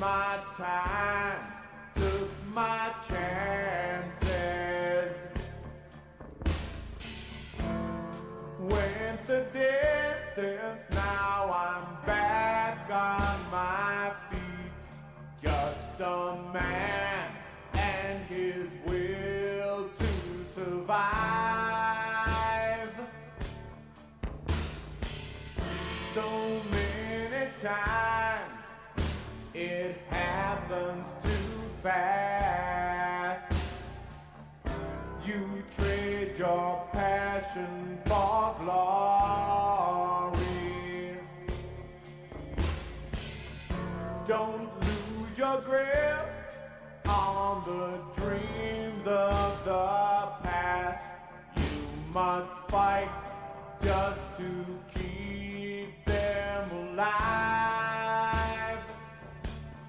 my time, took my chances. Went the distance, now I'm back on my feet. Just a man and his will to survive. So many times it happens too fast. You trade your passion for glory. Don't lose your grip on the dreams of the past. You must fight just to keep them alive.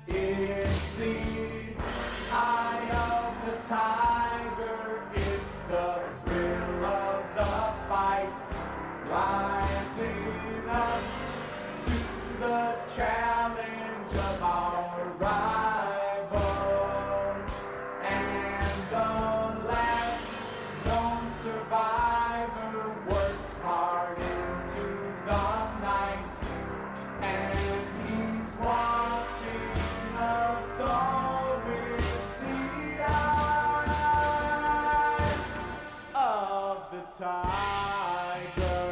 It's the eye of the tiger, it's the thrill of the fight, rising up to the challenge of our rival, and the last lone survivor works hard into the night, and he's watching us all with the eye of the tiger.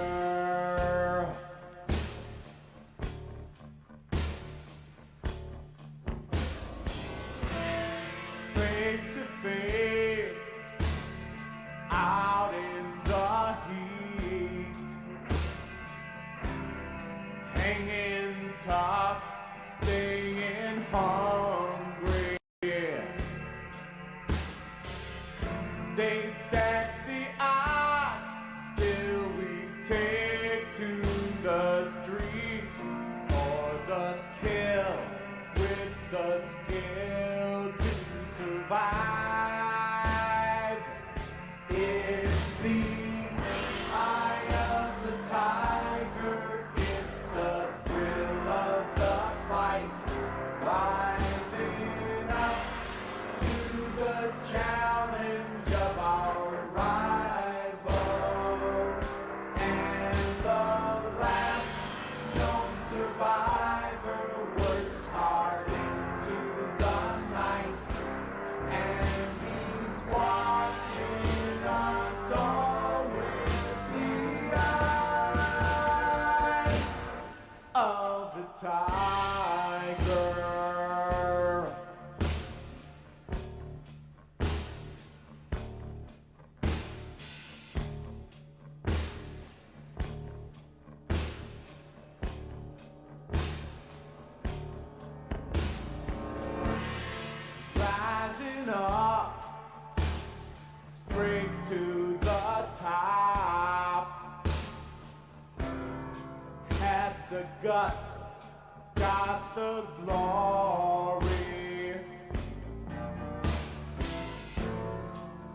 Face to face, out in the heat, hanging tough, staying hungry. They stack the odds, still we take to the street for the kill with the skill to survive. It's the eye of the tiger, it's the thrill of the fight, rising up to the challenge of our rival, and the last known survivor works hard into the night, and he's watching us all with the eye of the tiger. Rising up, straight to the top. Had the guts, got the glory.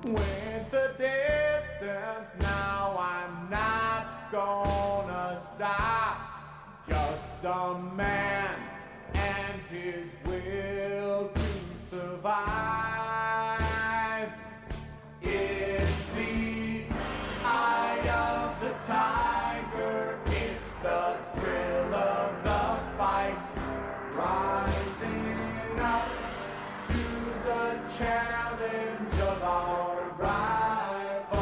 Went the distance, now I'm not gonna stop. Just a man and his will to survive. It's the eye of the tiger, it's the thrill of the fight, rising up to the challenge of our rival,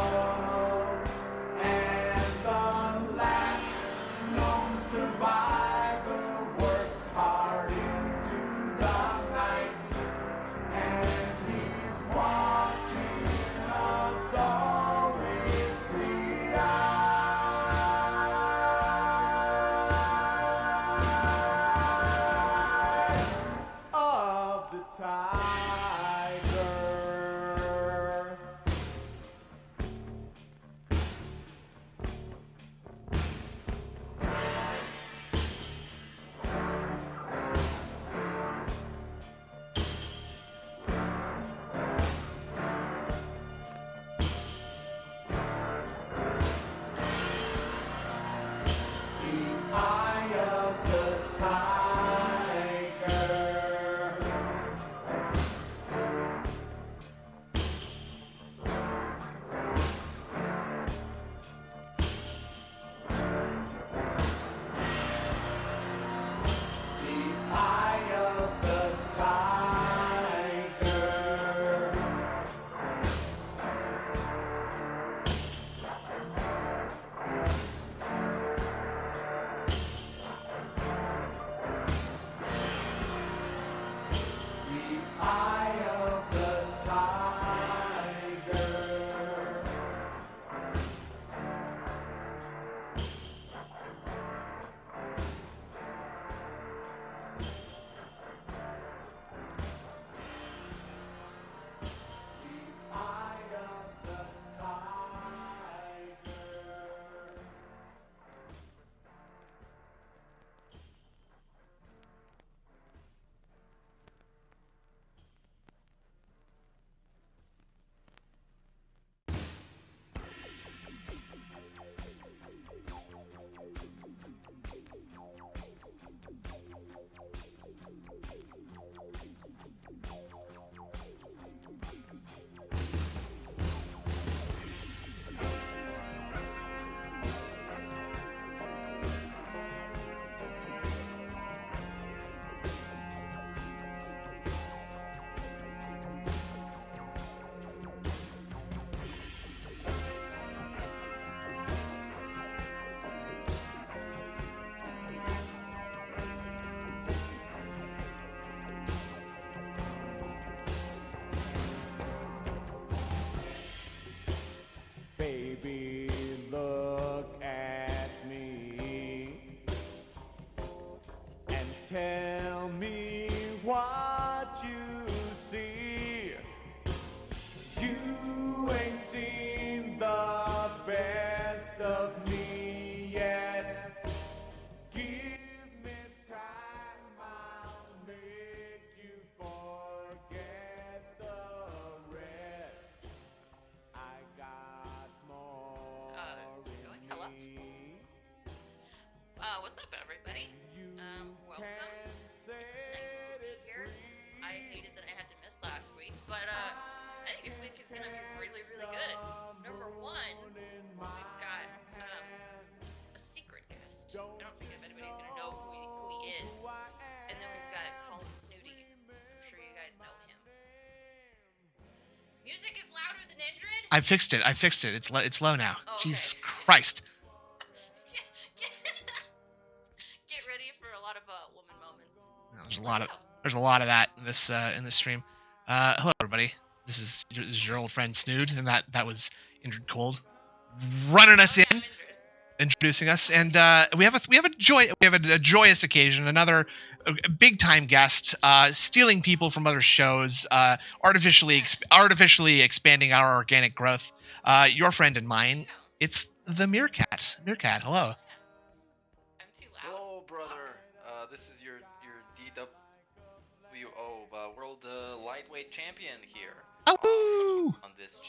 Baby, look at me and tell me what you see. You ain't seen the best of me yet. Give me time, I'll make you forget the rest. I got more in hello? me. What's up, everybody? Welcome. It's nice to be here. I hated that I had to miss last week, but I think this week is gonna be really, really good. Number one, we've got a secret guest. I don't think if anybody's gonna know who he is. And then we've got Snoody. I'm sure you guys know him. Music is louder than Indrid. I fixed it. It's low now. Oh, okay. Jesus Christ. Get ready for a lot of woman moments. There's a lot of that in this stream. Hello everybody. This is your old friend Snood, and that was Indrid Cold running us in, introducing us, and we have a joyous occasion. Another big time guest, stealing people from other shows, artificially expanding our organic growth. Your friend and mine. It's the Meerkat. Meerkat, hello. I'm too loud. Hello, brother. This is your DWO World Lightweight Champion here. Oh, on this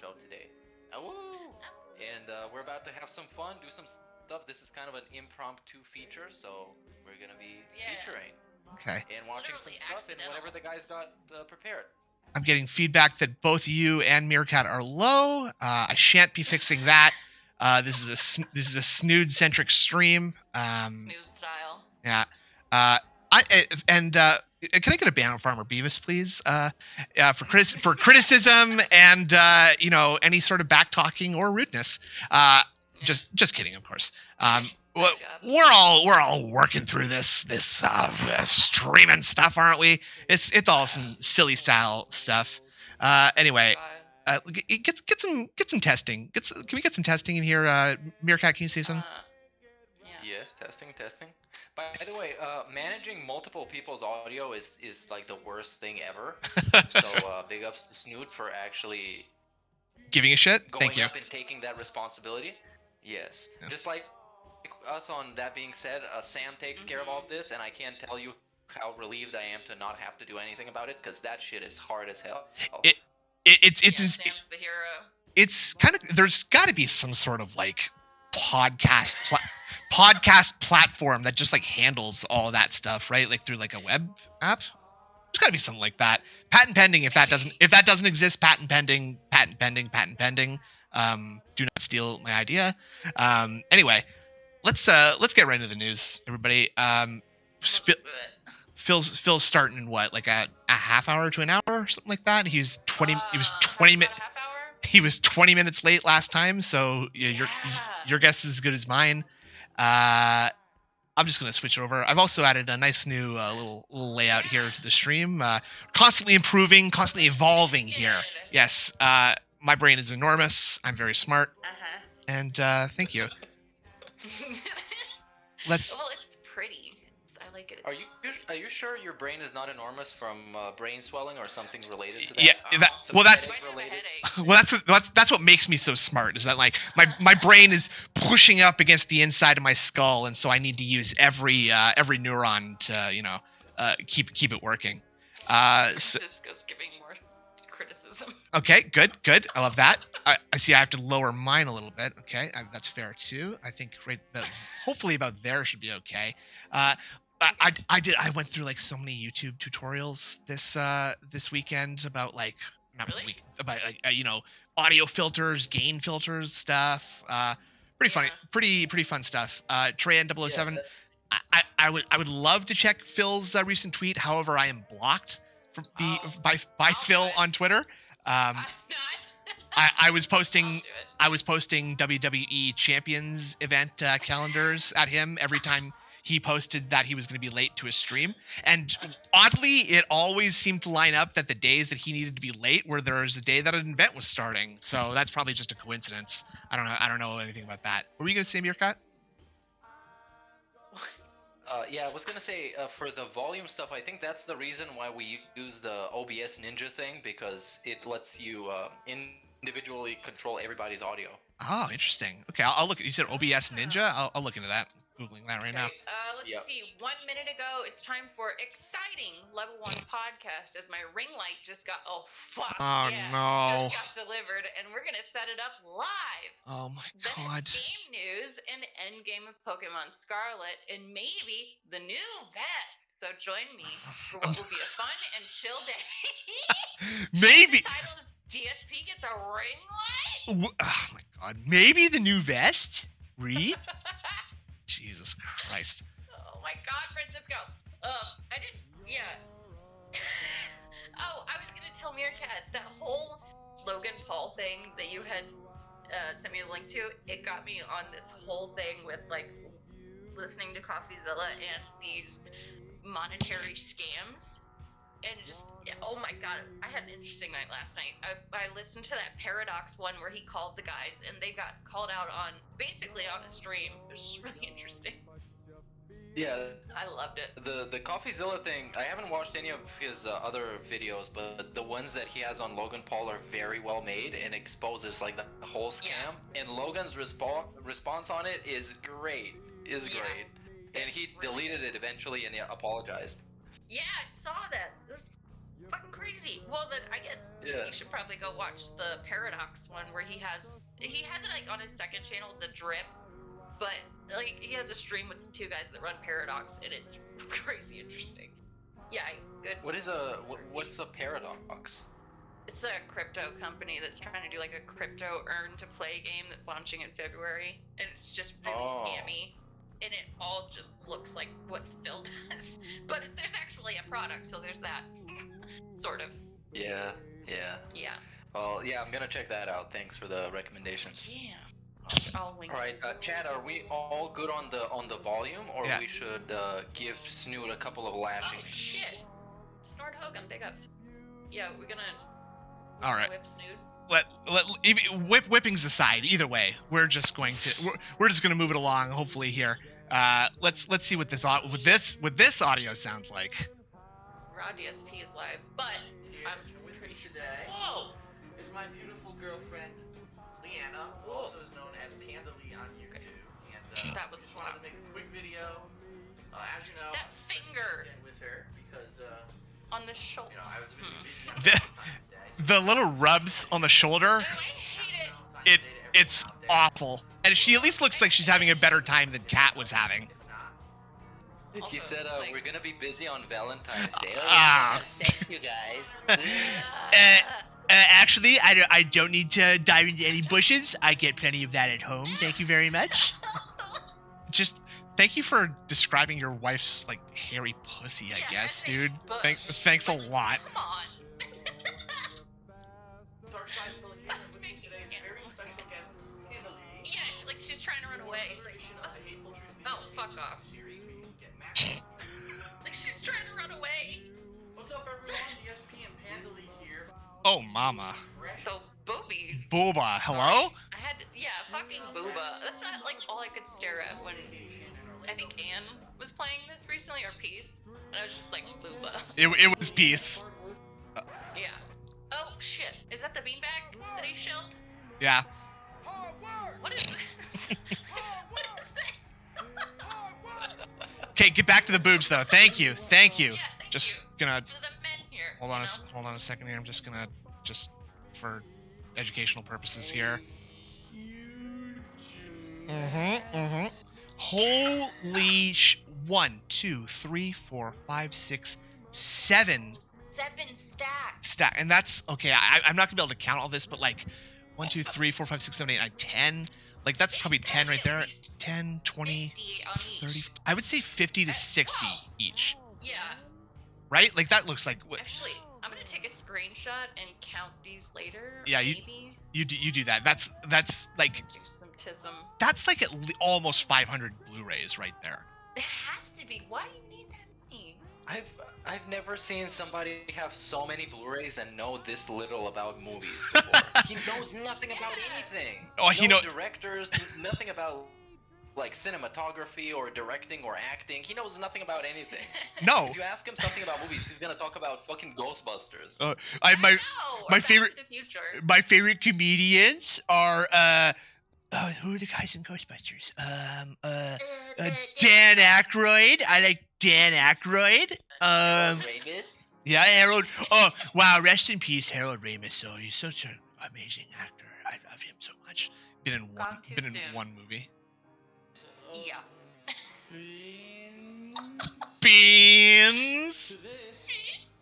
show today. Oh, and we're about to have some fun, do some stuff. This is kind of an impromptu feature, so we're gonna be featuring okay. and watching some stuff and whatever the guys got prepared. I'm getting feedback that both you and Meerkat are low. I shan't be fixing that. This is a Snood centric stream. Smooth style. Yeah. Can I get a ban on Farmer Beavis, please? For criticism and any sort of back talking or rudeness. Just kidding, of course. We're all working through this streaming stuff, aren't we? It's all some silly style stuff. Anyway, get some testing. Can we get some testing in here? Meerkat, can you say something? Yes, testing. By the way, managing multiple people's audio is like the worst thing ever. So big ups to Snood for actually giving a shit. Going Thank you. up and taking that responsibility. Yes. Yeah. Just like us. On that being said, Sam takes care of all of this, and I can't tell you how relieved I am to not have to do anything about it, because that shit is hard as hell. Sam's the hero. It's kind of, there's got to be some sort of like podcast platform that just like handles all of that stuff, right? Like through like a web app. There's got to be something like that. Patent pending. If that doesn't exist, patent pending. Do not steal my idea. Anyway, let's get right into the news, everybody. Phil's starting in what, like a half hour to an hour or something like that. He was 20 minutes late last time, so your guess is as good as mine. I'm just gonna switch over. I've also added a nice new little layout here to the stream. Constantly improving, constantly evolving here. Yes, my brain is enormous. I'm very smart. And thank you. Well, it's pretty. I like it. Are you sure your brain is not enormous from brain swelling or something related to that? Yeah, that's what makes me so smart. Is that like my brain is pushing up against the inside of my skull, and so I need to use every neuron to keep it working. Cisco's giving more criticism. Okay, good. I love that. I see. I have to lower mine a little bit. Okay, that's fair too. I think hopefully about there should be okay. I went through like so many YouTube tutorials this weekend about like audio filters, gain filters stuff. Pretty funny, pretty fun stuff. Trey N007. Yeah, I would love to check Phil's recent tweet. However, I am blocked by Phil on Twitter. I'm not. I was posting WWE Champions event calendars at him every time he posted that he was going to be late to his stream. And oddly, it always seemed to line up that the days that he needed to be late were there was a day that an event was starting. So that's probably just a coincidence. I don't know anything about that. What were you going to say, Meerkat? Yeah, I was gonna say for the volume stuff, I think that's the reason why we use the OBS Ninja thing, because it lets you individually control everybody's audio. Oh, interesting. Okay, I'll look. You said OBS Ninja? I'll look into that. Googling that right now. Let's see. 1 minute ago, it's time for exciting level 1 podcast as my ring light just got. Oh fuck! Oh yeah, no! Just got delivered, and we're gonna set it up live. Oh my Then god! it's game news and end game of Pokemon Scarlet, and maybe the new vest. So join me for what will be a fun and chill day. Maybe. The title is DSP gets a ring light. Oh my god! Maybe the new vest. Ree? Jesus Christ. Oh my god, Francisco. I didn't, yeah. Oh, I was gonna tell Meerkat, that whole Logan Paul thing that you had sent me the link to, it got me on this whole thing with, like, listening to Zilla and these monetary scams. And just, yeah, oh my god, I had an interesting night last night. I listened to that Paradox one where he called the guys, and they got called out on, basically on a stream. It was just really interesting. Yeah, I loved it. the CoffeeZilla thing, I haven't watched any of his other videos, but the ones that he has on Logan Paul are very well made and exposes like the whole scam. Yeah. And Logan's response on it is great. Great. And he deleted it eventually and he apologized. Yeah, I saw that. It was fucking crazy. Well, then I guess you should probably go watch the Paradox one where he has it like on his second channel, The Drip, but like he has a stream with the two guys that run Paradox, and it's crazy interesting. Yeah, good. What's a Paradox? It's a crypto company that's trying to do like a crypto earn to play game that's launching in February, and it's just really scammy. And it all just looks like what Phil does. But there's actually a product, so there's that. Sort of. Yeah. Well, yeah, I'm gonna check that out. Thanks for the recommendation. Yeah. I'll link. Alright, Chad, are we all good on the volume, or we should give Snood a couple of lashings? Oh, shit. Snort Hogan, big ups. Yeah, we're gonna Alright. whip Snood. Whippings aside, either way, we're just going to move it along. Hopefully here, let's see what this audio sounds like. Raw DSP is live, but I'm with me today. Whoa! Is my beautiful girlfriend Leanna, who also is known as Panda Lee on YouTube. And that was just wanted to make a quick video. As you know, that finger with her because on the shoulder. you know, I was really busy on The little rubs on the shoulder, I hate it. it's awful. And she at least looks like she's having a better time than Kat was having. He said, we're gonna be busy on Valentine's Day. Thank you guys. Actually, I don't need to dive into any bushes. I get plenty of that at home. Thank you very much. Just thank you for describing your wife's like hairy pussy, I guess, dude. Thanks a lot. Come on. Yeah, she's trying to run away. Oh, fuck off. Like she's trying to run away. What's up, everyone? DSP and Panda Lee here. Oh, mama. So, boobies. Booba, hello? I had to, fucking booba. That's not like all I could stare at when I think Anne was playing this recently, or Peace, and I was just like, booba. It was peace. Yeah. Oh shit! Is that the beanbag that he shelled? Yeah. What is this? What is this? Okay, get back to the boobs though. Thank you. Yeah, thank Just you. gonna For the men here. hold on a second here. I'm just gonna for educational purposes here. Holy 1, 2, 3, 4, 5, 6, 7. 7 stacks. And that's okay. I'm not gonna be able to count all this, but like 1, 2, 3, 4, 5, 6, 7, 8, 9, 10. Like that's probably 10 right there. 10, 20, 30. I would say 50 to 60 each. Yeah. Right? Like that looks like. Actually, I'm gonna take a screenshot and count these later. Yeah, maybe. You do that. That's like. Do some tism. That's like almost 500 Blu-rays right there. It has baby. Why do you need that many? I've never seen somebody have so many Blu-rays and know this little about movies before. He knows nothing about anything. Oh, he no know- directors, nothing about like cinematography or directing or acting. He knows nothing about anything. No. If you ask him something about movies, he's gonna talk about fucking Ghostbusters. I No, my or Back favorite- to the Future. my favorite comedians are who are the guys in Ghostbusters? Dan Aykroyd. I like Dan Aykroyd. Ramis? Yeah, Harold. Oh, wow. Rest in peace, Harold Ramis. Oh, he's such an amazing actor. I love him so much. Been in Gone too been in soon. one movie. Yeah. Beans. To this,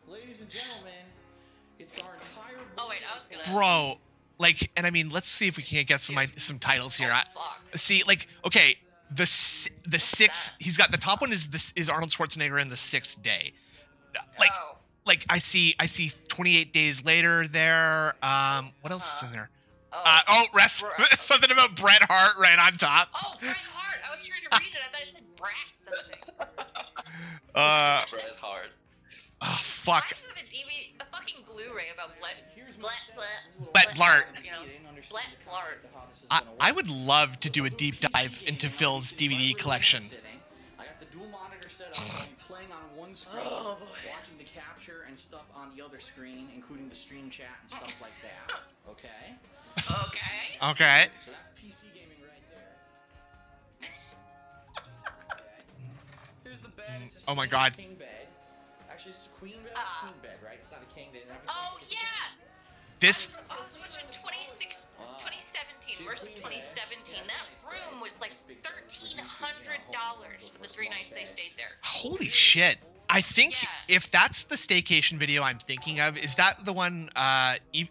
ladies and gentlemen, it's our entire. Oh wait, I was gonna. Bro, like, and I mean, let's see if we can't get some titles here. Oh, fuck. See, like, okay, the sixth. He's got the top one is Arnold Schwarzenegger in The Sixth Day. Like, Oh. like I see 28 Days Later there. What else is in there? Oh. Something about Bret Hart right on top. Oh, Bret Hart. I was trying to read it. I thought it said Brat something. Bret Hart. Oh fuck. I just have a fucking Blu-ray about Blart. You know, Blart. I would love to do a deep dive into Phil's DVD collection. I got the dual monitor set up. I'm playing on one screen, Oh, boy. watching the capture and stuff on the other screen, including the stream chat and stuff like that. Okay. Okay. Okay. So that's PC gaming right there. Okay. Here's the bed. It's a Oh my standard God. king bed. Actually, it's a queen bed. Ah. Queen bed, right? It's not a king. They didn't have a Oh king. yeah. This I was watching 2017 versus 2017. That room was like $1,300 for the 3 nights they stayed there. holy shit. I think Yeah. if that's the staycation video I'm thinking of, is that the one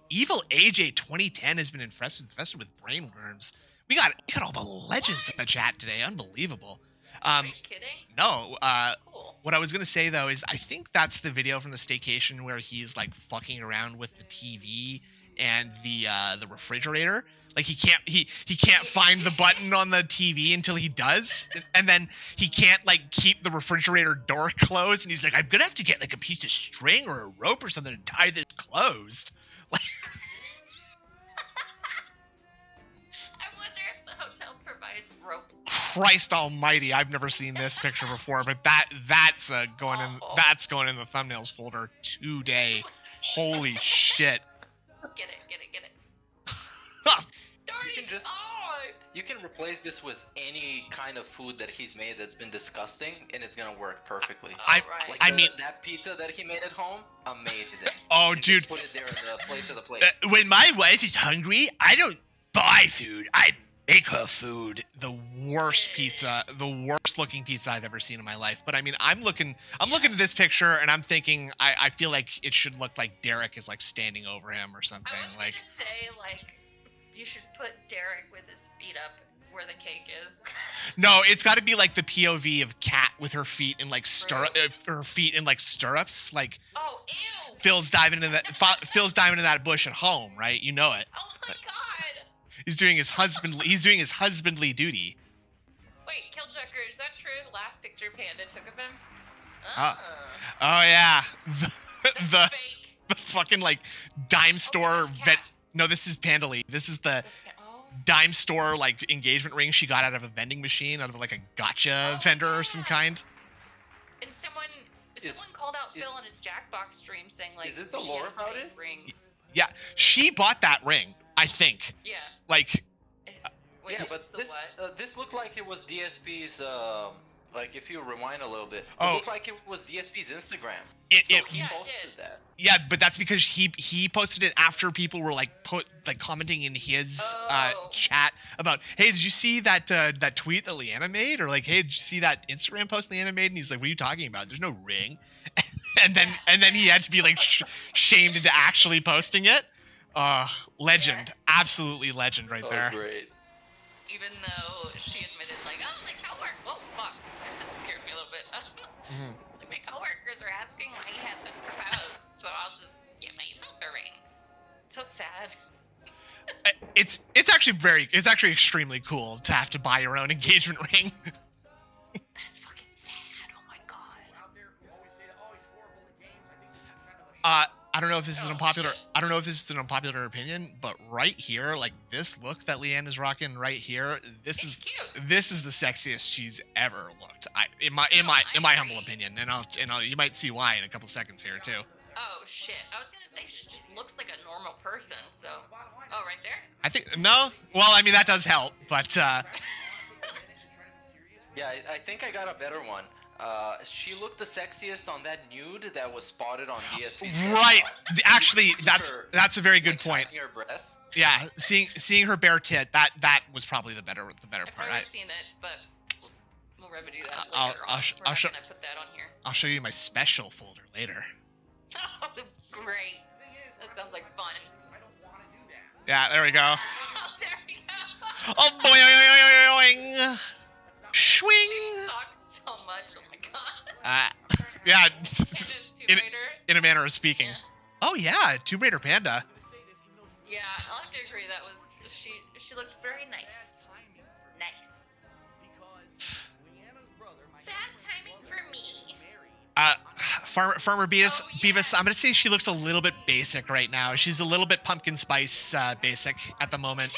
Evil AJ 2010 has been infested with brainworms. We got all the legends in the chat today. Unbelievable. Are you kidding? No, Cool. what I was gonna say though is I think that's the video from the staycation where he's like fucking around with the TV and the refrigerator. Like he can't find the button on the TV until he does, and then he can't like keep the refrigerator door closed, and he's like, I'm gonna have to get like a piece of string or a rope or something to tie this closed. Like, I wonder if the hotel provides rope. Christ Almighty, I've never seen this picture before, but that's going in the thumbnails folder today. Holy shit. Get it. You can just- Oh, You can replace this with any kind of food that he's made that's been disgusting, and it's gonna work perfectly. I- right. Like I mean- that pizza that he made at home, amazing. Oh, And dude. just put it there in the place of the plate. When my wife is hungry, I don't buy food. I make her food. The worst pizza, the worst looking pizza I've ever seen in my life. But I mean, I'm looking at this picture and I'm thinking, I feel like it should look like Derich is like standing over him or something. I was Like, gonna say, like, you should put Derich with his feet up where the cake is. no, it's got to be like the POV of Kat with her feet in like stirrups. Like Oh, ew! Phil's diving into that bush at home, right? You know it. Oh my god! He's doing his husbandly duty. Wait, Killjoker, is that true? The last picture Panda took of him? Oh yeah, the Fake. the fucking like dime store that's vet. Kat. No, this is Pandali. This is the Oh. dime store like engagement ring she got out of a vending machine, out of like a gotcha vendor or some kind. And someone called out Phil on his Jackbox stream saying like, Is this the she lore had a about fake it? Ring. Yeah, she bought that ring, I think. Yeah. Like, Wait, Yeah, it's but the what? this looked like it was DSP's. Like if you rewind a little bit, it Oh. looked like it was DSP's Instagram. it, So it he Yeah, it posted did. that. yeah, but that's because he posted it after people were like commenting in his Oh. chat about, hey, did you see that that tweet that Leanna made, or like, hey, did you see that Instagram post Leanna made? And he's like, what are you talking about? There's no ring. and then he had to be like shamed into actually posting it. Legend, absolutely legend right Oh, there. great. Even though she admitted like, oh, my coworker, oh fuck, that scared me a little bit. Mhm. Like my coworkers are asking why he hasn't proposed, so I'll just get myself a ring. So sad. It's actually extremely cool to have to buy your own engagement ring. That's fucking sad. Oh my I don't know if this is an Oh, unpopular. shit. I don't know if this is an unpopular opinion, but right here, like this look that Leanne is rocking right here, It's cute. this is the sexiest she's ever looked. In my humble agree. opinion, and you might see why in a couple seconds here too. Oh shit! I was gonna say she just looks like a normal person. So, oh, right there. I think no. Well, I mean that does help, but Yeah, I think I got a better one. She looked the sexiest on that nude that was spotted on DSP. right. Actually, that's a very good point. Hiding her breast. Yeah, seeing her bare tit, that was probably the better I've part. never seen it, but we'll remedy that I'll- later I'll on. sh- We're I'll not show- gonna put that on here. I'll show you my special folder later. Oh, great. That sounds like fun. Yeah, there we go. Oh, there we go. Oh boing! Swing! She talks so much. Oh my god. Yeah, And then Tomb Raider. in a manner of speaking. Yeah. Oh yeah, Tomb Raider Panda. Yeah, I'll have to agree. That was she looked very nice. Nice. Bad timing for me. Farmer Beavis, Oh, yeah. I'm gonna say she looks a little bit basic right now. She's a little bit pumpkin spice basic at the moment.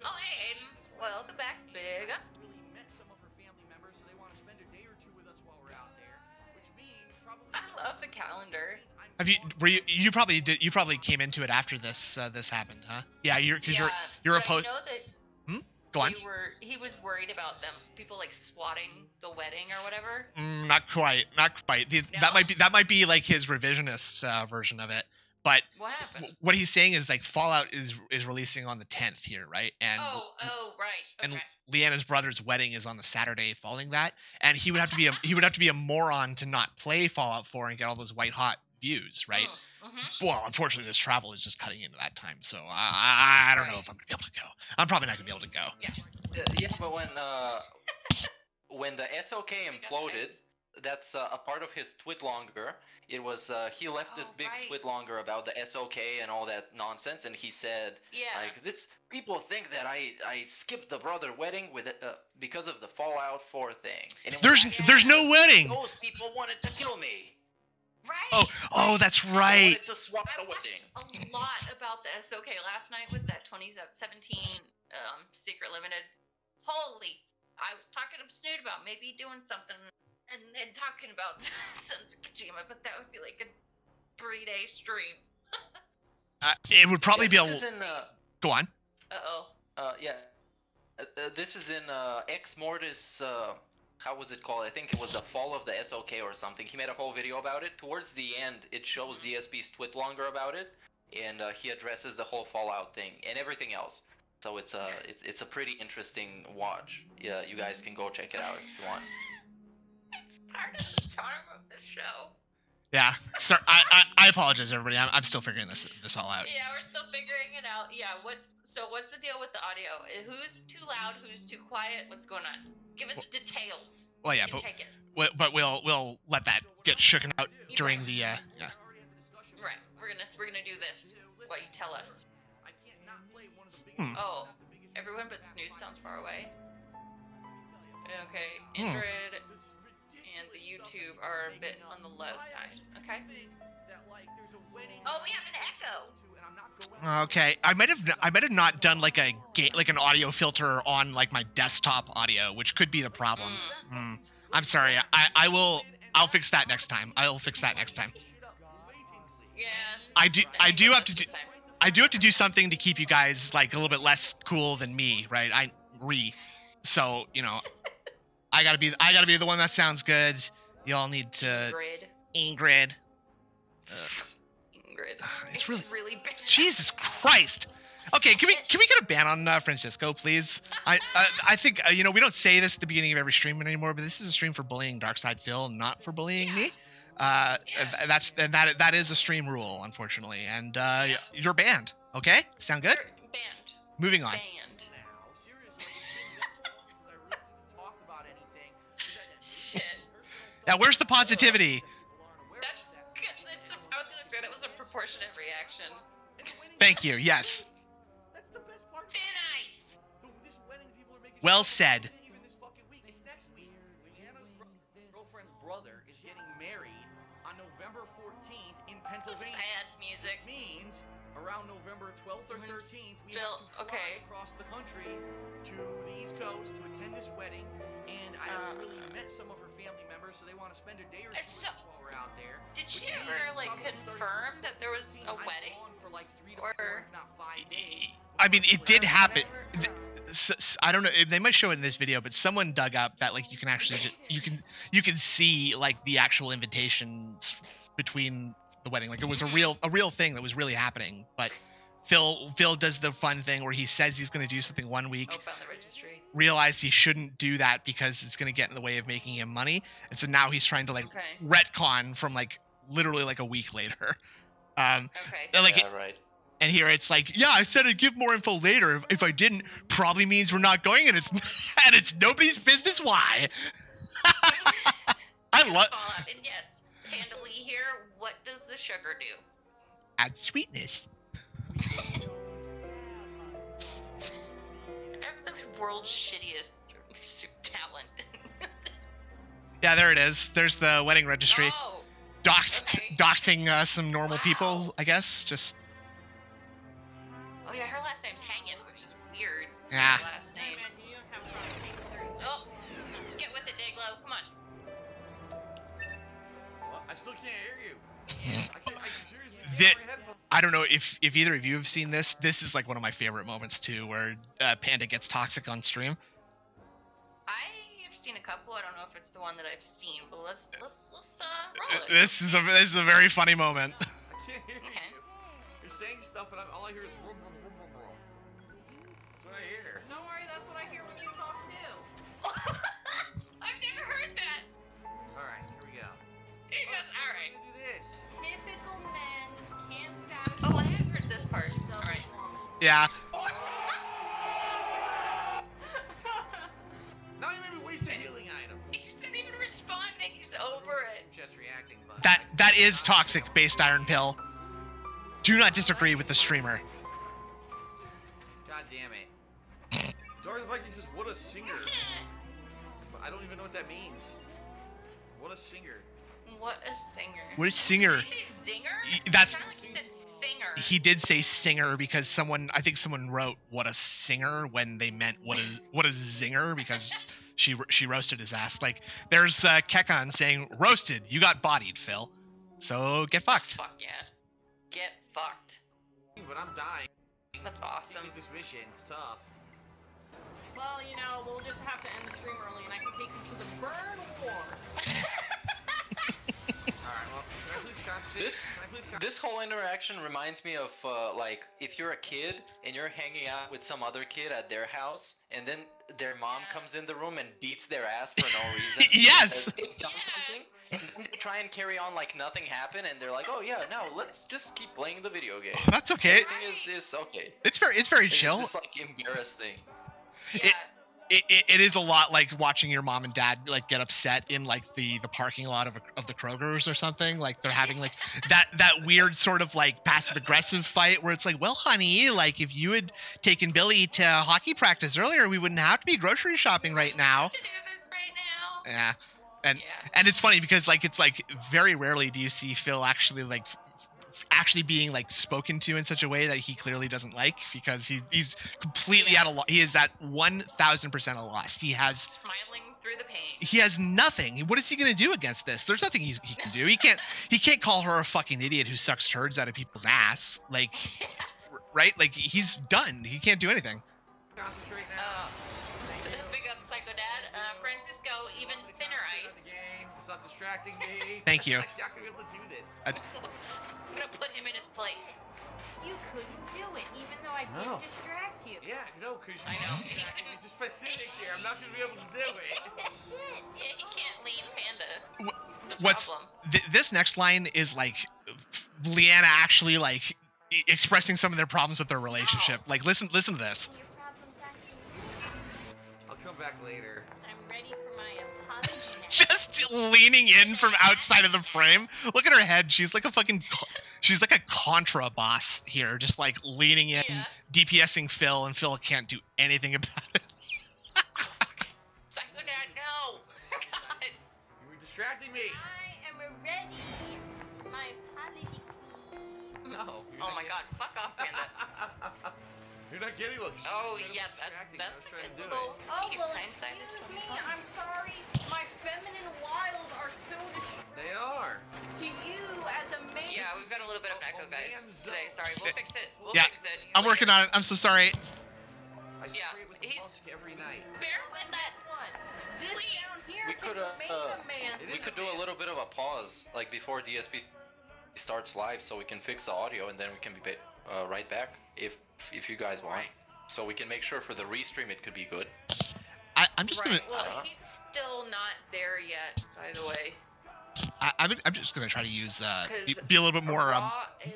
Oh hey, Aiden. Welcome back, big. I love the calendar. Have you probably came into it after this happened, huh? Yeah, you're so a post. I know that Go on. he was worried about them people like swatting the wedding or whatever. Not quite. That might be like his revisionist version of it. But What happened? what he's saying is like Fallout is releasing on the 10th here, right? And Oh, right. Okay. and Leanna's brother's wedding is on the Saturday following that, and he would have to be a moron to not play Fallout 4 and get all those white hot views, right? Mm-hmm. Well, unfortunately, this travel is just cutting into that time, so I don't know if I'm gonna be able to go. I'm probably not gonna be able to go. Yeah, but when the SOK imploded, that's a part of his tweet longer. It was he left this big right. tweet longer about the SOK and all that nonsense, and he said, Yeah. like, this people think that I skipped the brother wedding with it because of the Fallout 4 thing. And it was actually There's no wedding. those people wanted to kill me. Right. Oh, that's They right. wanted to swap I the wedding. watched a lot about the SOK last night with that 2017 Secret Limited. Holy, I was talking to Snood about maybe doing something and then talking about Sons of Kojima, but that would be like a 3-day stream. It would probably be This is in, Go on. Uh-oh. yeah. This is in Ex Mortis. How was it called? I think it was the fall of the SOK or something. He made a whole video about it. Towards the end, it shows DSP's tweet longer about it, and he addresses the whole Fallout thing and everything else. So it's a pretty interesting watch. Yeah, you guys can go check it out if you want. It's part of the charm of the show. Yeah. Sorry, I apologize, everybody. I'm still figuring this all out. Yeah, we're still figuring it out. Yeah, what's the deal with the audio? Who's too loud? Who's too quiet? What's going on? Give us details. Well, yeah, You can take it. but we'll let that get shooken out during the yeah. Right. We're gonna do this. What you tell us. Hmm. Oh, everyone but Snood sounds far away. Okay, Ingrid and the YouTube are a bit on the low side. Okay. Oh, we have an echo. Okay, I might have not done like an audio filter on like my desktop audio, which could be the problem. I'm sorry. I'll fix that next time. Yeah. I do have to do something to keep you guys like a little bit less cool than me, right? So, you know, I gotta be the one that sounds good. Y'all need to Ingrid. It's really bad. Jesus Christ. Okay, can we get a ban on Francisco, please? I think we don't say this at the beginning of every stream anymore, but this is a stream for bullying Darkside Phil, not for bullying me. That is a stream rule, unfortunately, and you're banned. Okay, sound good? Banned. Moving on. Banned. Shit. Now, where's the positivity? I was gonna say that was a proportionate reaction. Thank you. Yes. Thin ice. Well said. Girlfriend's brother is getting married on November November 14th in Pennsylvania. Sad music. Which means around November 12th or 13th, we Phil, have to fly across the country to the East Coast to attend this wedding. And I haven't really met some of her family members, so they want to spend a day or two with us while we're out there. Did she ever like confirm that there was a wedding? For like 3 to 4, Or if not 5 days. I mean, it did happen. Whatever. I don't know. They might show it in this video, but someone dug up that like you can actually you can see like the actual invitations between the wedding. Like it was a real thing that was really happening. But Phil does the fun thing where he says he's going to do something one week, Oh, found the registry. realize he shouldn't do that because it's going to get in the way of making him money, and so now he's trying to like retcon from like literally like a week later. Okay. Like Yeah, right. and here it's like, yeah, I said I'd give more info later. If I didn't, probably means we're not going, and it's nobody's business why. I love. And yes, Panda Lee here. What does the sugar do? Add sweetness. I have the world's shittiest talent. Yeah, there it is. There's the wedding registry. Oh. Doxing some normal Wow. people, I guess. Just Oh yeah, her last name's Hangin, which is weird. Yeah. Her last name. Oh, get with it, Dayglow. Come on. What? I still can't hear you. I seriously The- can't hear my headphones. I don't know if either of you have seen this. This is like one of my favorite moments too, where Panda gets toxic on stream. I have seen a couple. I don't know if it's the one that I've seen, but let's roll it. This is a very funny moment. I can't hear Okay. you. You're saying stuff, and all I hear is brum, brum, brum, brum, brum. That's what I hear. Don't worry, that's what I hear when you talk too. I've never heard that. All right, here we go. All right. Do this. Typical men can't satisfy. Oh, I have heard this part. All right. Yeah. Now you made me waste a healing item. He didn't even respond. He's over it. Just reacting, but That is toxic, based Iron Pill. Do not disagree with the streamer. God damn it. Dark the Viking says, "What a singer." But I don't even know what that means. What a singer. What a singer. What a singer. Did he say zinger? That's- It sounded like he said singer. He did say singer because I think someone wrote "what a singer" when they meant what a zinger, because she roasted his ass. Like there's Kekon saying roasted, you got bodied, Phil. So get fucked. Fuck yeah. Get fucked. But I'm dying. That's I awesome. can't get this mission. It's tough. Well, you know, we'll just have to end the stream early and I can take you to the burn war. Alright, well, can I please concentrate? Can I please concentrate? This whole interaction reminds me of like if you're a kid and you're hanging out with some other kid at their house, and then their mom comes in the room and beats their ass for no reason. Yes! Says they've done something, and then they try and carry on like nothing happened, and they're like, "Oh yeah, no, let's just keep playing the video game." That's okay. Everything is okay. It's very It's chill. this like embarrassing. Yeah. It is a lot like watching your mom and dad like get upset in like the parking lot of the Kroger's or something. Like they're having like that weird sort of like passive aggressive fight where it's like, well, honey, like if you had taken Billy to hockey practice earlier, we wouldn't have to be grocery shopping right now. To do this right now. Yeah. And Yeah. and it's funny because like it's like very rarely do you see Phil actually like actually being like spoken to in such a way that he clearly doesn't like, because he's completely at a loss. He is at 1000% a loss. He has Smiling through the pain. he has nothing. What is he gonna do against this? There's nothing he can do. He can't call her a fucking idiot who sucks turds out of people's ass. Like right? Like he's done. He can't do anything. Concentrate now. Big up Psycho Dad. Francisco, even thinner Concentrate on ice. the game. It's not distracting me. Thank you. I'm not gonna be able to do this. I'm gonna put him in his place. You couldn't do it, even though I did No. distract you. Yeah, no, because I know. Just by sitting here, I'm not gonna be able to do it. Shit. Yeah, he can't lead Panda. It's a What's problem. this next line is like Leanna actually like expressing some of their problems with their relationship. Like listen to this. Your problem's actually. I'll come back later. I'm ready for my apology now. Just leaning in from outside of the frame. Look at her head. She's like a Contra boss here, just like leaning in, Yeah. DPSing Phil, and Phil can't do anything about it. Psycho Dad, no! God. You were distracting me. I am ready. My apology. No. Oh my god, fuck off, Panda. You're not getting look. Oh, You're yeah, distracting. that's I was a trying to good do little Oh, piece. well, Hindsight is excuse me. 20/20. I'm sorry. My feminine wiles are so distracting They are. to you as a man. Yeah, we've got a little bit of an echo, guys, man's today. zone. Sorry, we'll fix it. We'll Yeah, fix it. I'm working on it. I'm so sorry. I Yeah, spray it with the he's- musk every night. Bear with us. One. This Please. down here We can could, remain a man. It We is could a do a man. little bit of a pause, like before DSP starts live, so we can fix the audio, and then we can be right back if you guys want. So we can make sure for the REEstream it could be good. I'm just Right. gonna. Well, he's still not there yet, by the way. I'm just gonna try to use be 'Cause a little bit more Raw is.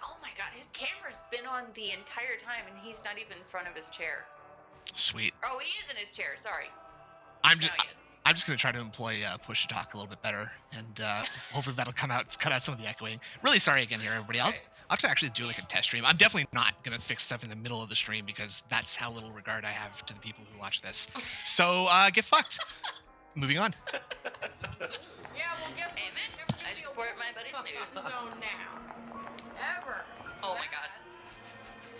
Oh my god, his camera's been on the entire time, and he's not even in front of his chair. sweet. Oh, he is in his chair. Sorry. I'm Now just he is. I'm just gonna try to employ push to talk a little bit better, and hopefully that'll cut out some of the echoing. Really sorry again here, everybody. I'll have to actually do like a test stream. I'm definitely not gonna fix stuff in the middle of the stream because that's how little regard I have to the people who watch this. So get fucked. Moving on. Yeah, well, guess what? Amen. Never I gonna be a support my buddy Snood. zone now. Ever. Oh my god.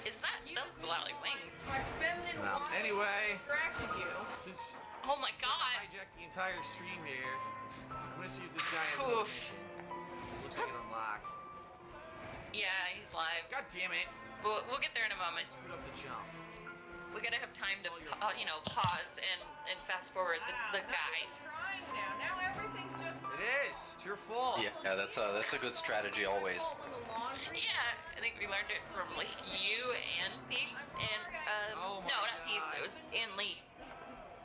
Is that's a lot like wings. My feminine Well, wiles anyway, distracted you. since Oh my god. hijacked the entire stream here, I'm gonna see if this guy has an Oof. ignition. Looks like it unlocked. Yeah, he's live. God damn it! We'll get there in a moment. Screwed up the jump. We gotta have time to pause and fast forward the guy. Trying now. Now everything's just. It is. It's your fault. Yeah, that's a good strategy always. Yeah, I think we learned it from like you and Peace and Oh my no, not Peace. God. It was and Lee.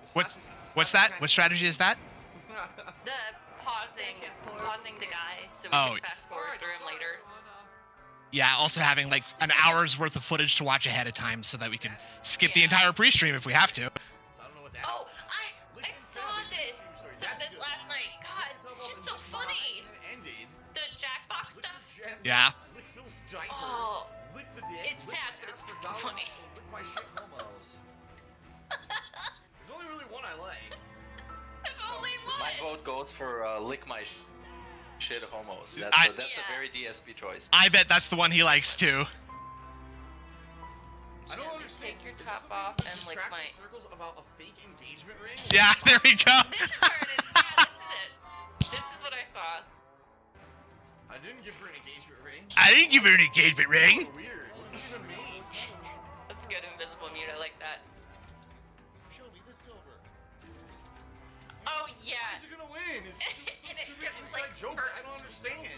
It's What's not- it's what's not that? kind What of- strategy is that? The pausing the guy so we Oh. can fast forward through him later. Yeah, also having like an hour's worth of footage to watch ahead of time so that we can skip the Yeah. entire pre-stream if we have to. So I don't know what that Oh, is. I saw this. Saw this last night. God, this shit's so funny. It ended. The Jackbox Lick stuff. the gem, Yeah. Lick Phil's diaper. Oh, Lick the dick. it's lick sad, the but it's aspergillus, fucking funny. Lick my shit homos. There's only really one I like. there's only My one. vote goes for lick my shit homos. That's I- that's Yeah. a very DSP choice. I bet that's the one he likes too. I don't Yeah, understand. take your Is top this something off with and lick distracting my- circles about a fake engagement ring? Yeah, there we go. This part is, yeah, this is it. This is what I saw. I didn't give her an engagement ring. I didn't give her an engagement ring. So weird. What does it even mean? That's good, invisible mute. I like that. Show me the silver. Oh yeah. Who's gonna win? It's And it's stupid just, inside like, joke. I don't understand.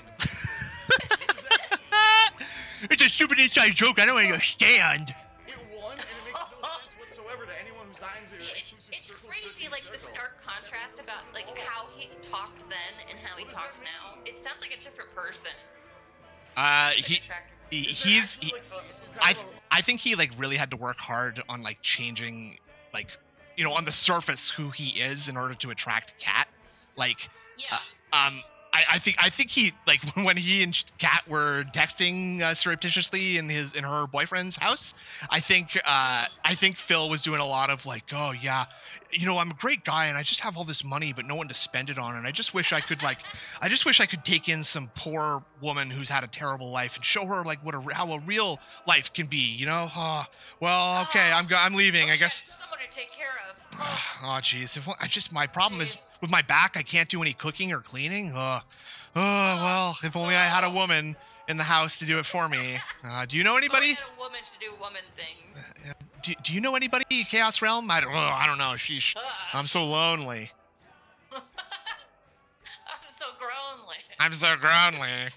It's a stupid inside joke. I don't understand. It won, and it makes no sense whatsoever to anyone who's not into inclusive It's circle. crazy, like the stark contrast about like how he talked then and how he talks now. It sounds like a different person. Uh, Like he, a tractor. I think he like really had to work hard on like changing like on the surface who he is in order to attract Kat. Like Yeah. I think he like when he and Kat were texting surreptitiously in her boyfriend's house. I think Phil was doing a lot of like, oh yeah, I'm a great guy and I just have all this money but no one to spend it on, and I just wish I could take in some poor woman who's had a terrible life and show her like how a real life can be. Well, okay, I'm leaving. I guess. Someone to take care of. Oh jeez, my problem is with my back. I can't do any cooking or cleaning. Well, if only I had a woman in the house to do it for me. Do you know anybody? I had a woman to do woman things. Do you know anybody? Chaos Realm? I don't know. Sheesh. I'm so lonely. I'm so groanly. I'm so lonely.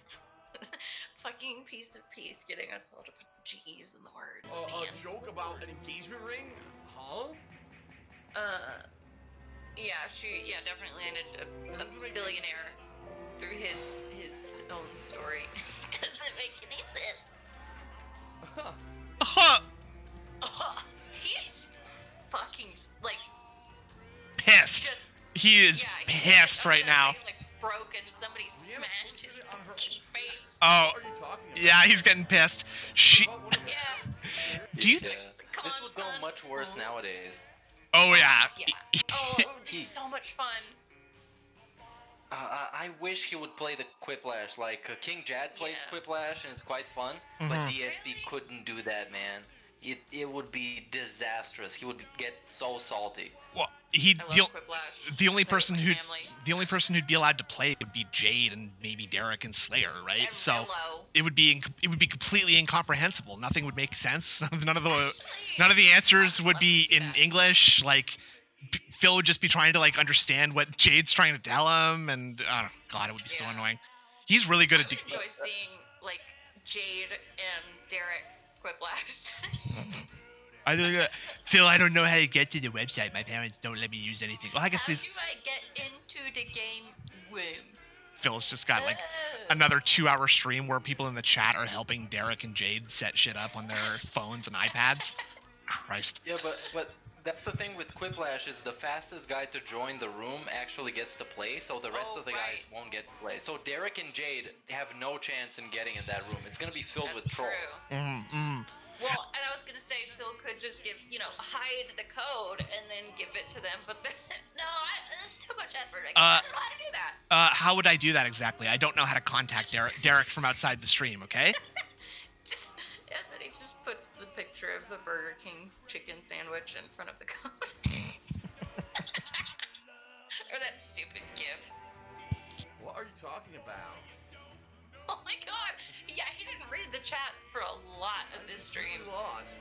Fucking piece of peace getting us all to put G's in the words. A man. joke about an engagement ring? Huh? Yeah, definitely a billionaire through his own story. Doesn't make any sense. He's fucking like Pissed. just He is pissed right now. Like broken. Somebody smashed his fucking face. Oh, What are you talking about? yeah, he's getting pissed. About one of the- Yeah. Do you? Yeah. Come This on, would go son. much worse nowadays. Oh yeah. Yeah. Oh, it would be so much fun. I wish he would play the Quiplash. Like King Jad plays Yeah. Quiplash and it's quite fun, but DSP couldn't do that, man. It would be disastrous. He would get so salty. Well, I love Quiplash. the only Play with person my who family. who'd be allowed to play would be Jade and maybe Derek and Slayer, right? And So Willow. it would be completely incomprehensible. Nothing would make sense. None of the Actually, answers I'd would love be to see in that. English. Like Phil would just be trying to like understand what Jade's trying to tell him, and oh god, it would be so Yeah. annoying. He's really good I at. would enjoy seeing like Jade and Derek Quiplash. Phil, I don't know how to get to the website. My parents don't let me use anything. Well, I guess How these, do I get into the game room? Phil's just got like Oh. another 2-hour stream where people in the chat are helping Derek and Jade set shit up on their phones and iPads. Christ. Yeah, but that's the thing with Quiplash is the fastest guy to join the room actually gets to play, so the rest Oh, of the right. guys won't get to play. So Derek and Jade have no chance in getting in that room. It's gonna be filled with That's trolls. true. Well, and I was gonna say Phil could just give, hide the code and then give it to them, but then, no, it's too much effort. I don't know how to do that. How would I do that exactly? I don't know how to contact Derek from outside the stream, okay? And then he just puts the picture of the Burger King chicken sandwich in front of the code. Or that stupid GIF. What are you talking about? Oh my god! Yeah, he didn't read the chat for a lot of this stream You lost.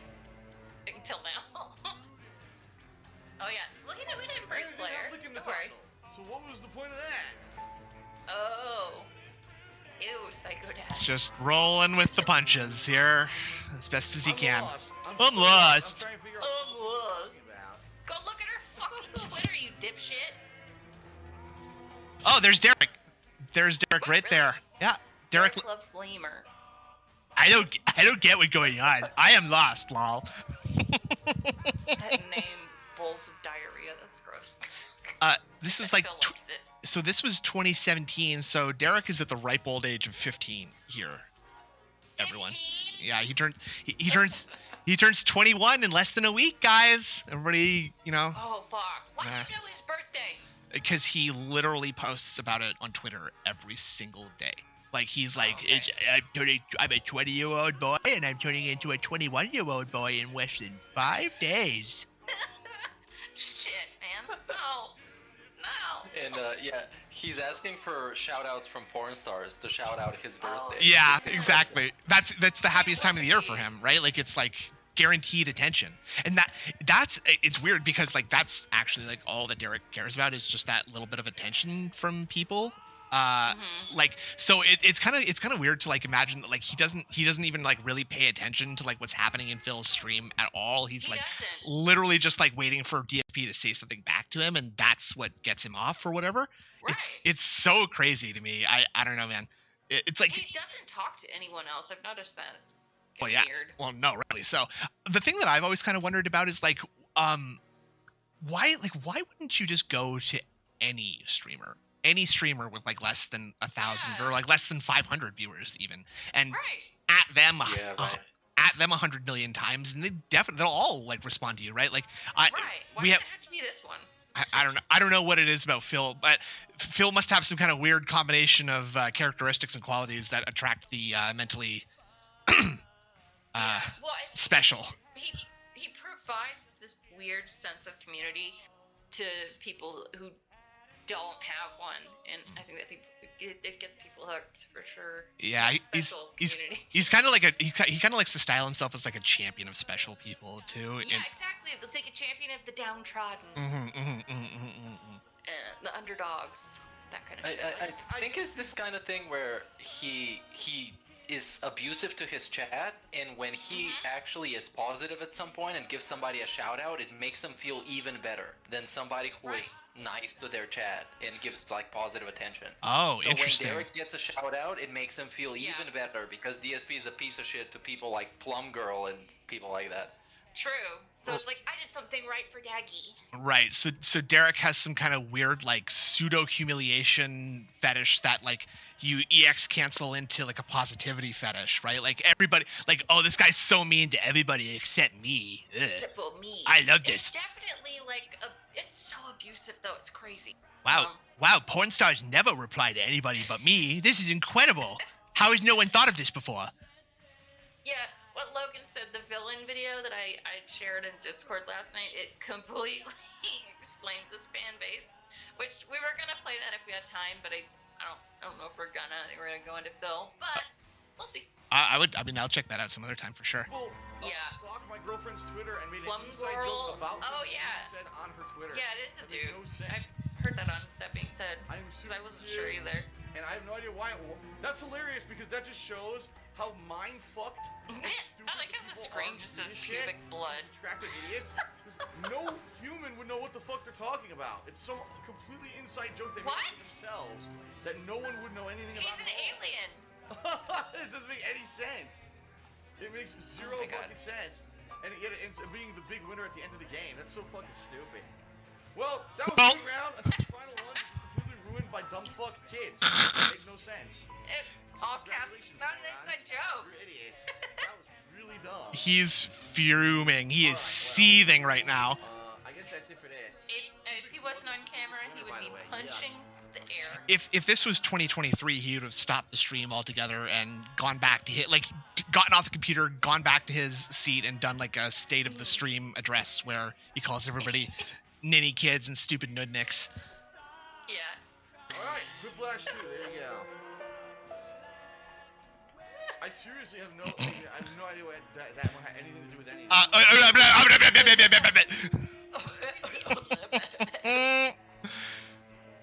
until now. Oh yeah, well we didn't break You're player. not looking at the Don't worry. title. So what was the point of that? Oh. Ew, Psycho Dash. Just rolling with the punches here as best as you I'm can. lost. I'm so lost. I'm trying to figure out I'm what you're lost. talking about. Go look at her fucking Twitter, you dipshit. Oh, there's Derek. There's Derek right Really? there. Yeah, Derek. Love Flamer. I don't get what's going on. I am lost, lol. That name, bowls of diarrhea, that's gross. This is But like Phil likes it. so. This was 2017. So Derek is at the ripe old age of 15 here. Everyone. 15? Yeah, he turns 21 in less than a week, guys. Everybody, Oh fuck. Why do Nah. you know his birthday? because he literally posts about it on Twitter every single day. Like he's like, Okay. I'm a 20-year-old boy and I'm turning into a 21-year-old boy in less than 5 days. Shit, man. No. And yeah, he's asking for shout outs from porn stars to shout out his Oh, birthday. Yeah, Yeah. exactly. That's the happiest time of the year for him, right? Like it's like guaranteed attention. And that's it's weird because like that's actually like all that Derek cares about is just that little bit of attention from people. Like so it's kind of weird to like imagine that like he doesn't even like really pay attention to like what's happening in Phil's stream at all. He's He like doesn't. literally just like waiting for DSP to say something back to him, and that's what gets him off or whatever. Right. It's so crazy to me. I don't know, man. It's like He doesn't talk to anyone else. I've noticed that. It's well, kinda yeah. weird. Well, no, really. So the thing that I've always kind of wondered about is like, why wouldn't you just go to any streamer with like less than 1,000 or Yeah. like less than 500 viewers even, and Right. at them, Yeah, right. at them 100 million times, and they'll all like respond to you, right? Like, Right. Why we does have. it have to be this one? I don't know what it is about Phil, but Phil must have some kind of weird combination of characteristics and qualities that attract the mentally Well, I think special. he provides this weird sense of community to people who don't have one, and I think that it gets people hooked for sure. Yeah, Special community. he's kind of like he kind of likes to style himself as like a champion of special people too. Yeah, exactly. It's like a champion of the downtrodden, the underdogs, that kind of shit. I think it's this kind of thing where he is abusive to his chat, and when he actually is positive at some point and gives somebody a shout out, it makes them feel even better than somebody who is nice to their chat and gives like positive attention. Oh, So interesting. when Derek gets a shout out, it makes him feel Yeah. even better because DSP is a piece of shit to people like Plum Girl and people like that. True. So it's like, I did something right for Daggy. Right. So Derek has some kind of weird like pseudo humiliation fetish that like you EX cancel into like a positivity fetish, right? Like everybody like, oh, this guy's so mean to everybody except me. Ugh. Except for me. I love It's this. definitely like it's so abusive though. It's crazy. Wow, wow, porn stars never reply to anybody but me. This is incredible. How has no one thought of this before? Yeah, what Logan said, the villain video that I shared in Discord last night, it completely explains his fan base. Which we were gonna play that if we had time, but I don't know if we're gonna. I think we're gonna go into Phil, but we'll see. I mean, I'll check that out some other time for sure. People Yeah. stalked my girlfriend's Twitter and made an Plum inside Girl. joke about Oh, something yeah. she said on her Twitter. Yeah, it is a That made dude. no sense. I've heard that on that being said, I am because super I wasn't sure confused, either. and I have no idea why. That's hilarious because that just shows how mind fucked. I like how the screen just says pubic blood. Detractor idiots. 'Cause no human would know what the fuck they're talking about. It's some completely inside joke they What? made for themselves that no one would know anything He's about. an alien. It doesn't make any sense. It makes zero Oh my God. fucking sense. And yet it ends up being the big winner at the end of the game. That's so fucking stupid. Well, that was Well- a good round. I think the final one is completely ruined by dumb fuck kids. It makes no sense. All caps. Congratulations, Not an guys. inside joke. You're idiots. That was really dumb. He's fuming. He is Alright, well, seething right now. I guess that's it for this. If he wasn't on camera, he would By be the way, punching the air. If this was 2023, he would have stopped the stream altogether and gone back to gotten off the computer, gone back to his seat, and done like a state of the stream address where he calls everybody ninny kids and stupid nudniks. Yeah. Alright, good blast too. There you go. I seriously have no idea what that had anything to do with anything.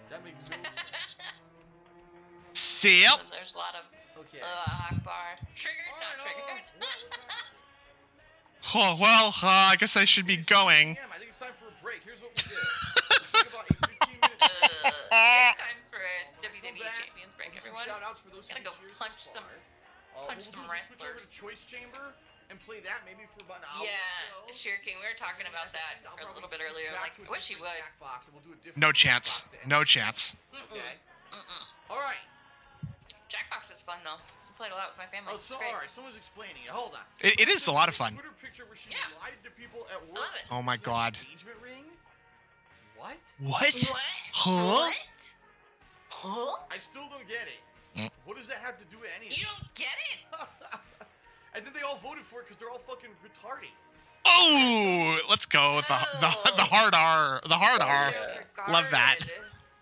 That makes no sense. See ya. And there's a lot of Okay. Akbar. Triggered, not triggered. Oh well, I guess I should be going. Damn, I think it's time for a break. Here's what we do. Think about a 15-minute It's time for a WWE back. Champions break, everyone. Shout outs for those Gotta who go cheers punch so some- far. punch We'll some switch over wrestlers. to Choice Chamber and play that maybe for about an hour Yeah, or so. Sure King. We were talking about that I'll a probably little bit switch earlier. back Like, to a I wish he different would. Jackbox and we'll do a different No chance. Jackbox to end No it. chance. Okay. Mm-mm. Jackbox is fun though. I played a lot with my family. Oh, It's so great. alright, someone's explaining it. Hold on. It is a lot of fun. Twitter picture where she Yeah. lied to people at work. love it. Oh my god. Engagement ring? What? What? What? Huh? Huh? I still don't get it. Mm. What does that have to do with anything? You don't get it? And then they all voted for it because they're all fucking retarded. Oh, let's go with the hard R. The hard R. yeah. Love that.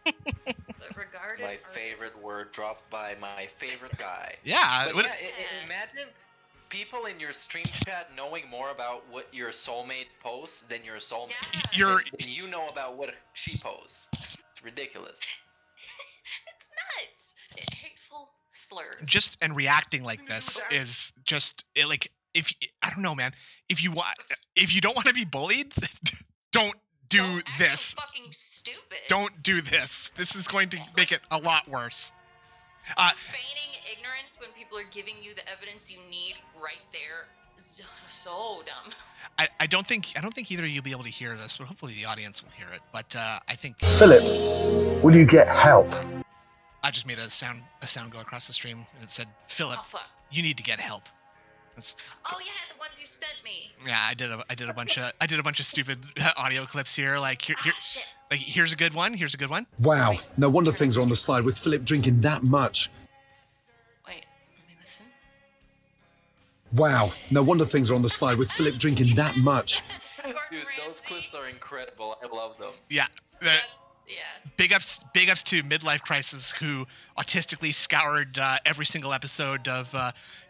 The regarded. My are- favorite word dropped by my favorite guy. Yeah. But what- yeah, imagine people in your stream chat knowing more about what your soulmate posts than your soulmate. Yeah. You're Than you know about what she posts. It's ridiculous. It's nuts. Hateful slurs. just and reacting like this is just like if I don't know, man. If you don't want to be bullied, don't do Don't act this. so fucking stupid. Don't do this. This is going to make it a lot worse. Feigning ignorance when people are giving you the evidence you need right there. So dumb. I don't think either of you will be able to hear this, but hopefully the audience will hear it. But I think Philip, will you get help? I just made a sound go across the stream and it said, "Philip, Oh fuck. you need to get help." That's Oh yeah, the ones you sent me. yeah. I did a bunch of stupid audio clips here. Like here Shit. like here's a good one. Here's a good one. Wow, no wonder things are on the slide with Philip drinking that much. Wait, let me listen. Wow, no wonder things are on the slide with Philip drinking that much. Dude, Gordon those Ramsay. clips are incredible. I love them. Yeah. Yeah. Big ups to Midlife Crisis, who autistically scoured every single episode of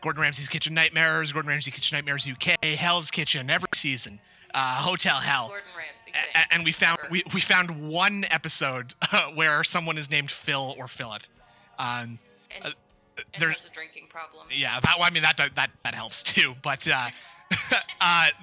Gordon Ramsay's Kitchen Nightmares, Gordon Ramsay Kitchen Nightmares UK, Hell's Kitchen every season, Hotel Hell, Gordon Ramsay. and we found one episode where someone is named Phil or Philip. And there's has a drinking problem. yeah, that helps too, but.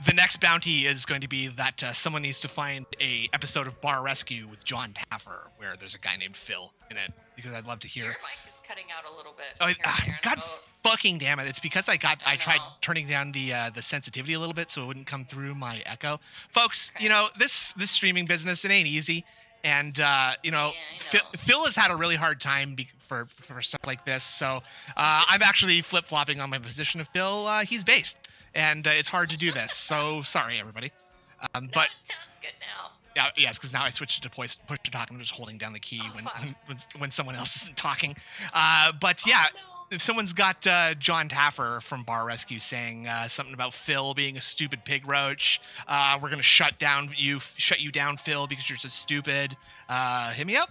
The next bounty is going to be that someone needs to find a episode of Bar Rescue with John Taffer where there's a guy named Phil in it, because I'd love to hear. Your mic is cutting out a little bit. Oh, here and there, God so- fucking damn it! It's because I tried know. turning down the sensitivity a little bit so it wouldn't come through my echo. Folks, Okay. you know this streaming business, it ain't easy, and you know, Yeah, I know. Phil has had a really hard time for stuff like this. So I'm actually flip flopping on my position of Phil. He's based, and it's hard to do this. So sorry, everybody. But That sounds good now. Yeah, yes, because now I switched to push to talk. I'm just holding down the key when someone else isn't talking. But yeah, if someone's got John Taffer from Bar Rescue saying something about Phil being a stupid pig roach, we're gonna shut you down, Phil, because you're so stupid. Hit me up.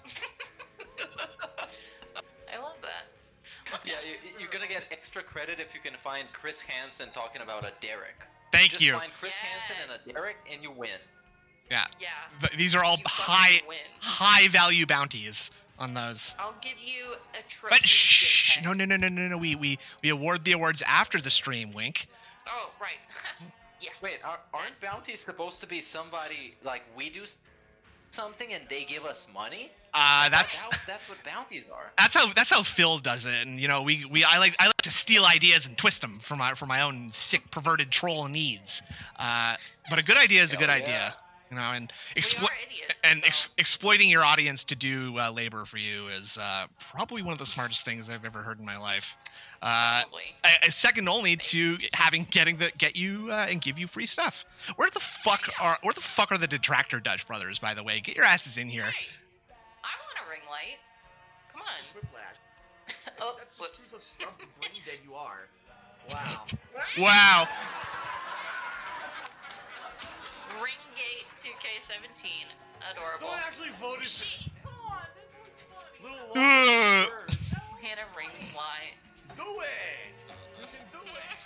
I love that. Yeah, you're gonna get extra credit if you can find Chris Hansen talking about a Derich. Thank you. Just find Chris Hansen and a Derich, and you win. Yeah. Yeah. These are all You fucking win. high value bounties on those. I'll give you a trophy. But shh, JK. no. We award the awards after the stream. Wink. Oh, right. Yeah. Wait, aren't bounties supposed to be somebody like we do something and they give us money? That's what bounties are. that's how Phil does it, and I like to steal ideas and twist them for my own sick perverted troll needs. But a good idea is a good idea, and exploiting your audience to do labor for you is probably one of the smartest things I've ever heard in my life. Second only to get you and give you free stuff. Where the fuck are the Detractor Dutch brothers, by the way? Get your asses in here. Hey, I want a ring light. Come on. Whiplash. Oh, That's whoops. just proof of how brain dead you are. Wow. Wow. Ringgate 2K17. Adorable. Someone actually voted for Come on, this was funny. little Ugh. Hit a ring light. Do it! You can do it!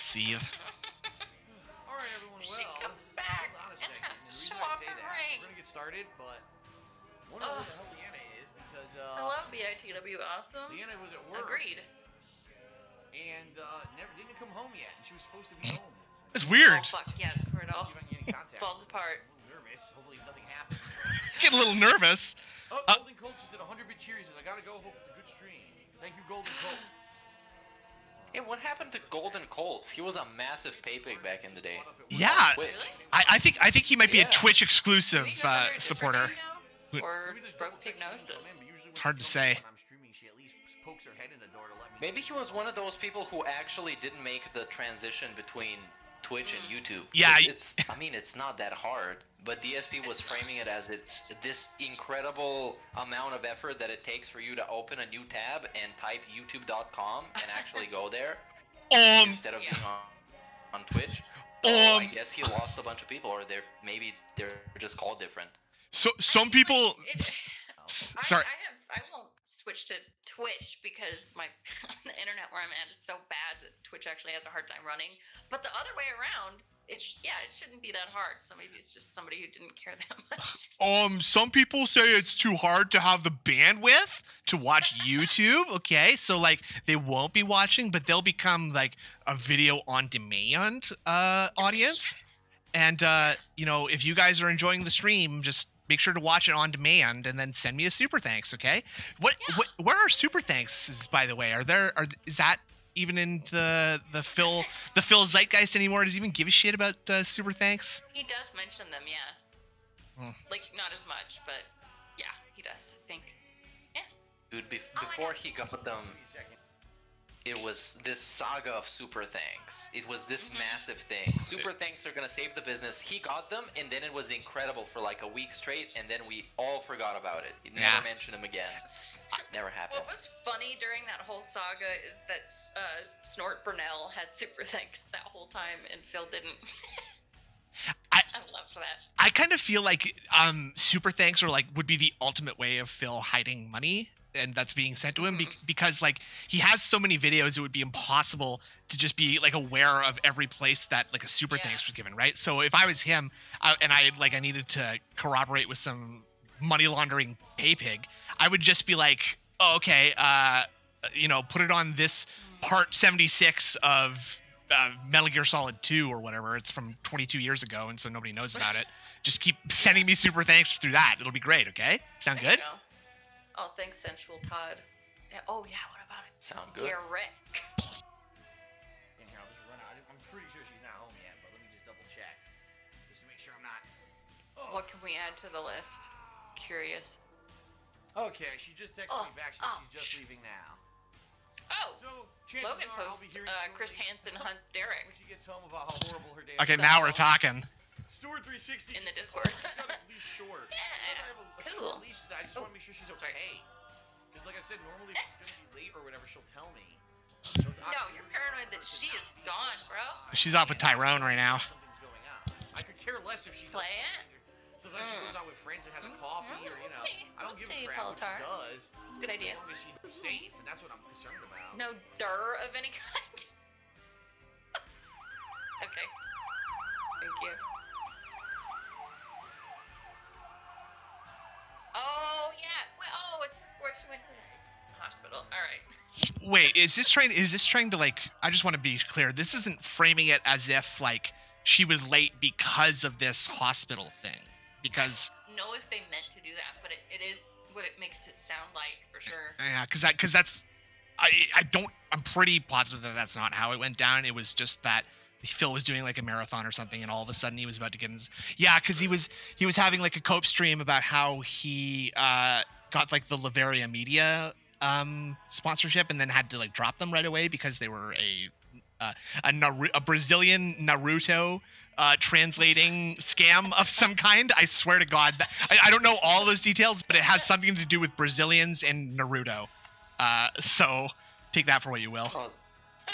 See ya. Alright, everyone, She well, comes back hold on a and second. has And to the reason show I off say her that, ring. we're gonna get started, but I wonder where the hell Leanna is because Hello, BITW Awesome. Leanna was at work Agreed. and never didn't come home yet, and she was supposed to be home. It's weird. Oh, fuck, yeah, that's where it all See if I can get any contact. falls apart. I'm a little nervous. Hopefully nothing happens. Get a little nervous. Oh, Golden Colt just did 100-bit cheers. Says I gotta go. Hope it's a good stream. Thank you, Golden Colt. Hey, what happened to Golden Colts? He was a massive pay pig back in the day. Yeah, Twitch. Really? I think he might be a Yeah. Twitch exclusive Do we go under a different supporter. name now? Or Maybe there's broke double text when you pignosis. come in, but usually when It's hard she to comes in say. When I'm streaming, she at least pokes her head in the door to let me. Maybe he was one of those people who actually didn't make the transition between Twitch and YouTube. Yeah, It's not that hard, but DSP was framing it as it's this incredible amount of effort that it takes for you to open a new tab and type youtube.com and actually go there instead of being on Twitch. So I guess he lost a bunch of people, or they're just called different. So some people. Sorry. I won't switch to Twitch because the internet where I'm at is so bad that Twitch actually has a hard time running. But the other way around, it shouldn't be that hard. So maybe it's just somebody who didn't care that much. Some people say it's too hard to have the bandwidth to watch YouTube. Okay, so like they won't be watching, but they'll become like a video on demand audience. And if you guys are enjoying the stream, just make sure to watch it on demand and then send me a super thanks, okay? Where are super thanks, by the way? Is that even in the Phil zeitgeist anymore? Does he even give a shit about super thanks? He does mention them, yeah. Like not as much, but yeah, he does. I think. Yeah. Dude, before he got them, it was this saga of super thanks. It was this massive thing. Super thanks are gonna save the business. He got them, and then it was incredible for like a week straight, and then we all forgot about it. He never mentioned him again. Never happened. What was funny during that whole saga is that Snort Burnell had super thanks that whole time, and Phil didn't. I loved that. I kind of feel like super thanks would be the ultimate way of Phil hiding money, and that's being sent to him because like he has so many videos, it would be impossible to just be like aware of every place that like a super thanks was given, right? So if I was him and I needed to corroborate with some money laundering pay pig, I would just be like, oh, okay, put it on this part 76 of Metal Gear Solid 2 or whatever. It's from 22 years ago, and so nobody knows about it. Just keep sending me super thanks through that. It'll be great, okay? Sound There good? you go. Oh, thanks, Sensual Todd. Yeah, oh, yeah, what about it? Sound good. Derich. And here, I'll just run out. I'm pretty sure she's not home yet, but let me just double check. Just to make sure I'm not. What can we add to the list? Curious. Okay, she just texted me back. She's just leaving now. Oh! So, chances Logan are I'll be posts hearing Chris Hansen hunts Derich. when she gets home about how horrible her day Okay, was. now we're talking. Stewart 360 In the just says, Discord. "Oh, she's got his leash short." Yeah, Because I have a cool. short leash, I just Oh, want to make sure she's sorry. okay. Because like I said, normally if she's gonna be late or whatever, she'll tell me. So it's No, you're absolutely paranoid that she is gone, bro. She's off with Tyrone right now. Something's going on. I could care less if she does Play it? something. Sometimes she goes out with friends and has a coffee, or you know, I don't give a Say crap what she Polatar. does. Good idea. As long as she's safe, and that's what I'm concerned about. No dir of any kind. Okay. Thank you. Oh yeah. Well, oh, it's where she went to the hospital. All right. Wait, is this trying to like? I just want to be clear. This isn't framing it as if like she was late because of this hospital thing. Because I don't know if they meant to do that, but it is what it makes it sound like for sure. yeah, because that's I'm pretty positive that that's not how it went down. It was just that Phil was doing like a marathon or something, and all of a sudden he was about to get in. Because he was having like a cope stream about how he got like the Laveria Media sponsorship, and then had to like drop them right away because they were a Brazilian Naruto translating scam of some kind. I swear to God, I don't know all those details, but it has something to do with Brazilians and Naruto. So take that for what you will. Oh,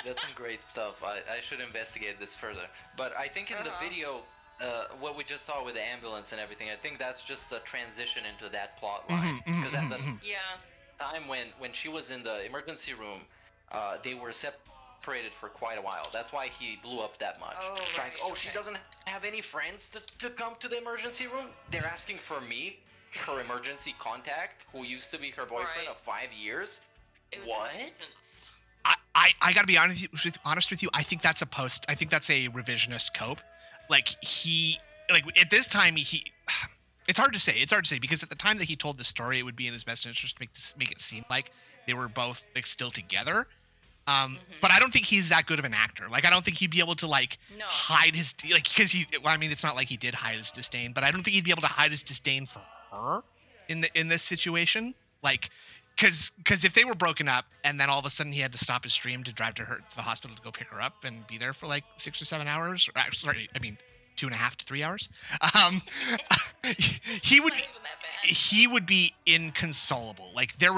that's some great stuff. I should investigate this further. But I think in the video, what we just saw with the ambulance and everything, I think that's just the transition into that plot line. Because at the Yeah. time when she was in the emergency room, they were separated for quite a while. That's why he blew up that much. Oh, It's like, right, oh, she okay. doesn't have any friends to come to the emergency room? They're asking for me, her emergency contact, who used to be her boyfriend Right. of 5 years? It was What? a nuisance. I gotta be honest with you. I think that's a revisionist cope. Like at this time it's hard to say because at the time that he told the story, it would be in his best interest to make it seem like they were both like still together. But I don't think he's that good of an actor. Like I don't think he'd be able to like No. hide his because it's not like he did hide his disdain, but I don't think he'd be able to hide his disdain for her in this situation. Like because if they were broken up and then all of a sudden he had to stop his stream to drive to the hospital to go pick her up and be there for like 6 or 7 hours, or actually, 2.5 to 3 hours, he would Not even that bad. he would be inconsolable. Like it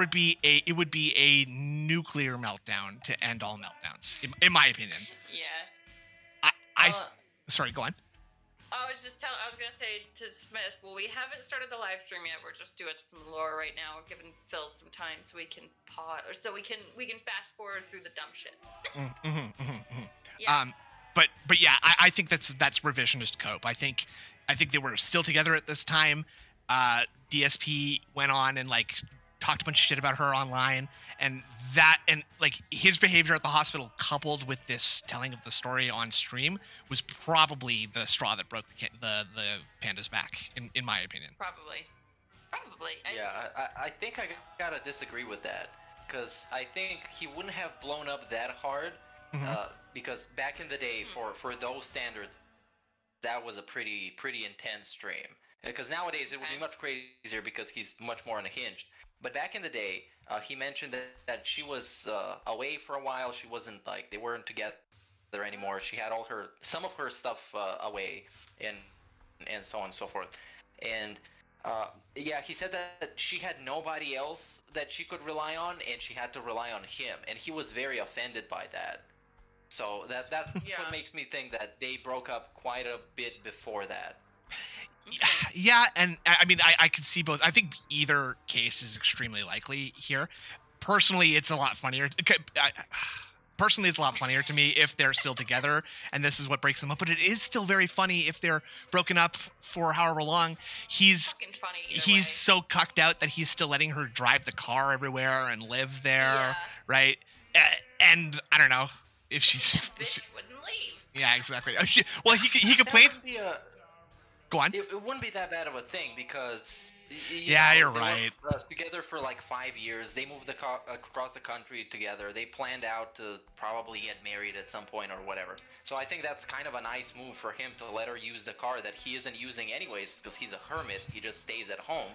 would be a nuclear meltdown to end all meltdowns, in my opinion. Yeah. Sorry, go on. I was gonna say to Smith, well, we haven't started the live stream yet. We're just doing some lore right now. We're giving Phil some time so we can pause, or so we can fast forward through the dumb shit. Yeah. But yeah, I think that's revisionist cope. I think they were still together at this time. DSP went on and like talked a bunch of shit about her online, and like his behavior at the hospital coupled with this telling of the story on stream was probably the straw that broke the Panda's back, in my opinion. Probably. Yeah, I think I gotta disagree with that, because I think he wouldn't have blown up that hard, because back in the day, for those standards, that was a pretty intense stream. Because nowadays it would be much crazier because he's much more unhinged. But back in the day, he mentioned that she was away for a while. She wasn't they weren't together anymore. She had some of her stuff away, and so on and so forth. And yeah, he said that she had nobody else that she could rely on, and she had to rely on him. And he was very offended by that. So that's what makes me think that they broke up quite a bit before that. Yeah, and I can see both. I think either case is extremely likely here. Personally, it's a lot funnier. Personally, it's a lot funnier to me if they're still together and this is what breaks them up. But it is still very funny if they're broken up for however long. He's so cucked out that he's still letting her drive the car everywhere and live there, right? And I don't know if she's Bitch wouldn't leave. Yeah, exactly. Well, he complained. Go on. It wouldn't be that bad of a thing because you're right. They were together for like 5 years. They moved across the country together. They planned out to probably get married at some point or whatever. So I think that's kind of a nice move for him to let her use the car that he isn't using anyways because he's a hermit. He just stays at home.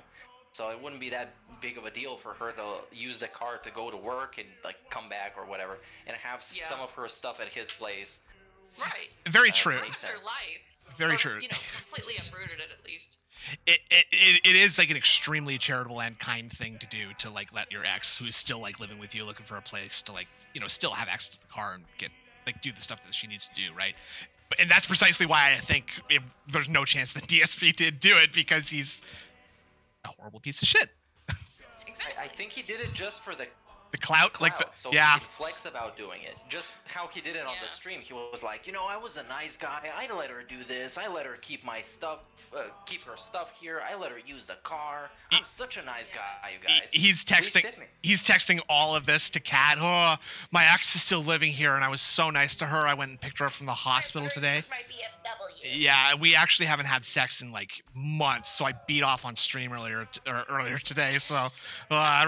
So it wouldn't be that big of a deal for her to use the car to go to work and like come back or whatever and have some of her stuff at his place. Right. Very true. It's her life. Very Or, true. You know, completely uprooted it at least. It is like an extremely charitable and kind thing to do to like let your ex, who's still like living with you, looking for a place to like, you know, still have access to the car and get like do the stuff that she needs to do, right? And that's precisely why I think there's no chance that DSP did do it, because he's a horrible piece of shit. Exactly. I think he did it just for the The clout, like the so yeah. he can flex about doing it. Just how he did it on Yeah. the stream. He was like, you know, I was a nice guy. I let her do this. I let her keep my stuff, keep her stuff here. I let her use the car. I'm such a nice guy, you guys. He's texting. Please tip me. He's texting all of this to Kat. Oh, my ex is still living here, and I was so nice to her. I went and picked her up from the hospital today. My BFW. Yeah, we actually haven't had sex in like months, so I beat off on stream earlier today. So that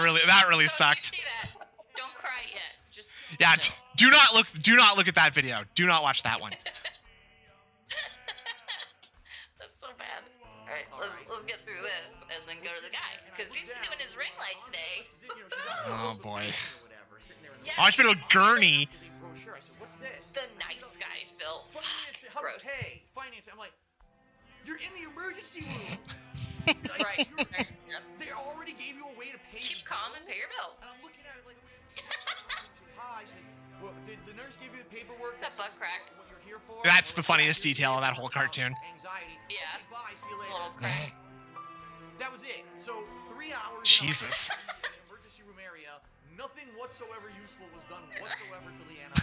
really sucked. See that? Don't cry yet. Just Yeah, you know. do not look at that video. Do not watch that one. That's so bad. Alright, let's get through this and then go to the guy. Because he's doing his ring light today. Oh boy. Yeah. Oh, it's been a gurney. I said, what's this? The nice guy, Phil. Finance, how Gross. hey, finance. I'm like, you're in the emergency room. Right. They already gave you a way to pay. Keep calm and pay your bills. And I'm looking at it like, hi. I said, well, did the nurse give you the paperwork? That butt crack. What you're here for? That's the funniest detail of that whole cartoon. Anxiety. Yeah. Okay, bye. See you later. Little crack. That was it. So 3 hours. Jesus. In the emergency room area. Nothing whatsoever useful was done whatsoever to Leanna.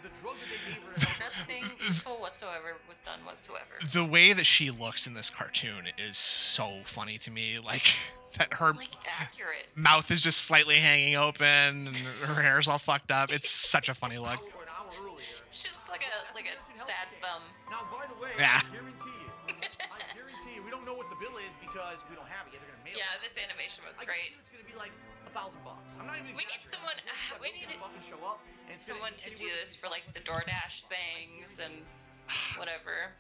The drug that they gave her. Nothing useful whatsoever was done whatsoever. The way that she looks in this cartoon is so funny to me. Like that her Like accurate. mouth is just slightly hanging open and her hair's all fucked up. It's such a funny look. An hour earlier. She's like a sad bum. Now, by the way, Yeah. I guarantee you, we don't know what the bill is because we don't have it yet. They're gonna mail Yeah, it. this animation was I great. guarantee it's gonna be like $1,000. I'm not even. We need exaggerating. someone. That We bill's need gonna fucking show up, and it's gonna someone be to do anywhere this for like the DoourNDash things and whatever.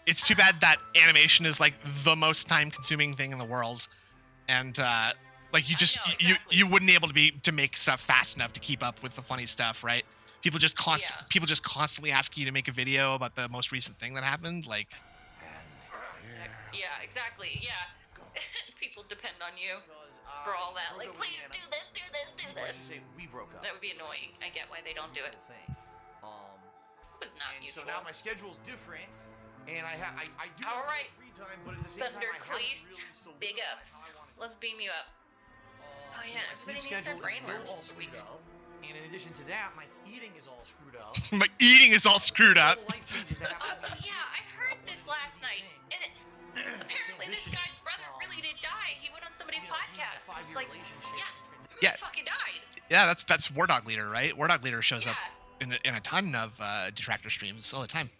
It's too bad that animation is like the most time-consuming thing in the world, and like you just I know, you exactly. you wouldn't be able to make stuff fast enough to keep up with the funny stuff, right? People just constantly ask you to make a video about the most recent thing that happened, like. Yeah, exactly. Yeah. People depend on you because, for all that. broke Like, up with please Leanna. do this, do this, do Or I this. should say, we broke up. That would be annoying. I get why they don't do it. That's the thing. It was not And useful. so now my schedule's different, and I do All have right. free time, but at the same Thunder time, I Cleese, haven't really solidified big ups. how I wanna Let's beam you up. Oh, yeah, my everybody sleep needs their schedule is brain still work all this week. screwed up, and in addition to that, my eating is all screwed up. My eating is all screwed All up. the life changes that happened to me. Yeah, I heard this last night. And apparently this guy's brother really did die. He went on somebody's podcast. It was like, Yeah. fucking died. Yeah, that's War Dog Leader, right? War Dog Leader shows up Yeah. in a ton of Detractor streams all the time.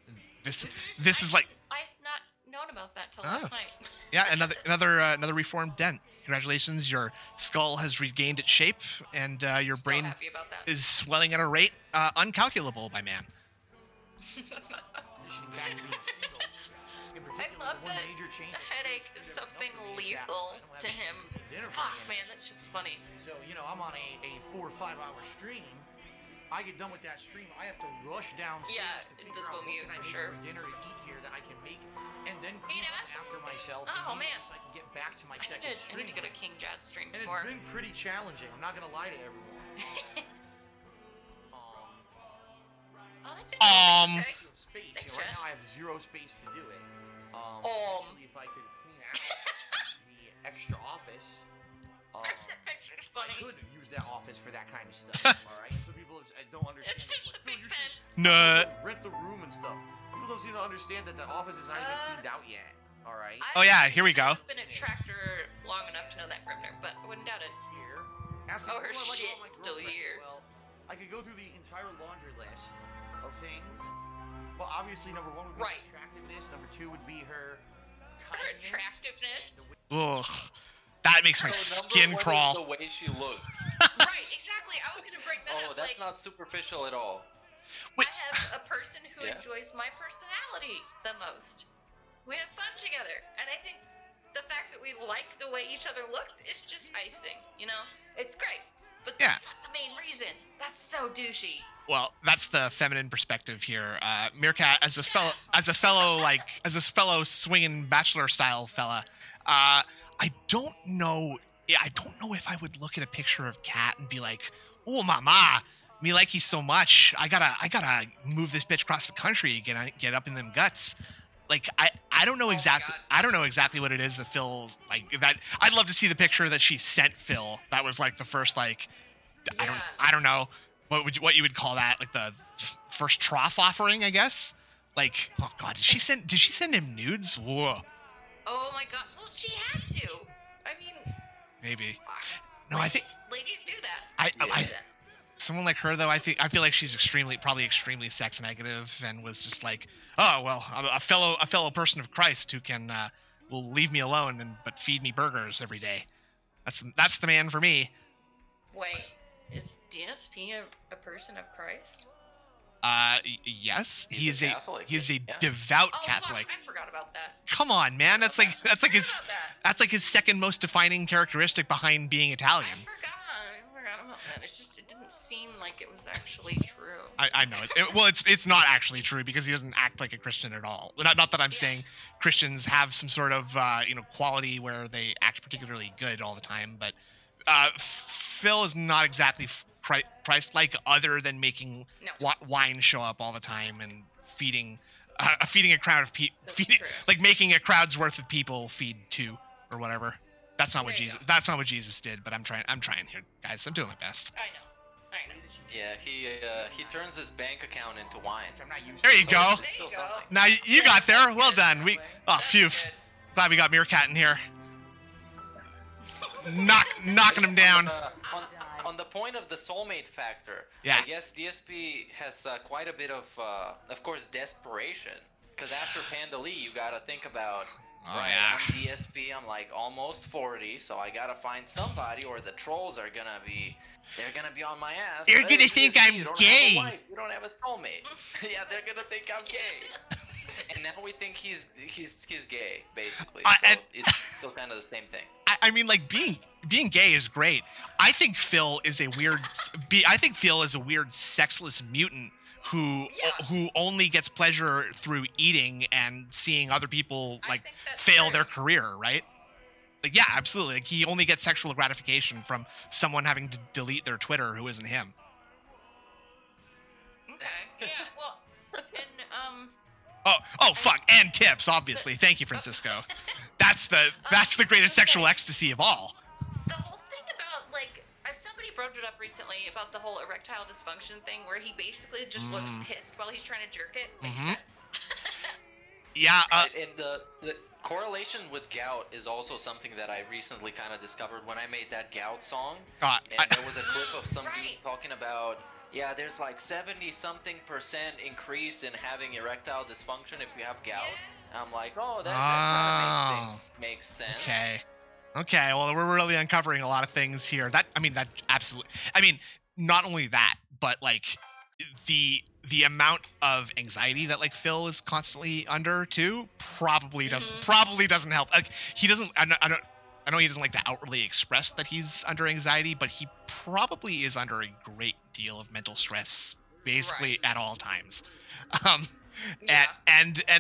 This is like, I've not known about that till Ah. last night. yeah, another reformed dent. Congratulations, your skull has regained its shape, and your So brain happy about that. is swelling at a rate uncalculable by man. Transitioning back to being single. In I particular, love one that major change the headache is something lethal to him. Fuck, man, that shit's funny. So, I'm on a 4 or 5 hour stream. I get done with that stream, I have to rush downstairs Yeah, to figure invisible out what mute can I for make sure. for dinner to eat here that I can make, and then Hey, clean Dad. up after myself. Oh, and eat man. So I can get back to my I second need stream. to go to King Jad streams And it's more. been pretty challenging. I'm not gonna lie to everyone. Oh, that's interesting. Okay. Space. Thanks, Right Chad. now I have 0 space to do it. Especially if I could clean out the extra office. Picture's I funny. could use that office for that kind of stuff. All right. So people don't understand. It's just like, a big "Phil, you pen. should Nut. rent the room and stuff. People don't seem to understand that the office is not even cleaned out yet. All right. Oh yeah, here we go. I've been a tractor long enough to know that, Grimner, but I wouldn't doubt it. Here. Ask me Oh, her what I like about shit's my still girlfriend. here. Well, I could go through the entire laundry list of things. But obviously, number 1 would be Right. her attractiveness. Number 2 would be her Her kindness. attractiveness. Ugh, that makes my So number skin one is crawl. the way she looks. Right, exactly. I was gonna bring that Oh, up. that's like, not superficial at all. Wait. I have a person who Yeah. enjoys my personality the most. We have fun together, and I think the fact that we like the way each other looks is just icing. You know, it's great. But Yeah. that's not the main reason. That's so douchey. Well, that's the feminine perspective here. Meerkat, as a fellow swinging bachelor style fella, I don't know. Yeah, I don't know if I would look at a picture of Kat and be like, "Oh, mama, me like you so much. I gotta move this bitch across the country, get up in them guts." Like I don't know exactly. I don't know exactly what it is that Phil's like. That I'd love to see the picture that she sent Phil. That was like the first like. Yeah. I don't know what you would call that, like the first trough offering, I guess. Like, oh god, did she send him nudes? Whoa. Oh my god. Well, she had to. I mean, Maybe. No, I think ladies do that. I someone like her though, I feel like she's probably extremely sex negative and was just like, oh well, I'm a fellow person of Christ who can will leave me alone but feed me burgers every day. That's the man for me. Wait, is DSP a person of Christ? Yes, He's a Catholic, he's a yeah. devout Oh, Catholic. Fuck, I forgot about that. Come on, man, that's like About that. his second most defining characteristic behind being Italian. I forgot about that. It didn't seem like it was actually true. I know it. Well, it's not actually true because he doesn't act like a Christian at all. Not that I'm saying Christians have some sort of quality where they act particularly good all the time, but Phil is not exactly Christ-like, other than making wine show up all the time and feeding a crowd of people, like making a crowd's worth of people feed two or whatever. That's not what Jesus. That's not what Jesus did. But I'm trying here, guys. I'm doing my best. I know. Yeah, he turns his bank account into wine. There you go. There you go. Now you got there. Well done. That's Phew. good. Glad we got Meerkat in here. Knocking him down. On the point of the soulmate factor, Yeah. I guess DSP has quite a bit of course, desperation. Because after Panda Lee, you gotta think about, yeah. I'm DSP, I'm like almost 40, so I gotta find somebody, or the trolls are gonna be on my ass. They're gonna think DSP, I'm you don't gay. Have a wife, you don't have a soulmate. Yeah, they're gonna think I'm gay. And now we think he's gay, basically. So and- it's still kind of the same thing. I mean, like being gay is great. I think Phil is a weird sexless mutant who only gets pleasure through eating and seeing other people like fail their career, right? Like, yeah, absolutely. Like, he only gets sexual gratification from someone having to delete their Twitter who isn't him. Okay. Yeah. Well, and Oh, fuck, and tips, obviously. Thank you, Francisco. That's the greatest sexual ecstasy of all. The whole thing about, like, somebody brought it up recently about the whole erectile dysfunction thing, where he basically just looks pissed while he's trying to jerk it. Makes sense. Yeah. And the correlation with gout is also something that I recently kind of discovered when I made that gout song. And there was a clip of some dude talking about, yeah, there's like 70-something% increase in having erectile dysfunction if you have gout. Yeah. I'm like, oh, that kind of makes sense. Okay. Well, we're really uncovering a lot of things here. That absolutely. I mean, not only that, but like the amount of anxiety that like Phil is constantly under too probably doesn't help. Like, he doesn't. I know he doesn't like to outwardly express that he's under anxiety, but he probably is under a great deal of mental stress, basically at all times. And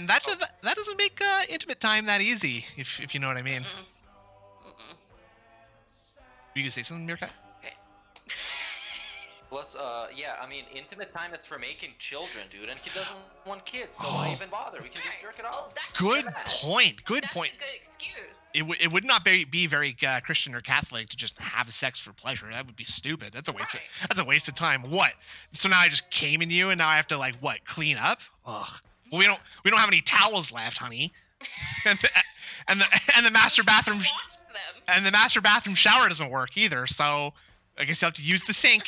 that doesn't make intimate time that easy, if you know what I mean. You gonna say something, Meerkat? Okay. Plus, yeah, I mean, intimate time is for making children, dude, and he doesn't want kids, so why even bother? We can just jerk it off. Good point. Good That's point. a good excuse. It would not be very Christian or Catholic to just have sex for pleasure. That would be stupid. That's a waste of time. What? So now I just came in you, and now I have to like what? Clean up? Ugh. Well, we don't have any towels left, honey. and the master bathroom and the master bathroom shower doesn't work either. So I guess you have to use the sink.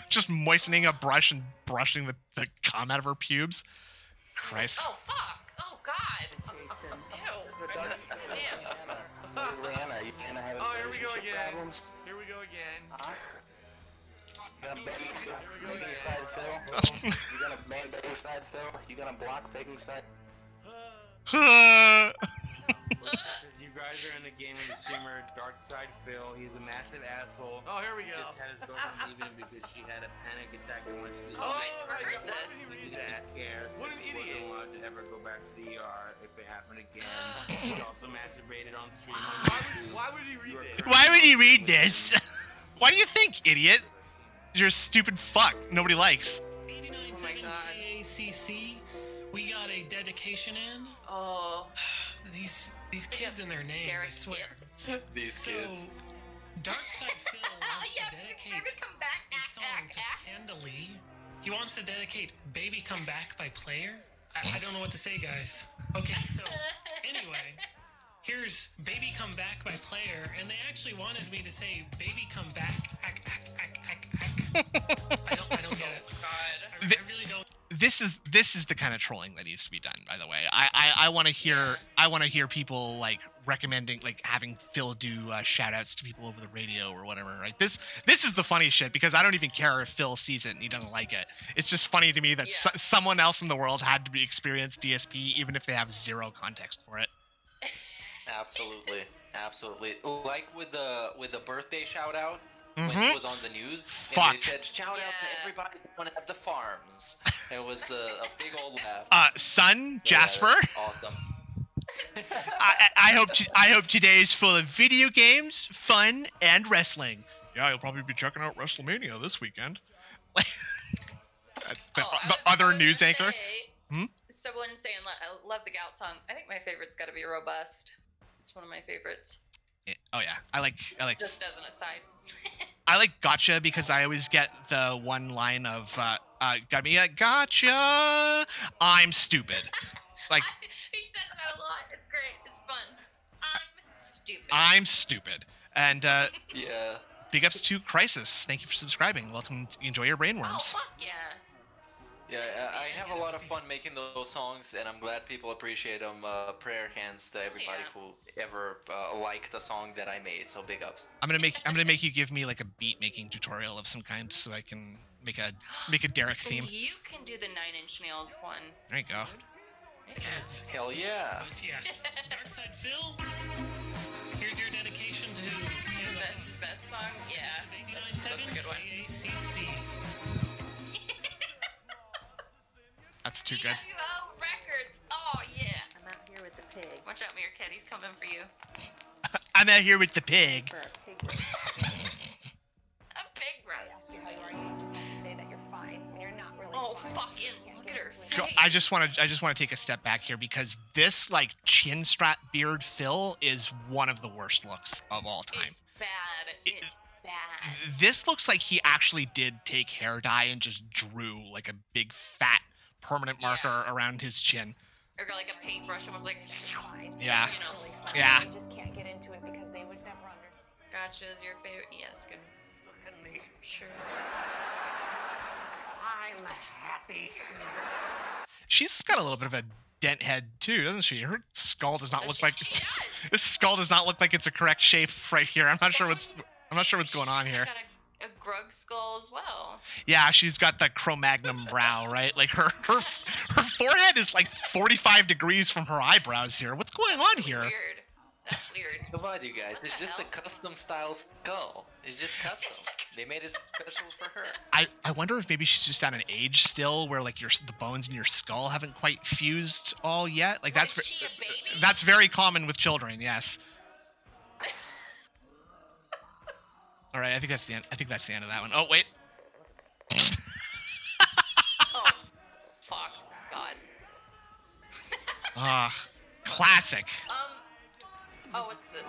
Just moistening a brush and brushing the cum out of her pubes. Christ. Oh fuck! Oh god! Ew! Rihanna, you gonna have Oh, here we go again. problems? Here we go again. You gonna begging side Phil? You gonna man begging side Phil? You gonna block begging side? You guys are in the gaming streamer, Dark Side Phil. He's a massive asshole. Oh, here we go. Just had his girlfriend leaving because she had a panic attack and wants to. Oh, I heard why this. would he read He that? didn't care. What an He idiot. wasn't allowed to ever go back to the ER if it happened again. He also masturbated on stream on Why YouTube. would he read this? Why would you read this? Why do you think, idiot? You're a stupid fuck. Nobody likes. Oh my god. AACC, we got a dedication in. Oh. These kids and their names, Derich I swear. These So, kids. Darkside Phil wants Yeah, to dedicate baby come back. a song to Panda Lee. He wants to dedicate Baby Come Back by Player. I don't know what to say, guys. Okay, so, anyway, here's Baby Come Back by Player, and they actually wanted me to say Baby Come Back, ack. I don't get it. God. I really don't. This is the kind of trolling that needs to be done. By the way, I want to hear people like recommending, like having Phil do shout outs to people over the radio or whatever. Right? This is the funny shit, because I don't even care if Phil sees it and he doesn't like it. It's just funny to me that someone else in the world had to experience DSP even if they have zero context for it. Absolutely. Like with the birthday shout out. When Mhm. it was on the news, Fuck. and they said, shout out to everybody going at the farms. It was a big old laugh. Son, Yeah, Jasper. that's awesome. I hope today is full of video games, fun, and wrestling. Yeah, you'll probably be checking out WrestleMania this weekend. the other news anchor. Someone saying, I love the Gout song. I think my favorite's got to be Robust. It's one of my favorites. Oh yeah, I like. Just as an aside. I like Gotcha because I always get the one line of got me a gotcha. I'm stupid. Like He says that a lot. It's great. It's fun. Stupid. I'm stupid. And Yeah. big ups to Crisis. Thank you for subscribing. Welcome. Enjoy your Oh brainworms. fuck yeah. Yeah, I have a lot of fun making those songs, and I'm glad people appreciate them. Prayer hands to everybody who ever liked the song that I made. So big ups. I'm gonna make you give me like a beat making tutorial of some kind so I can make a Derich theme. You can do the 9 Inch Nails one. There you go. Hell yeah. But yeah, Darkside Phil, here's your dedication to Best song? Yeah. That's a good one. That's too good. TWO Records. Oh yeah. I'm out here with the pig. Watch out, Meerkat. He's coming for you. I'm out here with the pig. For a pig roast. A pig I roast. ask you how you are, you just have to say that you're fine when you're not really Oh fine. fucking You can't look get at her. into it. Go- I just want to take a step back here because this like chin strap beard Phil is one of the worst looks of all time. It's bad. It's bad. This looks like he actually did take hair dye and just drew like a big fat permanent marker around his chin. Or got like a paintbrush and was like, Fine. Yeah. You know. Really fine. Yeah. You just can't get into it because they would never understand. Gotcha's your favorite. Yeah, that's good. Look at me. Sure. I'm happy. She's got a little bit of a dent head too, doesn't she? Her skull does not look like She does. this skull does not look like it's a correct shape right here. I'm not sure what's going on here. Got a Grug skull as well. Yeah, she's got the Cro-Magnon brow, right? Like her forehead is like 45 degrees from her eyebrows here. What's going on here? Weird. That's weird. Come on, you guys. What It's the just hell? a custom style skull. It's just custom. They made it special for her. I wonder if maybe she's just at an age still where like the bones in your skull haven't quite fused all yet. Like What, is she a baby? that's very common with children. Yes. All right, I think that's the end of that one. Oh wait. Oh, fuck. God. Classic. Oh, what's this?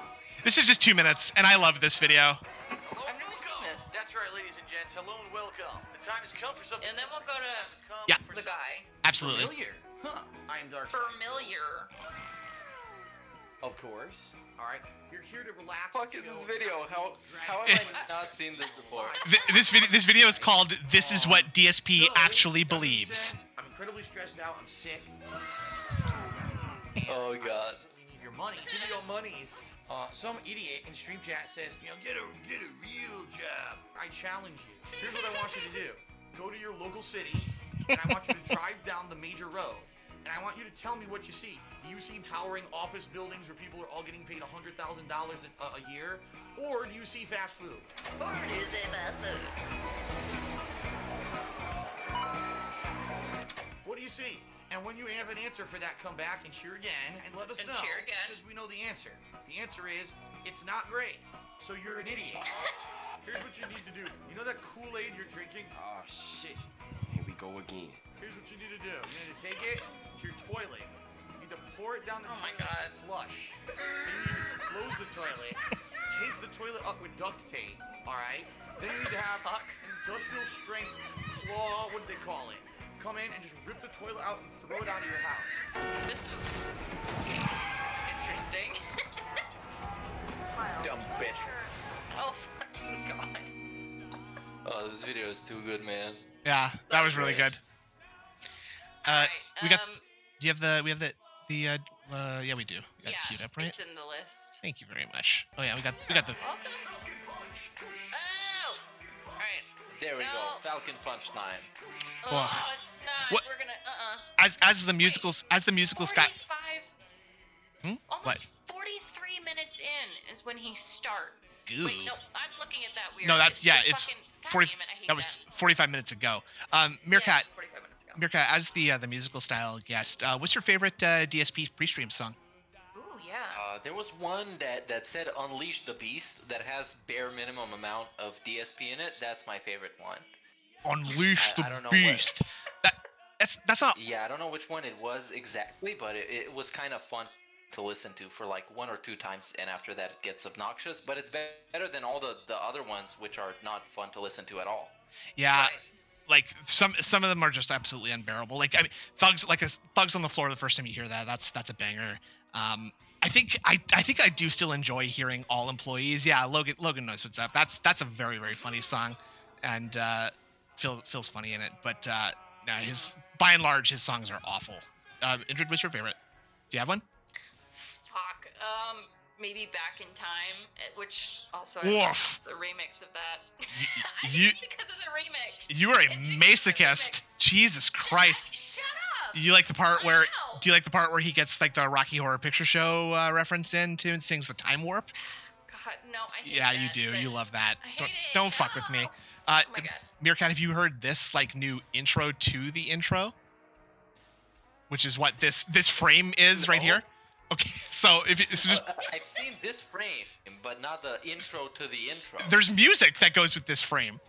This is just 2 minutes, and I love this video. I've never seen this. That's right, ladies and gents. Hello and welcome. The time has come for something. And then we'll go to Yeah. the guy. Absolutely. Familiar. Huh. I am Dark. Familiar. Of course. All right. You're here to relax. Fuck is you know, this video? How have I not seen this before? This video is called "This is what DSP So, actually that being believes." said, I'm incredibly stressed out. I'm sick. Oh god. You need your money. Give me your monies. Some idiot in stream chat says, get a real job. I challenge you. Here's what I want you to do. Go to your local city, and I want you to drive down the major road. and I want you to tell me what you see. Do you see towering office buildings where people are all getting paid $100,000 a year? Or do you see fast food? Or is it fast food? What do you see? And when you have an answer for that, come back and cheer again and let us And know. cheer again. Because we know the answer. The answer is, it's not great. So you're an idiot. Here's what you need to do. You know that Kool-Aid you're drinking? Oh shit. Here we go again. Here's what you need to do. You need to take it to your toilet. You need to pour it down the Oh my toilet God. and flush. Then you need to close the toilet, tape the toilet up with duct tape, alright? Then you need to have an industrial strength claw, what do they call it? Come in and just rip the toilet out and throw it out of your house. This is interesting. Dumb bitch. Oh fucking god. Oh, this video is too good, man. Yeah, that was really good. Alright, we got. Do you have the? We have the. Yeah, we do. We got it queued up, right? It's in the list. Thank you very much. Oh yeah, we got the. Oh! Alright. There we No. go. Falcon punch time. Oh, Ugh. it's not. What- We're gonna, As the musicals got. 45, almost What? 43 minutes in is when he starts. Goo. Wait, no, I'm looking at that weird. No, that's it's fucking, God 40. damn it, I hate That was 45 minutes ago. Meerkat, Yeah, 45 minutes ago. Meerkat, as the musical style guest, what's your favorite DSP pre-stream song? Ooh, yeah. There was one that said Unleash the Beast that has bare minimum amount of DSP in it. That's my favorite one. Unleash I the don't know beast. That's not. Yeah, I don't know which one it was exactly, but it was kind of fun to listen to for like 1 or 2 times, and after that it gets obnoxious. But it's better than all the other ones, which are not fun to listen to at all. Yeah. Right. Like some of them are just absolutely unbearable. Like I mean, thugs on the floor. The first time you hear that, that's a banger. I think I do still enjoy hearing All Employees. Yeah, Logan knows what's up. That's a very very funny song, and feels funny in it. But no, by and large his songs are awful. Indrid, what's your favorite? Do you have one? Fuck. Maybe Back in Time, which also Woof. the remix of that. I You think it's because of the remix. you are a It's because of the masochist. Jesus Christ. Shut up. You like the part I where? know. Do you like the part where he gets like the Rocky Horror Picture Show reference into and sings the Time Warp? God, no, I hate Yeah, that, you do. but You love that. I hate Don't, it. don't fuck with me. No. Oh my god. Meerkat, have you heard this like new intro to the intro? Which is what this frame is right No. here. Okay, so just I've seen this frame, but not the intro to the intro. there's music that goes with this frame.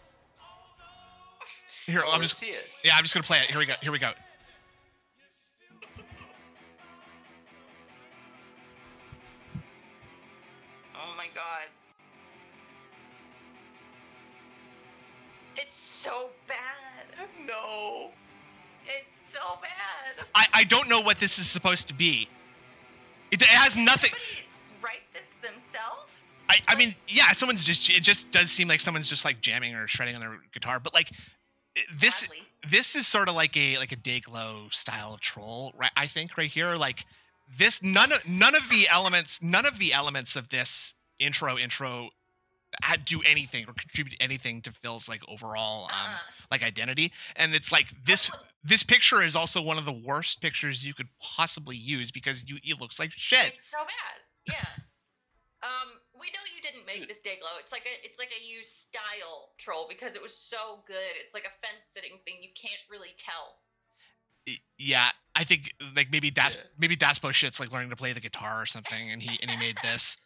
Here, Oh, I'm let's just see it. yeah, I'm just gonna play it. Here we go. Here we go. Oh my god. It's so bad. No. It's so bad. I don't know what this is supposed to be. It has nothing. Somebody write this themselves? I mean, yeah, it just does seem like someone's just like jamming or shredding on their guitar, but like this Badly. this is sort of like a Dayglow style troll, right? I think right here, like this none of the elements of this intro do anything or contribute anything to Phil's like overall like identity, and it's like this picture is also one of the worst pictures you could possibly use because it looks like shit. It's so bad. Yeah. We know you didn't make this Dayglow. It's like a used style troll because it was so good. It's like a fence sitting thing. You can't really tell. Yeah, I think like maybe Daspo shit's like learning to play the guitar or something, and he made this.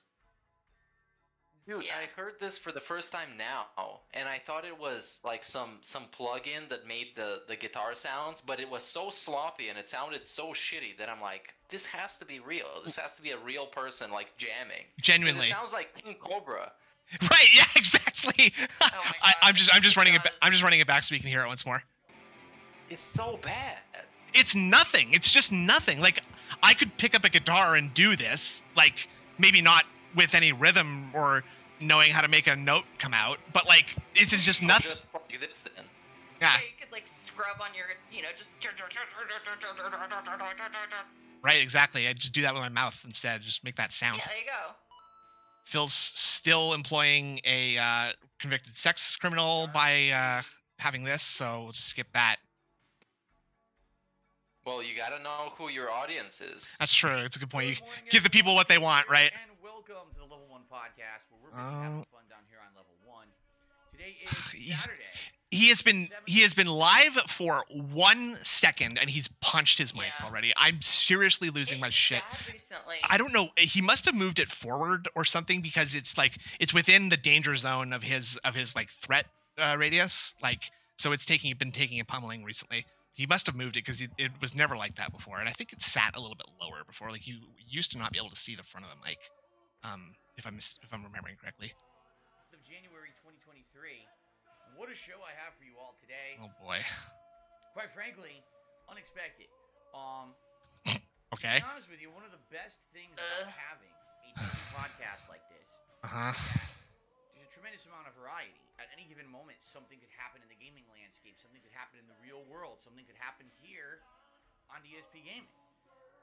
Dude, Yeah. I heard this for the first time now, and I thought it was like some plug-in that made the guitar sounds, but it was so sloppy and it sounded so shitty that I'm like, this has to be real. This has to be a real person like jamming. 'Cause Genuinely. it sounds like King Cobra. Right? Yeah, exactly. Oh my God, I'm just running it. does. I'm just running it back so we can hear it once more. It's so bad. It's nothing. It's just nothing. Like I could pick up a guitar and do this. Like maybe not with any rhythm or knowing how to make a note come out, but like this is just nothing. Just play this then. Yeah. Yeah, you could like scrub on your, just. Right. Exactly. I just do that with my mouth instead. Just make that sound. Yeah, there you go. Phil's still employing a convicted sex criminal by having this, so we'll just skip that. Well, you gotta know who your audience is. That's true. It's a good point. You Good morning, give the people what they want, right? And welcome to the Level 1 podcast, where we're busy having fun down here on Level 1. Today is Saturday. He has been live for 1 second and he's punched his mic already. I'm seriously losing my shit. Recently. I don't know. He must have moved it forward or something because it's like it's within the danger zone of his like threat radius. Like so, it's been taking a pummeling recently. He must have moved it because it was never like that before, and I think it sat a little bit lower before. Like you used to not be able to see the front of the mic, if I'm remembering correctly. Of January 2023. What a show I have for you all today. Oh boy. Quite frankly, unexpected. Okay. To be honest with you, one of the best things about having a daily podcast like this Uh-huh. is that there's a tremendous amount of variety. At any given moment, something could happen in the gaming landscape, something could happen in the real world, something could happen here on DSP Gaming.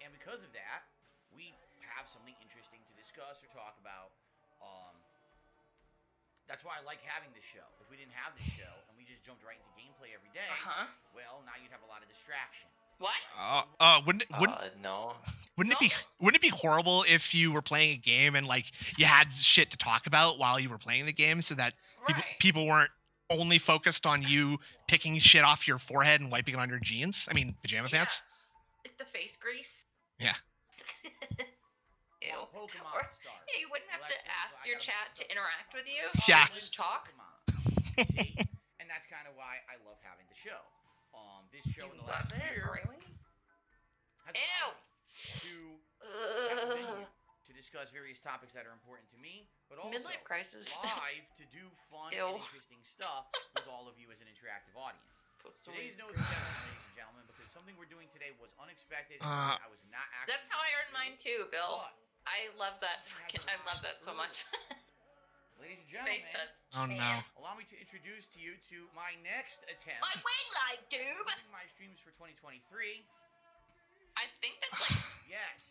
And because of that, we have something interesting to discuss or talk about. That's why I like having this show. If we didn't have this show and we just jumped right into gameplay every day, well, now you'd have a lot of distraction. What? No. Wouldn't it be horrible if you were playing a game and like you had shit to talk about while you were playing the game, so that people weren't only focused on you picking shit off your forehead and wiping it on your jeans? I mean, pajama pants. It's the face grease. Yeah. Ew. Or, you wouldn't have to ask your chat to interact with you. Yeah. Just talk. See? And that's kind of why I love having the show. This show in the last year has allowed me to have a venue to discuss various topics that are important to me, but also Midlife crisis. live to do fun and interesting stuff with all of you as an interactive audience. Today's no exception, ladies and gentlemen, because something we're doing today was unexpected. And I was not actually. That's how I earned mine too, Bill. I love that. I love that so much. Ladies and gentlemen, oh no. Allow me to introduce to you to my next attempt. My wing light, dude. My streams for 2023. I think that's like yes,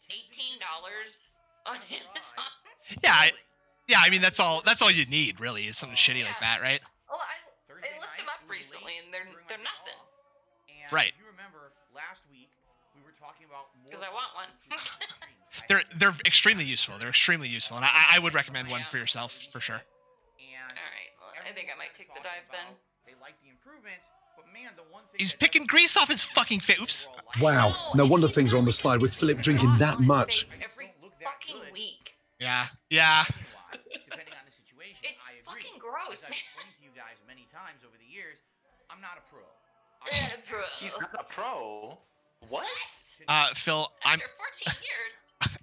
$18 on Amazon. Yeah. I mean, that's all you need, really, is something shitty like that, right? Well, I looked them up recently, and they're nothing. And right. If you remember last week, we were talking about because I want one. They're extremely useful. They're extremely useful, and I would recommend one for yourself for sure. And all right, well, I think I might take the dive then. They like the improvements, but man, the one thing he's picking grease off his fucking face. Oops. Wow, no wonder things are on the slide with Philip drinking that much. Every fucking week. Yeah. Depending on the situation, it's fucking gross. As I've explained to you guys many times over the years, I'm not a pro. He's not a pro. What? Phil, After 14 years.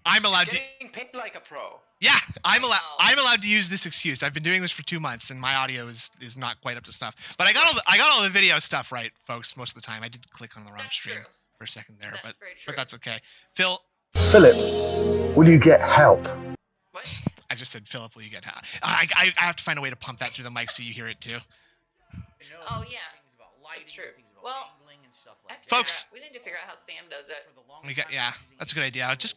I'm allowed to getting paid like a pro. Yeah, I'm allowed to use this excuse. I've been doing this for 2 months and my audio is not quite up to snuff. But I got all the video stuff right, folks, most of the time. I did click on the wrong stream for a second there, but that's okay. Philip, will you get help? What? I just said, Philip, will you get help? I have to find a way to pump that through the mic so you hear it too. Oh yeah. That's true. Well, folks, we need to figure out how Sam does it. Yeah, that's a good idea. I'll just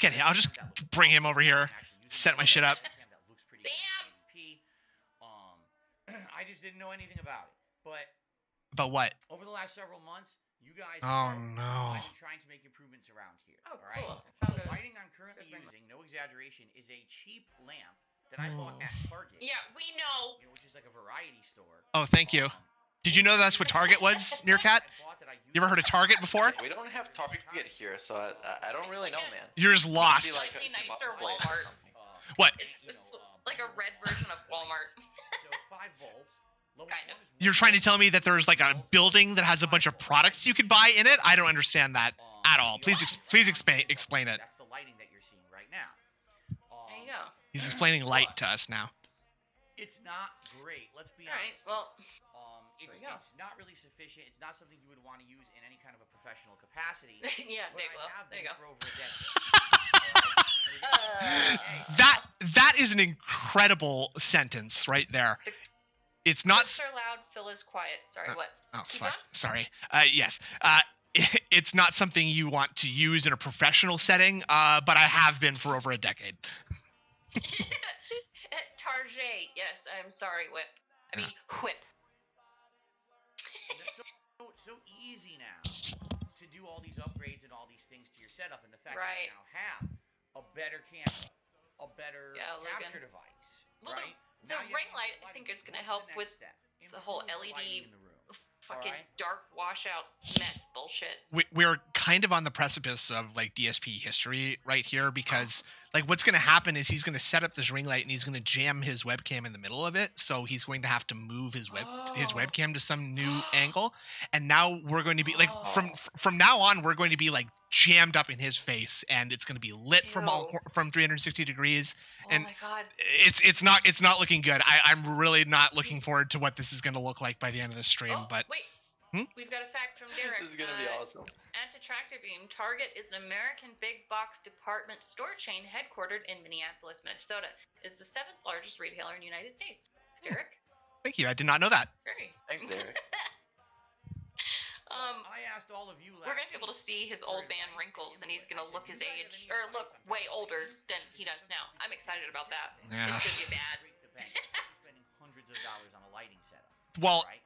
bring him over here, set my shit up. Sam! I just didn't know anything about it. But about what? Over the last several months, you guys I've been trying to make improvements around here. Oh, all right? cool. The lighting I'm currently using, no exaggeration, is a cheap lamp that I bought at Target. Yeah, we know. Which is like a variety store. Oh, thank you. Did you know that's what Target was, Meerkat? You ever heard of Target before? We don't have Target here, so I don't really know, man. You're just lost. Slightly nicer Walmart. What? It's like a red version of Walmart. So it's 5 bulbs. Kind of. You're trying to tell me that there's like a building that has a bunch of products you could buy in it? I don't understand that at all. Please explain it. That's the lighting that you're seeing right now. There you go. He's explaining light to us now. It's not great. Let's be honest. All right. Well, it's not really sufficient. It's not something you would want to use in any kind of a professional capacity. Yeah, there you go. For over a decade. That is an incredible sentence right there. It's not. Lips are loud. Phil is quiet. Sorry, what? Oh fuck. Sorry. Yes. It's not something you want to use in a professional setting. But I have been for over a decade. Target. Yes, I'm sorry, Whip. I mean, Whip. So easy now to do do all these upgrades and all these things to your setup, and the fact Right. that you now have a better camera, a better Logan. capture device, Well, right? the ring light, I think, is going to help with the whole LED fucking dark washout mess bullshit. We're kind of on the precipice of like DSP history right here, because like what's going to happen is he's going to set up this ring light and he's going to jam his webcam in the middle of it, so he's going to have to move his webcam to some new angle, and now we're going to be like from now on we're going to be like jammed up in his face, and it's going to be lit from 360 degrees, and my God. it's not looking good. I'm really not looking forward to what this is going to look like by the end of the stream. But wait, we've got a fact from Derich. This is gonna be awesome. At Detractor Beam, Target is an American big box department store chain headquartered in Minneapolis, Minnesota. It's the 7th largest retailer in the United States. Derich? Thank you. I did not know that. Great. Thanks, Derich. I asked all of you. We're gonna be able to see his old man wrinkles, and he's gonna look his age, or look way older than he does now. I'm excited about that. Yeah. It's gonna be bad. Spending hundreds of dollars on a lighting setup. Well, Right?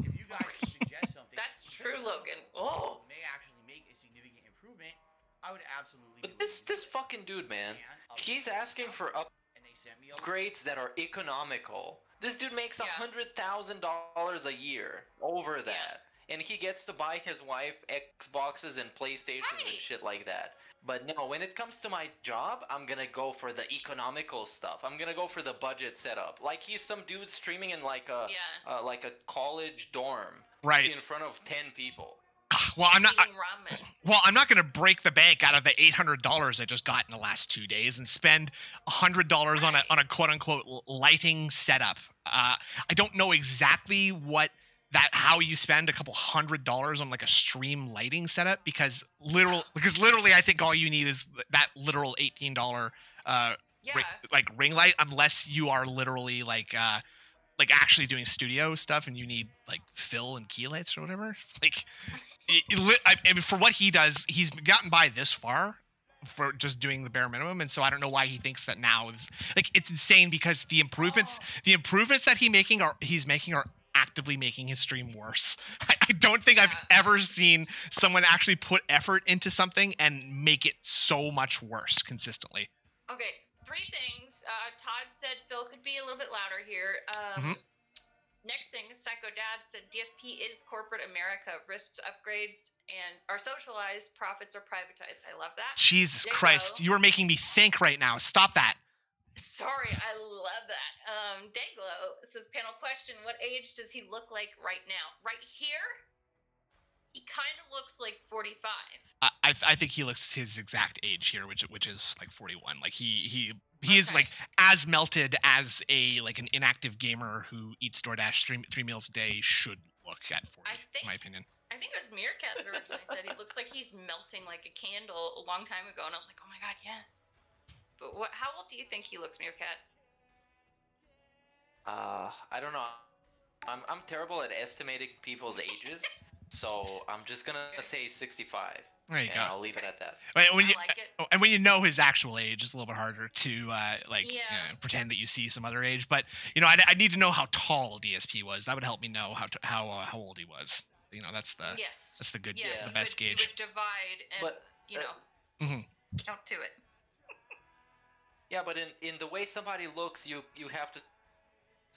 If you guys suggest something, That's true, Logan. Oh. may actually make a significant improvement, I would absolutely. But do this fucking dude, man, he's asking for and they sent me a upgrades that are economical. This dude makes Yeah. $100,000 a year over that. And he gets to buy his wife Xboxes and PlayStations and Right. shit like that. But no, when it comes to my job, I'm gonna go for the economical stuff. I'm gonna go for the budget setup. Like he's some dude streaming in like a college dorm, right. in front of 10 people. Well, I'm not. Eating ramen. Well, I'm not going to break the bank out of the $800 I just got in the last 2 days and spend $100 on a quote unquote lighting setup. I don't know exactly how you spend a couple $100 on like a stream lighting setup, because literally I think all you need is that literal $18 ring light, unless you are literally like actually doing studio stuff and you need like fill and key lights or whatever. Like I mean, for what he does, he's gotten by this far for just doing the bare minimum, and so I don't know why he thinks that now is like, it's insane, because the improvements that he's making are actively making his stream worse. I don't think I've ever seen someone actually put effort into something and make it so much worse consistently. Okay, 3 things. Todd said Phil could be a little bit louder here. Next thing, Psycho Dad said DSP is corporate America. Risks upgrades and are socialized. Profits are privatized. I love that. Jesus Daglo, Christ, you are making me think right now. Stop that. Sorry, I love that. Daglo says, panel question, what age does he look like right now? Right here, he kind of looks like 45. I think he looks his exact age here, which is like 41. Like he is like as melted as an inactive gamer who eats DoorDash 3 meals a day should look at 40, in my opinion. I think it was Meerkat that originally said he looks like he's melting like a candle a long time ago, and I was like, oh my god, yes. But how old do you think he looks, Meerkat? I don't know. I'm terrible at estimating people's ages, so I'm just gonna say 65. There you go. I'll leave it at that. And when you know his actual age, it's a little bit harder to pretend that you see some other age. But I need to know how tall DSP was. That would help me know how old he was. That's the the best gauge. You would divide and count to it. Yeah, but in the way somebody looks, you have to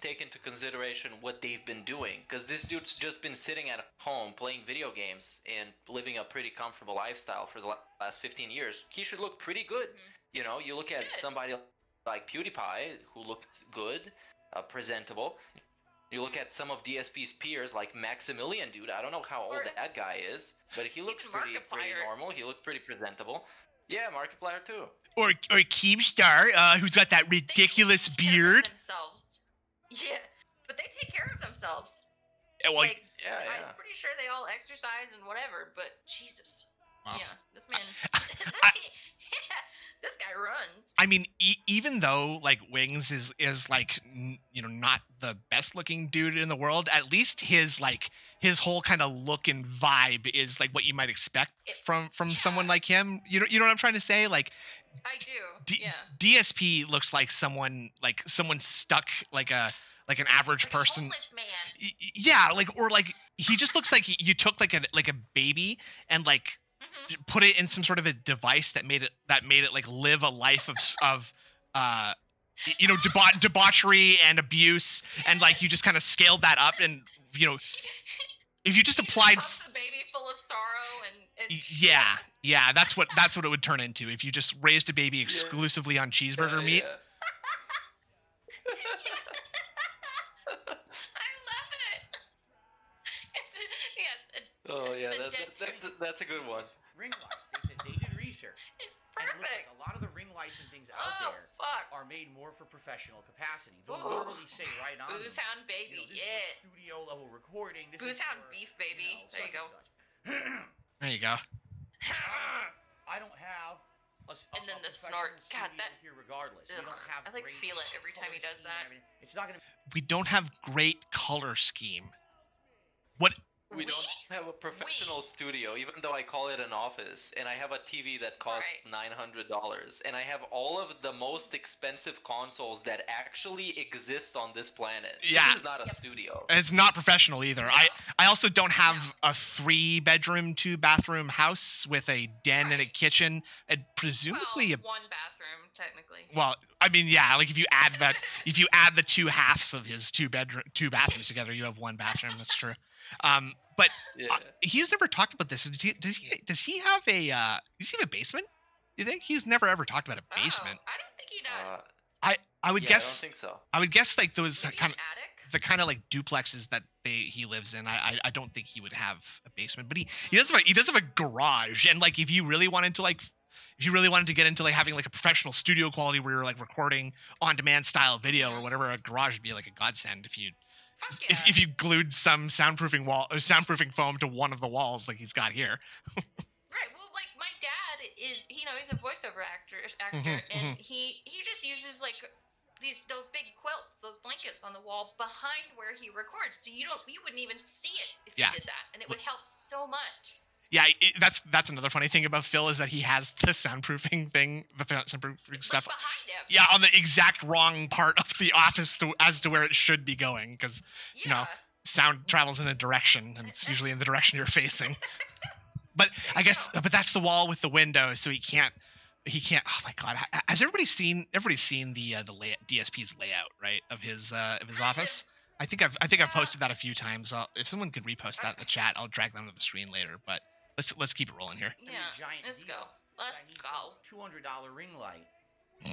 take into consideration what they've been doing, because this dude's just been sitting at home playing video games and living a pretty comfortable lifestyle for the last 15 years. He should look pretty good. You look at somebody like PewDiePie, who looked good, presentable. You look at some of DSP's peers like Maximilian, dude. I don't know how old that guy is, but he looks pretty normal. He looked pretty presentable. Yeah, Markiplier too. Or Keemstar, who's got that ridiculous beard. Yeah, but they take care of themselves. Yeah, well, I'm pretty sure they all exercise and whatever, but Jesus. Wow. Yeah, this man. This guy runs. I mean, even though like Wings is like not the best looking dude in the world, at least his whole kind of look and vibe is like what you might expect from someone like him. You know what I'm trying to say? Like, I do. DSP looks like someone stuck like an average person. A homeless man. Yeah, he just looks like you took like a baby and like put it in some sort of a device that made it like live a life of you know, debauchery and abuse, and like you just kind of scaled that up, and you know, if you just applied the baby full of sorrow and yeah, that's what it would turn into if you just raised a baby exclusively on cheeseburger meat. I love it. Yes. Oh yeah, that's a good one. Ring light. They did research. It's And it looks perfect. like a lot of the ring lights and things out there are made more for professional capacity. They'll literally say right on them, Boozehound baby, this is studio level recording. This Boozehound is for, beef baby. There you go. There you go. I don't have and then the snort. God, that. Here regardless. We don't have I like feel it every time he does that. It's not gonna. We don't have great color scheme. What? We don't have a professional studio, even though I call it an office, and I have a TV that costs $900, and I have all of the most expensive consoles that actually exist on this planet. Yeah. This is not a studio. It's not professional either. I also don't have a 3-bedroom, 2-bathroom house with a den and a kitchen, and presumably well, one bathroom technically. Well, I mean, yeah, like if you add the 2 halves of his 2 bathrooms together, you have 1 bathroom. That's true. But he's never talked about this. Does he have a basement? Do you think he's never ever talked about a basement? I don't think he does. I would guess. I don't think so. I would guess like those Maybe kind an of attic? the kind of like duplexes that he lives in. I don't think he would have a basement, but he does have a garage. And like if you really wanted to get into like having like a professional studio quality where you're like recording on demand style video or whatever, a garage would be like a godsend if you glued some soundproofing foam to one of the walls like he's got here. Right. Well, like my dad is, he's a voiceover actor, and he just uses like those big quilts, those blankets on the wall behind where he records, so you wouldn't even see it if he did that, and it would help so much. Yeah, that's another funny thing about Phil is that he has the soundproofing thing, the soundproofing stuff. Behind him. Yeah, on the exact wrong part of the office as to where it should be going, because you know sound travels in a direction, and it's usually in the direction you're facing. But I guess, but that's the wall with the window, so he can't. Oh my God! Has everybody seen the DSP's layout, right, of his office? I think I've posted that a few times. If someone could repost that in the chat, I'll drag that onto the screen later. But let's keep it rolling here. Yeah, let's go. Let's go. $200 ring light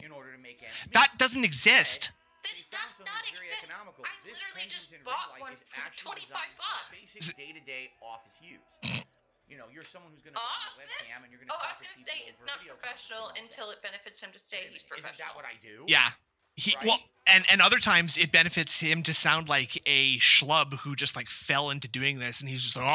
in order to make ends meet. That doesn't exist. This does not exist. I literally just bought one for $25. Basic day-to-day office use. You know, you're someone who's going to go on the webcam and you're going to talk to people over it's not video professional until it benefits him to say he's professional. Isn't that what I do? Yeah. Well, and other times it benefits him to sound like a schlub who just like fell into doing this, and he's just like,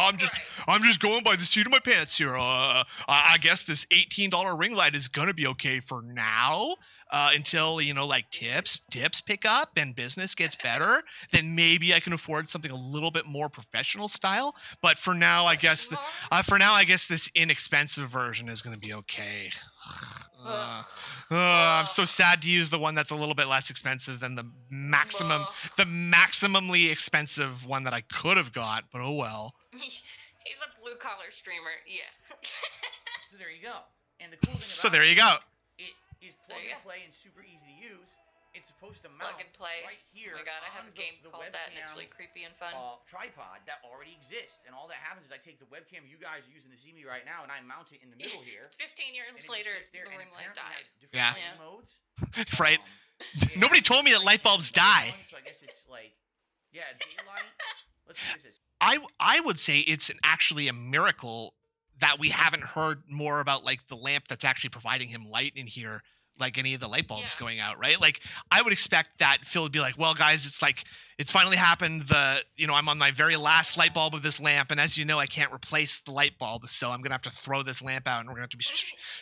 I'm just going by the seat of my pants here. I guess this $18 ring light is gonna be okay for now, until like tips pick up and business gets better. Then maybe I can afford something a little bit more professional style. But for now, I guess this inexpensive version is gonna be okay. I'm so sad to use the one that's a little bit less expensive than the maximally expensive one that I could have got, but oh well. He's a blue collar streamer, yeah. So there you go. And the cool thing about there you go. It is plug and play and super easy to use. It's supposed to mount right here. Oh my God, I have a game called that, and it's really creepy and fun. Tripod that already exists, and all that happens is I take the webcam you guys are using to see me right now, and I mount it in the middle here. 15 years later, the ring light died. Yeah. Modes. Right. Nobody told me that light bulbs die. So I guess it's like, daylight. Let's see this. I would say it's actually a miracle that we haven't heard more about like the lamp that's actually providing him light in here, like any of the light bulbs going out, right? Like I would expect that Phil would be like, well guys, it's finally happened. I'm on my very last light bulb of this lamp, and as you know, I can't replace the light bulb, so I'm gonna have to throw this lamp out, and we're gonna have to be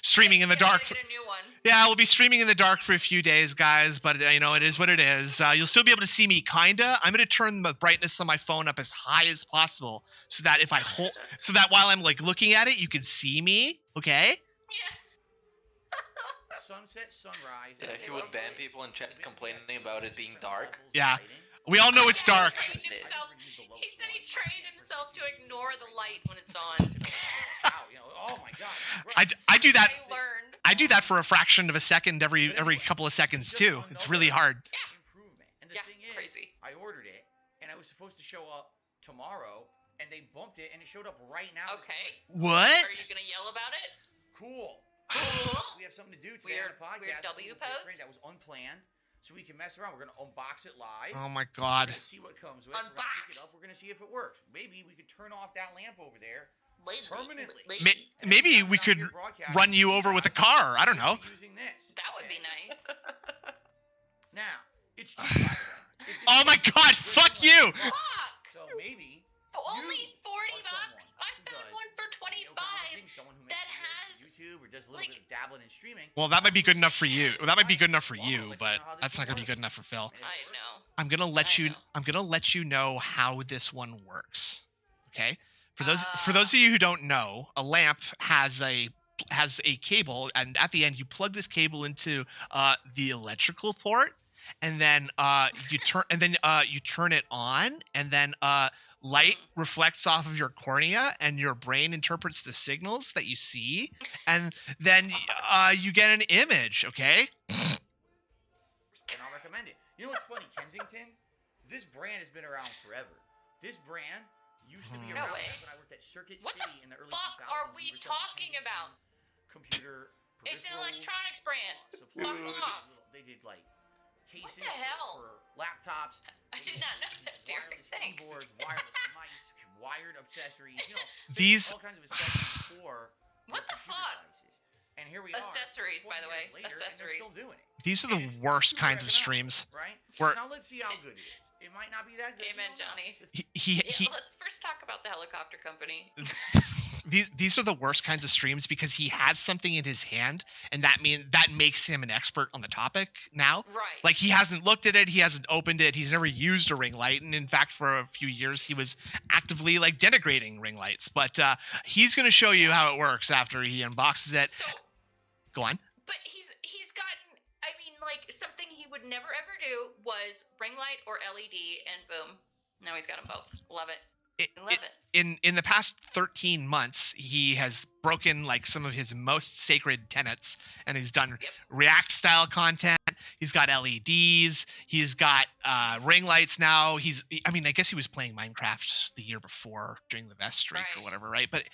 streaming in the dark. Get a new one. Yeah, we'll be streaming in the dark for a few days, guys, but it is what it is. You'll still be able to see me, kinda. I'm gonna turn the brightness on my phone up as high as possible, so that so that while I'm like looking at it, you can see me. Okay? Yeah. Sunset, sunrise. Yeah, he would ban people in chat complaining about it being dark. Yeah. We all know it's dark. He said he trained himself to ignore the light when it's on. Oh my god. I do that. I learned. I do that for a fraction of a second every couple of seconds too. It's really hard. Improvement. And the thing is, crazy. I ordered it, and it was supposed to show up tomorrow, and they bumped it, and it showed up right now. Okay. What? Are you gonna yell about it? Cool. We have something to do today on the podcast. Weird W pose? That was unplanned, so we can mess around. We're gonna unbox it live. Oh my god. We're gonna see what comes with it. We're gonna pick it up. We're gonna see if it works. Maybe we could turn off that lamp over there permanently. Maybe we could run you over with a car. I don't know. Using this. That would be nice. Now, it's cheap, by the way. Oh my god, fuck you! Fuck! So maybe Only $40. someone I found one for 25 someone who that makes has YouTube or does a little bit of dabbling in streaming. Well, that might be good enough for you. Well, that might be good enough for you, but that's not gonna be good enough for Phil. I know. I'm gonna let you know how this one works. Okay? For those of you who don't know, a lamp has a cable, and at the end you plug this cable into the electrical port, and then you turn it on, and then light reflects off of your cornea, and your brain interprets the signals that you see, and then you get an image. Okay? And I'll recommend it. You know what's funny, Kensington? This brand has been around forever. This brand used to be around when I worked at Circuit City in the early 2000s. What the fuck are we talking about? Computer. It's an electronics brand. Fuck off. They did like cases What the hell? for laptops. I did not know that, Derek. Wireless Thanks. keyboards, wireless mice, wired accessories. You know, These all kinds of accessories for What the computer fuck? devices. And here we are. Accessories, by the way. 20 years later, and they're Accessories. still doing it. These are the worst kinds of streams. Right? Where Now let's see how good it is. It might not be that good. Amen, Johnny. he Let's first talk about the helicopter company. these are the worst kinds of streams because he has something in his hand, and that makes him an expert on the topic now. Right. Like, he hasn't looked at it, he hasn't opened it, he's never used a ring light, and in fact for a few years he was actively like denigrating ring lights. But he's going to show you how it works after he unboxes it. So, go on. But he's gotten, I mean, like, something he would never ever do was ring light or LED, and boom, now he's got them both. Love it. In the past 13 months, he has broken like some of his most sacred tenets, and he's done React style content. He's got LEDs. He's got ring lights now. I guess he was playing Minecraft the year before during the vest streak or whatever, right? But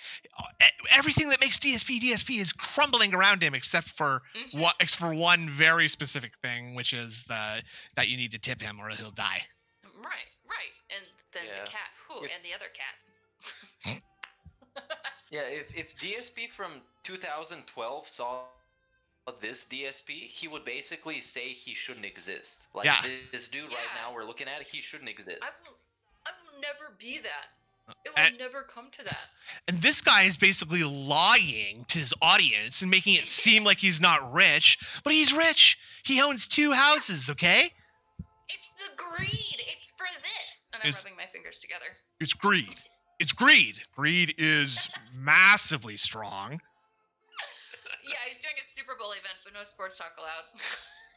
everything that makes DSP is crumbling around him, except for one very specific thing, which is that you need to tip him or he'll die. Right. And then the cat. And the other cat. Yeah, if DSP from 2012 saw this DSP, he would basically say he shouldn't exist. Like, this dude right now we're looking at, he shouldn't exist. I will never be that. It will never come to that. And this guy is basically lying to his audience and making it seem like he's not rich, but he's rich. He owns 2 houses, okay? It's the greed. It's for this. And I'm rubbing my fingers together. It's greed. It's greed. Greed is massively strong. Yeah, he's doing a Super Bowl event, but no sports talk allowed.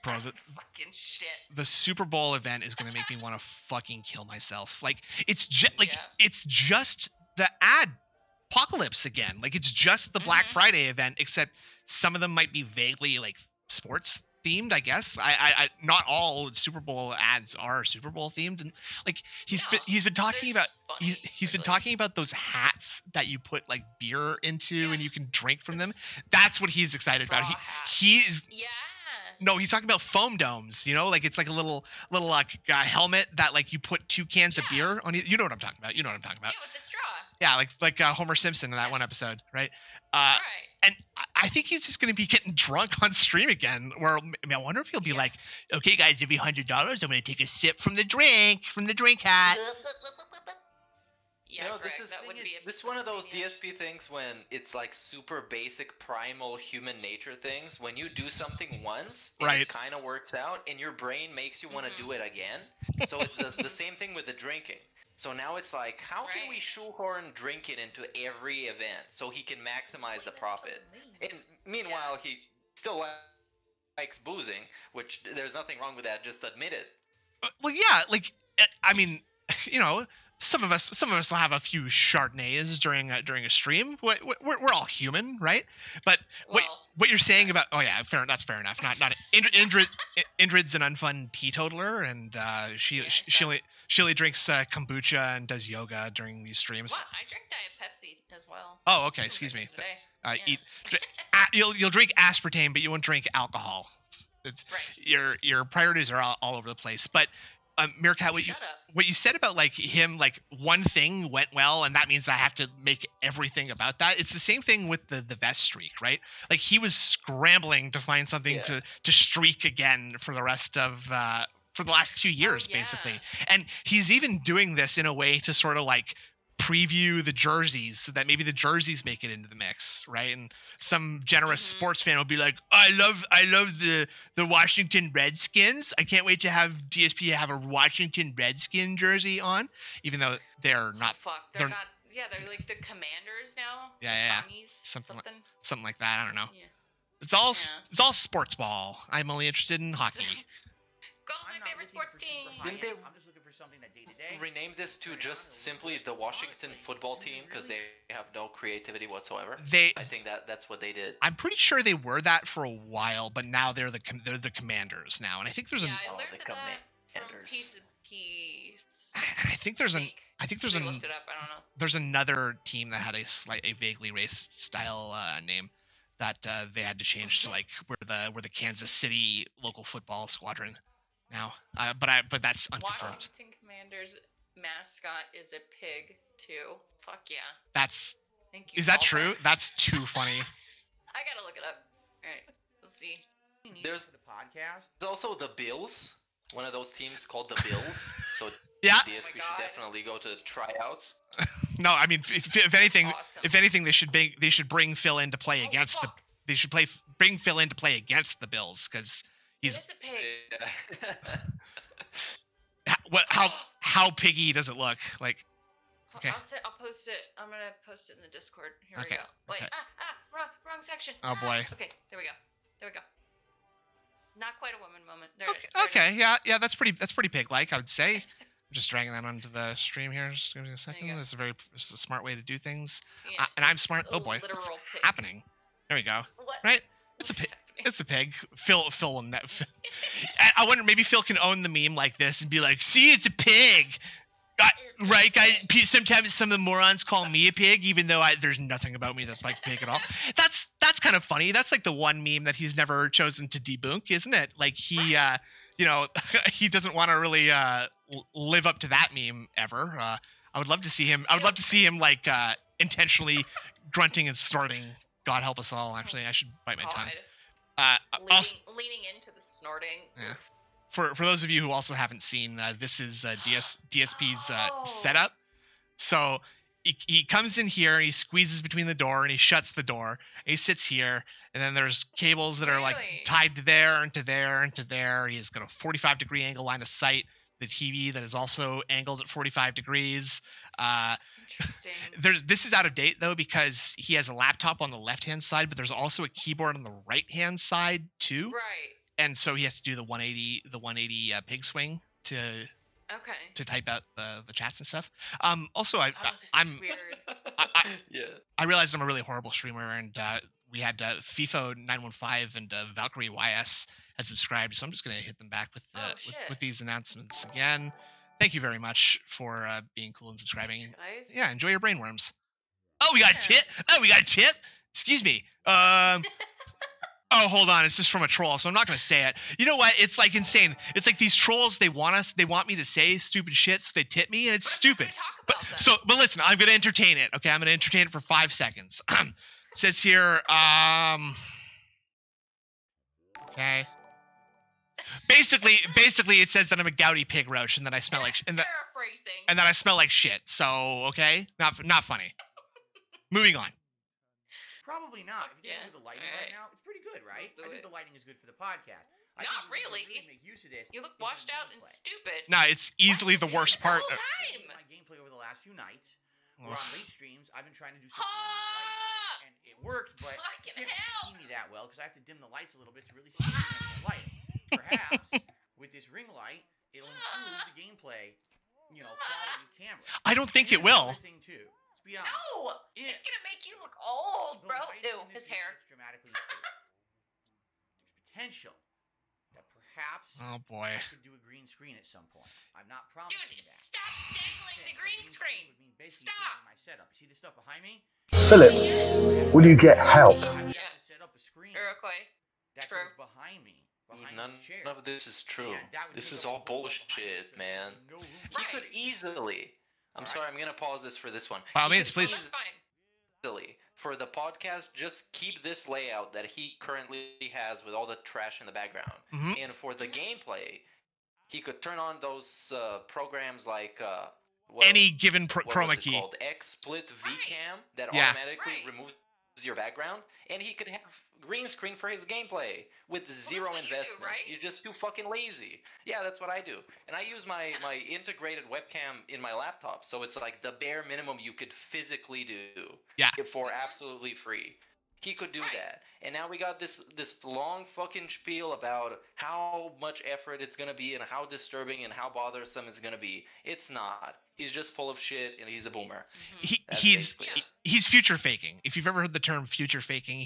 Bro, fucking shit. The Super Bowl event is gonna make me want to fucking kill myself. Like, it's just the ad apocalypse again. Like, it's just the Black Friday event, except some of them might be vaguely like sports themed, I guess. I not all Super Bowl ads are Super Bowl themed, and like he's been talking about he's been talking about those hats that you put like beer into and you can drink from them. That's what he's excited about. He's talking about foam domes. You know, like it's like a little like helmet that like you put 2 cans of beer on. You know what I'm talking about. Yeah, with the straw. Yeah, like Homer Simpson in that one episode, right? And I think he's just going to be getting drunk on stream again. Where I wonder if he'll be like, "Okay, guys, every $100, I'm going to take a sip from the drink hat." Yeah, this is one of those DSP things when it's like super basic primal human nature things. When you do something once, and it kind of works out, and your brain makes you want to do it again. So it's the same thing with the drinking. So now it's like, how can we shoehorn drinking into every event so he can maximize the profit? And meanwhile, he still likes boozing, which there's nothing wrong with that. Just admit it. Well, yeah, like I mean, you know, some of us will have a few Chardonnays during a stream. We're all human, right? But what you're saying about that's fair enough. Not Indrid's an unfun teetotaler, and she only drinks kombucha and does yoga during these streams. What? I drink Diet Pepsi as well. Oh, okay. Excuse me. You'll drink aspartame, but you won't drink alcohol. It's right. Your priorities are all over the place. But Meerkat, what you said about like him, like one thing went well, and that means I have to make everything about that. It's the same thing with the vest streak, right? Like he was scrambling to find something to streak again for the rest of for the last 2 years, basically. And he's even doing this in a way to sort of like preview the jerseys so that maybe the jerseys make it into the mix, right? And some generous sports fan will be like, I love the Washington Redskins. I can't wait to have DSP have a Washington Redskin jersey on, even though they're not. They're not. Yeah, they're like the Commanders now. Yeah. Something like that. I don't know. Yeah. It's all sports ball. I'm only interested in hockey. Go my favorite sports team. I'm just looking for something that day to day. Rename this to just simply the Washington football team because they have no creativity whatsoever. I think that's what they did. I'm pretty sure they were that for a while, but now they're the Commanders now, and I think there's the Commanders. I think there's looked it up. I don't know. There's another team that had a vaguely race style name that they had to change to like we're the Kansas City local football squadron now. But that's unconfirmed. Washington Commanders mascot is a pig too. Fuck yeah. Thank you. Is that true? That's too funny. I gotta look it up. All right, let's see. There's the podcast. There's also the Bills. One of those teams called the Bills. So yeah. DSP should definitely go to tryouts. No, I mean if anything, they should bring Phil in to play against the. They should bring Phil in to play against the Bills because he's. It is a pig. How piggy does it look? Like. Okay. I'll post it. I'm gonna post it in the Discord. Here we go. Wait. Okay. Wrong section. Oh boy. Okay. There we go. Not quite a woman moment. Okay. Yeah. That's pretty pig-like, I would say. I'm just dragging that onto the stream here. Just give me a second. This is a smart way to do things. Yeah, and I'm smart. Oh boy. What's happening? There we go. What? Right. It's a pig. It's a pig. Phil will. I wonder maybe Phil can own the meme like this and be like, "See, it's a pig." Right, guys. Sometimes some of the morons call me a pig, even though there's nothing about me that's like pig at all. That's kind of funny. That's like the one meme that he's never chosen to debunk, isn't it? Like he, he doesn't want to really live up to that meme ever. I would love to see him. I would love to see him like intentionally grunting and snorting. God help us all. Actually, I should bite my tongue. Leaning into the snorting. Yeah. For those of you who also haven't seen, this is DSP's setup. So he comes in here, and he squeezes between the door, and he shuts the door. And he sits here, and then there's cables that are like tied to there and to there and to there. He's got a 45-degree angle line of sight. The TV that is also angled at 45 degrees. This is out of date though because he has a laptop on the left-hand side, but there's also a keyboard on the right-hand side too. Right. And so he has to do the 180 pig swing to type out the chats and stuff. Also, I realized I'm a really horrible streamer, and we had FIFO915 and Valkyrie YS had subscribed, so I'm just gonna hit them back with these announcements again. Thank you very much for being cool and subscribing. Thanks, guys. Yeah, enjoy your brainworms. Oh, we got a tip. Excuse me. Oh, hold on. It's just from a troll, so I'm not going to say it. You know what? It's like insane. It's like these trolls, they want me to say stupid shit, so they tip me, and it's stupid. But listen, I'm going to entertain it. Okay, I'm going to entertain it for 5 seconds. It says here, okay. Basically, it says that I'm a gouty pig roach, and that I smell like and that I smell like shit. So, okay, not funny. Moving on. Probably not. If you do the lighting right now, it's pretty good, right? I think the lighting is good for the podcast. Not really. Make use of this. You look washed out and stupid. No, it's easily the worst part. My gameplay over the last few nights. We're on late streams. I've been trying to do something with the lighting, and it works, but you can't see me that well because I have to dim the lights a little bit to really see the lighting. Perhaps with this ring light, it'll improve the gameplay, quality of camera. I don't think it Here's will. another thing too. Let's be honest. No! It's gonna make you look old, The bro. lighting Ew, in this his hair. unit is dramatically improved. There's potential that perhaps Oh boy. I could do a green screen at some point. I'm not promising Dude, that. stop dangling the green screen. Would mean basically Stop. changing my setup. You see this stuff behind me? Philip, will you get help? I would Yeah. have to set up a screen Iroquois. that True. goes behind me. Behind None this chair. of this is true. And that would This take is up all the whole wall behind me, bullshit, so man. there's no room He for Right. could easily. I'm sorry, I'm gonna pause this for this one. By all He means, could please. That's fine. easily, for the podcast, just keep this layout that he currently has with all the trash in the background. Mhm. And for the gameplay, he could turn on those programs like Any given what chroma was it key. called? XSplit VCam that Yeah. automatically Right. removes your background, and he could have green screen for his gameplay with zero what you do, investment. right? You're just too fucking lazy. Yeah, that's what I do. And I use my integrated webcam in my laptop, so it's like the bare minimum you could physically do. Yeah. For absolutely free. He could do Right. that. And now we got this long fucking spiel about how much effort it's gonna be and how disturbing and how bothersome it's gonna be. It's not. He's just full of shit and he's a boomer. That's He's basically it. he's future faking. If you've ever heard the term future faking,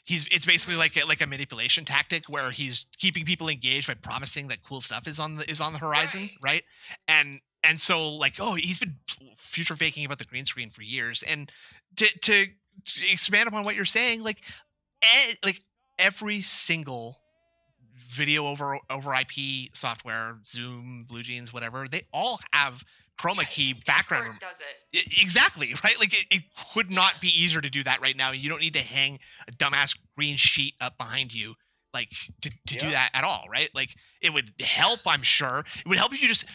it's basically like a manipulation tactic where he's keeping people engaged by promising that cool stuff is on the horizon, right? And so like, oh, he's been future faking about the green screen for years. And to expand upon what you're saying, like every single video over IP software, Zoom, Blue Jeans, whatever, they all have chroma key background. Discord does it. Exactly, right? Like it could not be easier to do that right now. You don't need to hang a dumbass green sheet up behind you, like to do that at all, right? Like it would help, I'm sure. It would help if you just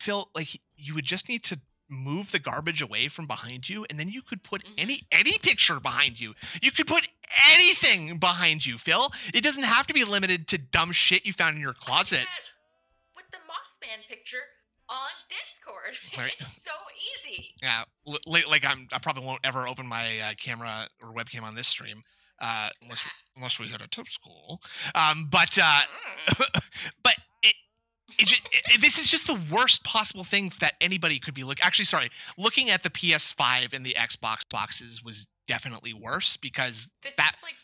Phil, like you would just need to move the garbage away from behind you, and then you could put any picture behind you. You could put anything behind you, Phil. It doesn't have to be limited to dumb shit you found in your closet. With the Mothman picture on Discord. Right. It's so easy. Yeah, like I probably won't ever open my camera or webcam on this stream, unless we hit a tip school. But this is just the worst possible thing that anybody could be looking at the PS5 and the Xbox boxes was definitely worse because This that is like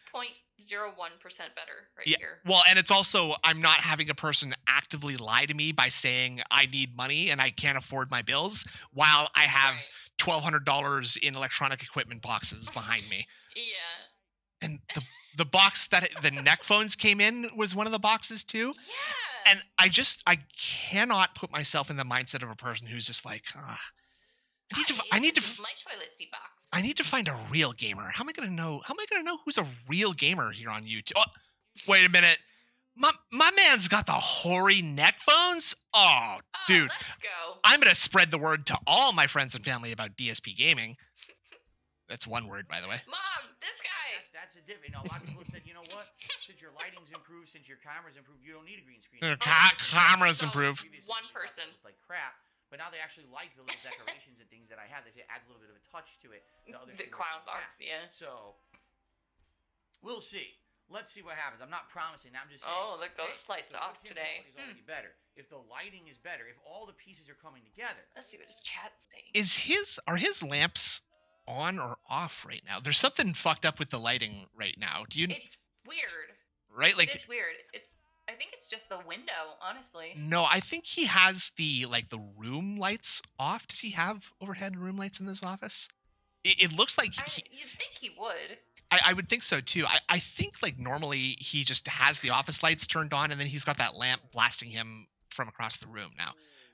0.01% better right yeah, here. well, and it's also I'm not having a person actively lie to me by saying I need money and I can't afford my bills while I have $1,200 in electronic equipment boxes behind me. Yeah. And the box that the neck phones came in was one of the boxes too. Yeah. And I cannot put myself in the mindset of a person who's just like, I need to my toilet seat box. I need to find a real gamer. How am I gonna know who's a real gamer here on YouTube? Oh, wait a minute. My man's got the hoary neck phones? Oh, dude. Let's go. I'm gonna spread the word to all my friends and family about DSP gaming. That's one word, by the way. Mom, this guy. That's a different. A lot of people said, you know what? Since your lighting's improved, since your camera's improved, you don't need a green screen. Cameras improved. One person. Looked like crap, but now they actually like the little decorations and things that I have. They say it adds a little bit of a touch to it. The clown box, yeah. So we'll see. Let's see what happens. I'm not promising. I'm just saying. Oh, look, those lights the off webcam today. quality is already better. If the lighting is better, if all the pieces are coming together. Let's see what his chat's saying. Are his lamps on or off right now? There's something fucked up with the lighting right now. Do you? It's weird. Right, like it's weird. I think it's just the window, honestly. No, I think he has the room lights off. Does he have overhead room lights in this office? It looks like You'd think he would. I would think so too. I think like normally he just has the office lights turned on and then he's got that lamp blasting him from across the room now.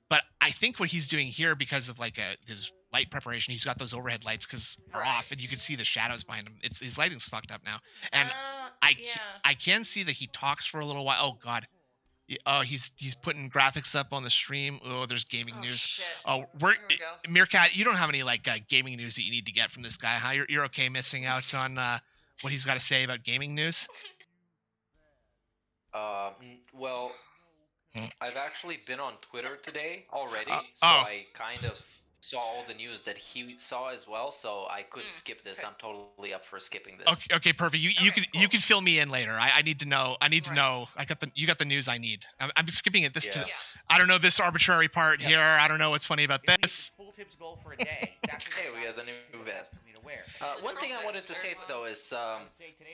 But I think what he's doing here, because of like his light preparation, he's got those overhead lights because they're off and you can see the shadows behind him. His lighting's fucked up now. And I can see that he talks for a little while. Oh god. Oh, he's putting graphics up on the stream. Oh, there's gaming news. Shit. Oh, Meerkat, you don't have any like gaming news that you need to get from this guy, huh? You're okay missing out on what he's got to say about gaming news? Well, I've actually been on Twitter today already, so oh. I kind of saw all the news that he saw as well, so I could skip this. okay. I'm totally up for skipping this. Okay, perfect. You Okay, can you can fill me in later. I need to know. I need to Right. know. You got the news I need. I'm skipping it. Yeah. I don't know this arbitrary part here. I don't know what's funny about If we this. get full tips goal for a day, that's what Hey, we got the new vest. for me to wear. One thing I wanted to say though is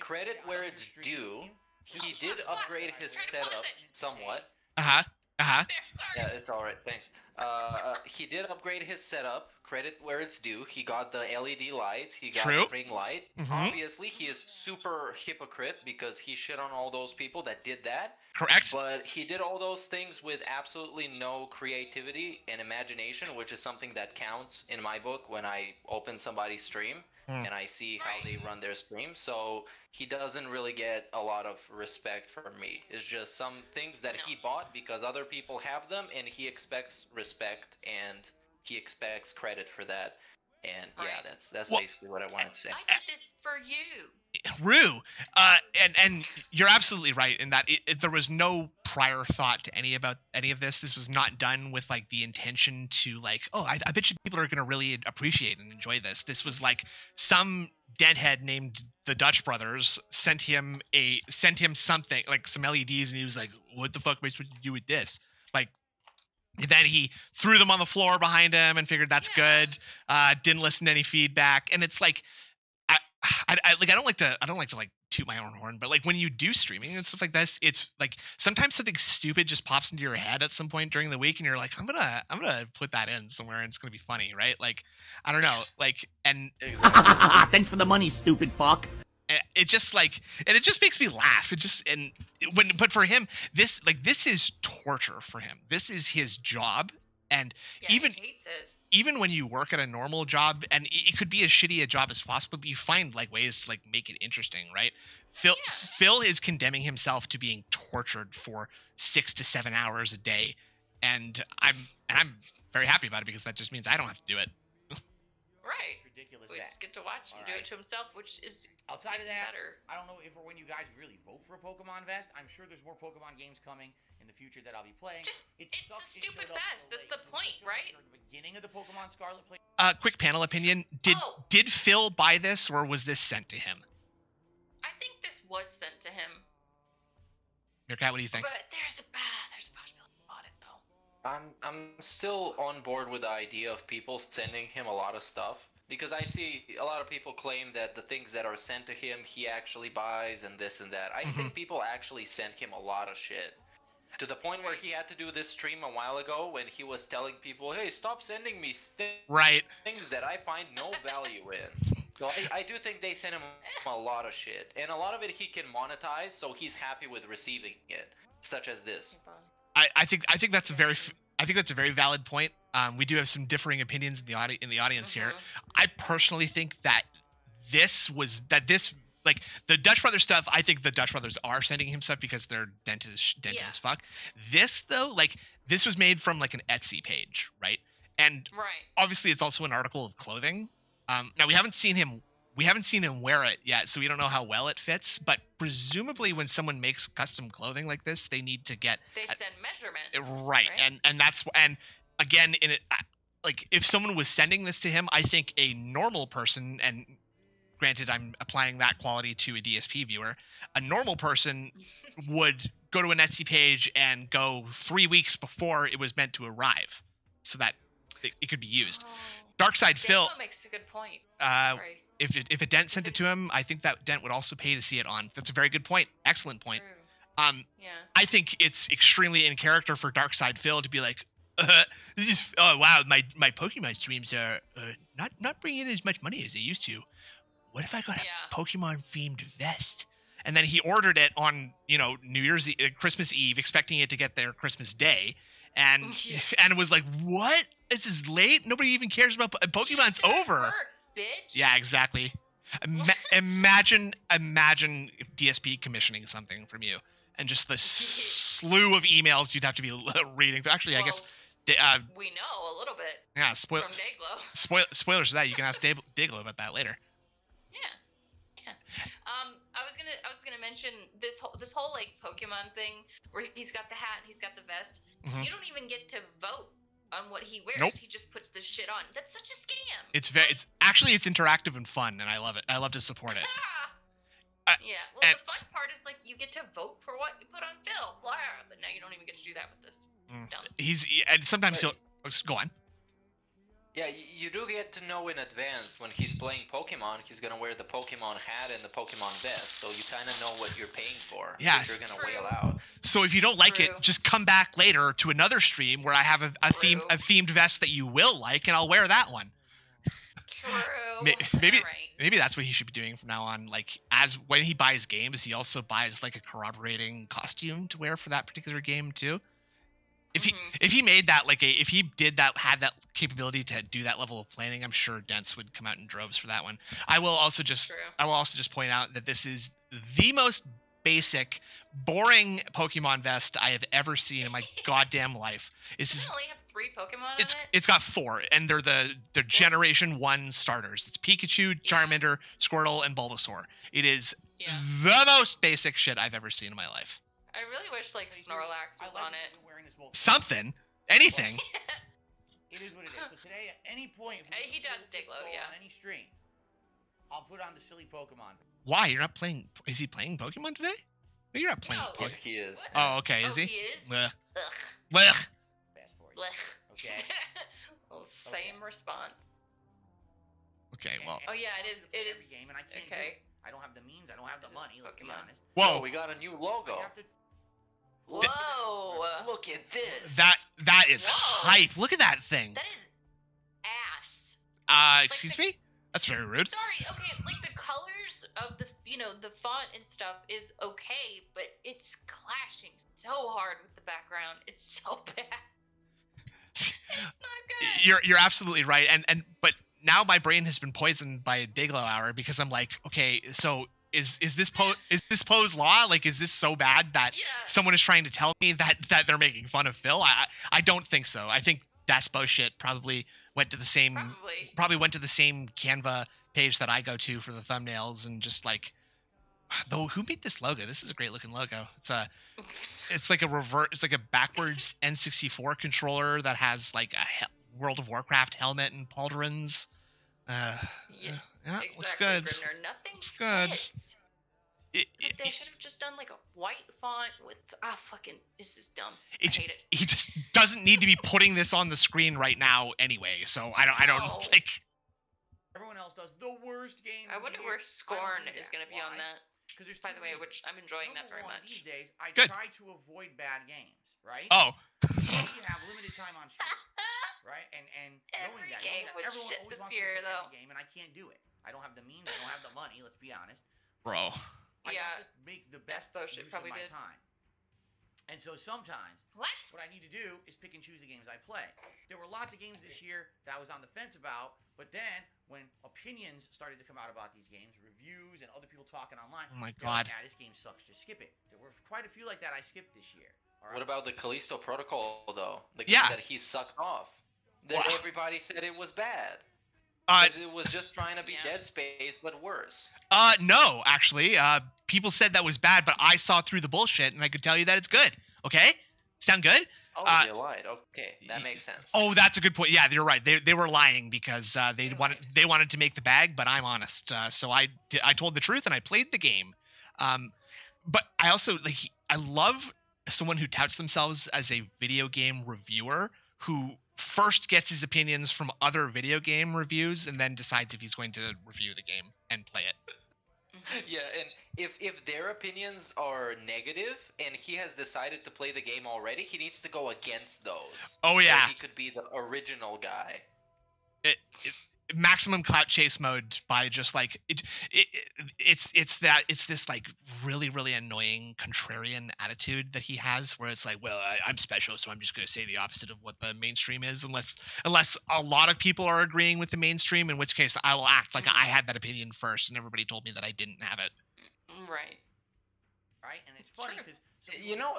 credit where it's due. He did upgrade his setup somewhat. Uh huh. Yeah, it's all right. Thanks. He did upgrade his setup. Credit where it's due. He got the LED lights. He got True. the ring light. Mhm. Obviously, he is super hypocrite because he shit on all those people that did that. Correct. But he did all those things with absolutely no creativity and imagination, which is something that counts in my book when I open somebody's stream and I see how they run their stream. So he doesn't really get a lot of respect from me. It's just some things that he bought because other people have them, and he expects respect and he expects credit for that. And yeah, that's basically what I wanted to say. I did this for you. Rue, and you're absolutely right in that there was no prior thought to any of this. This was not done with like the intention to like, oh, I bet you people are gonna really appreciate and enjoy this. This was like some deadhead named the Dutch brothers sent him something like some LEDs, and he was like, what the fuck am I supposed to do with this? Like. And then he threw them on the floor behind him and figured that's good. Didn't listen to any feedback, and it's like, I don't like to like toot my own horn, but like when you do streaming and stuff like this, it's like sometimes something stupid just pops into your head at some point during the week, and you're like, I'm gonna put that in somewhere, and it's gonna be funny, right? Like, I don't know, like, and thanks for the money, stupid fuck. It just like, and it just makes me laugh. It just, and but for him, this is torture for him. This is his job, and even when you work at a normal job, and it could be as shitty a job as possible, but you find like ways to like make it interesting, right? Phil is condemning himself to being tortured for 6 to 7 hours a day, and I'm very happy about it because that just means I don't have to do it. Right. It's ridiculous. We just get to watch him do it to himself, which is outside of that. better. I don't know if or when you guys really vote for a Pokemon vest. I'm sure there's more Pokemon games coming in the future that I'll be playing. It's a stupid vest. That's the point, right? The beginning of the Pokemon Scarlet play. Quick panel opinion: Did Phil buy this, or was this sent to him? I think this was sent to him. Meerkat, what do you think? But there's a possibility he bought it though. I'm still on board with the idea of people sending him a lot of stuff, because I see a lot of people claim that the things that are sent to him he actually buys and this and that. I think people actually sent him a lot of shit. To the point where he had to do this stream a while ago when he was telling people, hey, stop sending me things that I find no value in. So I do think they sent him a lot of shit. And a lot of it he can monetize, so he's happy with receiving it. Such as this. I think that's a very valid point. We do have some differing opinions in the audience here. I personally think that this like the Dutch Brothers stuff. I think the Dutch Brothers are sending him stuff because they're dented as fuck. This though, like this was made from like an Etsy page, right? And obviously it's also an article of clothing. Now we haven't seen him wear it yet, so we don't know how well it fits, but presumably when someone makes custom clothing like this, they need to get send measurements. right. And again, in it, like if someone was sending this to him, I think a normal person, and granted I'm applying that quality to a DSP viewer, a normal person would go to an Etsy page and go 3 weeks before it was meant to arrive so that it could be used. Darkside Phil makes a good point. If a dent sent it to him, I think that dent would also pay to see it on. That's a very good point. Excellent point. I think it's extremely in character for Darkside Phil to be like, oh wow, my Pokemon streams are not bringing in as much money as they used to. What if I got a Pokemon themed vest? And then he ordered it on New Year's Christmas Eve, expecting it to get there Christmas Day, and it was like, what? This is late. Nobody even cares about Pokemon's over. Work, bitch. Yeah, exactly. Imagine DSP commissioning something from you, and just the slew of emails you'd have to be reading. Actually, I guess we know a little bit. Yeah, from Dayglow. Spoilers for that. You can ask Dayglow about that later. Yeah. I was gonna mention this whole like Pokemon thing where he's got the hat, he's got the vest. You don't even get to vote on what he wears. Nope. He just puts this shit on. That's such a scam. It's it's interactive and fun, and I love it. I love to support it. Yeah. Well, the fun part is like you get to vote for what you put on film. Blah, but now you don't even get to do that with this. And sometimes he'll go on. Yeah, you do get to know in advance when he's playing Pokemon, he's gonna wear the Pokemon hat and the Pokemon vest, so you kind of know what you're paying for. Yes. If you're gonna whale out. So if you don't like it, just come back later to another stream where I have a themed vest that you will like, and I'll wear that one. True. Maybe that's what he should be doing from now on. Like, as when he buys games, he also buys like a corroborating costume to wear for that particular game too. If he made that if he did that, had that capability to do that level of planning, I'm sure dents would come out in droves for that one. I will also just point out that this is the most basic, boring Pokemon vest I have ever seen in my goddamn life. Does it only have 3 Pokemon in it? It's got 4, and they're the Generation 1 starters. It's Pikachu, Charmander, Squirtle, and Bulbasaur. It is the most basic shit I've ever seen in my life. I really wish like Snorlax was on it. Something, anything. It is what it is. So today, at any point, He does Diglo, on any stream, I'll put on the silly Pokemon. Why? You're not playing? Is he playing Pokemon today? No, you're not playing Pokemon. Yeah, he is. Oh, okay. Is he? He is? Blech. Ugh. Blech. Okay. Well, same response. Okay, well. Oh yeah, it is. It is. Game and I can't do it. I don't have the means. I don't have the money. Let's be honest. Whoa. Oh, we got a new logo. Whoa! Look at this. That is hype. Look at that thing. That is ass. Excuse me? That's very rude. Sorry. Okay, like the colors of the the font and stuff is okay, but it's clashing so hard with the background. It's so bad. It's not good. You're absolutely right, but now my brain has been poisoned by Diglo Hour because I'm like, okay, so is this pose law? Like, is this so bad that someone is trying to tell me that they're making fun of Phil? I don't think so. I think Daspo shit probably went to the same Canva page that I go to for the thumbnails and just like, though, who made this logo? This is a great looking logo. It's like a backwards N64 controller that has like a World of Warcraft helmet and pauldrons. Yeah, exactly, looks good. Grimner. Nothing looks good. They should have just done like a white font with this is dumb. I hate it. He just doesn't need to be putting this on the screen right now anyway. So I don't like. Everyone else does the worst game. I wonder where Scorn is going to be on that. Because there's, by the way, which I'm enjoying that very much. These days, I Good. try to avoid bad games, right? Oh. You have limited time on stream, right? And knowing that, everyone always wants to play every game, and I can't do it. I don't have the means. I don't have the money. Let's be honest. Bro. I have to make the best use of my time. And so sometimes, what I need to do is pick and choose the games I play. There were lots of games this year that I was on the fence about, but then when opinions started to come out about these games, reviews and other people talking online, oh my god, like, this game sucks, just skip it. There were quite a few like that I skipped this year. Right? What about the Callisto Protocol though? The game that he sucked off. That everybody said it was bad. Because it was just trying to be Dead Space, but worse. No, actually. People said that was bad, but I saw through the bullshit, and I could tell you that it's good. Okay? Sound good? Oh, they lied. Okay, that makes sense. Oh, that's a good point. Yeah, you're right. They were lying because they wanted to make the bag, but I'm honest. So I told the truth, and I played the game. But I also, I love someone who touts themselves as a video game reviewer who first gets his opinions from other video game reviews and then decides if he's going to review the game and play it. Yeah, and if their opinions are negative and he has decided to play the game already, he needs to go against those. Oh yeah. So he could be the original guy. Maximum clout chase mode by just like it's this like really annoying contrarian attitude that he has where it's like, well, I'm special, so I'm just going to say the opposite of what the mainstream is, unless a lot of people are agreeing with the mainstream, in which case I will act like I had that opinion first and everybody told me that I didn't have it. Right, and it's funny because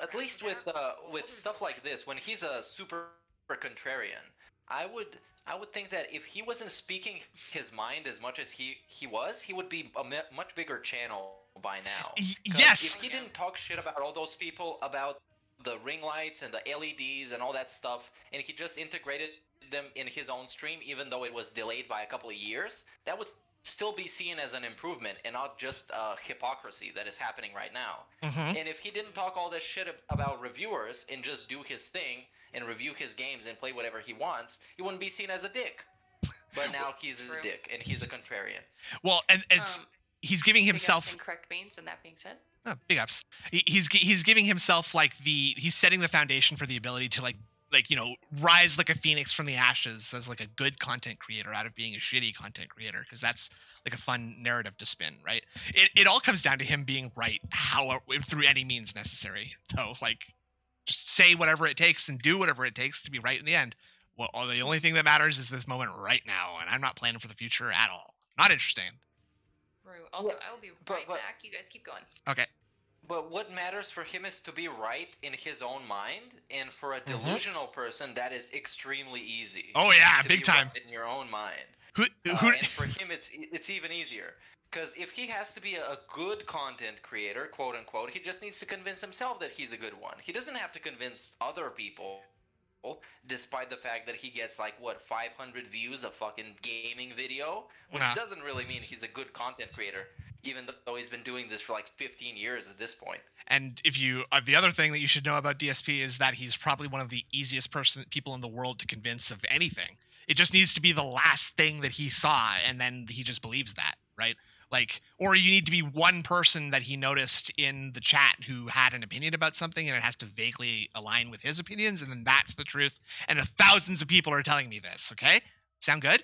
at least with stuff like this, when he's a super contrarian, I would think that if he wasn't speaking his mind as much as he was, he would be a much bigger channel by now. Yes. If he didn't talk shit about all those people about the ring lights and the LEDs and all that stuff, and he just integrated them in his own stream, even though it was delayed by a couple of years, that would still be seen as an improvement and not just hypocrisy that is happening right now. And if he didn't talk all this shit about reviewers and just do his thing and review his games and play whatever he wants, he wouldn't be seen as a dick. But now he's a dick and he's a contrarian. Well, and it's he's giving himself incorrect means. And that being said, big ups. He's giving himself like he's setting the foundation for the ability to like rise like a phoenix from the ashes as like a good content creator out of being a shitty content creator, because that's like a fun narrative to spin, right? It all comes down to him being right through any means necessary. So like just say whatever it takes and do whatever it takes to be right in the end. Well, the only thing that matters is this moment right now, and I'm not planning for the future at all. Not interesting. True. Also, I will be right back. You guys keep going. Okay. But what matters for him is to be right in his own mind, and for a delusional person, that is extremely easy. Oh yeah, to big be time. Right in your own mind. And for him, it's even easier. Because if he has to be a good content creator, quote unquote, he just needs to convince himself that he's a good one. He doesn't have to convince other people, despite the fact that he gets like 500 views a fucking gaming video, which doesn't really mean he's a good content creator, even though he's been doing this for like 15 years at this point. And if you the other thing that you should know about DSP is that he's probably one of the easiest people in the world to convince of anything. It just needs to be the last thing that he saw, and then he just believes that, right? Like, or you need to be one person that he noticed in the chat who had an opinion about something, and it has to vaguely align with his opinions, and then that's the truth. And thousands of people are telling me this. Okay, sound good?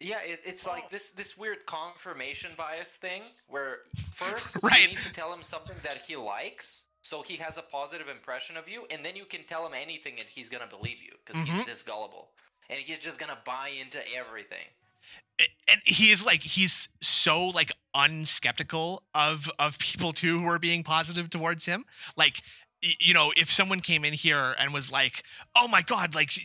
Yeah, it's like this weird confirmation bias thing, where first right. you need to tell him something that he likes, so he has a positive impression of you, and then you can tell him anything and he's gonna believe you, because he's this gullible, and he's just gonna buy into everything. And he's so like unskeptical of people too who are being positive towards him. Like, you know, if someone came in here and was like, "Oh my god, like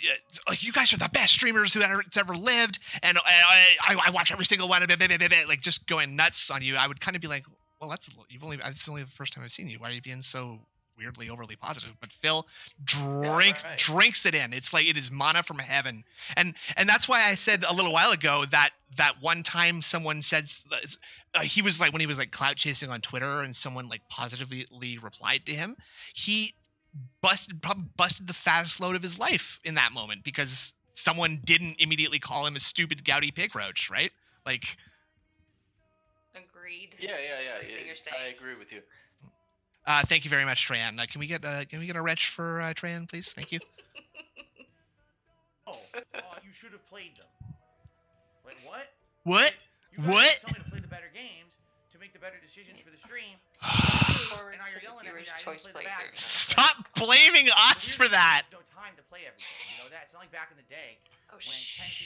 you guys are the best streamers who ever lived," and I watch every single one, like just going nuts on you, I would kind of be like, "Well, that's only the first time I've seen you. Why are you being so weirdly overly positive?" But Phil drinks it in. It's like it is manna from heaven, and that's why I said a little while ago that one time someone said he was like, when he was like clout chasing on Twitter and someone like positively replied to him, he probably busted the fattest load of his life in that moment because someone didn't immediately call him a stupid gouty pig roach, right? Like, agreed. Yeah. I agree with you. Thank you very much, Trayan. Can we get a wretch for Trayan, please? Thank you. You should have played them. Wait, what? What? You guys tell me to play the better games to make the better decisions for the stream. And now you're yelling at me that I didn't play the bad games. Stop blaming us for that. There's no time to play everything. You know that? It's not like back in the day when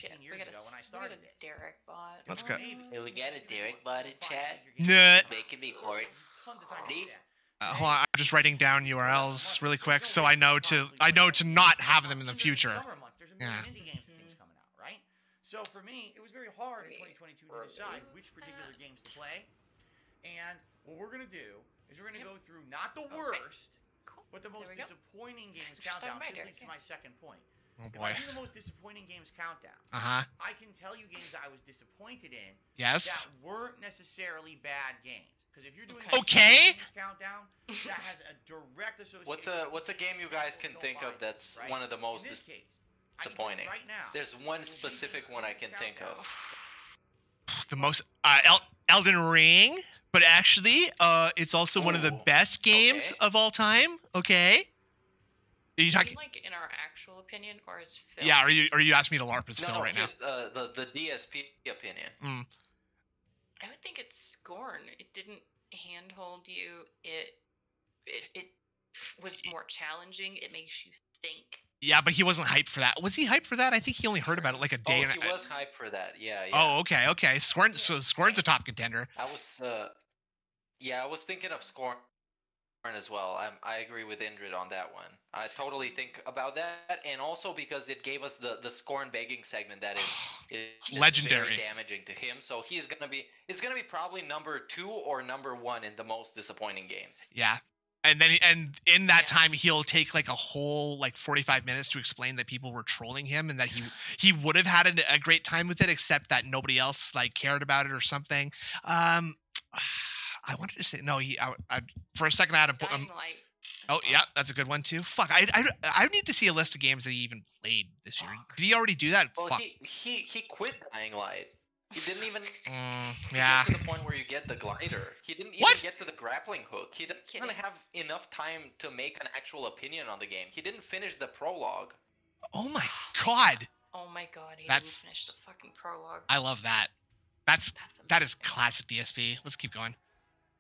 10, 15 years ago when I started it. Derich bot. Let's go. Hey, we got a Derich bot in chat. Nah. Making me horny. Hold on, I'm just writing down URLs really quick so I know to not have them in the future. There's a million indie games and things coming out, right? So for me, it was very hard in 2022 to decide which particular games to play. And what we're gonna do is we're gonna go through not the worst, but the most disappointing games countdown. This leads to my second point. Oh boy. If I do the most disappointing games countdown, I can tell you games that I was disappointed in. Yes. That weren't necessarily bad games. Because if you're doing games countdown, that has a direct association. What's a game you guys can think of that's one of the most disappointing? Right now, there's one specific one I can think of. The most Elden Ring, but actually, it's also one of the best games of all time. Okay. Are you talking like in our actual opinion, or is Phil? Yeah. Are you asking me to LARP as Phil right now? No, the DSP opinion. I would think it's Scorn. It didn't handhold you. It was more challenging. It makes you think. Yeah, but he wasn't hyped for that. Was he hyped for that? I think he only heard about it like a day. He was hyped for that. Yeah. Oh, okay. Scorn's a top contender. I was thinking of Scorn as well. I agree with Indrid on that one. I totally think about that, and also because it gave us the Scorn begging segment that is legendary, very damaging to him. So it's gonna be probably number 2 or number 1 in the most disappointing games. Yeah, And then and in that time he'll take like a whole like 45 minutes to explain that people were trolling him and that he would have had a great time with it, except that nobody else like cared about it or something. I wanted to say no. I for a second I had a oh yeah, that's a good one too. Fuck, I need to see a list of games that he even played this year. Did he already do that? Well, Fuck. he quit Dying Light. He didn't even yeah. get to the point where you get the glider. He didn't even get to the grappling hook. He didn't have enough time to make an actual opinion on the game. He didn't finish the prologue. Oh my god. Oh my god, he That's- didn't finish the fucking prologue. I love that. That is classic DSP. Let's keep going.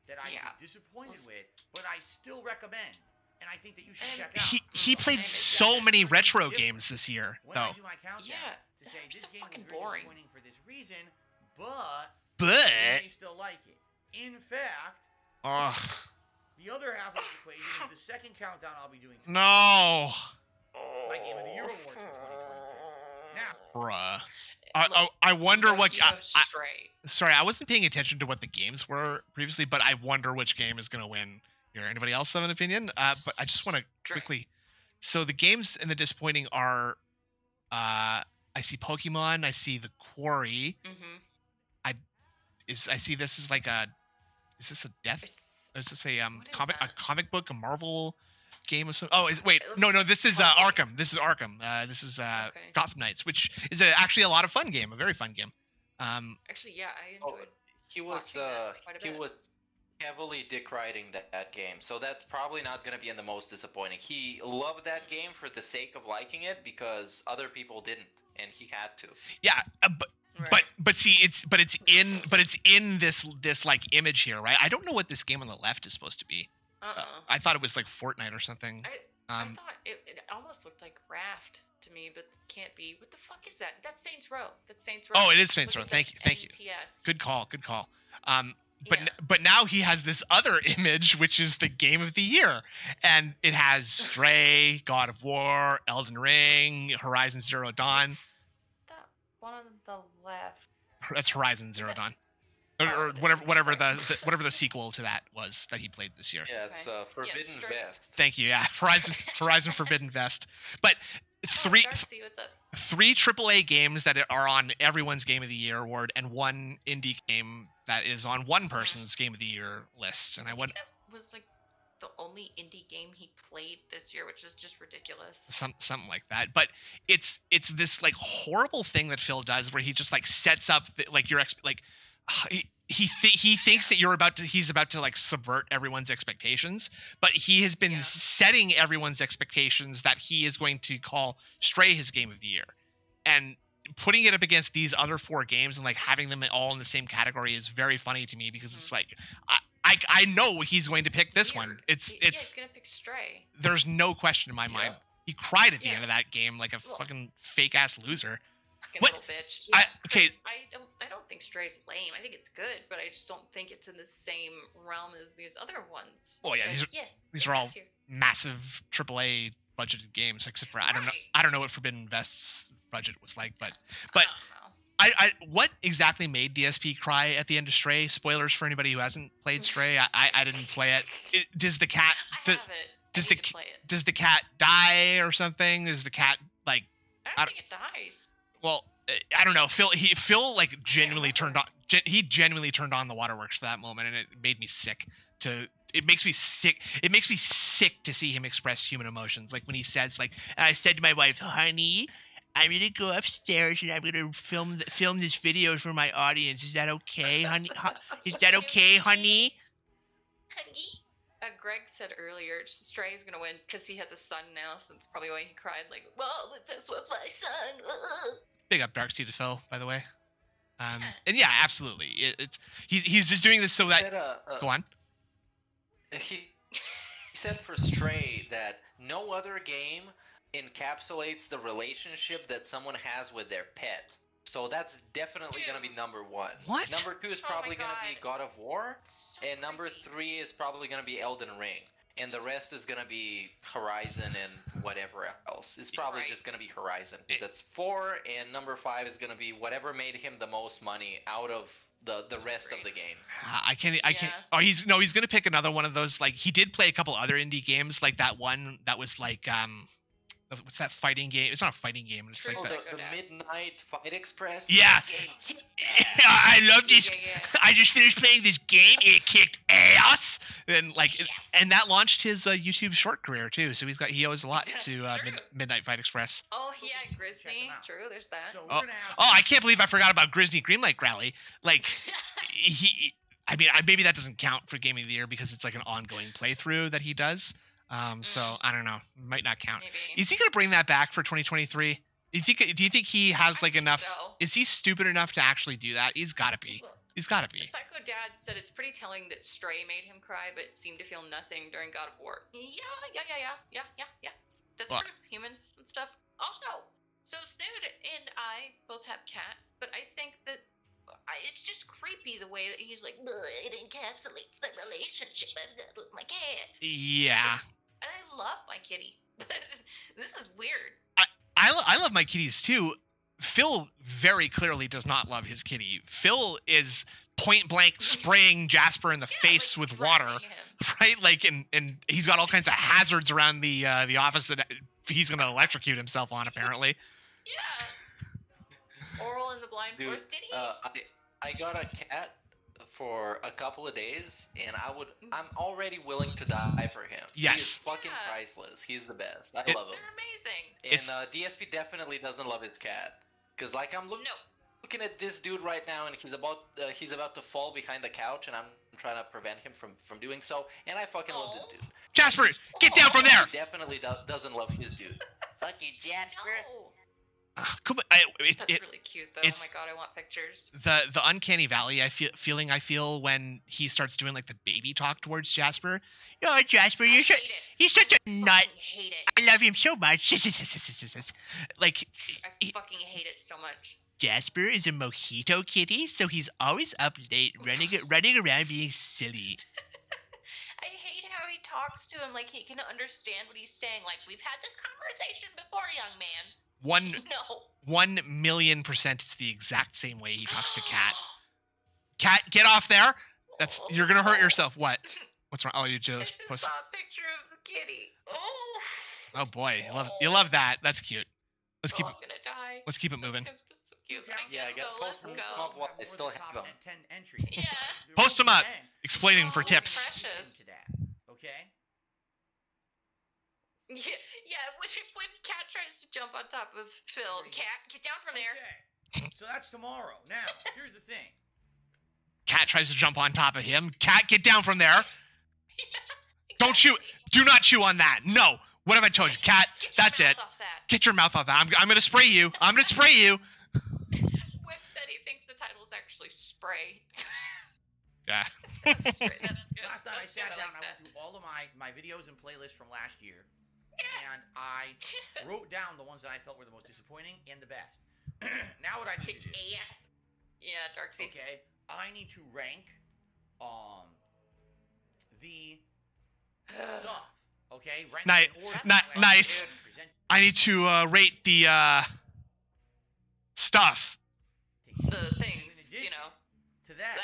That I was disappointed with, but I still recommend, and I think that you should check out. He played so many retro games this year, When though. I do my countdown to say this game was very disappointing for this reason, but you may still like it. In fact, the other half of this equation is the second countdown I'll be doing. No. My Game of the Year awards for 2022. Now, Bruh. I wonder what. Sorry, I wasn't paying attention to what the games were previously, but I wonder which game is going to win here. Anybody else have an opinion? But I just want to quickly. So the games in the disappointing are, I see Pokemon, I see The Quarry. I see this as like a. Is this a death? Is this a comic book, a Marvel game or something? Oh, no, this is Arkham. This is Arkham. This is Gotham Knights, which is actually a lot of fun game, a very fun game. Actually, yeah, I enjoyed. He was heavily deriding that game, so that's probably not going to be in the most disappointing. He loved that game for the sake of liking it because other people didn't, and he had to. Yeah, but see, it's in this like image here, right? I don't know what this game on the left is supposed to be. I thought it was like Fortnite or something. I thought it almost looked like Raft to me, but can't be. What the fuck is that? That's Saints Row. Oh, it is Saints Row. Thank you. Good call. But now he has this other image, which is the game of the year, and it has Stray, God of War, Elden Ring, Horizon Zero Dawn. That one on the left. That's Horizon Zero Dawn. Or whatever the sequel to that was that he played this year. Yeah, it's Forbidden West. Thank you. Yeah, Horizon Forbidden West. But three AAA games that are on everyone's Game of the Year award, and one indie game that is on one person's Game of the Year list. And I would. That was like the only indie game he played this year, which is just ridiculous. Something like that. But it's this like horrible thing that Phil does, where he just like sets up like your he thinks that he's about to like subvert everyone's expectations, but he has been setting everyone's expectations that he is going to call Stray his Game of the Year, and putting it up against these other four games and like having them all in the same category is very funny to me, because it's like I know he's going to pick this one. It's he's gonna pick Stray. There's no question in my mind. He cried at the end of that game like a fucking fake ass loser. What? Little bitch. Yeah, I don't think Stray's lame. I think it's good, but I just don't think it's in the same realm as these other ones. Oh yeah, these are all massive AAA budgeted games, except for I don't know what Forbidden West's budget was like, but I what exactly made DSP cry at the end of Stray? Spoilers for anybody who hasn't played Stray. I didn't play it. Does the cat does the cat die or something? Does the cat like? I don't think it dies. Well, I don't know. Phil like genuinely turned on. He genuinely turned on the waterworks for that moment, and it made me sick. It makes me sick. It makes me sick to see him express human emotions. Like when he says, like, I said to my wife, "Honey, I'm gonna go upstairs and I'm gonna film this video for my audience. Is that okay, honey? Is that okay, honey?" Greg said earlier, Stray's gonna win because he has a son now, so that's probably why he cried. Like, well, this was my son. Big up Darkseid to Phil, by the way. And yeah, absolutely. He's just doing this so that. Go on. He said for Stray that no other game encapsulates the relationship that someone has with their pet. So that's definitely going to be number one. What? Number two is probably going to be God of War. And number three is probably going to be Elden Ring. And the rest is going to be Horizon and whatever else. It's probably just going to be Horizon. That's 4, and number 5 is going to be whatever made him the most money out of the rest of the games. I can't. Oh, he's gonna pick another one of those. Like he did play a couple other indie games, like that one that was like what's that fighting game? It's not a fighting game. It's like the Midnight Fight Express. Yeah. I love this. Yeah. I just finished playing this game. It kicked ass. And and that launched his YouTube short career too. So he owes a lot to Midnight Fight Express. Oh yeah, Grizzly. True, there's that. So Oh, I can't believe I forgot about Grizzly Greenlight Rally. Like I mean, maybe that doesn't count for Game of the Year because it's like an ongoing playthrough that he does. So I don't know, might not count. Maybe. Is he gonna bring that back for 2023? Do you think he has like enough? So. Is he stupid enough to actually do that? He's gotta be. Psycho Dad said it's pretty telling that Stray made him cry, but seemed to feel nothing during God of War. Yeah. That's true. Humans and stuff. Also, so Snood and I both have cats, but I think that it's just creepy the way that he's like, it encapsulates the relationship I've got with my cat. Yeah. And I love my kitty. This is weird. I love my kitties too. Phil very clearly does not love his kitty. Phil is point blank spraying Jasper in the face with water, right? Like, and he's got all kinds of hazards around the office that he's gonna electrocute himself on, apparently. Yeah. Oral in the Blind Dude, Forest, did he? I got a cat for a couple of days, and I'm already willing to die for him. Yes. He's fucking priceless. He's the best. I love him. They're amazing. And DSP definitely doesn't love his cat, cause like I'm looking at this dude right now, and he's about to fall behind the couch, and I'm trying to prevent him from doing so, and I fucking love this dude. Jasper, get down from there! He definitely doesn't love his dude. Fuck you, Jasper. No. Come on, That's really cute, though. Oh my god, I want pictures. The uncanny valley I feel when he starts doing like the baby talk towards Jasper. Oh, Jasper, you're such a nut. I hate it. I love him so much. Like, I fucking hate it so much. Jasper is a mojito kitty, so he's always up late, running around being silly. I hate how he talks to him like he can understand what he's saying. Like, we've had this conversation before, young man. 1,000,000% it's the exact same way he talks to Cat. Cat, get off there! You're gonna hurt yourself. What? What's wrong? Oh, you just posted. I saw a picture of the kitty. Oh boy, you love that. That's cute. Let's keep I'm gonna die. Let's keep it moving. Yeah, I got post them up while I still have them. Yeah. Post them up. Explaining for tips. Okay. Yeah, when Cat tries to jump on top of Phil, Cat, get down from there. Okay. So that's tomorrow. Now, here's the thing. Cat tries to jump on top of him. Cat, get down from there. Exactly. Don't chew. Do not chew on that. No. What have I told you, Cat? That's it. Get your mouth off that. I'm gonna spray you. I'm gonna spray you. Whip said he thinks the title is actually Spray. Yeah. Last night I sat down, I went through all of my videos and playlists from last year, and I wrote down the ones that I felt were the most disappointing and the best. Now what I need to do? Yeah, Darksy. Okay, I need to rank the stuff. Okay, rank in order. Nice. I need to rate the stuff. The things, you know. To that.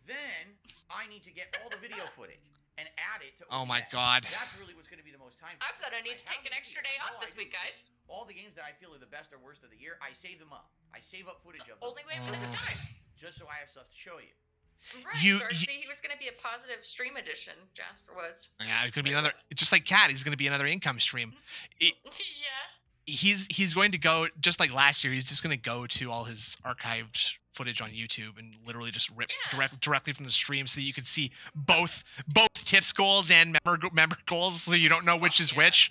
Then I need to get all the video footage and add it to. Oh my god. That's really what's going to be the most time. I'm gonna need to take an extra day off this week, guys. All the games that I feel are the best or worst of the year, I save them up. I save up footage of them. Only way I'm gonna have time. Just so I have stuff to show you. Right, Darcy, he was gonna be a positive stream edition. Jasper was. Yeah, it could be another. Just like Cat, he's gonna be another income stream. Yeah. He's going to go just like last year. He's just going to go to all his archived footage on YouTube and literally just rip directly from the stream, so you can see both tips goals and member goals, so you don't know which is which.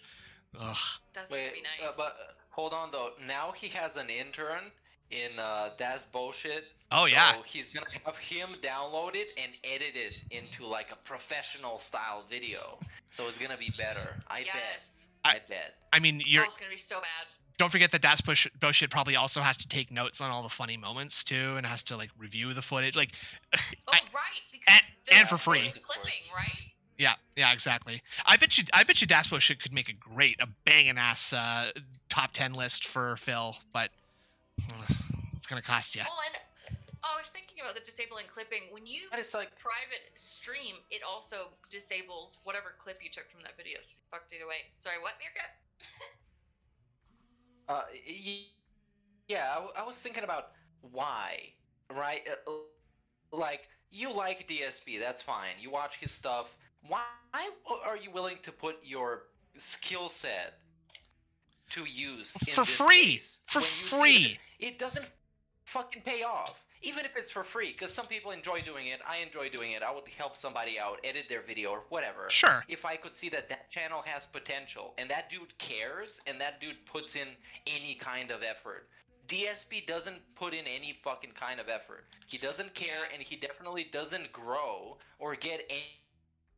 Ugh. That's gonna be nice. But hold on though. Now he has an intern in Das Bullshit. Oh yeah. So he's gonna have him download it and edit it into like a professional style video. So it's gonna be better. I bet. I mean, it's gonna be so bad. Don't forget that Das Bullshit probably also has to take notes on all the funny moments too, and has to like review the footage, like. Right, because and for free. Clipping, right? Yeah, exactly. I bet you Das Bullshit could make a banging ass top 10 list for Phil, but it's gonna cost you. Oh, and I was thinking thinking about the disabling clipping. When you But it's like, private stream, it also disables whatever clip you took from that video. So fucked it away. Sorry, what, Meerkat? Yeah, I was thinking about why, right? Like, you like DSP, that's fine. You watch his stuff. Why are you willing to put your skill set to use in For this free? case For when you see free! that it doesn't fucking pay off. Even if it's for free, because some people enjoy doing it, I enjoy doing it. I would help somebody out, edit their video or whatever. Sure. If I could see that that channel has potential, and that dude cares, and that dude puts in any kind of effort. DSP doesn't put in any fucking kind of effort. He doesn't care, and he definitely doesn't grow or get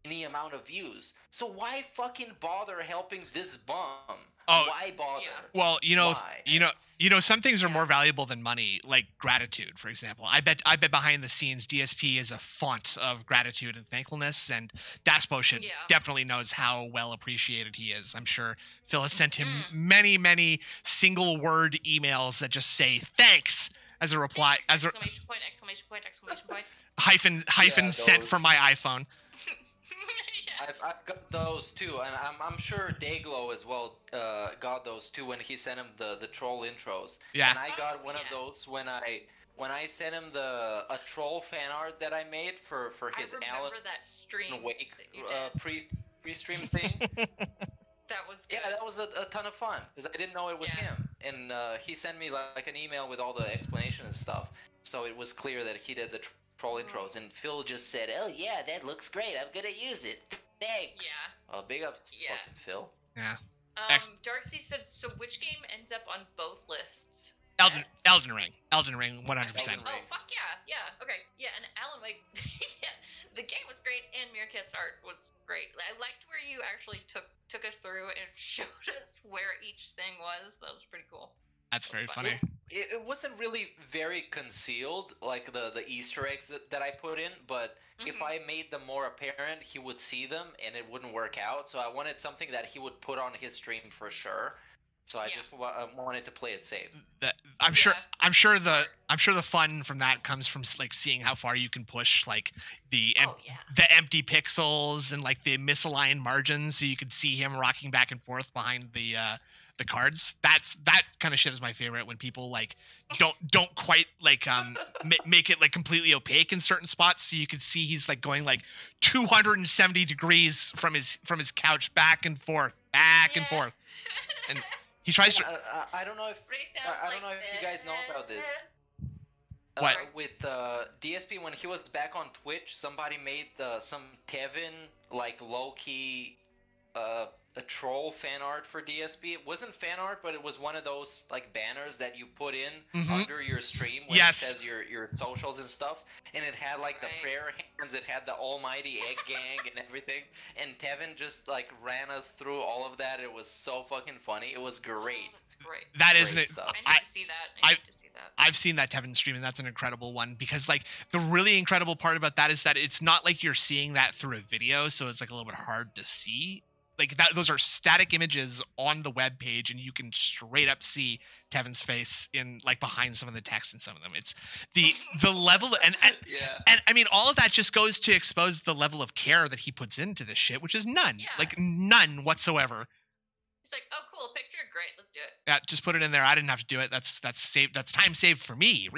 any amount of views. So why fucking bother helping this bum? Oh, Why bother? Well, Why? some things are more valuable than money, like gratitude, for example. I bet behind the scenes, DSP is a font of gratitude and thankfulness, and Daspo should definitely knows how well appreciated he is. I'm sure Phil has sent him many, many single word emails that just say thanks as a reply, as a Exclamation point, exclamation point, exclamation point. hyphen sent from my iPhone. I've got those too, and I'm sure Dayglow as well got those too when he sent him the troll intros. Yeah. And I got one of those when I sent him a troll fan art that I made for his Alan that stream Wake pre-stream thing. That was good. Yeah, that was a ton of fun because I didn't know it was him, and he sent me like an email with all the explanation and stuff, so it was clear that he did the troll intros. And Phil just said, "Oh yeah, that looks great. I'm gonna use it. Thanks." Yeah. Oh, big ups, to fucking Phil. Yeah. Darcy said, so which game ends up on both lists? Elden Ring, 100%. Oh fuck yeah, okay, yeah. And Alan Wake, yeah, the game was great, and Meerkat's art was great. I liked where you actually took us through and showed us where each thing was. That was pretty cool. That's very funny. It wasn't really very concealed, like the Easter eggs that I put in, but if I made them more apparent, he would see them, and it wouldn't work out. So I wanted something that he would put on his stream for sure. So I just wanted to play it safe. I'm sure the fun from that comes from like seeing how far you can push like the empty pixels and like the misaligned margins, so you could see him rocking back and forth behind the cards. That kind of shit is my favorite, when people like don't quite like make it like completely opaque in certain spots, so you can see he's like going like 270 degrees from his couch back and forth, and he tries to. I don't know if you guys know about this. What? With DSP, when he was back on Twitch, somebody made some Tevin like low key a troll fan art for DSP. It wasn't fan art, but it was one of those like banners that you put in under your stream when it says your socials and stuff. And it had like the prayer hands, it had the almighty egg gang and everything. And Tevin just like ran us through all of that. It was so fucking funny. It was great. That's great. That isn't it. I need to see that. I need to see that. I've seen that Tevin stream, and that's an incredible one, because like the really incredible part about that is that it's not like you're seeing that through a video, so it's like a little bit hard to see. Like that, those are static images on the web page, and you can straight up see Tevin's face in like behind some of the text in some of them. It's the level and I mean all of that just goes to expose the level of care that he puts into this shit, which is none, like none whatsoever. It's like, oh cool, picture, great, let's do it. Yeah, just put it in there. I didn't have to do it. That's saved. That's time saved for me.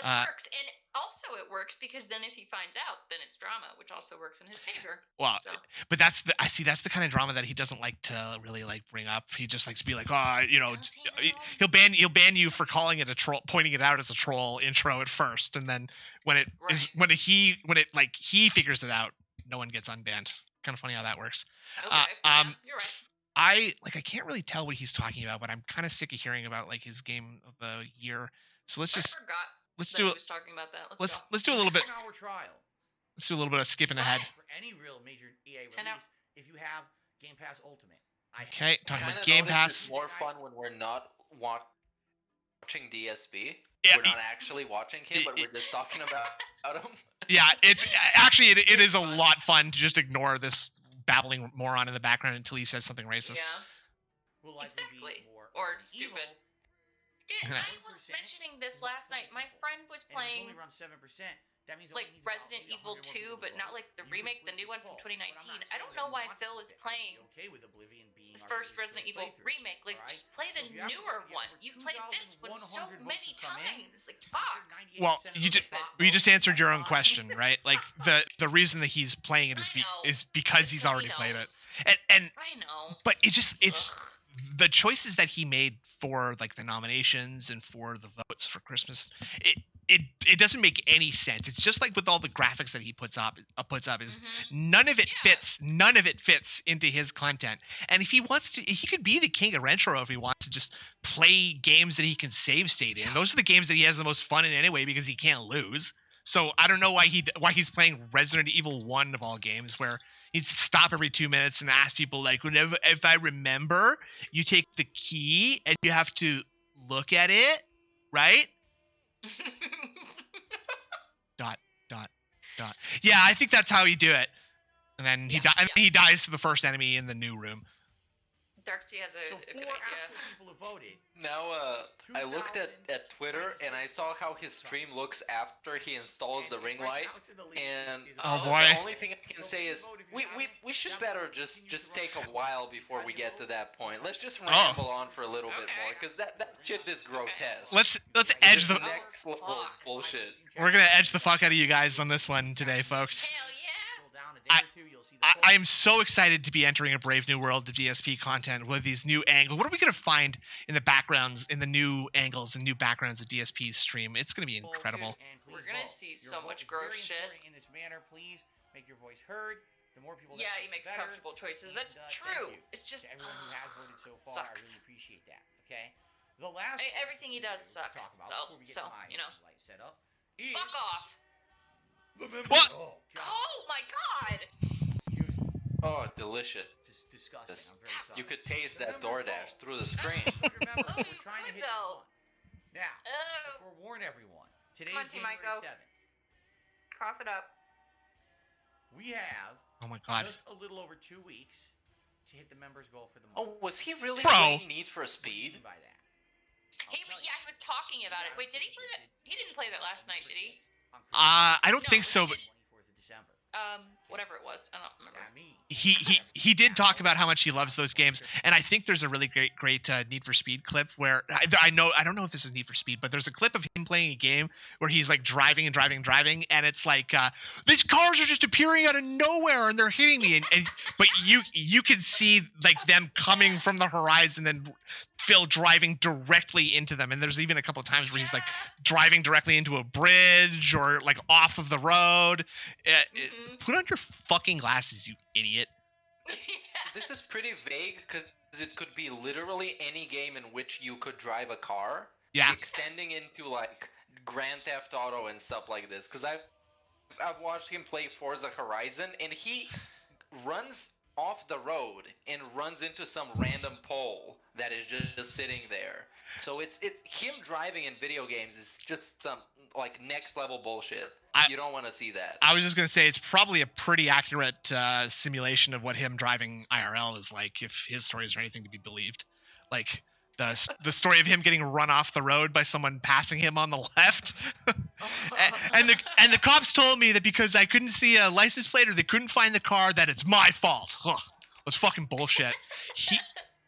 That works, and also it works because then if he finds out, then it's drama, which also works in his favor. Well, but that's the kind of drama that he doesn't like to really like bring up. He just likes to be like, oh, you know, he'll ban you for calling it a troll, pointing it out as a troll intro at first, and then when he figures it out, no one gets unbanned. Kind of funny how that works. Okay, you're right. I can't really tell what he's talking about, but I'm kind of sick of hearing about like his game of the year. So let's do he was talking about that. Let's do a little bit. 10-hour trial. Let's do a little bit of skipping ahead. For any real major EA release, if you have Game Pass Ultimate. Okay, talking about Game Pass. It's more fun when we're not watching DSP. Yeah, we're not actually watching him, but we're just talking about him. Yeah, it's actually it is a lot fun to just ignore this babbling moron in the background until he says something racist. Yeah. Will likely be more or stupid. Dude, I was mentioning this last night. My friend was playing only around 7%. That means like Resident Evil 2, but not like the remake, the new one from 2019. I don't know why Phil is playing the first Resident Evil remake. Like, just play the newer one. You've played this one so many times. Like, fuck. Well, you just answered your own question, right? Like the reason that he's playing it is because he's already played it. And I know. But it's the choices that he made for like the nominations and for the votes for Christmas. It doesn't make any sense. It's just like with all the graphics that he puts up is none of it fits into his content. And if he wants to, he could be the king of retro if he wants to just play games that he can save state in. Those are the games that he has the most fun in anyway because he can't lose. So I don't know why he's playing Resident Evil 1 of all games, where he'd stop every 2 minutes and ask people like, whenever, if I remember, you take the key and you have to look at it, right? dot. Yeah, I think that's how you do it. And then he dies to the first enemy in the new room. Darksea has a good idea. People have voted. Now, I looked at Twitter and I saw how his stream looks after he installs the ring light, and oh boy, the only thing I can say is we should better just take a while before we get to that point. Let's just ramble on for a little bit more, because that shit is grotesque. Let's edge the next level bullshit. We're gonna edge the fuck out of you guys on this one today, folks. Hell yeah. I am so excited to be entering a brave new world of DSP content with these new angles. What are we going to find in the backgrounds, in the new angles and new backgrounds of DSP's stream? It's going to be incredible. We're going to see so much gross shit. In this manner, please make your voice heard. The more people yeah, you make comfortable choices. That's true. It's just everyone who has voted so far, I really appreciate that. Okay. The last everything he does sucks. Talk about before we get to my light setup. Fuck off. What? Oh my god. Oh, delicious. Just disgusting. I'm very sorry. You could taste that DoourneDash through the screen. Remember, we're trying to hit this one. Now, forewarn everyone. Today's January 7th. Cough it up. We have just a little over 2 weeks to hit the members goal for the month. Oh, was he really playing Need for Speed? By that. He was talking about it. Wait, did he play that? He didn't play that last night, did he? I don't think so, but whatever it was, I don't remember. He did talk about how much he loves those games, and I think there's a really great Need for Speed clip where I don't know if this is Need for Speed, but there's a clip of him playing a game where he's like driving, and it's like these cars are just appearing out of nowhere and they're hitting me, but you can see like them coming from the horizon and Phil driving directly into them, and there's even a couple of times where he's like driving directly into a bridge or like off of the road. Put on your fucking glasses, you idiot. This is pretty vague because it could be literally any game in which you could drive a car. Yeah. Extending into like Grand Theft Auto and stuff like this, because I've watched him play Forza Horizon and he runs off the road and runs into some random pole that is just sitting there. So it's him driving in video games is just some like next level bullshit. You don't want to see that. I was just gonna say it's probably a pretty accurate simulation of what him driving IRL is like, if his stories are anything to be believed. Like the story of him getting run off the road by someone passing him on the left. and the cops told me that because I couldn't see a license plate or they couldn't find the car, that it's my fault. Ugh, that's fucking bullshit.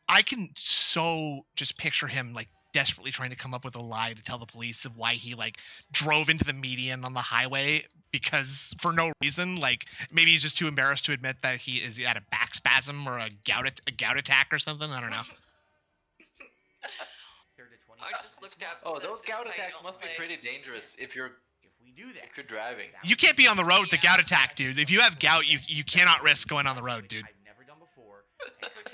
I can so just picture him like desperately trying to come up with a lie to tell the police of why he like drove into the median on the highway, because for no reason, like maybe he's just too embarrassed to admit that he had a back spasm or a gout attack or something. I don't know. I just looked up. Oh, those gout attacks must be pretty dangerous if you're driving. You can't be on the road with the gout attack, dude. If you have gout, you cannot risk going on the road, dude. I've never done before. This is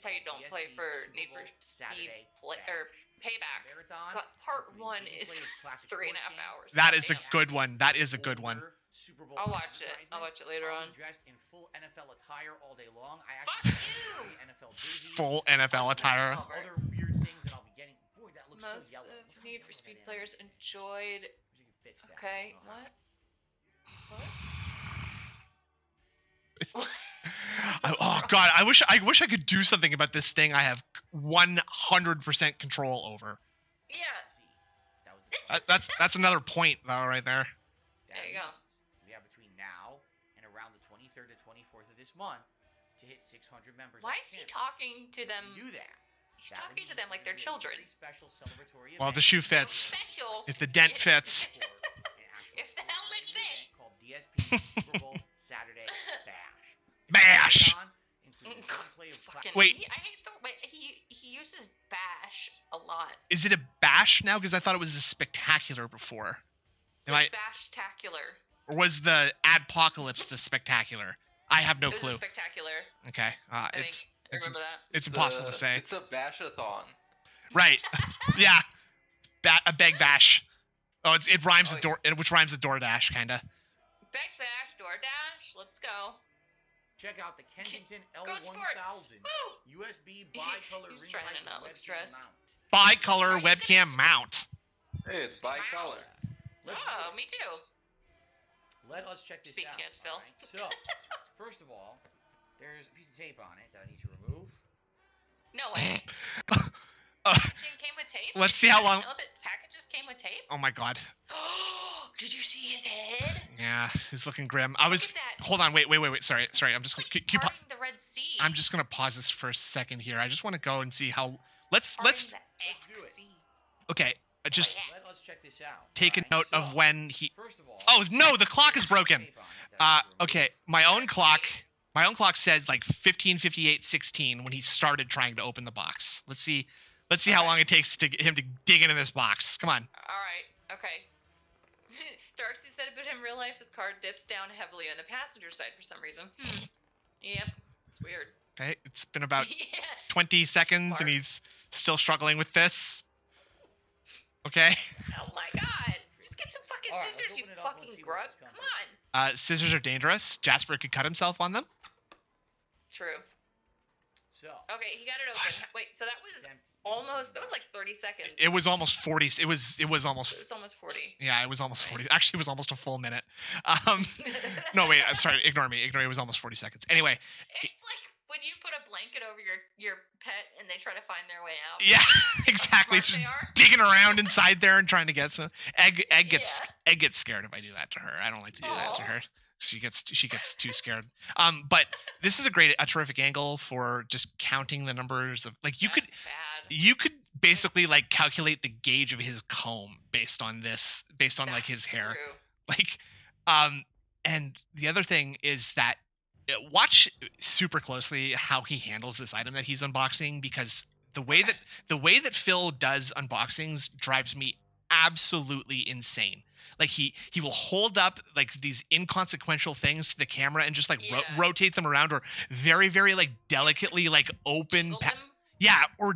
how you don't play for Need for Speed or Payback. Part 1 is 3.5 hours. That is a good one. That is a good one. I'll watch it. I'll watch it later on. Dressed in full NFL attire all day long. I actually NFL jerseys. Full NFL attire. Other weird things that I'll be getting. Boy, that looks Most so yellow. of Need for Speed players enjoyed. Okay, what? Oh god, I wish I could do something about this thing I have 100% control over. Yeah. That's another point though, right there. There you go. We have between now and around the 23rd to 24th of this month to hit 600 members. Why is he talking to them? Do that. He's talking to them like they're children. Special celebratory Well, the shoe fits. Special. If the dent fits. If the helmet fits. Called DSP Super Bowl Saturday Bash. Bash. Wait. I hate the way he uses bash a lot. Is it a bash now? Because I thought it was a spectacular before. Bash-tacular. Or was the Adpocalypse the spectacular? I have no It was clue. Spectacular. Okay. I remember that. It's impossible to say. It's a bashathon. Right. Yeah. A beg bash. Oh, it rhymes with which rhymes with DoorDash, kinda. Beg bash, DoorDash. Let's go. Check out the Kensington Go L1000 USB bicolor He's ring trying light to not look webcam stressed. mount. Bicolor webcam mount. Hey, it's bicolor. Oh, me too. Let us check this Speaking out. as Phil. Alright, so, first of all, there's a piece of tape on it that I need to remove. No way. Packaging came with tape? Let's see how long. Did you know that packages came with tape? Oh my god. Did you see his head? Yeah, he's looking grim. I was. Look at that. Hold on, wait. Sorry. I'm just. Parting the Red Sea. I'm just gonna pause this for a second here. I just want to go and see how. Let's. The Sea. Okay. Just Let us check this out. take a note of when he. First of all, Oh no, the clock is broken. Okay, my own clock says like 15:58:16 when he started trying to open the box. Let's see how long it takes to get him to dig into this box. Come on. Alright, okay. Darcy said about him in real life, his car dips down heavily on the passenger side for some reason. Yep, it's weird. Okay, it's been about Yeah. 20 seconds and he's still struggling with this. Okay. Oh my god. Just get some fucking Alright, scissors, let's you open it up, fucking let's see grug. what Come this on. Scissors are dangerous. Jasper could cut himself on them. True. So, Okay, he got it open. Wait, so that was like 30 seconds. It was almost 40. It was almost. It was almost 40. Yeah, it was almost 40. Actually, it was almost a full minute. No, wait. Sorry. Ignore me. It was almost 40 seconds. Anyway. It's like when you put a blanket over your pet and they try to find their way out. Yeah, exactly. It's just digging around inside there and trying to get some. Egg gets scared if I do that to her. I don't like to do that to her. She gets too scared. But this is a terrific angle for just counting the numbers of like you could basically like calculate the gauge of his comb based on like his hair. True. Like and the other thing is that watch super closely how he handles this item that he's unboxing, because the way that Phil does unboxings drives me absolutely insane. Like he will hold up like these inconsequential things to the camera and just like rotate them around, or very very like delicately like open or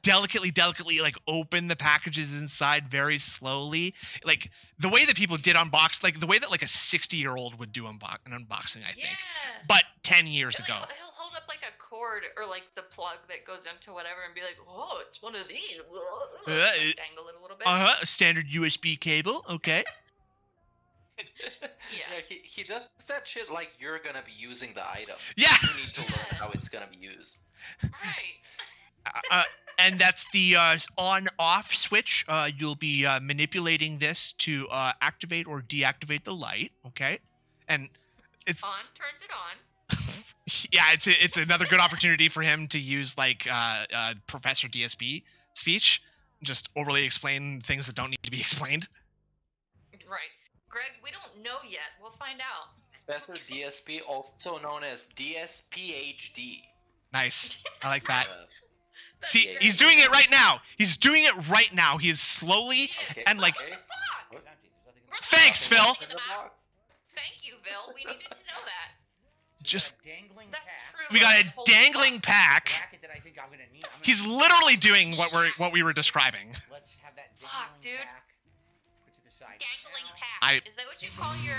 delicately like open the packages inside very slowly, like the way that people did unbox, like the way that like a 60-year-old would do an unboxing, I think, but 10 years ago. He'll hold up like a cord or like the plug that goes into whatever and be like, oh, it's one of these. Dangle it a little bit. A standard USB cable. Okay. Yeah, he does that shit like you're gonna be using the item. Yeah. You need to learn how it's gonna be used. Right. And that's the on-off switch. You'll be manipulating this to activate or deactivate the light. Okay. And it's on, turns it on. Yeah, it's another good opportunity for him to use like Professor DSP speech, just overly explain things that don't need to be explained. Right. Greg, we don't know yet. We'll find out. Professor DSP, also known as DSPHD. Nice. I like that. That's See, great. he's doing it right now. He's doing it right now. He is slowly and like. Fuck! Thanks, Phil. Thank you, Phil. We needed to know that. Just. Dangling That's pack. true. We got a dangling pack. Bracket that I think I'm gonna need. He's literally doing what we were describing. Let's have that Fuck, dangling dude. pack put to the side. Dangling pack. Is that what you call your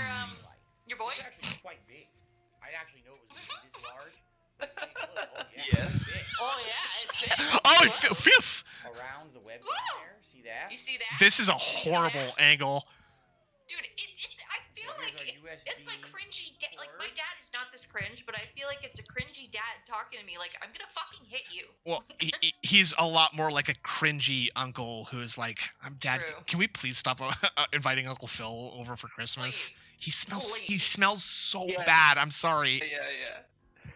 boy? It's actually quite big. I actually know it was gonna be this large. Yes. Oh yeah, it's big. Oh, phew. Around the webcam there. See that? You see that? This is a horrible angle. Dude, I feel like it's like cringy. Like my dad is not this cringe, but I feel like it's a cringy dad talking to me like, I'm gonna fucking hit you. Well, he's a lot more like a cringy uncle who's like, "I'm Dad. True. Can we please stop inviting Uncle Phil over for Christmas? He smells. He Please. smells so Yeah. bad. I'm sorry." Yeah.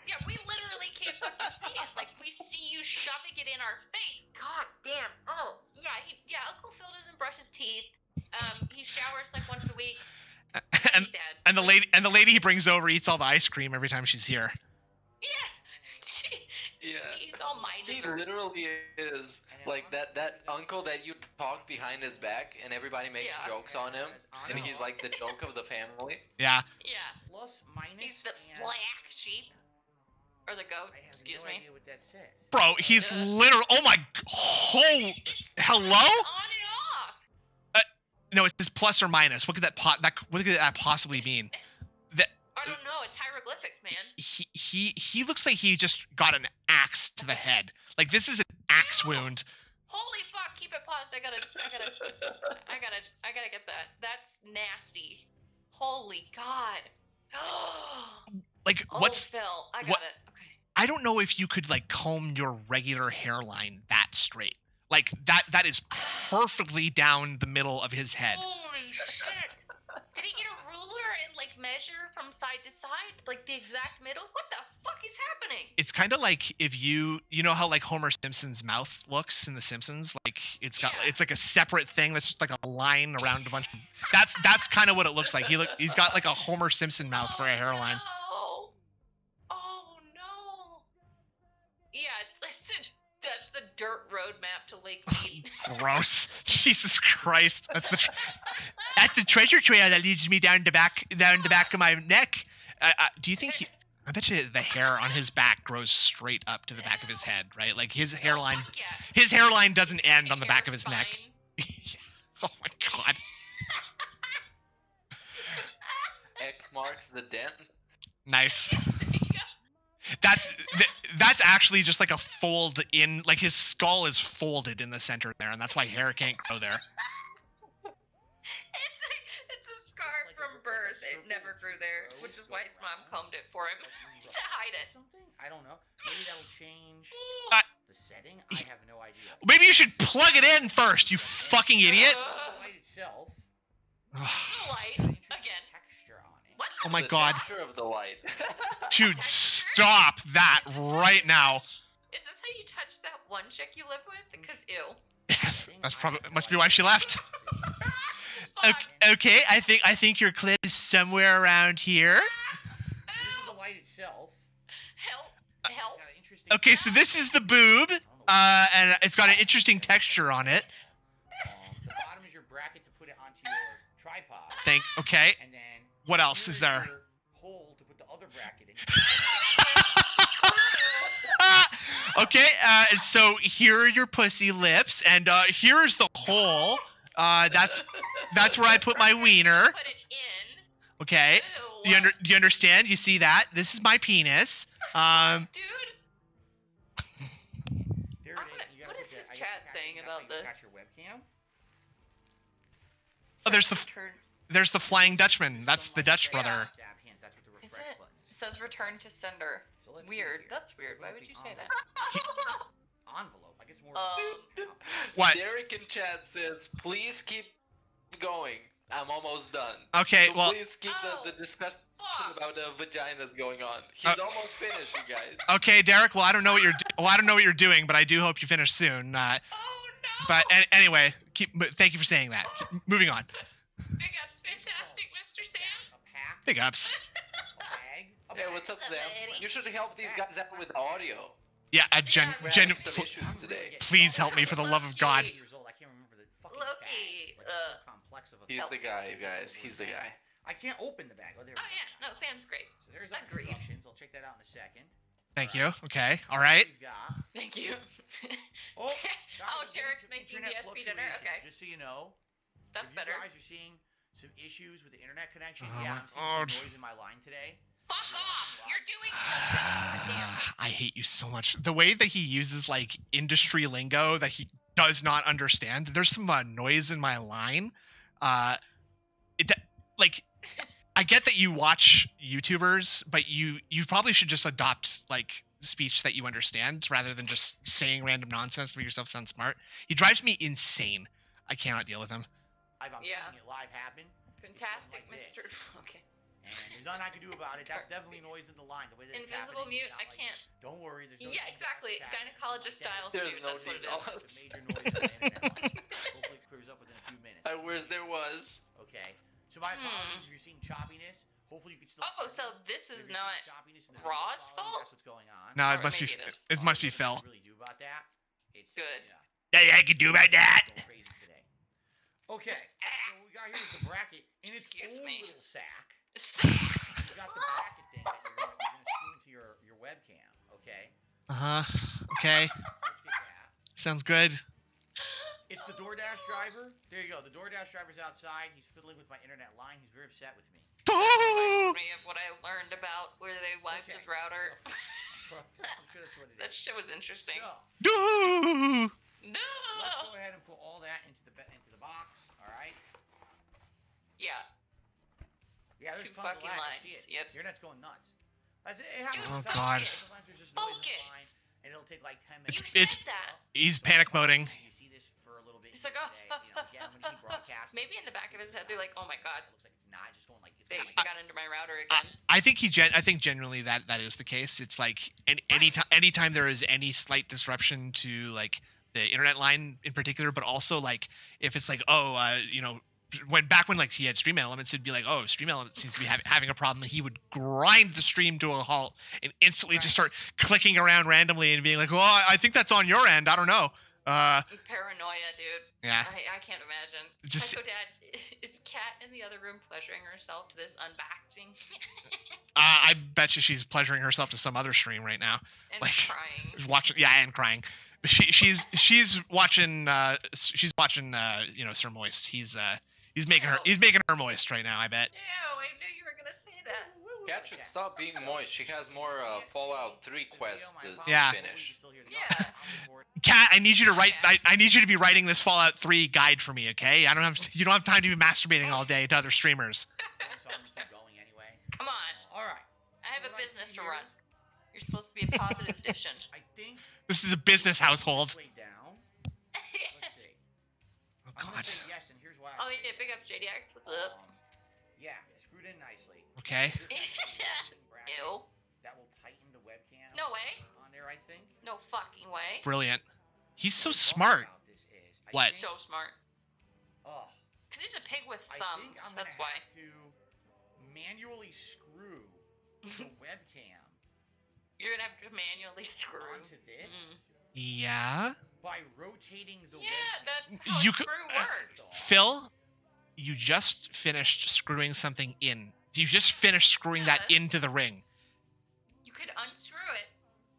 Yeah, we literally can't fucking see it. Like, we see you shoving it in our face. God damn. Oh, yeah, Uncle Phil doesn't brush his teeth. He showers like once a week. and Please, Dad. and the lady he brings over eats all the ice cream every time she's here. Yeah. Yeah. He's all my He dessert. literally is like that uncle that you talk behind his back and everybody makes Yeah. jokes on him, and he's like the joke of the family. Yeah. Yeah. Plus, minus, He's the and black sheep. Or the goat, I have excuse no me. idea what that says. Bro, he's literally. Oh my. Hello. On and off. No, it says plus or minus. What could that what could that possibly mean? That I don't know. It's hieroglyphics, man. he looks like he just got an axe to the head. Like this is an axe wound. Holy fuck! Keep it paused. I gotta get that. That's nasty. Holy god. Like Oh, what's Phil. I got what- it. Okay. I don't know if you could like comb your regular hairline that straight. Like that is perfectly down the middle of his head. Holy shit! Did he get a ruler and like measure from side to side, like the exact middle? What the fuck is happening? It's kind of like if you know how like Homer Simpson's mouth looks in The Simpsons, like it's like a separate thing that's just like a line around a bunch of. That's kind of what it looks like. He's got like a Homer Simpson mouth for a hairline. No. Oh no. Yeah, that's the dirt road map to Lake Mead. Gross. Jesus Christ. That's the treasure trail that leads me down the back of my neck. Do you think I bet you the hair on his back grows straight up to the back of his head, right? Like his hairline doesn't end on the back of his neck. Oh my god. X marks the dent. Nice. That's actually just like a fold in, like his skull is folded in the center there, and that's why hair can't grow there. It's a scar from birth. It never grew there, which is why his mom combed it for him to hide it. Something? I don't know. Maybe that'll change the setting. I have no idea. Maybe you should plug it in first, you fucking idiot. The light itself. Light again. Texture on it. What? Oh my The god. texture of the light. Dude, stop that right now. Is this how you touch that one chick you live with? Because ew. That's probably must be why she left. Okay, I think your clit is somewhere around here. This is the light itself. Help. It's got an interesting Okay, so this is the boob, and it's got an interesting texture on it. The bottom is your bracket to put it onto your tripod. Okay. And then What else here is there? your hole to put the other bracket in. Okay, and so here are your pussy lips, and here's the hole. That's where I put my wiener. Put it in. Okay. Ew. Do you understand? You see that? This is my penis. Dude. There it is. You What gotta is put his that- I guess chat you saying got- about you this? got your webcam. Oh, Return. there's the Flying Dutchman. That's the Dutch brother. Stab hands. That's what the Is refresh it? button is. It says return to sender. So let's see Weird. here. That's weird. Why Look would at you the say that? Envelope. I guess more. What? Derek in chat says, "Please keep going. I'm almost done." Okay, So well. please keep the discussion Fuck. about vaginas going on. He's almost finished, you guys. Okay, Derek. Well, I don't know what you're doing, but I do hope you finish soon. Oh no. But anyway, thank you for saying that. Moving on. Big ups, fantastic, Mr. Sam. A pack. Big ups. A bag. A Hey, bag. what's up, What's up, Sam? lady? You should help these guys out with audio. Yeah, We're having some issues today. please help me for the love of God. 8 years old. I can't remember the fucking Loki, bag. Like, it's so complex of a. He's the guy, you guys. He's the guy. I can't open the bag. Oh, there we Oh go. yeah, no, Sam's great. So there's Agreed. instructions. I'll check that out in a second. Thank you. Okay. All right. We've got. Thank you. Oh, Oh, Derek's making DSP dinner. Okay, Just so you know, that's if better. you guys are seeing some issues with the internet connection, Oh yeah, my I'm seeing God. some noise in my line today. Fuck off! You're doing something. Damn. I hate you so much. The way that he uses like industry lingo that he does not understand. There's some noise in my line. Like I get that you watch YouTubers, but you probably should just adopt like speech that you understand rather than just saying random nonsense to make yourself sound smart. He drives me insane. I cannot deal with him. I'm Yeah. seeing it live happen. Fantastic, like Mr. this. Okay. And there's nothing I can do about it. That's definitely noise in the line. The way that it's Invisible happening, mute. it's I not can't. Like, don't worry. There's no Yeah, DDoS exactly. attack, Gynecologist nothing like style. that. There's Steve, no that's what it DDoS. is. It's a major noise on the internet line. Hopefully it clears up within a few minutes. I wish there was. Okay. So my apologies if you're seeing choppiness. Hopefully you can still. Oh, so this If is you're not seeing choppiness in the video Raw's quality, fault? That's what's going on. No, Or it must be maybe it is. it must be Nothing Phil. I can really do about that. It's Good. Yeah. Yeah, I can do about that. Going crazy today. Okay. So what we got here is the bracket in its Excuse own me. little sack. You got the bracket thing that you're gonna screw into your webcam. Okay. Okay. Let's get that. Sounds good. It's the DoorDash driver. There you go. The DoorDash driver's outside. He's fiddling with my internet line. He's very upset with me. Me of what I learned about where they wiped his router. I'm sure that's what it That is. shit was interesting. So, No. No. let's go ahead and put all that into the box. All right. Yeah. Yeah, there's Two tons of fucking lag. I lines. see it. Yep. Your net's going nuts. It happens Oh, sometimes. God. Sometimes there's just noise in the Focus. line, and it'll take like 10 minutes. You It's- said that. He's panic moding. You see this for a little bit. It's like, here oh, today, you know, again, when he broadcasts, maybe in the back of his head, they're like, oh my god, it looks like it's not just going like it's they going like got into my router again. I think I think genuinely that is the case. It's like anytime there is any slight disruption to like the internet line in particular, but also like if it's like you know, when like he had Stream Elements, it'd be like, oh, Stream Elements seems to be having a problem. He would grind the stream to a halt and instantly just start clicking around randomly and being like, oh, I think that's on your end. I don't know. Paranoia, dude. Yeah. I can't imagine. Just- Psycho Dad, is Kat in the other room pleasuring herself to this unboxing? I bet you she's pleasuring herself to some other stream right now. And Like, crying. watching, yeah, and crying. But she's watching you know, Sir Moist. He's making her moist right now, I bet. Ew, I knew you were gonna say that. Cat should stop being moist. She has more Fallout 3 quests to Yeah. finish. Yeah. Kat, I need you to write. I need you to be writing this Fallout 3 guide for me, okay? You don't have time to be masturbating all day to other streamers. Come on. All right. I have a business to run. You're supposed to be a positive addition. I think This is a business household. way down. Let's see. Oh I'm gonna God. say yes, and here's why. Oh yeah, big up JDX. What's up? Yeah, screwed in nicely. Okay. This has a bracket Ew. that will tighten the webcam. No way. On there, I think. No fucking way. Brilliant. He's so What I'm smart. about this is, I What? think- So smart. Oh, Cause he's a pig with I thumbs. think I'm That's gonna why. have to manually screw the webcam You're gonna have to manually screw. onto this Yeah. by rotating the Yeah, webcam. that's how You a could- screw works. Phil, you just finished screwing something in. You just finished screwing that Yeah. into the ring. You could unscrew it,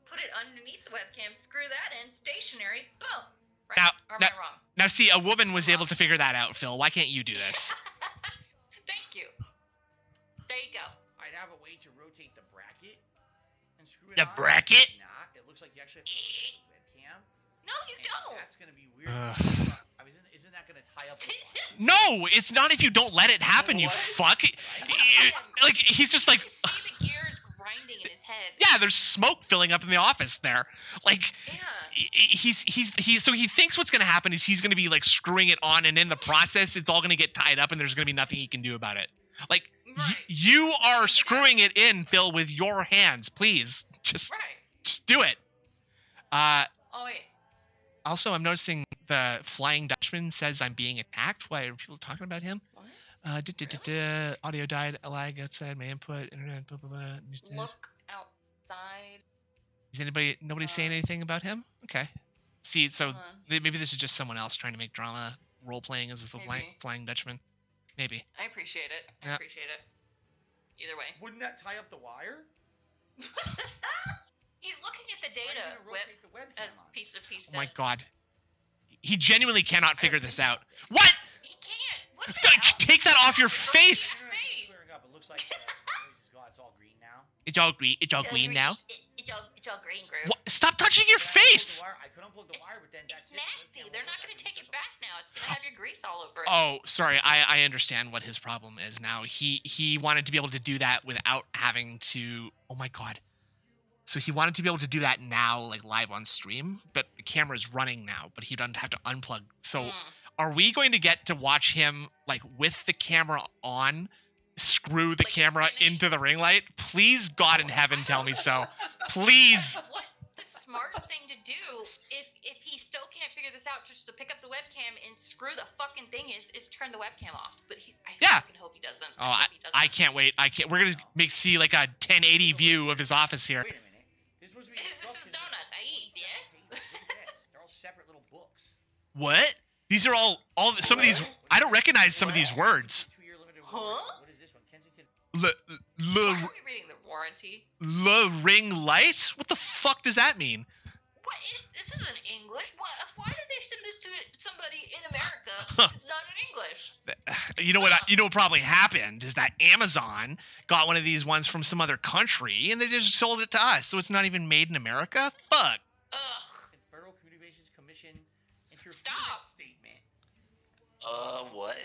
put it underneath the webcam, screw that in, stationary, boom. Right? Now- or am now- I wrong? Now, see, a woman was able to figure that out, Phil. Why can't you do this? Thank you. There you go. I'd have a way to rotate the bracket and screw it The on. bracket? It's not. It looks like you actually have to rotate the webcam. No, you And don't. That's gonna be weird. Ugh. Isn't that gonna tie up the wire? No, it's not if you don't let it happen, you fuck. Like, he's just like, You see the gears grinding in his head. yeah, there's smoke filling up in the office there. Like, Yeah. so he thinks what's gonna happen is he's gonna be like screwing it on, and in the process, it's all gonna get tied up, and there's gonna be nothing he can do about it. Like, Right. you are screwing it in, Phil, with your hands. Please, just do it. Oh wait. Also, I'm noticing the Flying Dutchman says I'm being attacked. Why are people talking about him? What? Audio died, a lag outside my input, internet, blah, blah, blah. Look outside. Is nobody saying anything about him? Okay. See, so Hold on. maybe this is just someone else trying to make drama, role-playing as the Maybe. Flying Dutchman. Maybe. I appreciate it. I Yeah. appreciate it. Either way. Wouldn't that tie up the wire? He's looking at the How are you data gonna whip rotate the webcam as on? piece to piece. Oh my god. He genuinely cannot figure this out. What? He can't. What the hell? Take that off your face! Internet's clearing up. It looks like the noise is gone. It's all green now. It's all green. It's all green now. It's It's all green, Groove. What? Stop touching your face! I could unplug the wire, but then that's It's nasty. They're not gonna take it back now. It's gonna have your grease all over it. Oh, sorry. I understand what his problem is now. He wanted to be able to do that without having to. Oh my god. So he wanted to be able to do that now, like live on stream, but the camera's running now. But he doesn't have to unplug. So, are we going to get to watch him like with the camera on, screw the camera into the ring light? Please, God in heaven, tell me so. Please. What the smart thing to do, if he still can't figure this out, just to pick up the webcam and screw the fucking thing is turn the webcam off. But I fucking hope he doesn't. Oh, I can't wait. We're gonna see like a 1080 view of his office here. Wait a minute. This is supposed to be instructions. Donuts. I eat. Yes. They're all separate little books. What? These are all some of these. I don't recognize some of these words. Huh? What is this one? Kensington. Why are we reading the warranty? Le ring light? What the fuck does that mean? What is this? Isn't English. Why did they send this to somebody in America? It's not in English. You know what? You know what probably happened is that Amazon got one of these ones from some other country and they just sold it to us. So it's not even made in America. Fuck. Federal Communications Commission Stop. statement. What?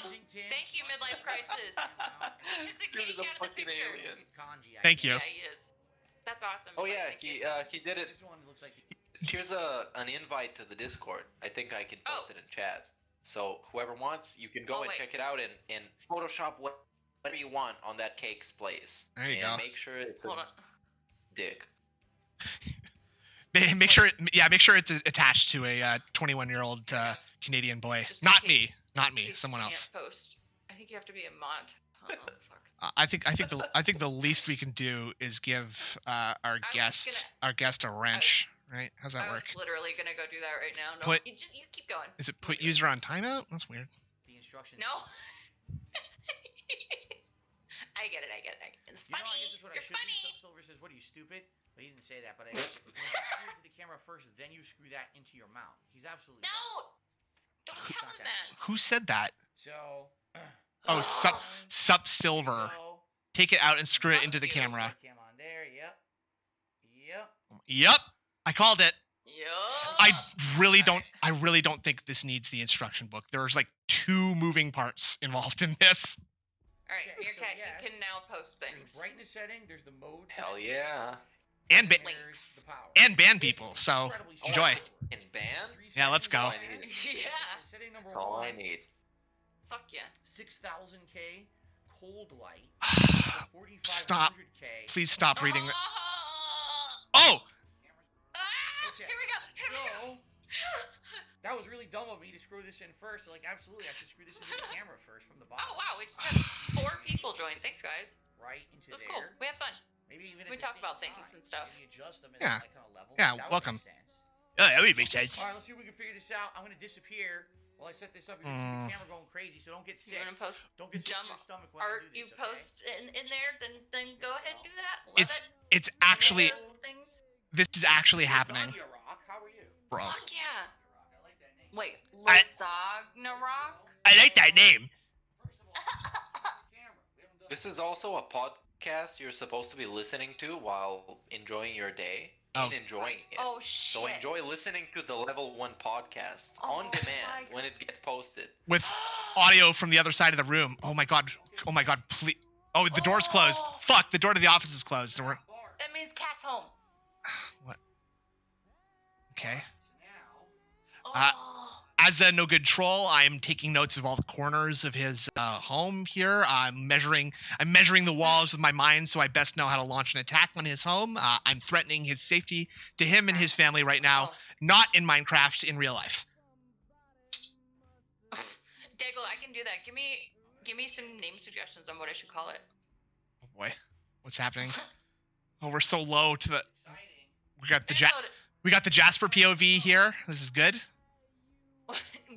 Kensington. Thank you, midlife crisis. The kitty Dude, the got the fucking picture. alien. Kanji. Thank you. Yeah, he is. That's awesome. Oh yeah, Thank you. he did it. This one looks like. Here's an invite to the Discord. I think I can post it in chat. So whoever wants, you can go and check it out and Photoshop whatever you want on that cake's place. There you and go. Make sure it's Hold on. dick. Make sure it's attached to a 21-year-old Canadian boy. Just Not in me. case Not me. you Someone else. can't post. I think you have to be a mod. Oh, fuck. I think the least we can do is give our guest a wrench. Right? How's that work? I was literally gonna go do that right now. No, Put- you keep going. Is it put user on timeout? That's weird. The instructions. No. I get it. It's You know, funny. I guess that's what I You're should funny. do. Silver says, "What are you, stupid?" But he didn't say that. But I you screw it to the camera first, then you screw that into your mount. He's absolutely No. right. Don't tell him that. Who said that? So. Oh, Sup Silver. So, Take it out and screw it into the camera. Cam on there. Yep. Yep. I called it. Yup. I really don't think this needs the instruction book. There's like 2 moving parts involved in this. All right, Okay, Meerkat, so, yeah. you can now post There's things. the brightness setting. There's the mode. Hell setting, yeah. And there's the power. and ban people. So Incredibly enjoy. straightforward. In band? Yeah, let's go. That's all I need. Yeah. Setting number That's all I 1. need. Fuck yeah. 6000K cold light. Stop. 4500K. Please stop reading. Oh! Oh! Okay. Here we go. So that was really dumb of me to screw this in first. Like, absolutely, I should screw this into the camera first from the bottom. Oh wow, we just had 4 people join. Thanks, guys. Right into That's there. cool. We have fun. Maybe even We at the talk same about things time. and stuff. Maybe adjust them and Yeah. like kind of level. Yeah, That would welcome. make sense. Oh, that would make sense. All right, let's see if we can figure this out. I'm gonna disappear while I set this up. You're gonna see the camera going crazy, so don't get sick. You want to post Don't get sick to dumb your stomach when I art do you this. Okay? post in there? Then go ahead and do that. Love It's it. actually Love those things. this is actually happening, Lasagna Rock, how are you? bro. Fuck yeah. I like that name. Wait, I- Lasagna Rock? I like that name. First of all, camera. We haven't done This is also a podcast you're supposed to be listening to while enjoying your day. Oh. And enjoying it. Oh shit. So enjoy listening to the Level 1 podcast Oh on demand my when it gets posted. With audio from the other side of the room. Oh my god. Oh my god. Please. Oh, the door's closed. Oh. Fuck. The door to the office is closed. bar. That means Cat's home. What? Okay. So now, Oh. As a no good troll, I'm taking notes of all the corners of his home here. I'm measuring the walls with my mind, so I best know how to launch an attack on his home. I'm threatening his safety to him and his family right now, not in Minecraft, in real life. Daigle, I can do that. Give me some name suggestions on what I should call it. Oh boy, what's happening? Oh, we're so low to the. exciting. We got the Jasper POV here. This is good.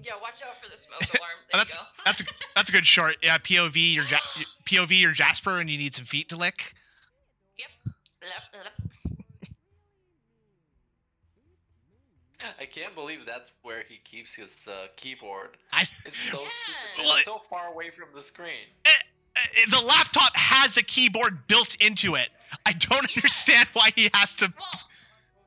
Yeah, watch out for the smoke alarm. There you go. That's a good short. Yeah, POV your Jasper, and you need some feet to lick. Yep. I can't believe that's where he keeps his keyboard. I It's so Yeah. stupid. Well, It's so far away from the screen. the laptop has a keyboard built into it. I don't understand why he has to. Well,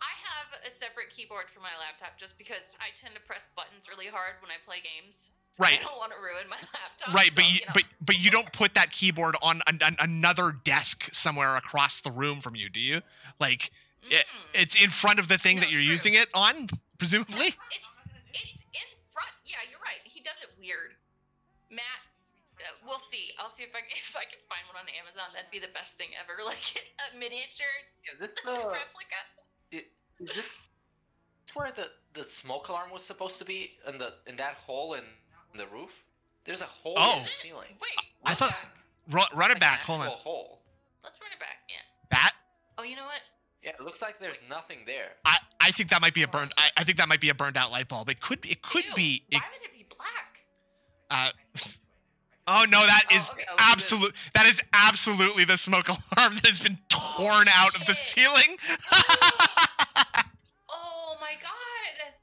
I have a separate keyboard for my laptop just because I tend to press buttons really hard when I play games. Right. I don't want to ruin my laptop. Right, but so, you, but you don't put that keyboard on another desk somewhere across the room from you, do you? Like, it's in front of the thing that you're using it on, presumably. It's in front. Yeah, you're right. He does it weird. Matt, we'll see. I'll see if I can find one on Amazon. That'd be the best thing ever. Like a miniature Is this replica. Is this where the smoke alarm was supposed to be in that hole in the roof? There's a hole in the ceiling. Wait. I thought. Run it back. Hold on. Hole. Let's run it back. Yeah. That? Oh, you know what? Yeah, it looks like there's nothing there. I think that might be a burned. I think that might be a burned out light bulb. It could be. Why would it be black? Oh no, that is okay, absolute. That is absolutely the smoke alarm that has been torn out of the ceiling. Oh my god.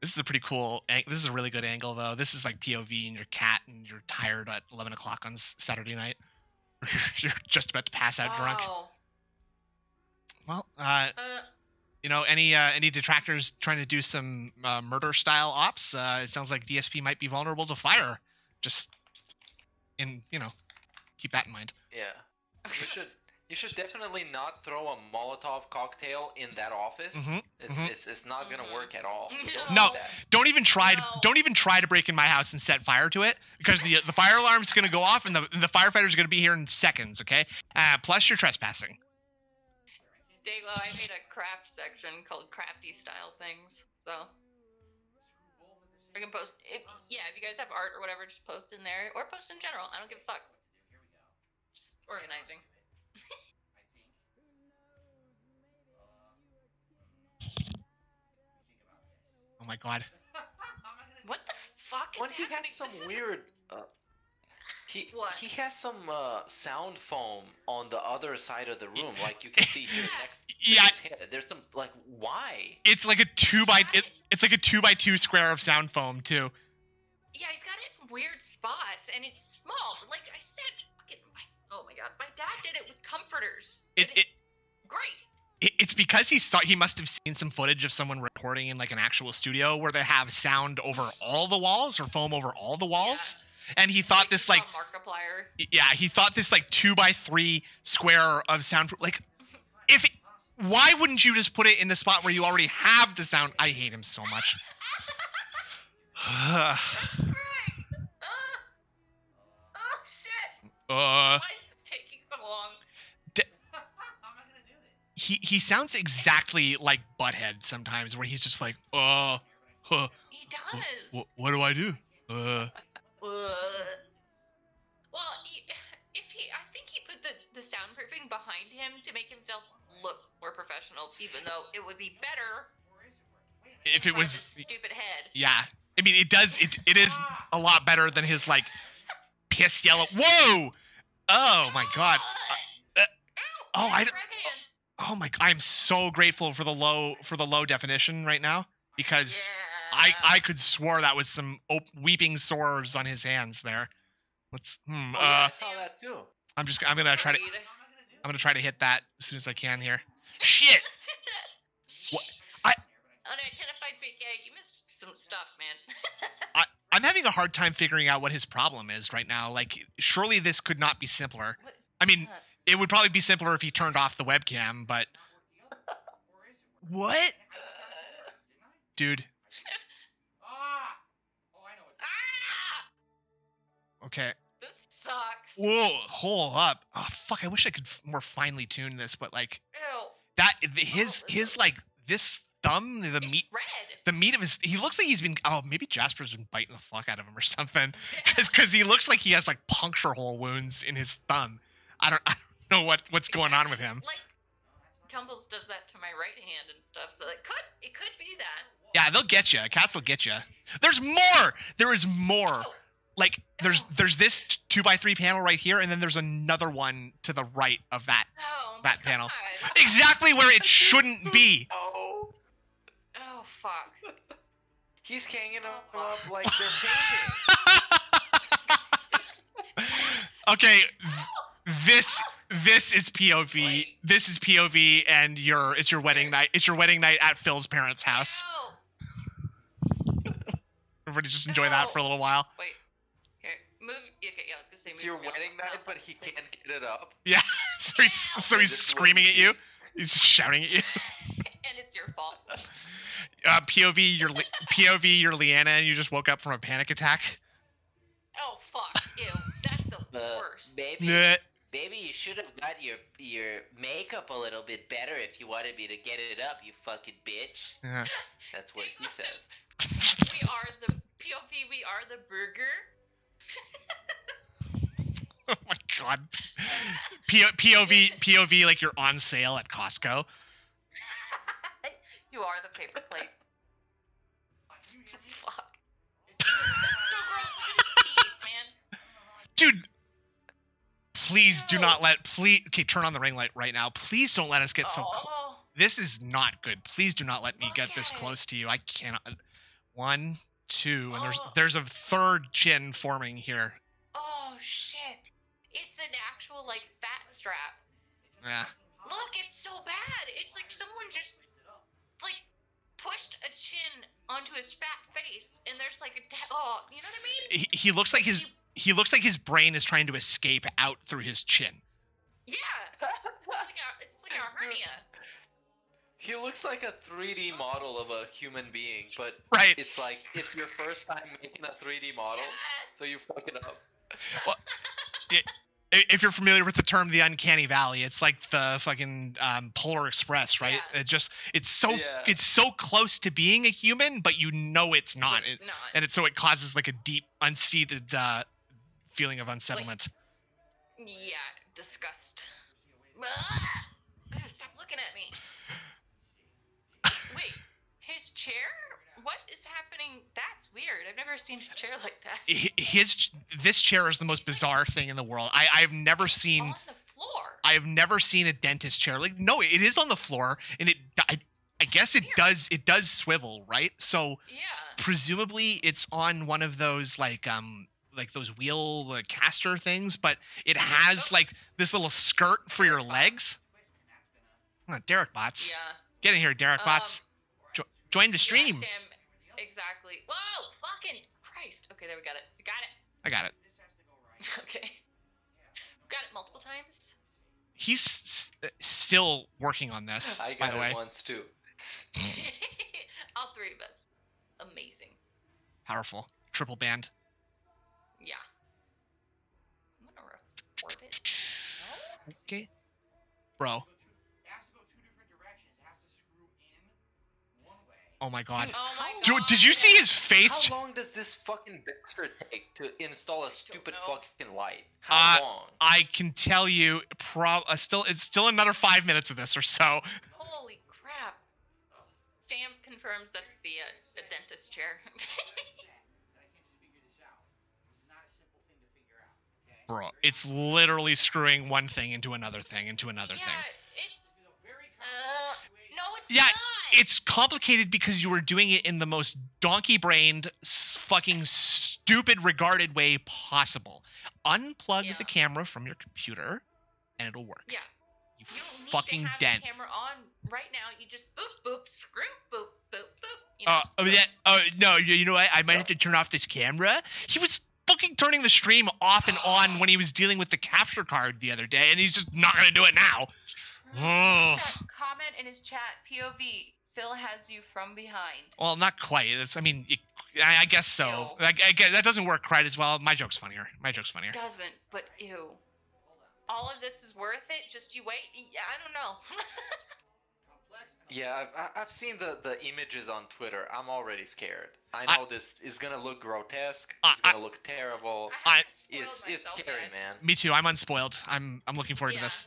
This is a pretty cool. This is a really good angle, though. This is like POV and your cat, and you're tired at 11 o'clock on Saturday night. You're just about to pass out drunk. Well, you know, any detractors trying to do some murder style ops? It sounds like DSP might be vulnerable to fire. Just keep that in mind. Yeah, you should definitely not throw a Molotov cocktail in that office. It's not gonna work at all. No, don't even try to break in my house and set fire to it, because the fire alarm's gonna go off and the firefighters are gonna be here in seconds. Okay, plus you're trespassing. Dayglow, I made a craft section called crafty style things, so we can post. If you guys have art or whatever, just post in there, or post in general. I don't give a fuck. Just organizing. Oh my god. What the fuck is He happening? has some weird. He has some sound foam on the other side of the room, like you can see here next to his head. There's some why? It's like a 2x2 square of sound foam too. Yeah, he's got it in weird spots, and it's small. But like I said, oh my god, my dad did it with comforters. Great. It's because he must have seen some footage of someone recording in like an actual studio where they have sound over all the walls or foam over all the walls. Yeah. And he thought this like Markiplier. Yeah, he thought this like 2x3 square of sound, like why wouldn't you just put it in the spot where you already have the sound? I hate him so much. Oh shit. Why is it taking so long? He sounds exactly like Butthead sometimes, where he's just like, He does. What do I do? Well, I think he put the soundproofing behind him to make himself look more professional, even though it would be better if it was stupid head. Yeah, I mean it does. It is a lot better than his like piss yellow. Whoa! Oh my god. Oh my god! I'm so grateful for the low definition right now, because I could swear that was some weeping sores on his hands there. I saw that too. I'm gonna try to hit that as soon as I can here. Shit! What? Unidentified PK, you missed some stuff, man. I'm having a hard time figuring out what his problem is right now. Like, surely this could not be simpler. I mean, it would probably be simpler if he turned off the webcam, but what? Dude. Okay. This sucks. Whoa, hold up. Oh fuck, I wish I could more finely tune this, but like his like this thumb, the meat of his, he looks like he's been, maybe Jasper's been biting the fuck out of him or something, because he looks like he has like puncture hole wounds in his thumb. I don't know what's going on with him. Like Tumbles does that to my right hand and stuff, so it could be that. Yeah, they'll get you. Cats will get you. There's more. There is more. Like there's this 2x3 panel right here, and then there's another one to the right of that panel. Exactly where it shouldn't be. Oh fuck. He's hanging up like they're painting. Okay, this This is POV. This is POV, and it's your wedding night. It's your wedding night at Phil's parents' house. No. Everybody just enjoy that for a little while. Wait. Here, move. Okay, yeah, I was gonna say. It's move your real wedding fast. night, but he can't get it up. Yeah. So he's screaming at you. He's shouting at you. And it's your fault. POV, you're Leanna, and you just woke up from a panic attack. Oh fuck! Ew, that's the worst. Baby, you should have got your makeup a little bit better if you wanted me to get it up, you fucking bitch. Yeah. That's what he says. We are the POV. We are the burger. Oh my god. POV, like you're on sale at Costco. You are the paper plate. Fuck. So gross. Look at his teeth, man. Dude, please do not okay, turn on the ring light right now. Please don't let us get so this is not good. Please do not let me get this close to you. I cannot. 1, 2, and there's a third chin forming here. Oh shit. It's an actual like fat strap. Yeah. Look, it's so bad. It's like someone just like pushed a chin onto his fat face, and there's like a you know what I mean? He looks like his brain is trying to escape out through his chin. Yeah. It's like a hernia. He looks like a 3D model of a human being, but it's like it's your first time making a 3D model, so you fuck it up. Well, if you're familiar with the term the uncanny valley, it's like the fucking Polar Express, right? Yeah. It's so close to being a human, but you know it's not. And so it causes like a deep, unseated feeling of unsettlement. Like, yeah, disgust. Stop looking at me. Wait, his chair? What is happening? That's weird. I've never seen a chair like that. This chair is the most bizarre thing in the world. I've never seen. On the floor. I have never seen a dentist chair. Like, no, it is on the floor, and I guess it does swivel, right? So presumably it's on one of those like those wheel caster things, but it has like this little skirt for your legs. Oh, Derich bots. Yeah. Get in here, Derich bots. Join the stream. Yeah, Sam, exactly. Whoa, fucking Christ. Okay, there we got it. We got it. I got it. Okay. Got it multiple times. He's still working on this, I by got the way. it once too. All three of us. Amazing. Powerful. Triple band. Yeah. I'm gonna report it. Okay. Bro. Oh my god. Oh my Dude, did you see his face? How long does this fucking Detractor take to install a stupid fucking light? How long? I can tell you, it's still another 5 minutes of this or so. Holy crap. Sam confirms that's the dentist chair. Bro, it's literally screwing one thing into another thing into another thing. No, it's not. It's complicated because you were doing it in the most donkey-brained, fucking stupid regarded way possible. Unplug the camera from your computer, and it'll work. Yeah. You fucking need to have dent. the camera on right now. You just boop, boop, screw, boop, boop, boop. You know? No, you know what? I might have to turn off this camera. He was fucking turning the stream off and on when he was dealing with the capture card the other day, and he's just not gonna do it now. Comment in his chat, POV, Phil has you from behind. Well, not quite. I guess so. I guess that doesn't work quite as well. My joke's funnier. Doesn't, but ew. All of this is worth it? Just you wait? Yeah, I don't know. Yeah, I've seen the images on Twitter. I'm already scared. I know this is gonna look grotesque. It's gonna look terrible. It's scary, man. Me too. I'm unspoiled. I'm looking forward to this.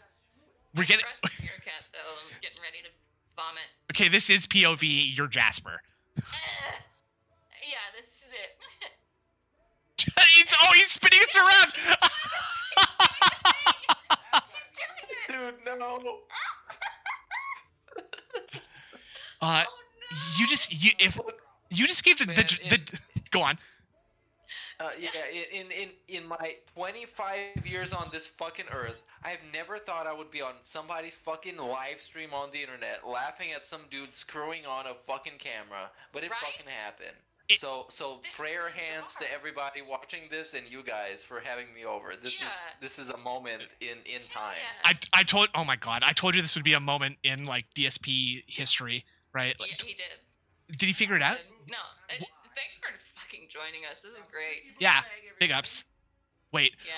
We're getting. Your cat, though. I'm getting ready to vomit. Okay, this is POV. You're Jasper. Yeah, this is it. He's spinning us around. Dude, no. You just gave the go on. Yeah, in my 25 years on this fucking earth, I've never thought I would be on somebody's fucking live stream on the internet laughing at some dude screwing on a fucking camera, but it fucking happened. So prayer hands to everybody watching this and you guys for having me over. This is a moment in time. I told oh my god, I told you this would be a moment in like DSP history, right? Like, Yeah, he did. Did he figure it out? No, thanks for fucking joining us. This is great. Yeah, big ups. Wait. Yeah.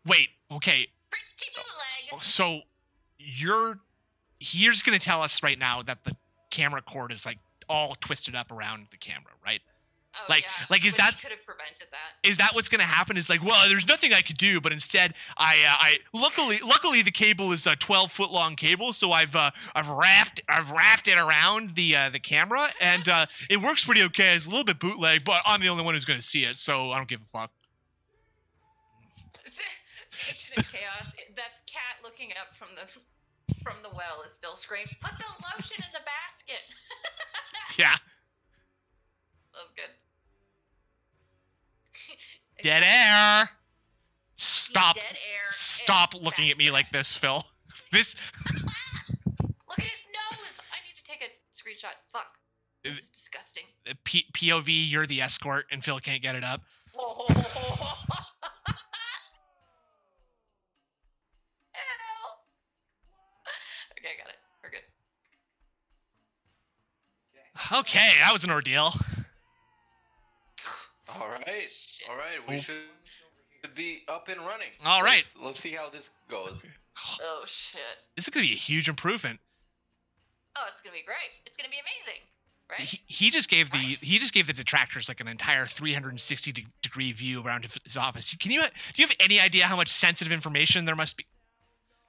Wait, okay. Pretty bootleg. So you're just gonna tell us right now that the camera cord is like all twisted up around the camera, right? Oh, like is that could have prevented that? Is that what's gonna happen? Is like, well, there's nothing I could do, but instead, I luckily the cable is a 12-foot long cable, so I've wrapped it around the camera, and it works pretty okay. It's a little bit bootleg, but I'm the only one who's gonna see it, so I don't give a fuck. Infinite chaos. That's Cat looking up from the well as Phil screams, "Put the lotion in the basket." Yeah. That was good. Dead air. Stop. Dead air. Stop looking at me like this, Phil. This. Look at his nose. I need to take a screenshot. Fuck. This is disgusting. POV, you're the escort, and Phil can't get it up. Oh. Okay, I got it. We're good. Okay, that was an ordeal. All right. We should be up and running. All right. Let's see how this goes. Oh shit. This is gonna be a huge improvement. Oh, it's gonna be great. It's gonna be amazing, right? He just gave the detractors like an entire 360-degree view around his office. Do you have any idea how much sensitive information there must be?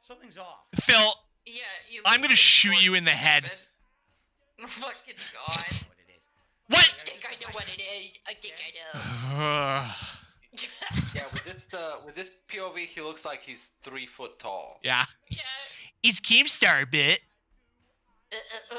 Something's off. Phil. Yeah, I'm gonna shoot you in the head. Fucking god. What? I think I know what it is. I think I know. Yeah, with this POV, he looks like he's 3 foot tall. Yeah. Yeah. It's Keemstar bit. Oh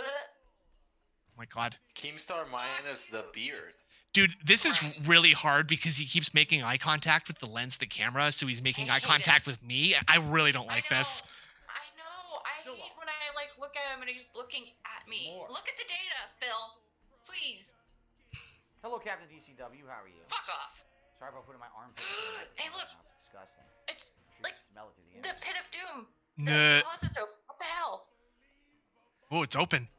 my god. Keemstar minus the beard. Dude, this is really hard because he keeps making eye contact with the lens of the camera, so he's making eye contact with me. I really don't like this. I know. I hate when I like look at him and he's looking at me. Look at the data, Phil. Please. Hello, Captain DCW. How are you? Fuck off. Sorry about putting my armpit. Hey, look. It's disgusting. It's like smell it through the pit of doom. No. The closet's open. What the hell? Oh, it's open.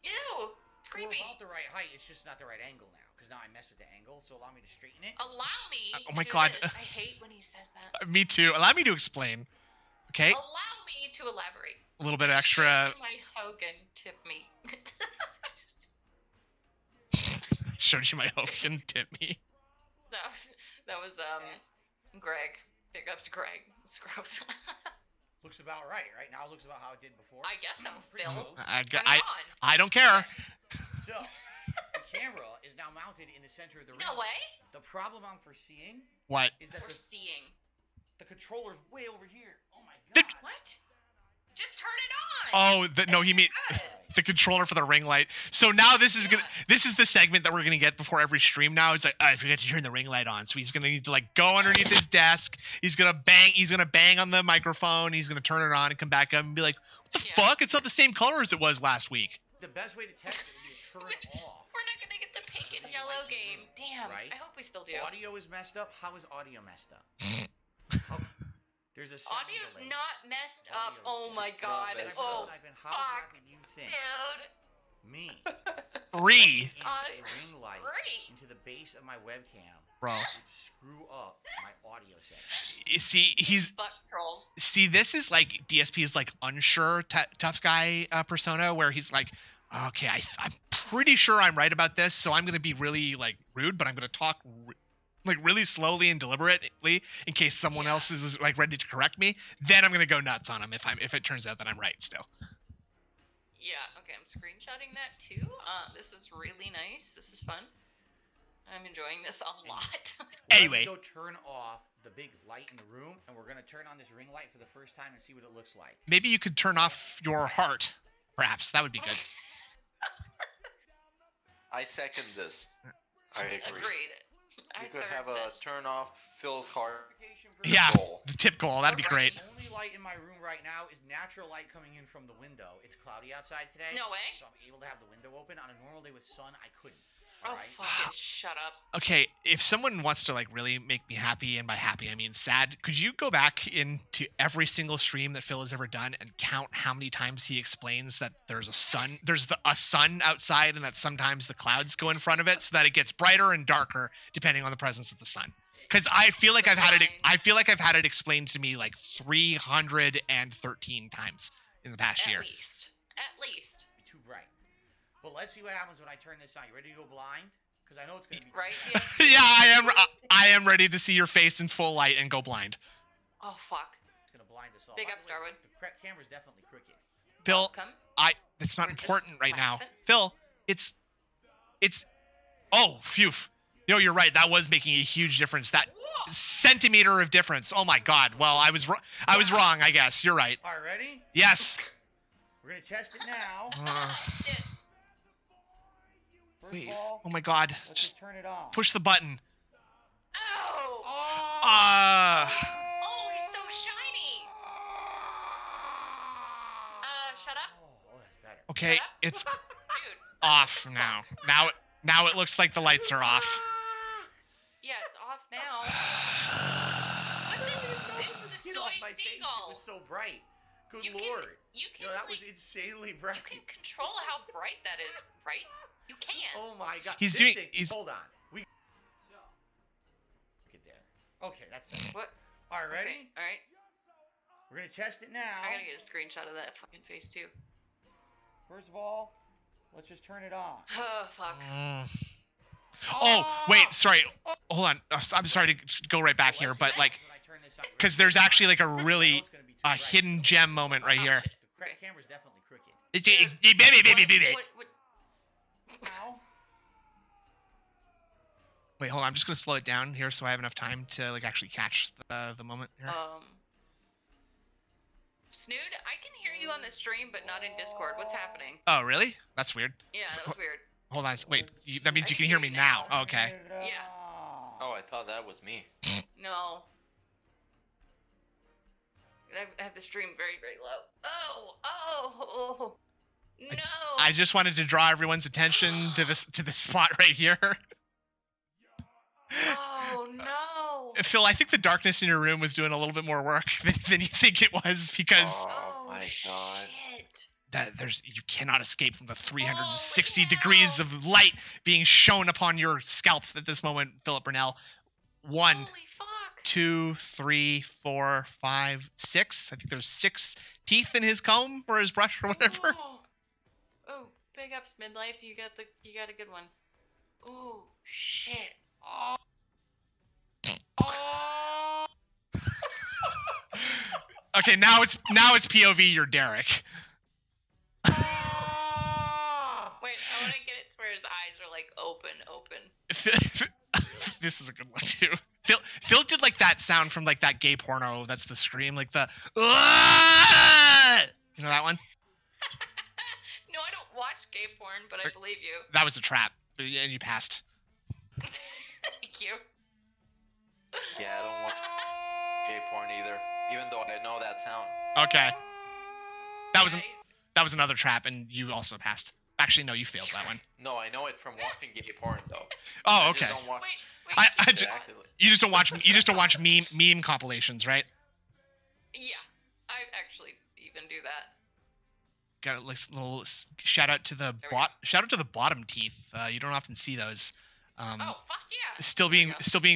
Ew. It's creepy. We're about the right height. It's just not the right angle now. Because now I messed with the angle, so allow me to straighten it. Allow me. Oh my to do god. This. I hate when he says that. Me too. Allow me to explain. Okay. Allow me to elaborate. A little bit extra. My Hogan tip me. Showed you my Hogan tip me. That was Greg. Big ups, Greg. It's gross. Looks about right now. It looks about how it did before. I guess so, Phil. I don't care. So, the camera is now mounted in the center of the room. No way. The problem I'm foreseeing. What? Is that the controller's way over here. Oh my god. What? Just turn it on. Oh, no, he mean the controller for the ring light. So now this is the segment that we're gonna get before every stream. Now it's like I forgot to turn the ring light on, so he's gonna need to like go underneath his desk. He's gonna bang on the microphone. He's gonna turn it on and come back up and be like, "What the fuck? It's not the same color as it was last week." The best way to test it would be to turn it off. We're not gonna get the pink and yellow game. Damn. Right? I hope we still do. Audio is messed up. How is audio messed up? There's a audio's not messed up. Oh my god. Oh, fuck. You think? Dude. Me. Ree. A ring light into the base of my webcam. Bro. Would screw up my audio setting. You see, this is like DSP's like unsure tough guy persona, where he's like, okay, I'm pretty sure I'm right about this, so I'm gonna be really like rude, but I'm gonna talk like really slowly and deliberately in case someone else is like ready to correct me. Then I'm gonna go nuts on him if it turns out that I'm right still. Yeah. Okay, I'm screenshotting that too. This is really nice. This is fun. I'm enjoying this a lot. Anyway. Let's go turn off the big light in the room, and we're gonna turn on this ring light for the first time and see what it looks like. Maybe you could turn off your heart. Perhaps that would be good. I second this. I agree. Agreed. We I could third have a this. turn off Phil's heart. Yeah, goal. the tip goal. That'd be great. The only light in my room right now is natural light coming in from the window. It's cloudy outside today. No way. So I'm able to have the window open. On a normal day with sun, I couldn't. Oh, Alright? fucking shut up. Okay, if someone wants to like really make me happy, and by happy I mean sad, could you go back into every single stream that Phil has ever done and count how many times he explains that there's a sun outside, and that sometimes the clouds go in front of it so that it gets brighter and darker depending on the presence of the sun? Because I feel like I've had it explained to me like 313 times in the past year. At least. Be too bright. But let's see what happens when I turn this on. You ready to go blind? Because I know it's gonna be right. Yeah, I am ready to see your face in full light and go blind. Oh fuck. It's gonna blind us all. Big By up, the way, Starwood. The camera's definitely crooked. Phil, Welcome. it's not important right now. laughing. Phil, it's. Oh, phew. No, you're right. That was making a huge difference. That centimeter of difference. Oh my God. Well, I was wrong. I guess you're right. Alright, ready? Yes. We're gonna test it now. First Wait. of all, Oh my God. let's Just turn it on. push the button. Oh. Ah. Oh, he's so shiny. Shut up. Oh, that's better. Okay, Shut up. it's Dude. off now. Now it looks like the lights are off. Yeah, it's off now. What the Get soy off my face. It seagull? was so bright. Good You lord. You can Yo, that was like, insanely bright. you can control how bright that is, right? You can. Oh my god. He's This doing- thing- he's- Hold on. Look at there. Okay, that's better. What? Alright, ready? All right. We're gonna test it now. I gotta get a screenshot of that fucking face too. First of all, let's just turn it on. Oh fuck. Oh, wait, sorry. Hold on. I'm sorry to go right back here, but like, because there's actually like a really hidden gem moment right here. The camera's definitely crooked. Baby. What? Now? Wait, hold on. I'm just gonna slow it down here so I have enough time to like actually catch the moment here. Snood, I can hear you on the stream, but not in Discord. What's happening? Oh, really? That's weird. Yeah, that was weird. Hold on. Wait, that means you can hear me now. Okay. Yeah. Oh, I thought that was me. No. I have the stream very, very low. Oh, no. I just wanted to draw everyone's attention to this spot right here. Oh no. Phil, I think the darkness in your room was doing a little bit more work than you think it was, because Oh my god. you cannot escape from the 360 degrees of light being shown upon your scalp at this moment, Philip Burnell. 1, 2, 3, 4, 5, 6. I think there's 6 teeth in his comb or his brush or whatever. Oh, big ups midlife. You got a good one. Oh shit. Okay, now it's POV. You're Derich. Wait, I want to get it to where his eyes are like open. This is a good one too. Phil did like that sound from like that gay porno. That's the scream, like the. You know that one? No, I don't watch gay porn, but I believe you. That was a trap, and you passed. Thank you. Yeah, I don't watch gay porn either, even though I know that sound. Okay. That was another trap, and you also passed. Actually, no, you failed that one. No, I know it from watching gay porn though. Oh, okay. I just don't watch... You just don't watch meme compilations, right? Yeah, I actually even do that. Got a little shout out to the bottom teeth. You don't often see those. Oh fuck yeah! Still being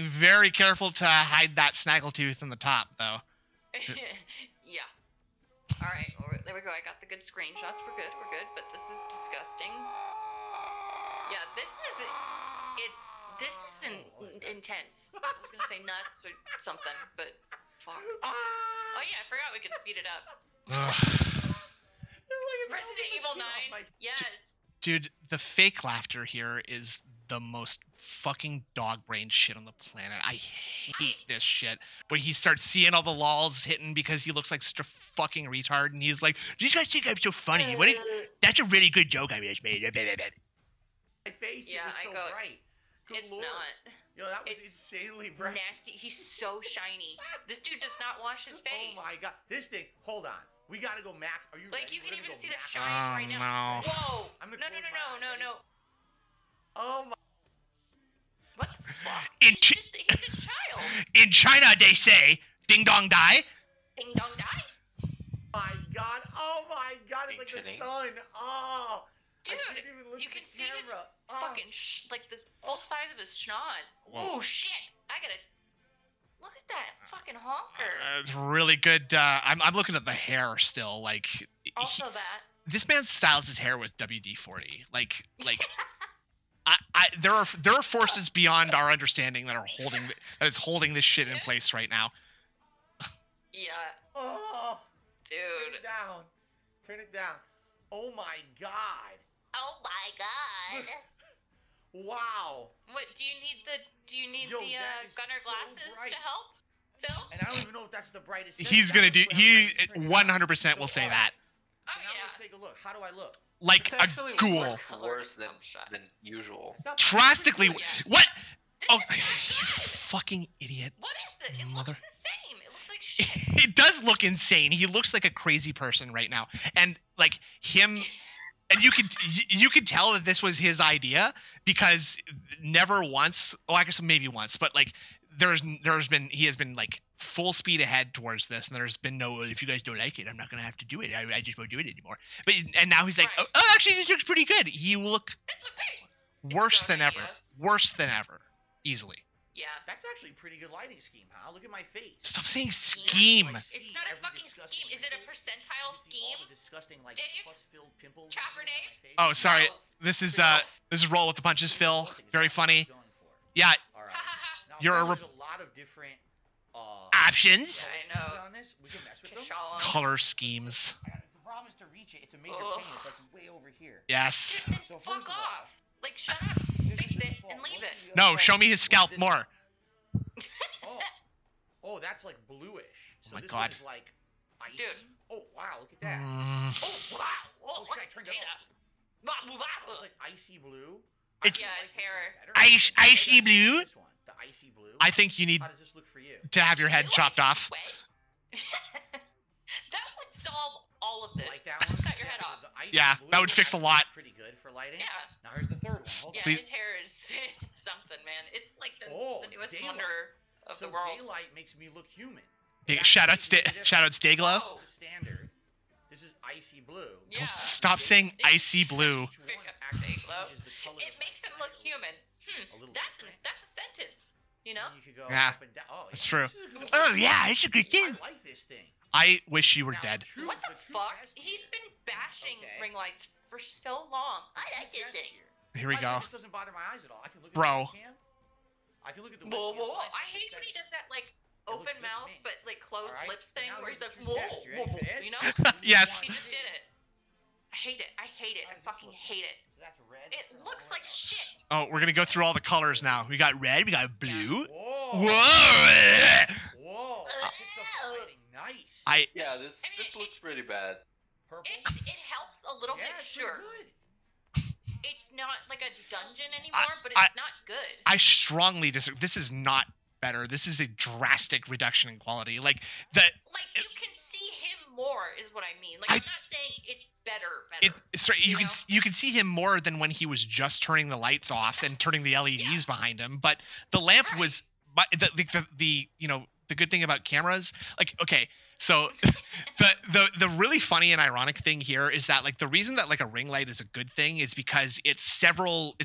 very careful to hide that snaggletooth in the top, though. Yeah. All right, there we go. I got the good screenshots. We're good. But this is disgusting. Yeah, this is intense. I was gonna say nuts or something, but fuck. Oh yeah, I forgot we could speed it up. Resident Evil 9. Yes. Dude, the fake laughter here is the most fucking dog-brained shit on the planet. I hate this shit. When he starts seeing all the lols hitting because he looks like such a fucking retard, and he's like, "Do you guys think I'm so funny? That's a really good joke I just made." My face, yeah, it was so bright. Good it's lord. not. Yo, that was insanely bright. Nasty. He's so shiny. This dude does not wash his face. Oh my god. This thing, hold on. We gotta go max. Are you Like, ready? you can We're even gonna see go the max. shines right now. no. Whoa! I'm No, gonna no, close no, my no, eyes. no, no. Oh my. What the fuck? In, He's a child. in China, they say, ding dong die. Ding dong die. My god. Oh my god. It's like the Kidding? sun. Oh. Dude, I can't even look you at can the see his camera. fucking like this both sides of his schnoz. Whoa. Oh shit! I gotta look at that fucking honker. It's really good. I'm looking at the hair still. Like, Also that. this man styles his hair with WD-40. Like, there are forces beyond our understanding that is holding this shit in place right now. Yeah, Oh. Turn dude. it down. Turn it down. Oh my god. Oh my god. Wow. What do you need Yo, the that is gunner so glasses bright. to help, Phil? And I don't even know if that's the brightest. He's gonna do. He 100% will say that. Oh So now yeah. let's take a look. How do I look? Like It's a actually ghoul. much worse than usual. It's not Drastically. pretty good. What? This Oh, is you good. fucking idiot. What is this? It Mother- looks the same. It looks like shit. It does look insane. He looks like a crazy person right now, and like him. And you can tell that this was his idea because never once, well, I guess maybe once, but like he has been like full speed ahead towards this, and there's been no, if you guys don't like it, I'm not gonna have to do it. I just won't do it anymore. But and now he's like, Right. oh, actually, this looks pretty good. He will look This looks great. worse so than ever, hideous. worse than ever, easily. Yeah. That's actually a pretty good lighting scheme, huh? Look at my face. Stop saying Scheme. scheme. Like, It's see not a every fucking disgusting scheme. Is it a wrinkle? percentile You see all scheme? the disgusting, like, Dave? pus-filled pimples Chopper on my Dave? face? Oh, sorry. No. This is roll with the punches, Phil. Very funny. Going for. Yeah, All right. Ha ha ha. Now, You're a there's a lot of different options, I know. on this. We can mess with them. Kashaw. color schemes. The problem is to reach it. It's a major Ugh. pain. It's like way over here. Yes. Dude, then So fuck first of all, off. Like, shut up. This Fix is it the and fault. leave What's it. the other No, show me his problem? scalp This- more. Oh. Oh, that's like bluish. So Oh my this God. One is like icy. Dude. Oh wow, look at that. Oh, wow. Oh, Oh, shit, I turned it off. Data. It's like icy blue. It's- Yeah, his hair. Icy blue? This one, the icy blue. I think you need How does this look for you? to have your head Ew, chopped I off. sweat. That would solve all of this. Like that one? Cut your head off. The icy Yeah, blue that would fix a actually lot. is pretty good for lighting. Yeah. Now here's the third one. Hold Yeah, on. Please. his hair is something, man. It's like the Oh, newest daylight. wonder of So the world. daylight makes me look human. Hey, That's shout out, completely different. shout out, Stayglow. Oh. This is standard. This is icy blue. Yeah. Stop saying icy blue. Each one Actually, actually low. changes the color It of makes my him look skin. human. A little That's different. a sentence. You know? And you could go Yeah, up and down. Oh, that's yeah, true. this is a good Oh one. yeah, it's a good thing. I like this thing. I wish you were Now, dead. What the fuck? He's been bashing Okay. ring lights for so long. I like this thing. Here we go. This doesn't bother my eyes at all. I can look at Bro. the webcam. I can look at the Whoa, webcam. whoa, whoa. Fine, I just hate a when he second. does that, like, It looks open good to mouth, me. but, like, closed Alright, lips and thing now where he's here's like, the true whoa, test. You ready whoa, for whoa. this? You know? Yes. He just did it. I hate it. I hate it. I fucking hate it. So that's red. It looks like shit. Oh, we're gonna go through all the colors now. We got red, we got blue. Whoa. Whoa! Whoa. That picks up the lighting. Nice. I Yeah, I mean, this looks pretty bad. Purple. It helps a little Yeah, bit, it's sure. pretty good. It's not like a dungeon anymore, but I- it's not good. I strongly disagree. This is not better. This is a drastic reduction in quality. Like the Like, you can see him more, is what I mean. Like, I'm not saying it's better. sorry, you You can know? you can see him more than when he was just turning the lights off and turning the LEDs behind him. But the lamp Right. was but the you know the good thing about cameras, like okay, so the really funny and ironic thing here is that like the reason that like a ring light is a good thing is because it's several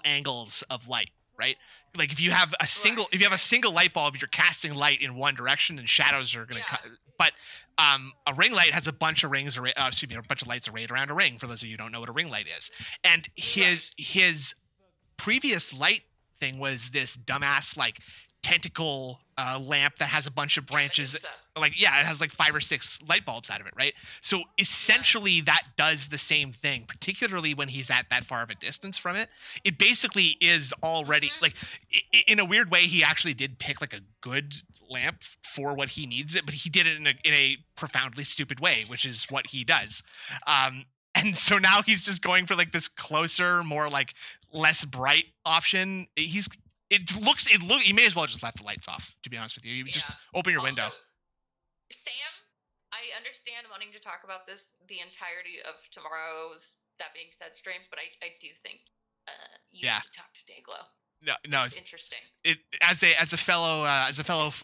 angles of light, right? Like if you have a single light bulb, you're casting light in one direction and shadows are going to cut. But a ring light has a bunch of rings, a bunch of lights arrayed around a ring. For those of you who don't know what a ring light is, and his previous light thing was this dumbass like tentacle lamp that has a bunch of branches. Like it has like 5 or 6 light bulbs out of it, right? So essentially that does the same thing, particularly when he's at that far of a distance from it. It basically is already like in a weird way he actually did pick like a good lamp for what he needs it, but he did it in a profoundly stupid way, which is what he does. And so now he's just going for like this closer, more like less bright option. You may as well just let the lights off. To be honest with you, you just open your window. Sam, I understand wanting to talk about this the entirety of tomorrow's That Being Said stream, but I do think you need to talk to Dayglow. No, it's interesting. As a fellow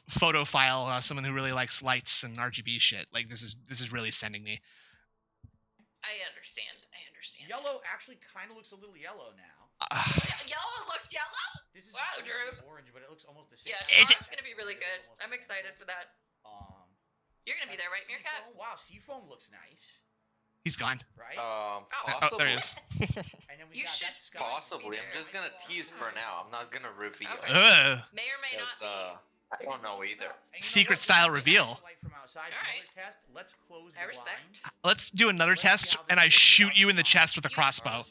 photophile, someone who really likes lights and RGB shit, like this is really sending me. I understand. Yellow actually kind of looks a little yellow now. Yellow looks yellow. This is wow, Drew. Orange, but it looks almost the same. Yeah, it's gonna be really good. I'm excited for that. You're gonna be there, right, Meerkat? Wow, Seafoam looks nice. He's gone. Right? Oh, there he is. And then we got that sky. Possibly. I'm just gonna tease for now. I'm not gonna reveal. Okay. May or may not be. I don't know either. Secret style reveal. Let's close the I respect. Let's do another test, and I shoot you in the chest with a crossbow.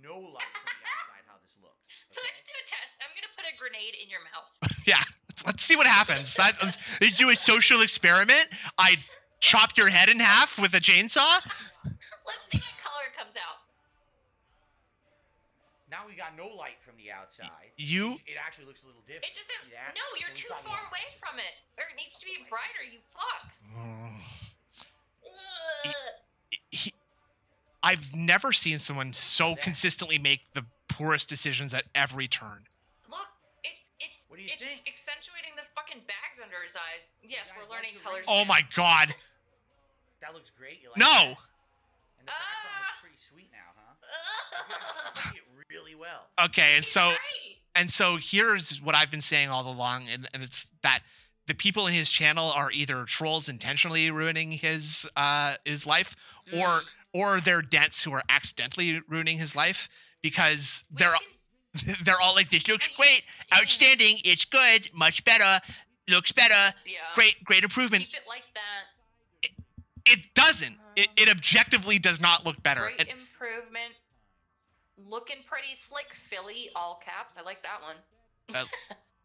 No light from the outside how this looks. Let's do a test. I'm gonna put a grenade in your mouth. Yeah, let's see what happens. Let's do a social experiment. I chop your head in half with a chainsaw. Let's see what color comes out. Now we got no light from the outside. It actually looks a little different. It doesn't. No, you're too far away from it. Or it needs to be brighter. You fuck. I've never seen someone so consistently make the poorest decisions at every turn. Look, what do you think? Accentuating the fucking bags under his eyes. Yes, we're learning colors. Oh my god. That looks great. You like No. that? And the background looks pretty sweet now, huh? You see it really well. Okay, and so here's what I've been saying all along, and it's that the people in his channel are either trolls intentionally ruining his life, or they're dents who are accidentally ruining his life, because they're all like, this looks great, outstanding, it's good, much better, looks better, great improvement. Keep it like that. It doesn't. It objectively does not look better. Great improvement. Looking pretty slick, Philly, all caps. I like that one.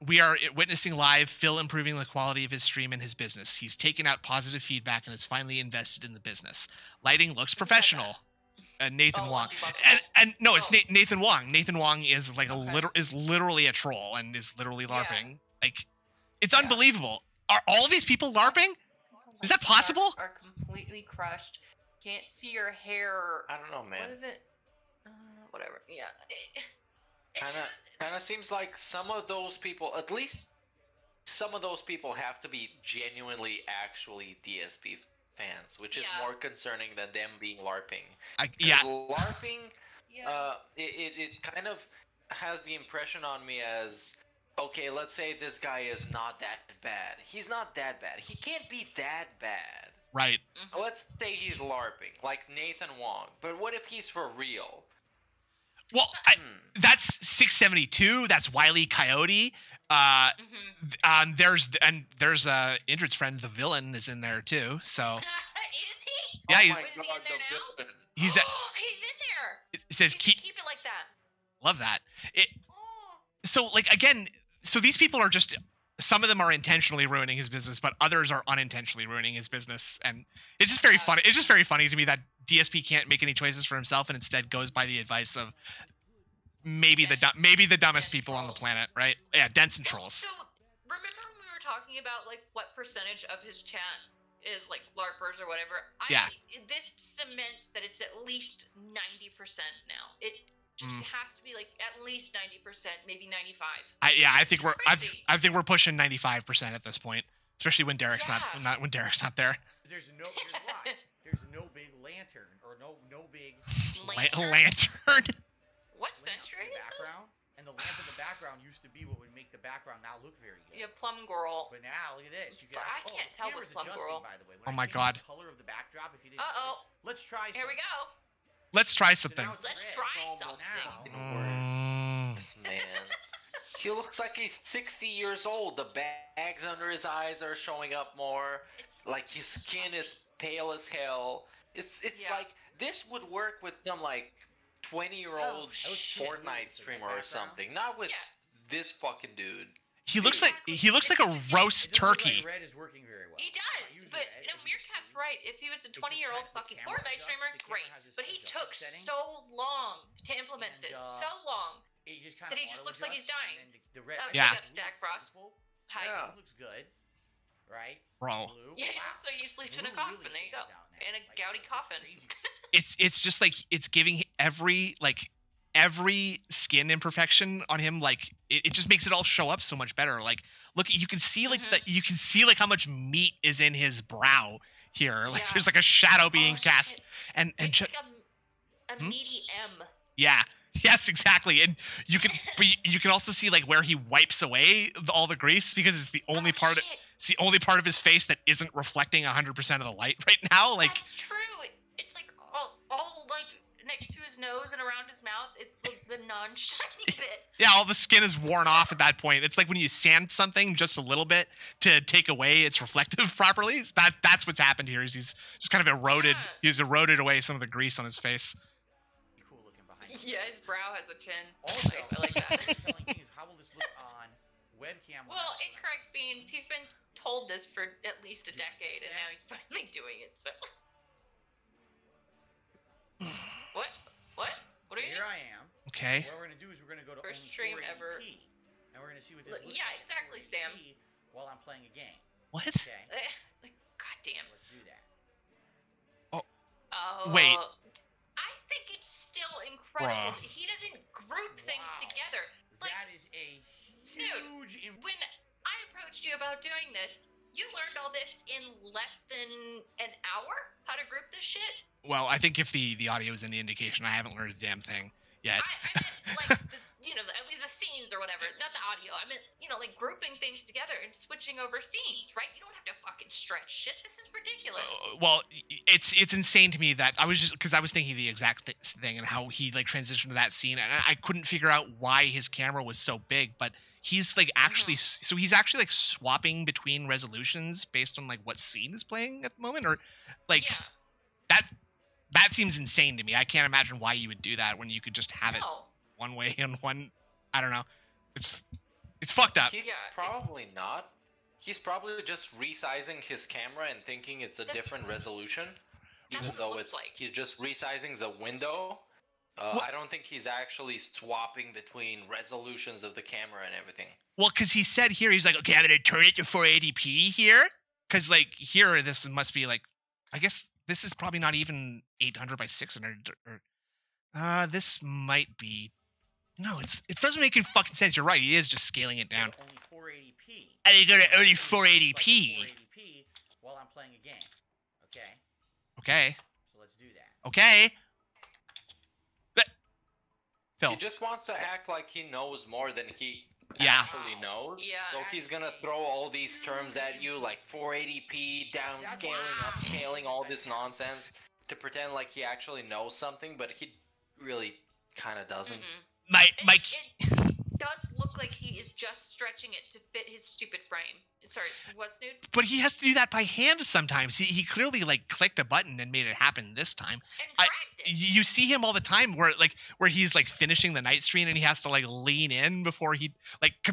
We are witnessing live Phil improving the quality of his stream and his business. He's taken out positive feedback and has finally invested in the business. Lighting looks professional. Nathan Wong. And no, it's Nathan Wong. Nathan Wong is like is literally a troll and is literally LARPing. Like, it's unbelievable. Are all these people LARPing? Is that possible? Are completely crushed. Can't see your hair. I don't know, man. What is it? Whatever. Yeah. Kind of seems like some of those people, at least some of those people, have to be genuinely, actually DSP fans, which is more concerning than them being LARPing. LARPing, it kind of has the impression on me as, okay, let's say this guy is not that bad. He's not that bad. He can't be that bad. Right. Let's say he's LARPing, like Nathan Wong. But what if he's for real? Well, that's 672. That's Wile E. Coyote. There's Indrid's friend, the villain, is in there too. So. Is he? Yeah, he's. Oh my God, the villain. He's in there. It says keep it like that. Love that. So like again, so these people are just. Some of them are intentionally ruining his business, but others are unintentionally ruining his business, and it's just very funny. It's just very funny to me that DSP can't make any choices for himself and instead goes by the advice of maybe the dumbest people on the planet, right? Yeah, dents and trolls. So remember when we were talking about like what percentage of his chat is like LARPers or whatever? This cements that it's at least 90% now. It just has to be like at least 90%, maybe 95. I think we're pushing 95% at this point, especially when Derik's not there. Here's why. There's no big lantern or no big lantern. What century is background? And the lamp in the background used to be what would make the background now look very good. Yeah, plum girl. But now look at this. You got. I can't tell with plum girl. By the way. Oh my God. The color of the backdrop. If you didn't. Let's try. Here we go. Let's try something. Let's try something. This man. He looks like he's 60 years old. The bags under his eyes are showing up more. Like his skin is pale as hell. It's like this would work with some like 20-year-old Fortnite streamer or something. Not with this fucking dude. He looks like a roast turkey. Red is working very well. He does, but no, Meerkat's right. If he was a 20-year-old fucking Fortnite streamer, great. But he took so long to implement this. So long. it just kind That of he just looks like he's dying. And then the red, Oh, Yeah. That's Jack Frost. Hi. Yeah. Looks good, right? Bro. Blue, Yeah, wow. so he sleeps in a Blue coffin. really There you go. stands out now. In a Like, gouty it's coffin. crazy. It's just like it's giving every skin imperfection on him, like it just makes it all show up so much better. Like look, you can see like you can see like how much meat is in his brow here. Like Yeah. there's like a shadow being cast, shit. and It's like a meaty M. yeah. Yes, exactly. And you can but you can also see like where he wipes away all the grease, because it's the only part shit. it's the only part of his face that isn't reflecting 100% of the light right now. Like That's true. It's like all like next to his nose and around his mouth. It's like the non-shiny bit. yeah, all the skin is worn off at that point. It's like when you sand something just a little bit to take away its reflective properties. That's what's happened here. Is he's just kind of eroded. Yeah. He's eroded away some of the grease on his face. Cool looking behind. Yeah, his brow has a chin. Also, Nice, I like that. telling me how will this look on webcam? Well, incorrect beans. He's been told this for at least a decade, and now he's finally doing it. So. What? What are you Here doing? I am. Okay. What we're gonna do is we're gonna go to First only stream 480p, ever. and we're gonna see what this looks Yeah, like. exactly, Sam. 480p While I'm playing a game. What? Okay. Like, goddamn. Let's do that. Oh. Wait. I think it's still incredible. Bruh. He doesn't group things Wow. together. Like, That is a Snood, huge. when I approached you about doing this, you learned all this in less than an hour? How to group this shit? Well, I think if the audio is any indication, I haven't learned a damn thing yet. I meant, like, at least the scenes or whatever. Not the audio. I meant, like, grouping things together and switching over scenes, right? You don't have to fucking stretch shit. This is ridiculous. Well, it's insane to me that I was just because I was thinking the exact thing and how he like transitioned to that scene, and I couldn't figure out why his camera was so big, but he's like actually so he's actually like swapping between resolutions based on like what scene is playing at the moment, or like that seems insane to me. I can't imagine why you would do that when you could just have it one way and one. I don't know. It's fucked up. He's probably not. He's probably just resizing his camera and thinking it's a different resolution, even though it's he's just resizing the window. I don't think he's actually swapping between resolutions of the camera and everything. Well, because he said here, he's like, okay, I'm gonna turn it to 480p here, because like here this must be like, I guess this is probably not even 800 by 600, or this might be. No, it doesn't make any fucking sense. You're right. He is just scaling it down. Only 480p. And you go to only 480p. 480p while I'm playing a game. Okay. Okay. So let's do that. Okay. Phil. He just wants to act like he knows more than he Yeah. actually knows. Yeah, So he's gonna throw all these terms at you, like 480p, downscaling, upscaling, all this nonsense, to pretend like he actually knows something, but he really kind of doesn't. It does look like he is just stretching it to fit his stupid frame. Sorry, what, Snood? But he has to do that by hand sometimes. He clearly like clicked a button and made it happen this time. You see him all the time where he's like finishing the night screen and he has to like lean in before he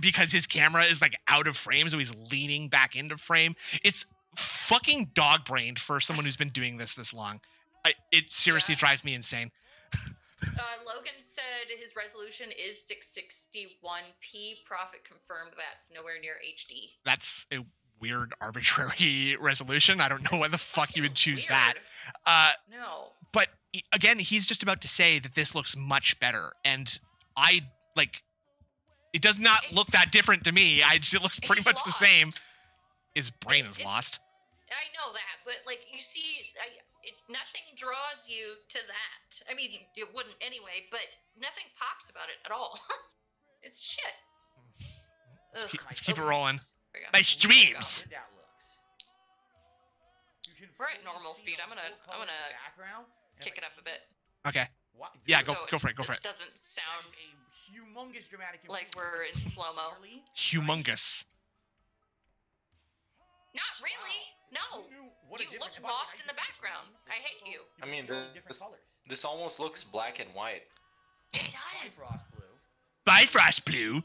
because his camera is like out of frame, so he's leaning back into frame. It's fucking dog brained for someone who's been doing this long. It seriously drives me insane. Logan said his resolution is 661p. Prophet confirmed that's nowhere near HD. That's a weird arbitrary resolution. I don't know why the fuck you would choose that. No. But again, he's just about to say that this looks much better, and it does not look that different to me. It looks pretty much the same. His brain is lost. I know that, but you see, nothing draws you to that. I mean, it wouldn't anyway, but nothing pops about it at all. It's shit. Let's keep it rolling. My streams. We're at normal speed. I'm gonna kick it up a bit. Okay. Yeah, go for it. Go for it. It doesn't sound a humongous dramatic like we're in slow mo. Humongous. Not really. No. You look lost in the background. I hate you. I mean, this almost looks black and white. It does. Bifrost blue. Bifrost blue.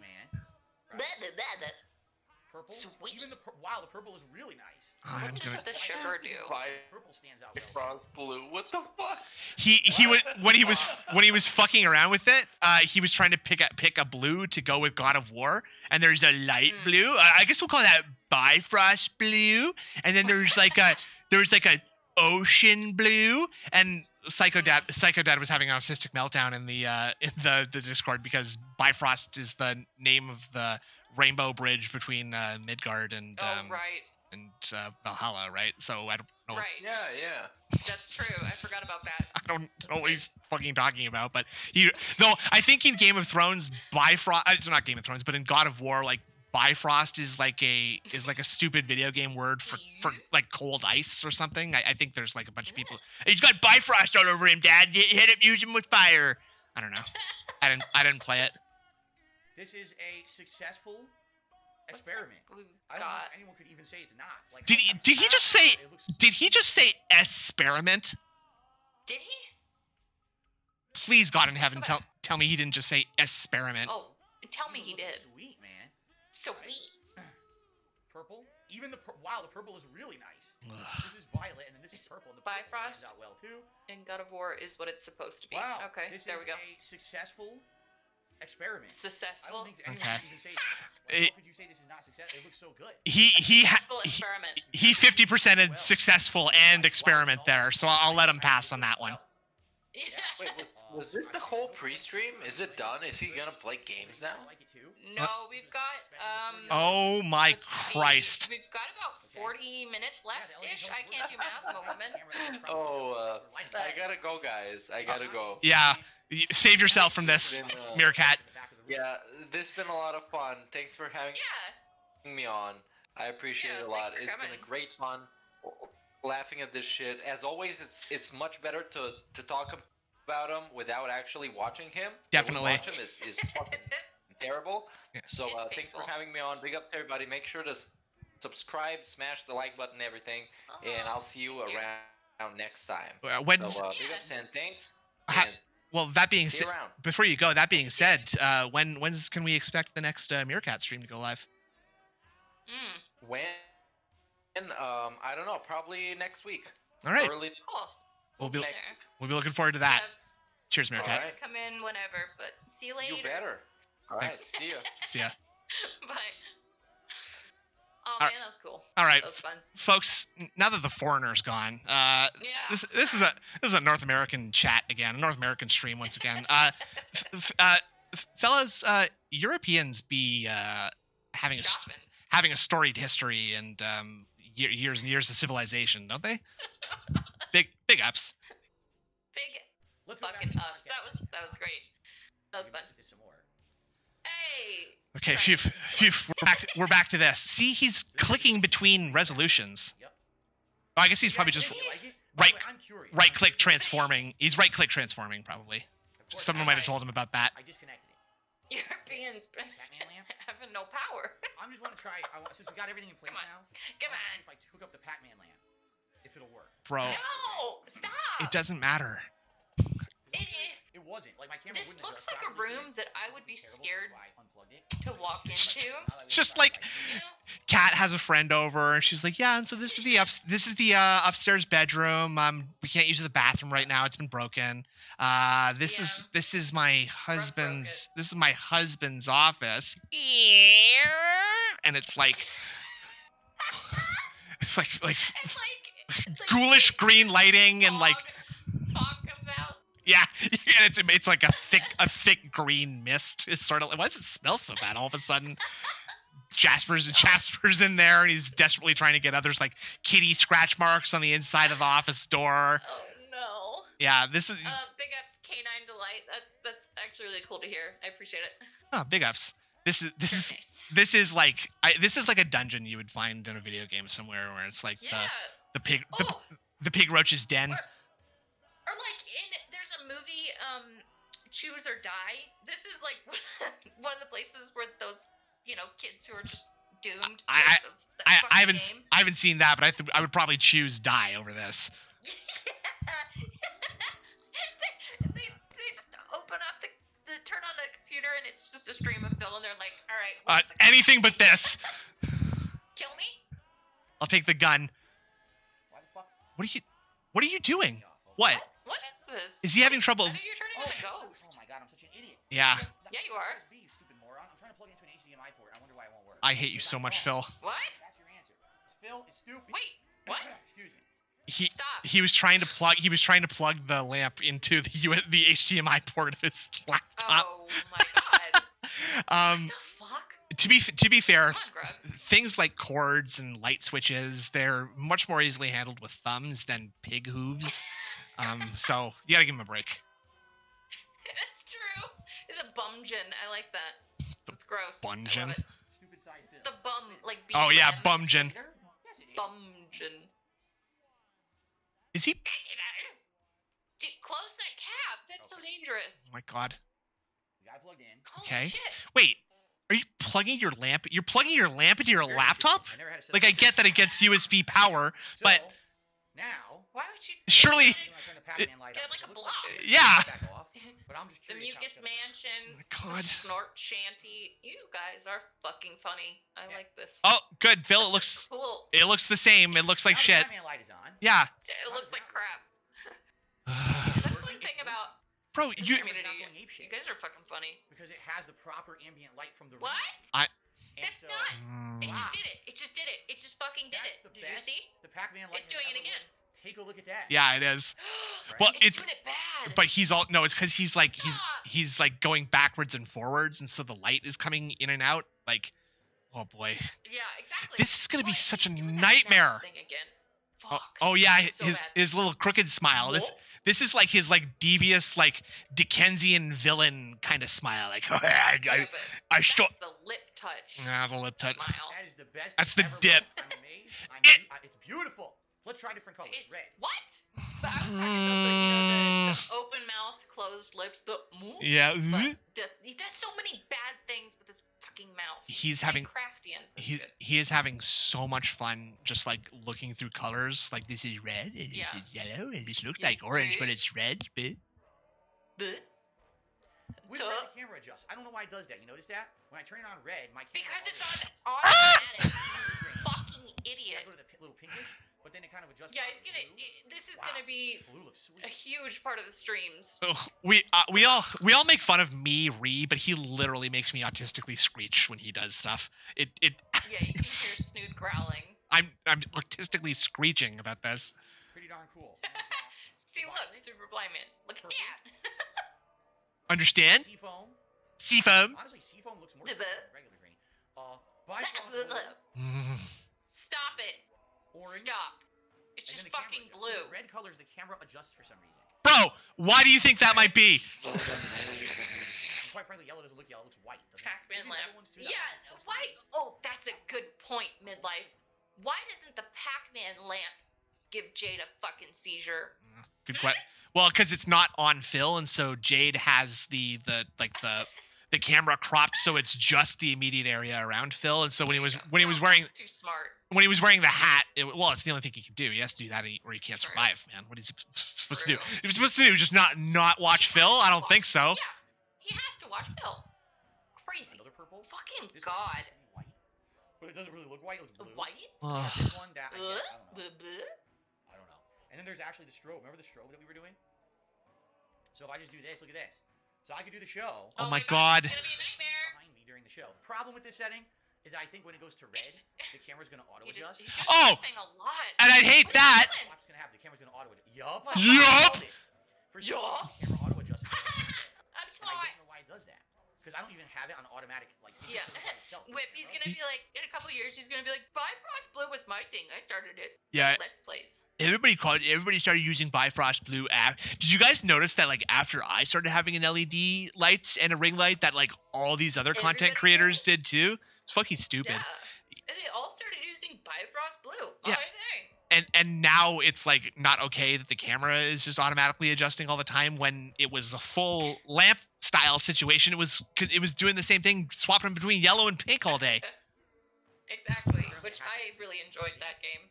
purple. Sweet. Even the wow, the purple is really nice. I'm What gonna. does the sugar do? Purple stands out. Well. Bifrost blue. What the fuck? He was when he was fucking around with it. He was trying to pick a blue to go with God of War, and there's a light blue. I guess we'll call that Bifrost blue, and then there's like a ocean blue, and Psycho Dad was having an autistic meltdown in the Discord because Bifrost is the name of the rainbow bridge between Midgard and and Valhalla, right? So I don't know. Right. Yeah. That's true. I forgot about that. I don't know what he's fucking talking about, but I think in Game of Thrones, Bifrost. It's not Game of Thrones, but in God of War, like Bifrost is like a stupid video game word for like cold ice or something. I think there's like a bunch of people. He's got Bifrost all over him, Dad. Hit him, use him with fire. I don't know. I didn't play it. This is a successful experiment. I don't got? think anyone could even say it's not. Like, Did he just say experiment? Did he? Please, God in heaven, tell me he didn't just say experiment. Oh, tell me he did. Sweet, man. Sweet. Purple. Even the wow, the purple is really nice. This is violet, and then this is purple. And the purple Bifrost stands out well too. in God of War is what it's supposed to be. Wow. Okay, this there is we go. a successful experiment. I Successful. don't think anyone can even say how could you say this is not success? It looks so good. He 50%ed successful and experiment there, so I'll let him pass on that one. Wait, was this the whole pre-stream? Is it done? Is he gonna play games now? No, we've got Oh my Christ. We've got about 40 minutes left-ish. I can't do math. I'm a woman. I gotta go, guys. I gotta go. Yeah, save yourself from this, Meerkat. Yeah, this has been a lot of fun. Thanks for having me on. I appreciate it a lot. It's been a great fun laughing at this shit. As always, it's much better to talk about him without actually watching him. Definitely. Watch him is fucking terrible. So thanks for having me on. Big up to everybody. Make sure to subscribe, smash the like button, everything, and I'll see you around next time. Big up, Sam. Thanks. Well, that being said, before you go, that being said, when can we expect the next Meerkat stream to go live? When? I don't know. Probably next week. All right. Early. We'll be looking forward to that. Cheers, Meerkat. Right. Come in whenever, but see you later. You better. All right. See ya. See ya. Bye. Oh man, that was cool. All right, that was fun. folks. Now that the foreigner's gone, this is a North American chat again, a North American stream once again. Fellas, Europeans be having a storied history and years and years of civilization, don't they? Big ups. Big fucking ups. That was great. That was fun. Hey. Okay, phew. We're back to this. See, he's clicking between resolutions. Yep. Oh, I guess he's probably just right click transforming. He's right click transforming probably. Someone might have told him about that. I disconnected it. Europeans having no power. I'm just want to try. Since we got everything in place now. Come on. If I hook up the Pac-Man lamp, if it'll work. Bro. No, stop. It doesn't matter. It wasn't. Like my camera This wouldn't looks adjust like a room that I would be scared to walk It's into. just like Kat has a friend over and she's like, yeah, and so this is the upstairs bedroom. We can't use the bathroom right now. It's been broken. This is my husband's office. And it's like ghoulish green lighting and like yeah, and it's like a thick green mist. It's sort of like, why does it smell so bad all of a sudden? Jasper's in there and he's desperately trying to get others like kitty scratch marks on the inside of the office door. Oh no. Yeah, this is big ups Canine Delight. That's actually really cool to hear. I appreciate it. Oh, big ups. This is like a dungeon you would find in a video game somewhere where it's like the pig roach's den. Or like there's a movie, Choose or Die. This is like one of the places where those, kids who are just doomed. I haven't seen that, but I would probably choose Die over this. they just open up the turn on the computer and it's just a stream of Phil and they're like, all right. Anything but this. I'll take the gun. Why the fuck? What are you doing? What? What is this? Is he having trouble? I think you're turning into a ghost. Oh my god, I'm such an idiot. Yeah. Yeah, you are. USB, you stupid moron. I'm trying to plug into an HDMI port. I wonder why it won't work. I hate you so much, Phil. What? That's your answer. Phil is stupid. Wait, what? Excuse me. He was trying to plug the lamp into the HDMI port of his laptop. Oh my god. What the fuck? To be fair, Come on, Greg. things like cords and light switches, they're much more easily handled with thumbs than pig hooves. So you gotta give him a break. It's true. It's a bumgin. I like that. It's gross. Bungin. I love it. Stupid side Phil. The bum, like Oh yeah, BM. bumgin. Yes, it is. Bumgin. Is he? Dude, close that cap. That's so dangerous. Oh my god. The guy plugged in. Holy Okay. shit. Wait. Are you plugging your lamp? You're plugging your lamp into your Very laptop? stupid. I never had to set Like up I get that it gets USB power, So, but now, Why would you? surely. when I turn the Pac-Man light Get on, like it a looks block. like- Yeah. Back off, but I'm just The curious how Mucus it's gonna- Mansion. Oh my God. The Snort Shanty. You guys are fucking funny. I like this. Oh, good, Phil. It looks Cool. the same. It looks like Now the shit. Pac-Man light is on. Yeah. It looks like crap. That's the one thing about Bro, this you community. It's not going You apeshit. guys are fucking funny. Because it has the proper ambient light from the What? room. And That's so, not. It Mm. just did it. It just did it. It just fucking did That's it. the Did you best see? the Pac-Man light It's doing has it ever again. looked. Take a look at that. Yeah, it is. Right? Well, It's it's doing it bad. but he's all no, it's because he's like Stop. he's like going backwards and forwards, and so the light is coming in and out. Like, oh boy, Yeah, exactly. this is gonna be What? such a He's doing that nightmare. mouth thing again. Oh, Fuck. oh yeah, So his bad. his little crooked smile. This is like his like devious like Dickensian villain kind of smile. Like Yeah, but I stole. that's the lip touch. Nah, the lip touch. Smile. That is the best. That's it's the ever dip. looked. I'm amazed. It's beautiful. Let's try different colors. It's Red. what? But I was talking about the open mouth, closed lips, the Yeah. But he does so many bad things with his fucking mouth. He's Very having crafty and he is having so much fun just like looking through colors. Like this is red, and this Yeah. is yellow, and this looks Yeah, like orange, but dude. it's red. But With So- red, the camera adjusts. I don't know why it does that. You notice that? When I turn it on red, my camera. because it's on automatic. automatic. Fucking I idiot. go to the little pinkish, but then it kind of adjusts. Yeah, down he's to gonna. blue. This is Wow. gonna be Blue looks sweet. a huge part of the streams. we all make fun of me, Ree, but he literally makes me autistically screech when he does stuff. It Yeah, you can hear Snood growling. I'm autistically screeching about this. Pretty darn cool. See, look, Super Blind Man. Look at Purple. that. Understand? Seafoam. Seafoam. Honestly, seafoam looks more The sweet bit. than regular green. Bifrost blue, Stop it. orange. Stop. It's and just then the camera fucking adjusts. blue. The red colors, the camera adjusts for some reason. Bro, why do you think that might be? And quite frankly, yellow doesn't look yellow; it looks white. doesn't it? Pac-Man Maybe the lamp. other ones too, Yeah, that one's why? supposed Oh, that's a good point, Midlife. Why doesn't the Pac-Man lamp give Jade a fucking seizure? Good question. Well, because it's not on Phil, and so Jade has the camera cropped so it's just the immediate area around Phil, and so when he was wearing That's too smart. the hat, it's the only thing he can do. He has to do that, or he can't True. survive, man. What is he supposed to do? True. He's supposed to do just not watch Phil? I don't think so. Yeah, he has to watch Phil. Crazy. Another purple. Fucking This God. one's white, but it doesn't really look white. It looks blue. White? Yeah, this one, that I guess, I don't know. Bleh. I don't know. And then there's actually the strobe. Remember the strobe that we were doing? So if I just do this, look at this. So I could do the show. Oh my God. It's gonna be a nightmare. Behind me during the show. The problem with this setting is I think when it goes to red, the camera's gonna auto He adjust. just, he's Oh! doing a lot. And I hate What are you that. doing? What's gonna happen? The camera's gonna auto adjust. Yup. Yup. For some reason, the camera auto adjusts. I'm And I smart. don't know why it does that. Because I don't even have it on automatic. Like, it Yeah. just does it by itself. Whip, he's gonna be like, in a couple years, he's gonna be like, Bifrost Blue was my thing. I started it. Yeah. Let's Plays. Everybody started using Bifrost Blue app. Did you guys notice that like after I started having an LED lights and a ring light that like all these other content Everybody creators did too? It's fucking stupid. Yeah. And they all started using Bifrost Blue. Yeah. My thing. And now it's like not okay that the camera is just automatically adjusting all the time when it was a full lamp style situation. It was doing the same thing, swapping between yellow and pink all day. Exactly. Which I really enjoyed that game.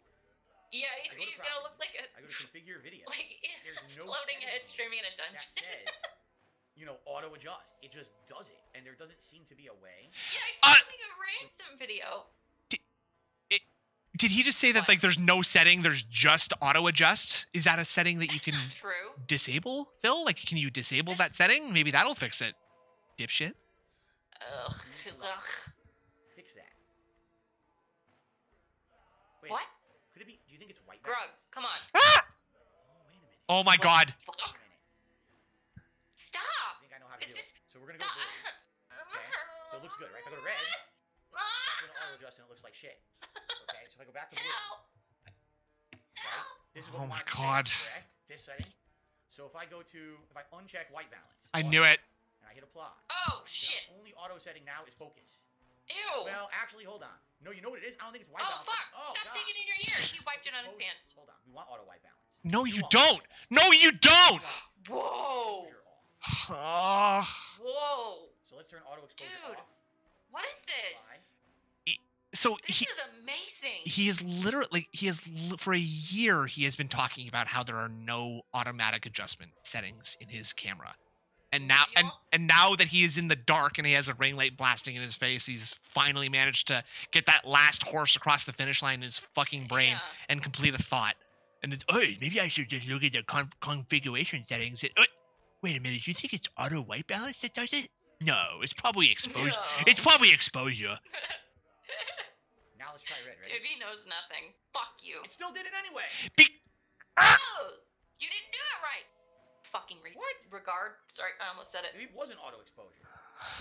Yeah, he's gonna look like a I go to configure video. like There's no floating setting head streaming in a that dungeon. says, auto adjust. It just does it, and there doesn't seem to be a way. Yeah, I saw like a ransom video. Did he just say that like there's no setting, there's just auto adjust? Is that a setting that you can True. disable, Phil? Like, can you disable that setting? Maybe that'll fix it. Dipshit. Ugh. Ugh. Fix that. Wait, What? Could it be? Do you think it's white? Grug, come on. Ah! Oh, wait a minute. Oh my god. Fuck. Wait a minute. Stop. I think I know how to Is do this... it. So we're gonna go blue. Okay. So it looks good, right? If I go to red, I'm gonna auto adjust and it looks like shit. Okay. So if I go back to blue, Help. right? This is what Oh we my want to god. set, correct? This setting. So if I uncheck white balance. I knew it. And I hit apply. Oh, The shit. only auto setting now is focus. Ew. Well, actually, hold on. No, you know what it is? I don't think it's white Oh, balance. fuck. Oh, Stop God. digging in your ear. He wiped it on his pants. Hold on. We want auto white balance. No, you want don't. No, you don't. Whoa. Exposure Oh. off. Whoa. So let's turn auto exposure Dude. off. What is this? Apply. So This is amazing. he is literally for a year he has been talking about how there are no automatic adjustment settings in his camera. And now and now that he is in the dark and he has a ring light blasting in his face, he's finally managed to get that last horse across the finish line in his fucking brain Yeah. and complete a thought. And it's, oh, maybe I should just look at the configuration settings. Wait a minute, you think it's auto white balance that does it? No, it's probably exposure. No. It's probably exposure. Now let's try red, ready? Dude, he knows nothing. Fuck you. It still did it anyway. Oh, you didn't do it right. Fucking What? regard. Sorry, I almost said it. It wasn't auto exposure.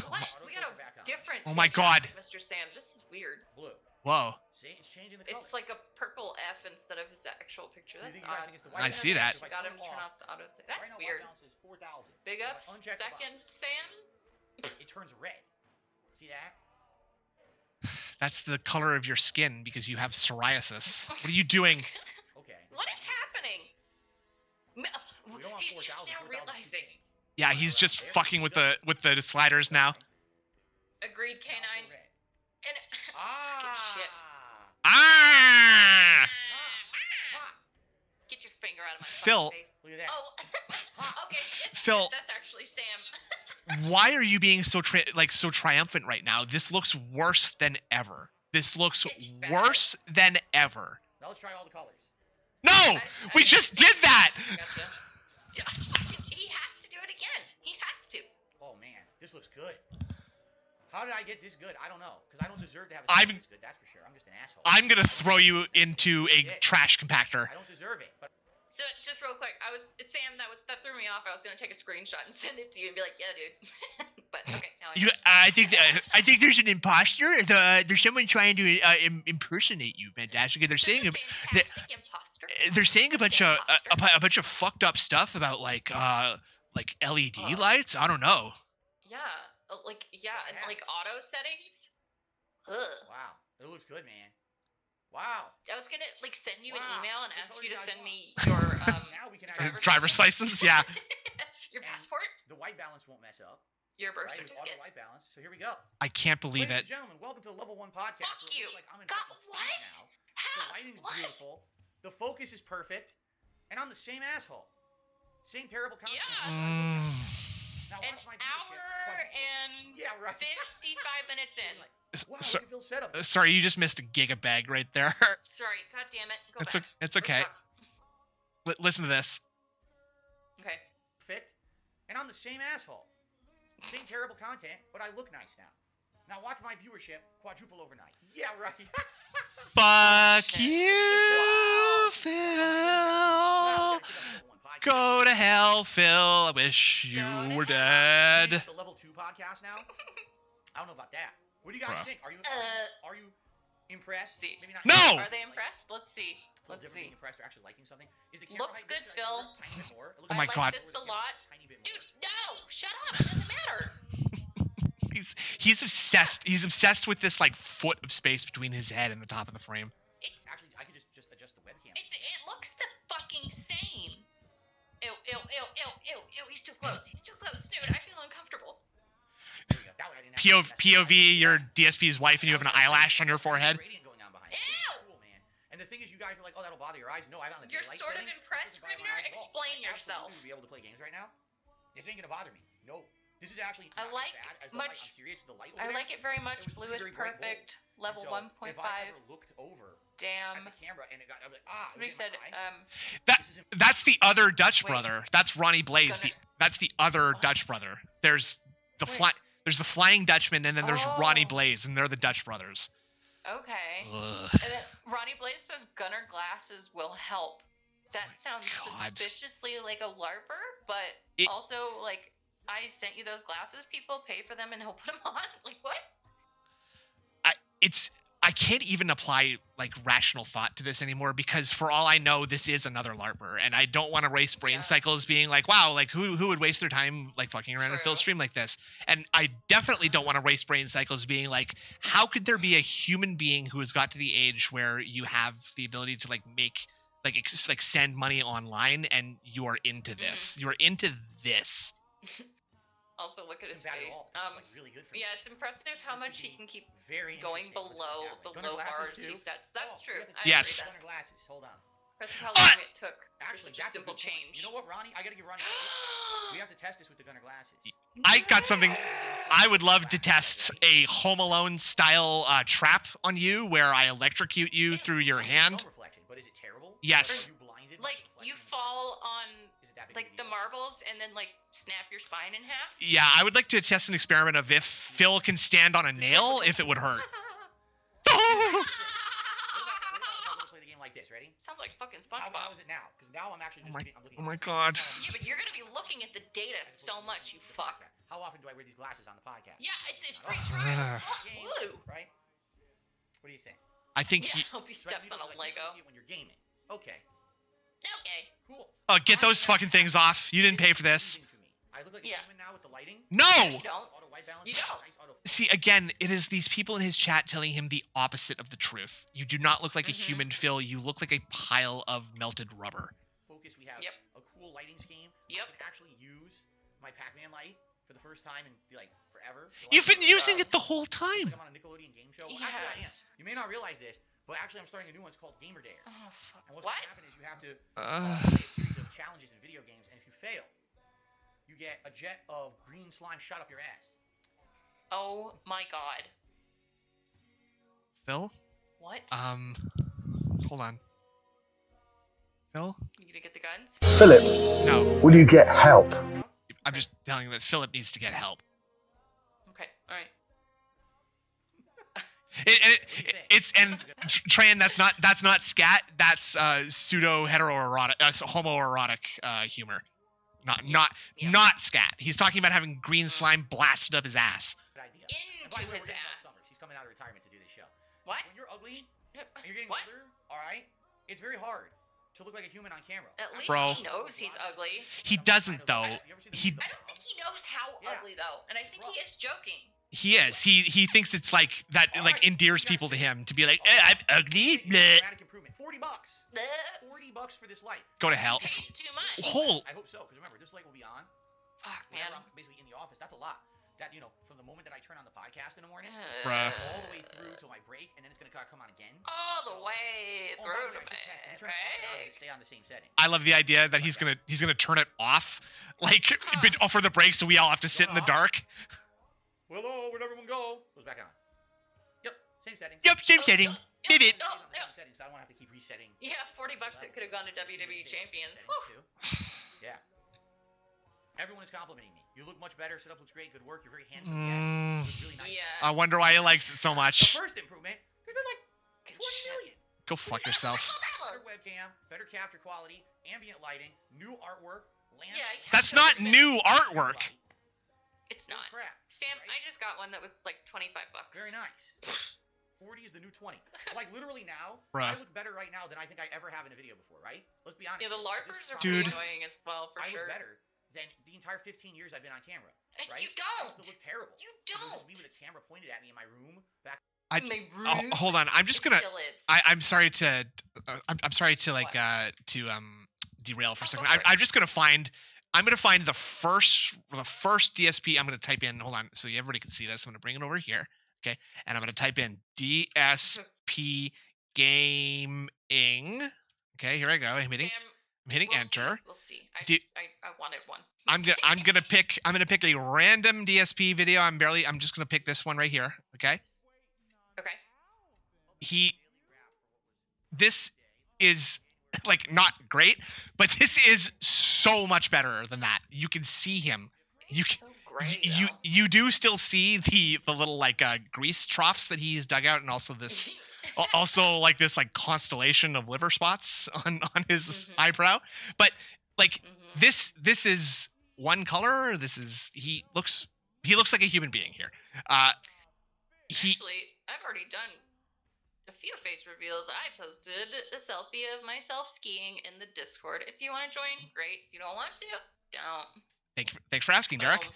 What? Auto We got a exposure back on. different. Oh my picture, god. Mr. Sam. This is weird. Blue. Whoa. See, it's changing the color. It's like a purple F instead of his actual picture. So you That's think you guys odd. think it's the I white see balance? that. If I Got him to turn turn off, off the auto. That's right now weird. white balance is 4,000. Big So if ups. I uncheck the Second, box, Sam. it turns red. See that? That's the color of your skin because you have psoriasis. What are you doing? Okay. What is happening? We don't want He's just 4,000. now 4,000 is too realizing. tame. Yeah, he's just fucking with the sliders now. Agreed, Now K9. it's red. And Ah. shit. Ah! Get your finger out of my Phil. fucking face. Look at that. Oh, okay. Phil. That's actually Sam. Why are you being so triumphant right now? This looks worse than ever. This looks It's bad. worse than ever. Now let's try all the colors. No! We just did that! Gotcha. Yeah, he has to do it again. He has to. Oh man, this looks good. How did I get this good? I don't know, because I don't deserve to have I'm- this good. That's for sure. I'm just an asshole. I'm gonna throw you into a trash compactor. I don't deserve it. But So just real quick, it's Sam that threw me off. I was gonna take a screenshot and send it to you and be like, yeah, dude. But okay, now I know. I think there's an imposter. There's someone trying to impersonate you, Fantastic. They're saying Fantastic imposter. they're saying a bunch of fucked up stuff about like LED lights. I don't know. Yeah, and like auto settings. Ugh. wow, it looks good, man. Wow. I was gonna like send you an Wow. email and What ask color you to do you guys send want? me your Now we can actually Driver's license, yeah. your And passport, The white balance won't mess up. your birth Right? There's auto certificate. white balance. So here we go. I can't believe Ladies it. and gentlemen, welcome to the Level 1 podcast. Fuck where it you. looks like I'm in God, fucking what? space now. The How? lighting's What? beautiful. The focus is perfect. And I'm the same asshole. Same terrible content. Yeah. Now An watch my hour and Yeah, right. 55 minutes in. Wow, So- look at Phil's setup. sorry, you just missed a gigabag right there. Sorry, god damn it. Go It's back. it's okay. Listen to this. Okay. Perfect. And I'm the same asshole. Same terrible content, but I look nice now. Now watch my viewership quadruple overnight. Yeah, right. Fuck you, Phil. Go to hell, Phil. I wish you were dead. It's the Level 2 podcast now. I don't know about that. What do you guys Bruh. think? Are you impressed? See. Maybe not. No! Are they impressed? Let's see. It's a little Let's different being see. impressed or actually liking something. Is the camera Looks height good, should I Phil. lower it a tiny bit more? It looks Oh my I God. like this a lot. tiny bit more. Dude, no! Shut up! It doesn't matter. He's obsessed. He's obsessed with this like foot of space between his head and the top of the frame. Actually, I could just adjust the webcam. It looks the fucking same. Ew, ew, ew, ew, ew, ew. He's too close. He's too close, dude. I feel uncomfortable. There we go. That way I didn't have to POV, your DSP's wife, and you have an eyelash on your forehead. Gradient going on behind it. Ew! It's cool, man. And the thing is, you guys are like, oh, that'll bother your eyes. No, I found the You're daylight sort of setting. impressed, This doesn't bother my Prisoner? eyes at all. Explain I yourself. absolutely would be able to play games right now. This ain't gonna bother me. No. This is actually I not like as bad as the much. light. I'm serious. The light over I there, like it very much. it was Blue is very bright perfect. gold. Level And so 1.5. If I ever looked over Damn. at the camera and it got, I'm like, ah. Somebody it was said, in my eye. That's the other Dutch Wait. brother. That's Ronnie Blaze. That's the other Dutch brother. There's the There's the Flying Dutchman, and then there's Ronnie Blaze, and they're the Dutch brothers. Okay. Ugh. And then Ronnie Blaze says gunner glasses will help. That sounds suspiciously like a LARPer, but also like I sent you those glasses. People pay for them and he'll put them on. Like what? I can't even apply like rational thought to this anymore, because for all I know, this is another LARPer, and I don't want to waste brain cycles being like, wow, like who would waste their time like fucking around in Phil's stream like this? And I definitely don't want to waste brain cycles being like, how could there be a human being who has got to the age where you have the ability to like make like send money online and you are into this? You are into this. Also, look at his Not bad face. at all. This is, like, really good for me. Yeah, it's impressive how This much would he be can keep very going interesting. below the Gunner low glasses bars he too? sets. That's true. I Yes. agree Gunner glasses. Hold on. Impressive how long it took. Actually, Such a that's simple good point. change. You know what, Ronnie? I gotta give Ronnie. We have to test this with the Gunner glasses. I got something. I would love to test a Home Alone style trap on you where I electrocute you through your hand. Reflection, but is it terrible? Yes. Like you fall on like the marbles and then like snap your spine in half. Yeah, I would like to test an experiment of if Phil can stand on a nail, if it would hurt. Play the game like this. Ready? Sounds like fucking How SpongeBob. is it now? Because now I'm actually. I'm looking Oh my god. Yeah, but you're gonna be looking at the data so much, you fuck. How often do I wear these glasses on the podcast? Yeah, it's free trial. Game, Blue. right? What do you think? I think Yeah, he. I hope he steps on a Lego. When you're gaming. Okay. Okay. Cool. Oh, get those fucking things off. You didn't pay for this. I look like a human now with the lighting. No! You don't. Auto white balance. You don't. Nice auto. See, again, it is these people in his chat telling him the opposite of the truth. You do not look like a human, Phil. You look like a pile of melted rubber. Focus. We have a cool lighting scheme. Yep. I can actually use my Pac-Man light for the first time in like forever. You've been using it the whole time. I'm on a Nickelodeon game show. Well, actually, I am. You may not realize this, but actually, I'm starting a new one. It's called Gamer Dare. Oh, fuck. And what's going to happen is you have to play a series of challenges in video games, and if you fail, you get a jet of green slime shot up your ass. Oh my god. Phil? What? Hold on. Phil? You gonna get the guns? Philip, No. will you get help? I'm just telling you that Philip needs to get help. Okay, alright. It's and Tran, that's not scat. That's pseudo heteroerotic, homoerotic humor. Not scat. He's talking about having green slime blasted up his ass. Good idea. Into his ass. She's coming out of retirement to do this show. What? When you're ugly, and you're getting older, alright? It's very hard to look like a human on camera. At least Bro. he knows he's ugly. He doesn't though. He I don't think he knows how ugly though, and I think he is joking. he is. He thinks it's like that like endears people to him to be like, I'm ugly. Bleh. Dramatic improvement. $40. $40 for this light. Go to hell. Paid too much. Hold. I hope so, because remember, this light will be on. Fuck, Whenever man. I'm basically in the office. That's a lot. That, from the moment that I turn on the podcast in the morning, Bruh. all the way through till my break, and then it's gonna come on again. All the way Oh, through by the to way, I should test. When you turn it off and on, break. it stay on the same setting. I love the idea that he's gonna turn it off, like for the break, so we all have to sit in the dark. Hello, where'd everyone go? Goes back on. Yep, same setting. Yep, same setting. Beep it. Same setting, so I don't want to have to keep resetting. Yeah, $40 it could have gone to WWE Champions. Yeah. Everyone is complimenting me. You look much better. Setup looks great. Good work. You're very handsome. Mm. Yes. You look really nice. Yeah. I wonder why he likes it so The much. first improvement, there's been like 20 million. Go fuck yourself. Better webcam, better capture quality, ambient lighting, new artwork, lamp. Yeah, That's not new artwork. It's not. Crap. Sam, I just got one that was like $25. Very nice. 40 is the new 20. Like literally now, Bruh. I look better right now than I think I ever have in a video before, right? Let's be honest. Yeah, the here. LARPers This are is pretty Dude. annoying as well, for I sure. look better than the entire 15 years I've been on camera, right? You I don't. used to look terrible. You It was don't. just me with a camera pointed at me in my room back. Hold on. I'm just It gonna. still is. I'm sorry to. I'm sorry to like derail for a second. I'm just gonna find. I'm gonna find the first DSP. I'm gonna type in. Hold on, so everybody can see this. I'm gonna bring it over here. Okay, and I'm gonna type in DSP gaming. Okay, here I go. I'm hitting. Sam, I'm hitting enter. We'll see. I wanted one. I'm gonna pick a random DSP video. I'm just gonna pick this one right here. Okay. Okay. This is like not great, but this is so much better than that. You can see him. You can, so great, you do still see the little like grease troughs that he's dug out, and also this like this like constellation of liver spots on his eyebrow. But like this is one color. He looks like a human being here. Actually, I've already done a few face reveals. I posted a selfie of myself skiing in the Discord. If you want to join, great. If you don't want to, don't. Thanks for asking, Derek.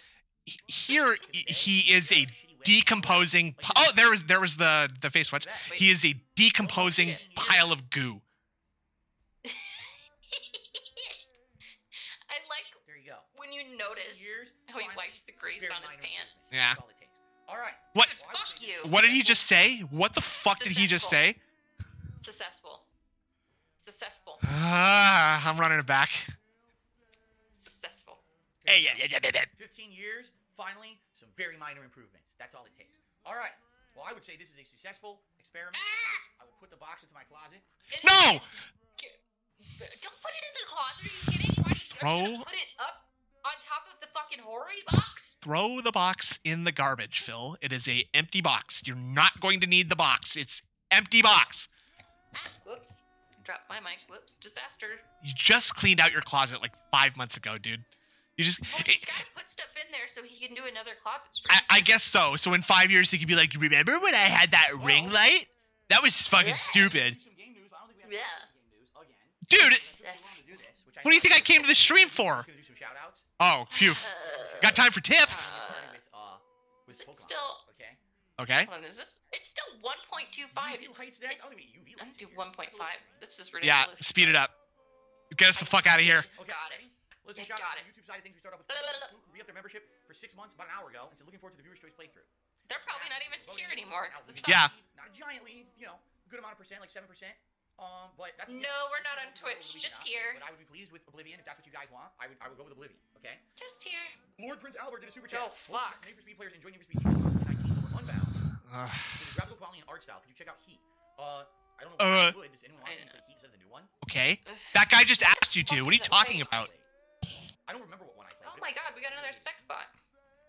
Here he is a decomposing. Oh, there was the face watch. He is a decomposing pile of goo. I like when you notice how he wipes the grease on his pants. Yeah. All right. What? Fuck you. What did he just say? What the fuck did he just say? Successful. I'm running it back. Successful. Hey, yeah. 15 years, finally, some very minor improvements. That's all it takes. All right. Well, I would say this is a successful experiment. I will put the box into my closet. No! Don't put it in the closet. Are you kidding? Why are you gonna put it up on top of the fucking horror box? Throw the box in the garbage, Phil. It is a empty box. You're not going to need the box. It's empty box. Whoops. Dropped my mic. Whoops. Disaster. You just cleaned out your closet like 5 months ago, dude. You just. Well, he's gotta put stuff in there so he can do another closet stream. I guess so. So in 5 years he could be like, remember when I had that ring light? That was fucking stupid. Yeah. Dude, what do you think I came to the stream for? Oh, phew. Got time for tips. Is it still? Okay. Hold on, is this? It's still 1.25. I'm gonna do 1.5. This is ridiculous. Yeah, speed it up. Get us the fuck out of here. Got it. Listen, shout out to the YouTube side of things. We started off with who re-upped their membership for 6 months about an hour ago, and so looking forward to the viewer's choice playthrough. They're probably not even here anymore. Yeah. Not a giant lead, a good amount of percent, like 7%. But that's no, we're not on Twitch. Just here. But I would be pleased with Oblivion if that's what you guys want. I would go with Oblivion. Okay. Just here. Lord Prince Albert did a super chat. Oh fuck. Need for Speed players enjoying Need for Speed 2019 over Unbound. There's a graphical quality and art style. Could you check out Heat? I don't know if I would. Does anyone want to play Heat instead of the new one? Okay. That guy just asked you to. What are you talking about? I don't remember what one I played. Oh my god, we got another sex bot.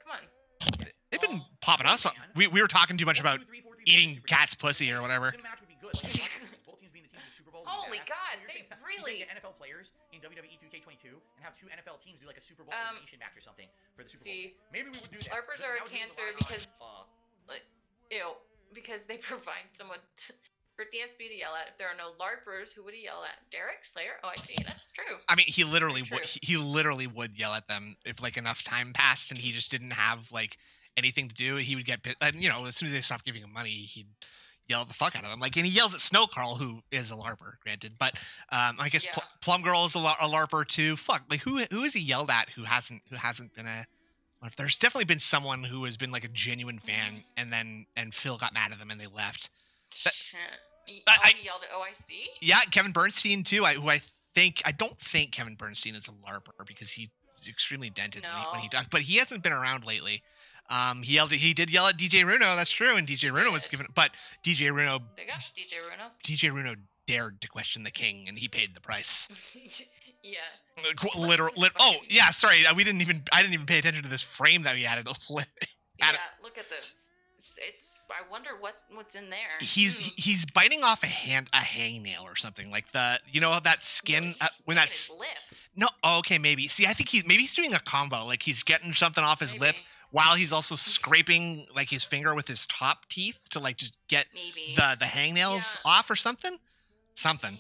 Come on. They've been popping us up. We were talking too much about eating cat's pussy or whatever. Holy god, they really. Get NFL players in WWE 2K22 and have 2 NFL teams do like a Super Bowl elimination match or something for the Super Bowl. Maybe we would do that. LARPers are a cancer because, because they provide someone for DSP to yell at. If there are no LARPers, who would he yell at? Derich, Slayer? Oh, I see. That's true. I mean, he literally would yell at them if like enough time passed and he just didn't have like anything to do. He would get as soon as they stopped giving him money, he'd yell the fuck out of them. Like, and he yells at Snow Carl, who is a LARPer, granted. But I guess Plum Girl is a LARPer too. Fuck, like who has he yelled at who hasn't been a? There's definitely been someone who has been like a genuine fan, and Phil got mad at them and they left. He yelled at OIC? Yeah, Kevin Bernstein too. I don't think Kevin Bernstein is a LARPer because he's extremely dented when he died. But he hasn't been around lately. He did yell at DJ Runo, that's true, and DJ Runo was given, but DJ Runo. They got DJ Runo. DJ Runo dared to question the king, and he paid the price. Yeah. Oh yeah, sorry, I didn't even pay attention to this frame that he added. Yeah, look at this. I wonder what's in there. He's biting off a hangnail or something like that skin when that's his lip. No, okay, maybe. See, I think he's doing a combo, like he's getting something off his lip while he's also scraping like his finger with his top teeth to like just get the hangnails off or something. Yeah,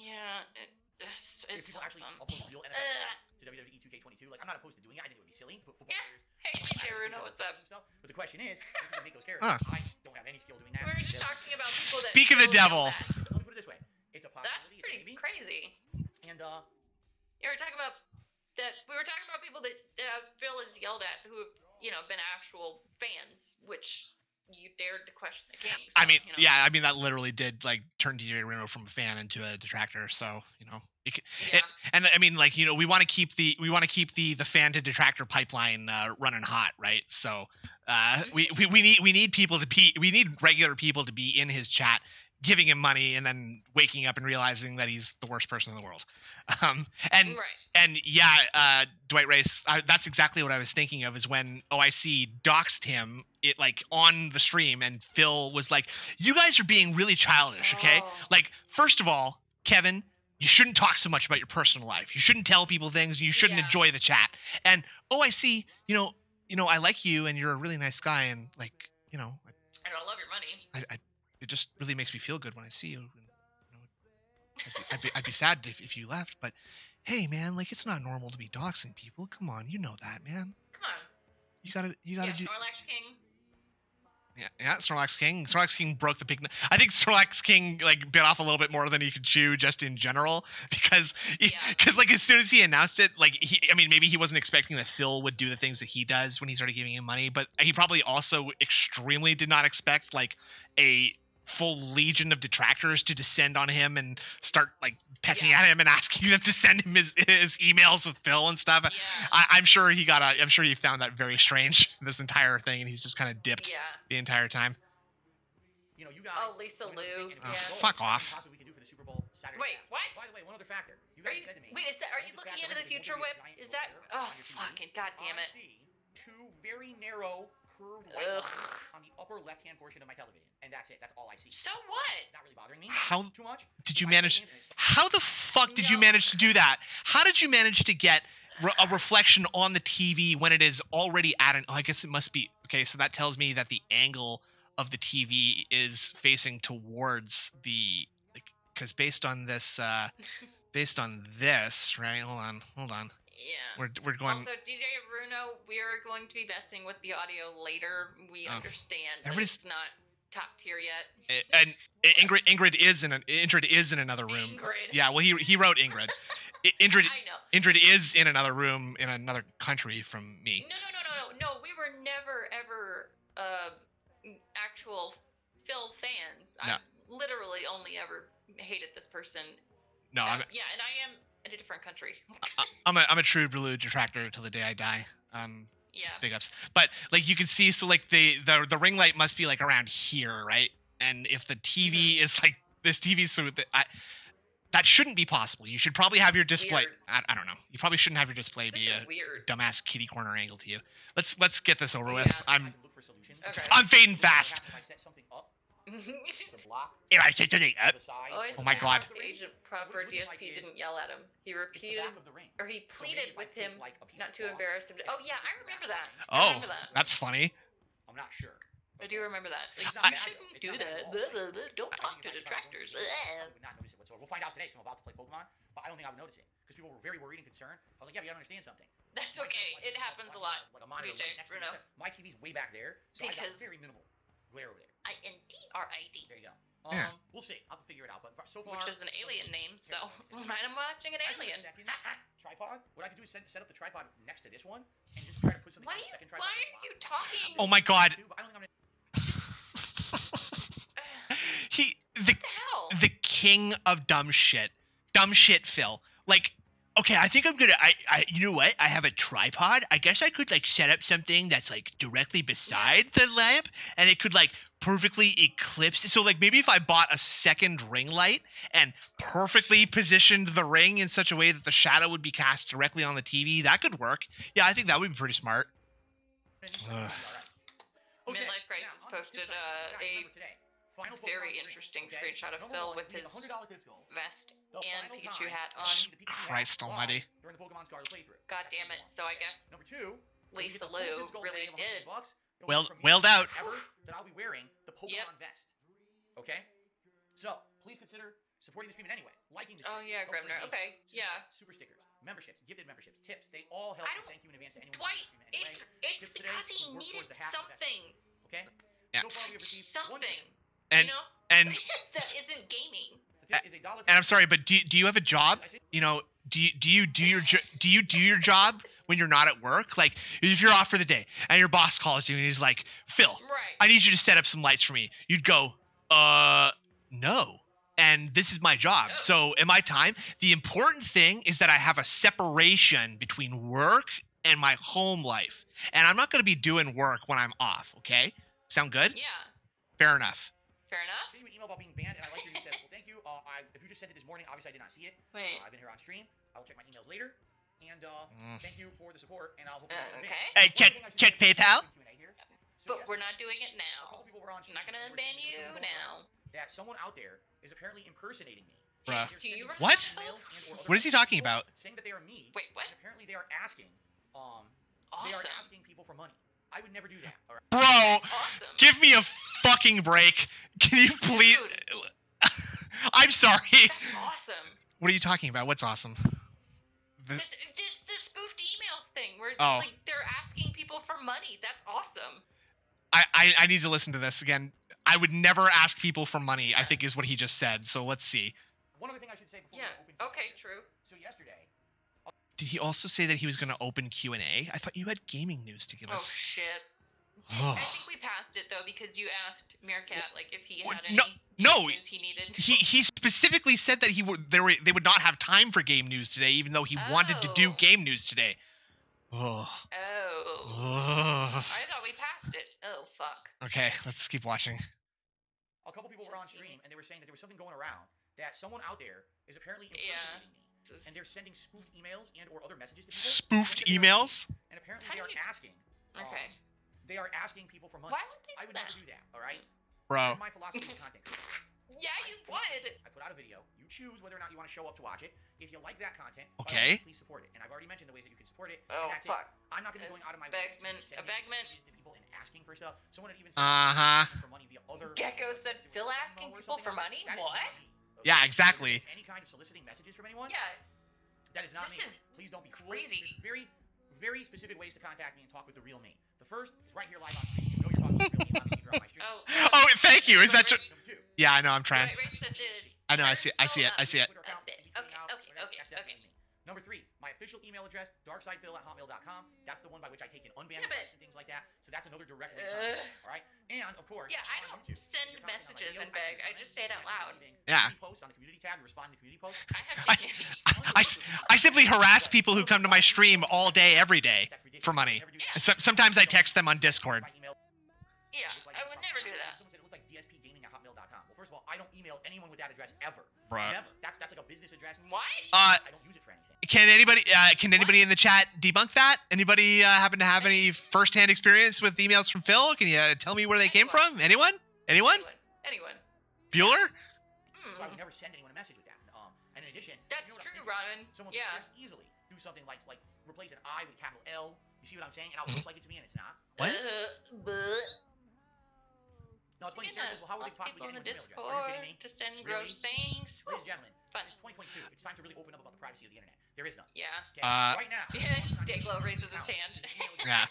it's people actually upload real NFL to WWE 2K22. Like, I'm not opposed to doing it. I think it would be silly to put football players. Hey, DJ Runo, what's up? But the question is, if we make those characters, I don't have any skill doing that. We were just talking about people that. Speak of the devil. Let me put it this way: it's a possibility. That's pretty crazy. And yeah, we're talking about that. We were talking about people that Phil has yelled at who have been actual fans, which you dared to question the game. So, I mean, you know. yeah, I mean that literally did like turn DJ Reno from a fan into a detractor. So you know, and I mean like we want to keep the fan to detractor pipeline running hot, right? So we need regular people to be in his chat, giving him money, and then waking up and realizing that he's the worst person in the world. And yeah, Dwight Race, that's exactly what I was thinking of, is when OIC doxed him on the stream, and Phil was like, you guys are being really childish, okay? Like, first of all, Kevin, you shouldn't talk so much about your personal life. You shouldn't tell people things. You shouldn't enjoy the chat. And OIC, I like you, and you're a really nice guy, and like, and I love your money. It just really makes me feel good when I see you. I'd be sad if you left, but hey, man, like, it's not normal to be doxing people. Come on, you know that, man. Come on. You gotta do. Snorlax King. Yeah, Snorlax King. Snorlax King broke the pig. I think Snorlax King bit off a little bit more than he could chew, just in general, because as soon as he announced it, maybe he wasn't expecting that Phil would do the things that he does when he started giving him money, but he probably also extremely did not expect a full legion of detractors to descend on him and start pecking at him and asking them to send him his emails with Phil and stuff. I'm sure he found that very strange, this entire thing, and he's just kind of dipped the entire time. You guys, Lisa Lou. Fuck off. Wait, what? By the way, one other factor. You guys said to me. Wait, are you looking into the future whip? Is that? Oh, fucking goddamn it! Two very narrow curved white lines on the upper left-hand portion of my television, and that's it. That's all I see. So what? It's not really bothering me. How too much? Did you manage? How the fuck did you manage to do that? How did you manage to get a reflection on the TV when it is already at an? Oh, I guess it must be okay. So that tells me that the angle of the TV is facing towards the, because based on this, right? Hold on. Yeah. We're going. Also, DJ Bruno, we are going to be messing with the audio later. We understand. It's not top tier yet. And Ingrid is in another room. Ingrid. Yeah. Well, he wrote Ingrid. Ingrid. I know. Ingrid is in another room in another country from me. No. We were never ever actual Phil fans. No. I literally only ever hated this person. No. And I am in a different country. I'm a true blue detractor till the day I die. Yeah. Big ups. But you can see, so the ring light must be around here, right? And if the TV is this TV, so that shouldn't be possible. You should probably have your display. I don't know. You probably shouldn't have your display be a dumbass kitty corner angle to you. Let's get this over with. I'm fading fast. If I say something up. Oh my god. Agent proper DSP didn't yell at him. He repeated, or he pleaded with him not to embarrass him. Oh yeah, I remember that. That's funny. I'm not sure. I do remember that. You shouldn't do that. Don't talk to detractors. I would not notice it whatsoever. We'll find out today, because I'm about to play Pokemon, but I don't think I would notice it, because people were very worried and concerned. I was like, yeah, but you gotta understand something. That's okay. It happens a lot. DJ Bruno. My TV's way back there, so I got very minimal glare over there. INDRID. There you go. Yeah. We'll see. I'll have to figure it out. But so far, which is an alien name, so I'm watching an alien. Tripod. What I can do is set up the tripod next to this one and just try to put something on the second tripod. Why are you talking? Oh my god. The king of dumb shit Phil. Okay, I think I'm gonna. You know what? I have a tripod. I guess I could set up something that's directly beside the lamp, and it could perfectly eclipse. So maybe if I bought a second ring light and perfectly positioned the ring in such a way that the shadow would be cast directly on the TV, that could work. Yeah, I think that would be pretty smart. Midlife Crisis posted a very interesting screenshot of Phil with his vest and Pikachu hat on. Christ almighty. God damn it. So I guess Lisa Lou really did. Wailed out. That I'll be wearing the Pokemon vest. Okay? So, please consider supporting the stream in any way. Liking the stream. Oh yeah, Grimner. Okay, yeah. Super stickers, memberships, gifted memberships, tips. They all help. Thank you in advance to anyone Dwight, who stream in any way. it's because he needed something. Okay? Yeah. So far we have received something. And that isn't gaming. And I'm sorry, but do you have a job? Do you do your job when you're not at work. Like if you're off for the day and your boss calls you and he's like, Phil, Right. I need you to set up some lights for me. You'd go, no. And this is my job. No. So in my time, the important thing is that I have a separation between work and my home life. And I'm not going to be doing work when I'm off. Okay. Sound good? Yeah. Fair enough. Fair enough. Sent you an email about being banned, and I like your new said, well, thank you. If you just sent it this morning, obviously I did not see it. Wait. I've been here on stream. I will check my emails later. And thank you for the support, and I'll hopefully Okay. Hey, check PayPal. But we're not doing it A now. couple people were on I'm not gonna stream, unban and you they were saying now. that someone out there is apparently impersonating me. Bruh. Do you What? recall? What is he talking about? Saying that they are me. Wait, what? And apparently they are asking, they are Awesome. asking people for money. I would never do that. All right. Bro, Awesome. give me a fucking break. Can you please? Dude. I'm sorry. That's awesome. What are you talking about? What's awesome? Just the spoofed emails thing where Oh. like they're asking people for money. That's awesome. I need to listen to this again. I would never ask people for money, I think is what he just said. So let's see. One other thing I should say before Yeah. we open. Okay. True. So yesterday. Did he also say that he was going to open Q&A? I thought you had gaming news to give Oh us. shit. Oh. I think we passed it though because you asked Meerkat like if he had No, any no. news he needed. He specifically said that they would not have time for game news today, even though he wanted to do Oh. game news today. Oh. Oh. I thought we passed it. Oh fuck. Okay, let's keep watching. A couple people were on stream, and they were saying that there was something going around that someone out there is apparently impersonating me, and they're sending spoofed emails and or other messages to people. Spoofed emails? And apparently How they do are you- asking. Okay. They are asking people for money. Why would they I do would never that? do that. All right. Bro. That's my philosophy of content. Yeah, you would. I put out a video. You choose whether or not you want to show up to watch it. If you like that content, by all Okay. means, please support it. And I've already mentioned the ways that you can support it. Oh, and that's fuck. it. I'm not going to be going out of my way to Bagman- send a bagman. messages to people and asking for stuff. Someone had even Uh-huh. for money via other. Gecko said Phil asking people for money? That is What? not me, okay? Yeah, exactly. Any kind of soliciting messages from anyone? Yeah. That is not This me. is Please don't be cool. crazy. There's very, very specific ways to contact me and talk with the real me. The first is right here live on stream. You know you're talking with the real me, obviously, if you're on my stream. Oh, thank you. Is that true? Number two. Yeah, I know. I'm trying. Wait, Ray said did. I know. I see it. I see it. I see it. Twitter account, Okay, CBT now, okay, whatever, okay, that's definitely okay. me. Number three, my official email address, darksidefil@hotmail.com. That's the one by which I take in unbanned Yeah, but- requests and things like that. So that's another direct way to contact me, all right? And of course, Yeah, I on don't YouTube, send if you're commenting on my messages videos, in bag. I comment, just say it out and if loud. anything, Yeah. community posts on the community tab, and respond to community posts. I have I, dignity. I simply harass people who come to my stream all day, every day for money. And sometimes I text them on Discord. Yeah, I would never do that. Someone said it looked like dspgaming@hotmail.com. Well, first of all, I don't email anyone with that address ever. Bruh. Never. That's like a business address. What? I don't use it for anything. Can anybody in the chat debunk that? Anybody happen to have any first-hand experience with emails from Phil? Can you tell me where they came from? Anyone? Anyone? Bueller? So I would never send anyone a message with that. And in addition, That's you know what true, I'm thinking? Robin. Someone Yeah. could very easily do something like replace an I with a capital L. You see what I'm saying? And it looks like it's me and it's not. What? No, it's funny. Sarah says, well, how would they possibly People get in the anyone's email address? Are you kidding me? Discord to send Really? gross things. Ladies and gentlemen, Fun. it's 2022. It's time to really open up about the privacy of the internet. There is none. Yeah. Okay? Uh, right now. Dayglow raises his hand. Yeah.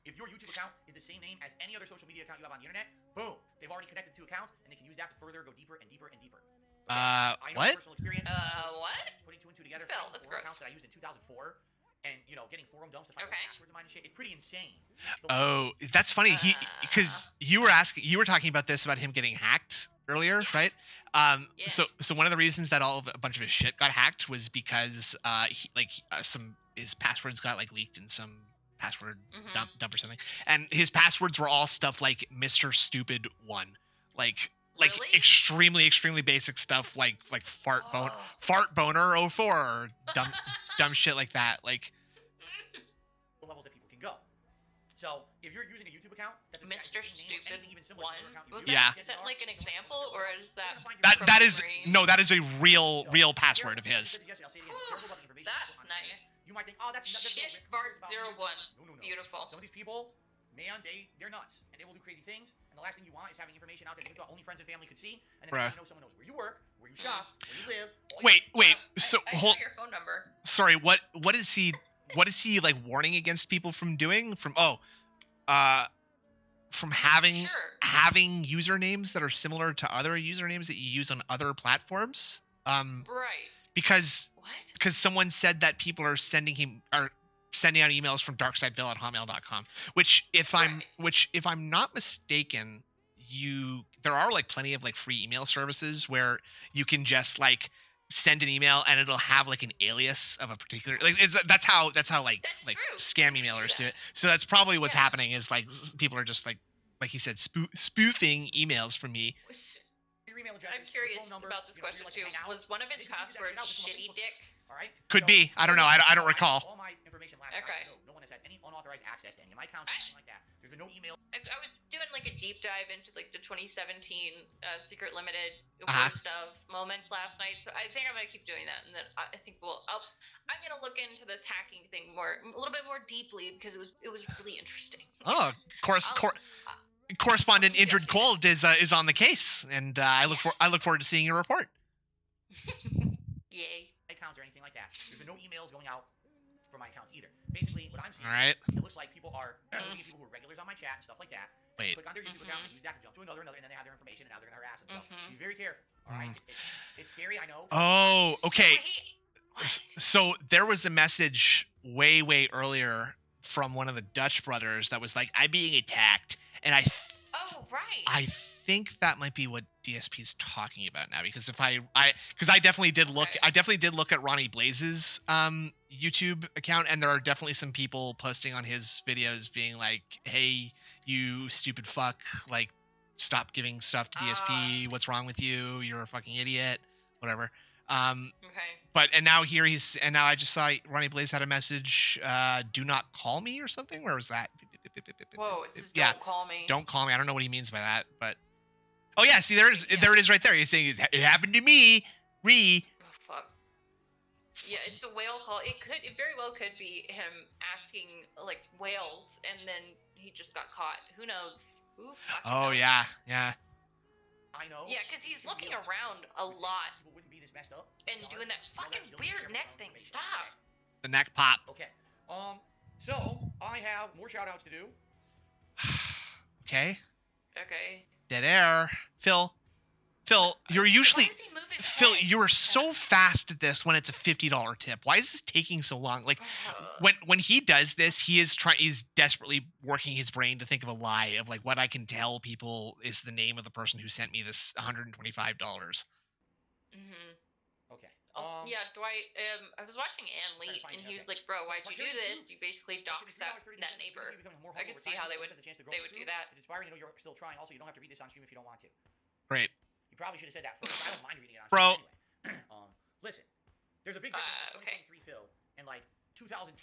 If your YouTube account is the same name as any other social media account you have on the internet, boom, they've already connected two accounts, and they can use that to further go deeper and deeper and deeper. I know what? from personal experience. What? Putting two and two together. Phil, finding that's forum gross. accounts that I used in 2004, and getting forum dumps to find Okay. passwords of mine and shit. It's pretty insane. Oh, that's funny. Because you were talking about this about him getting hacked earlier, right? Yeah. So one of the reasons that a bunch of his shit got hacked was because his passwords got leaked in some password dump or something, and his passwords were all stuff like Mr. Stupid 1, like Really? extremely basic stuff like fart boner 04 or dumb shit like that, like. The levels that people can go. So if you're using a YouTube account, that's a Mr. Stupid even similar to your account. Was Yeah. Is that like an example, or is that That is frame? no, that is a real password of his. That's nice. You might think, oh, that's Shit, Bart01. Beautiful. Some of these people, man, they're nuts, and they will do crazy things. And the last thing you want is having information out there that only friends and family could see, and then Bruh. you know someone knows where you work, where you shop, where you live. Wait. So I hold. know your phone number. Sorry. What is he like warning against people from doing? From having Sure. having usernames that are similar to other usernames that you use on other platforms. Right. because someone said that people are sending out emails from darksideville@hotmail.com, which if I'm not mistaken, there are like plenty of like free email services where you can just like send an email and it'll have like an alias of a particular like that's how like scam emailers do it. So that's probably what's happening is like people are just like he said spoofing emails from me. I'm curious about this question too. Was one of his passwords shitty dick? Could be. I don't know. I don't recall. All my information last night. No one has had any unauthorized access to any of my accounts or anything like that. There's been no email. I was doing like a deep dive into like the 2017 Secret Limited worst of moments last night, so I think I'm gonna keep doing that, and then I think I'm gonna look into this hacking thing a little bit more deeply because it was really interesting. Oh, correspondent Indrid Cold is on the case, and I look forward to seeing your report. Yay. Accounts or anything like that. There's been no emails going out from my accounts either. Basically, what I'm seeing, it looks like people are looking at people who are regulars on my chat and stuff like that. Wait. Click on their YouTube account and use that to jump to another, and then they have their information, and now they're gonna harass them. So be very careful. All right, it's scary, I know. Oh, okay. So there was a message way earlier from one of the Dutch brothers that was like, "I'm being attacked," and I think that might be what DSP is talking about now, because if I definitely did look at Ronnie Blaze's YouTube account, and there are definitely some people posting on his videos being like, "Hey, you stupid fuck, like stop giving stuff to DSP. What's wrong with you? You're a fucking idiot." Whatever. But now I just saw Ronnie Blaze had a message, "Do not call me" or something. Where was that? Whoa, it says don't call me. Don't call me. I don't know what he means by that, but oh yeah, see there it is right there. He's saying it happened to me. Oh fuck. Yeah, it's a whale call. It very well could be him asking like whales, and then he just got caught. Who knows? Who fucking knows? Yeah. I know. Yeah, because he's looking around a lot people wouldn't be this messed up and doing that fucking weird neck thing. Stop. The neck pop. Okay. So I have more shout outs to do. Okay. Dead air. Phil, you're usually you're so fast at this when it's a $50 tip. Why is this taking so long? Like when he does this, he's desperately working his brain to think of a lie of like what I can tell people is the name of the person who sent me this $125. Okay. Yeah, Dwight. I was watching Ann Lee, and he was like, "Bro, why'd you do this? You basically doxed that neighbor." I could see how they would do that. It's inspiring to know you're still trying. Also, you don't have to read this on stream if you don't want to. Great. You probably should have said that first. I don't mind reading it on stream anyway. Listen, there's a big difference between 2023 Phil and like 2010,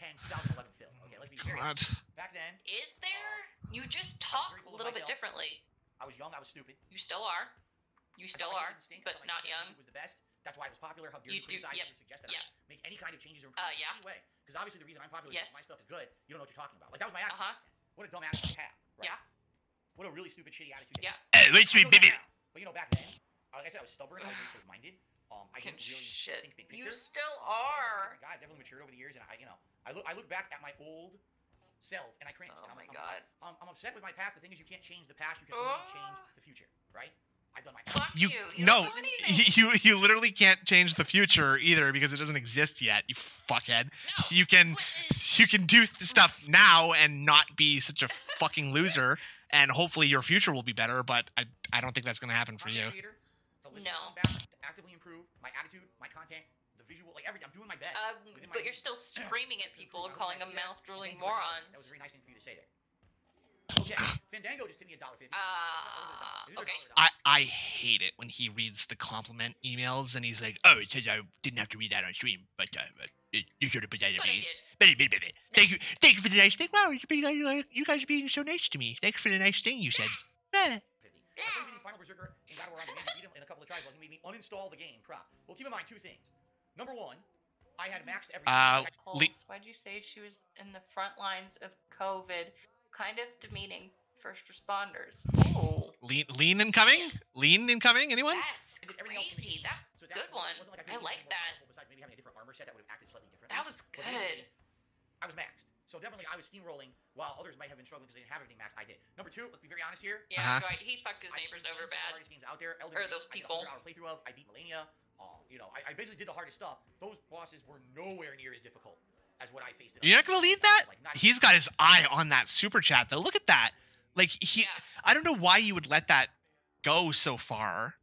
2011 Phil. Okay, let's be very honest. Back then. Is there? You just talk a little bit differently. I was young. I was stupid. You still are. But not young. Was the best. That's why it was popular. How dare you criticize and suggest that I make any kind of changes or improvements in any way? Because obviously the reason I'm popular is because my stuff is good. You don't know what you're talking about. Like that was my attitude. What a dumb attitude I have. Right? Yeah. What a really stupid, shitty attitude. But you know, back then, like I said, I was stubborn. I was really close-minded. I didn't really think big picture. You still are. I've definitely matured over the years, and I look back at my old self and I cringe. Oh my god. I'm upset with my past. The thing is, you can't change the past. You can only change the future, right? I've done my past. You literally can't change the future either because it doesn't exist yet. You fuckhead. No, you can do stuff now and not be such a fucking loser, and hopefully your future will be better. But I don't think that's gonna happen for you. No. Actively improve my attitude, my content, the visual, like everything. I'm doing my best. But you're still screaming at people and calling them mouth-drooling morons. That was a very nice thing for you to say there. Okay, Fandango just hit me $1.50. Okay. I hate it when he reads the compliment emails and he's like, "Oh, it says I didn't have to read that on stream, but you should have put that in me." Thank you for the nice thing. Wow, you guys are being so nice to me. Thanks for the nice thing you said. Final Berserker and God of War on the beat him in a couple of tries while he made me uninstall the game. Prop. Well, keep in mind two things. Number one, I had maxed everything. Why'd you say she was in the front lines of COVID? Kind of demeaning first responders. Oh. Lean incoming? Lean incoming? Anyone? That's crazy. That's a good one. I like that. Besides maybe having a different armor set that would have acted slightly differently. That was good. I was maxed. So definitely I was steamrolling while others might have been struggling because they didn't have everything maxed. I did. Number two, let's be very honest here. Yeah, right. He fucked his neighbors over bad. Games out there. Or those people. I beat Millennia. You know, I basically did the hardest stuff. Those bosses were nowhere near as difficult as what I faced. You're not gonna believe that? He's got his eye on that super chat though. Look at that. Like I don't know why you would let that go so far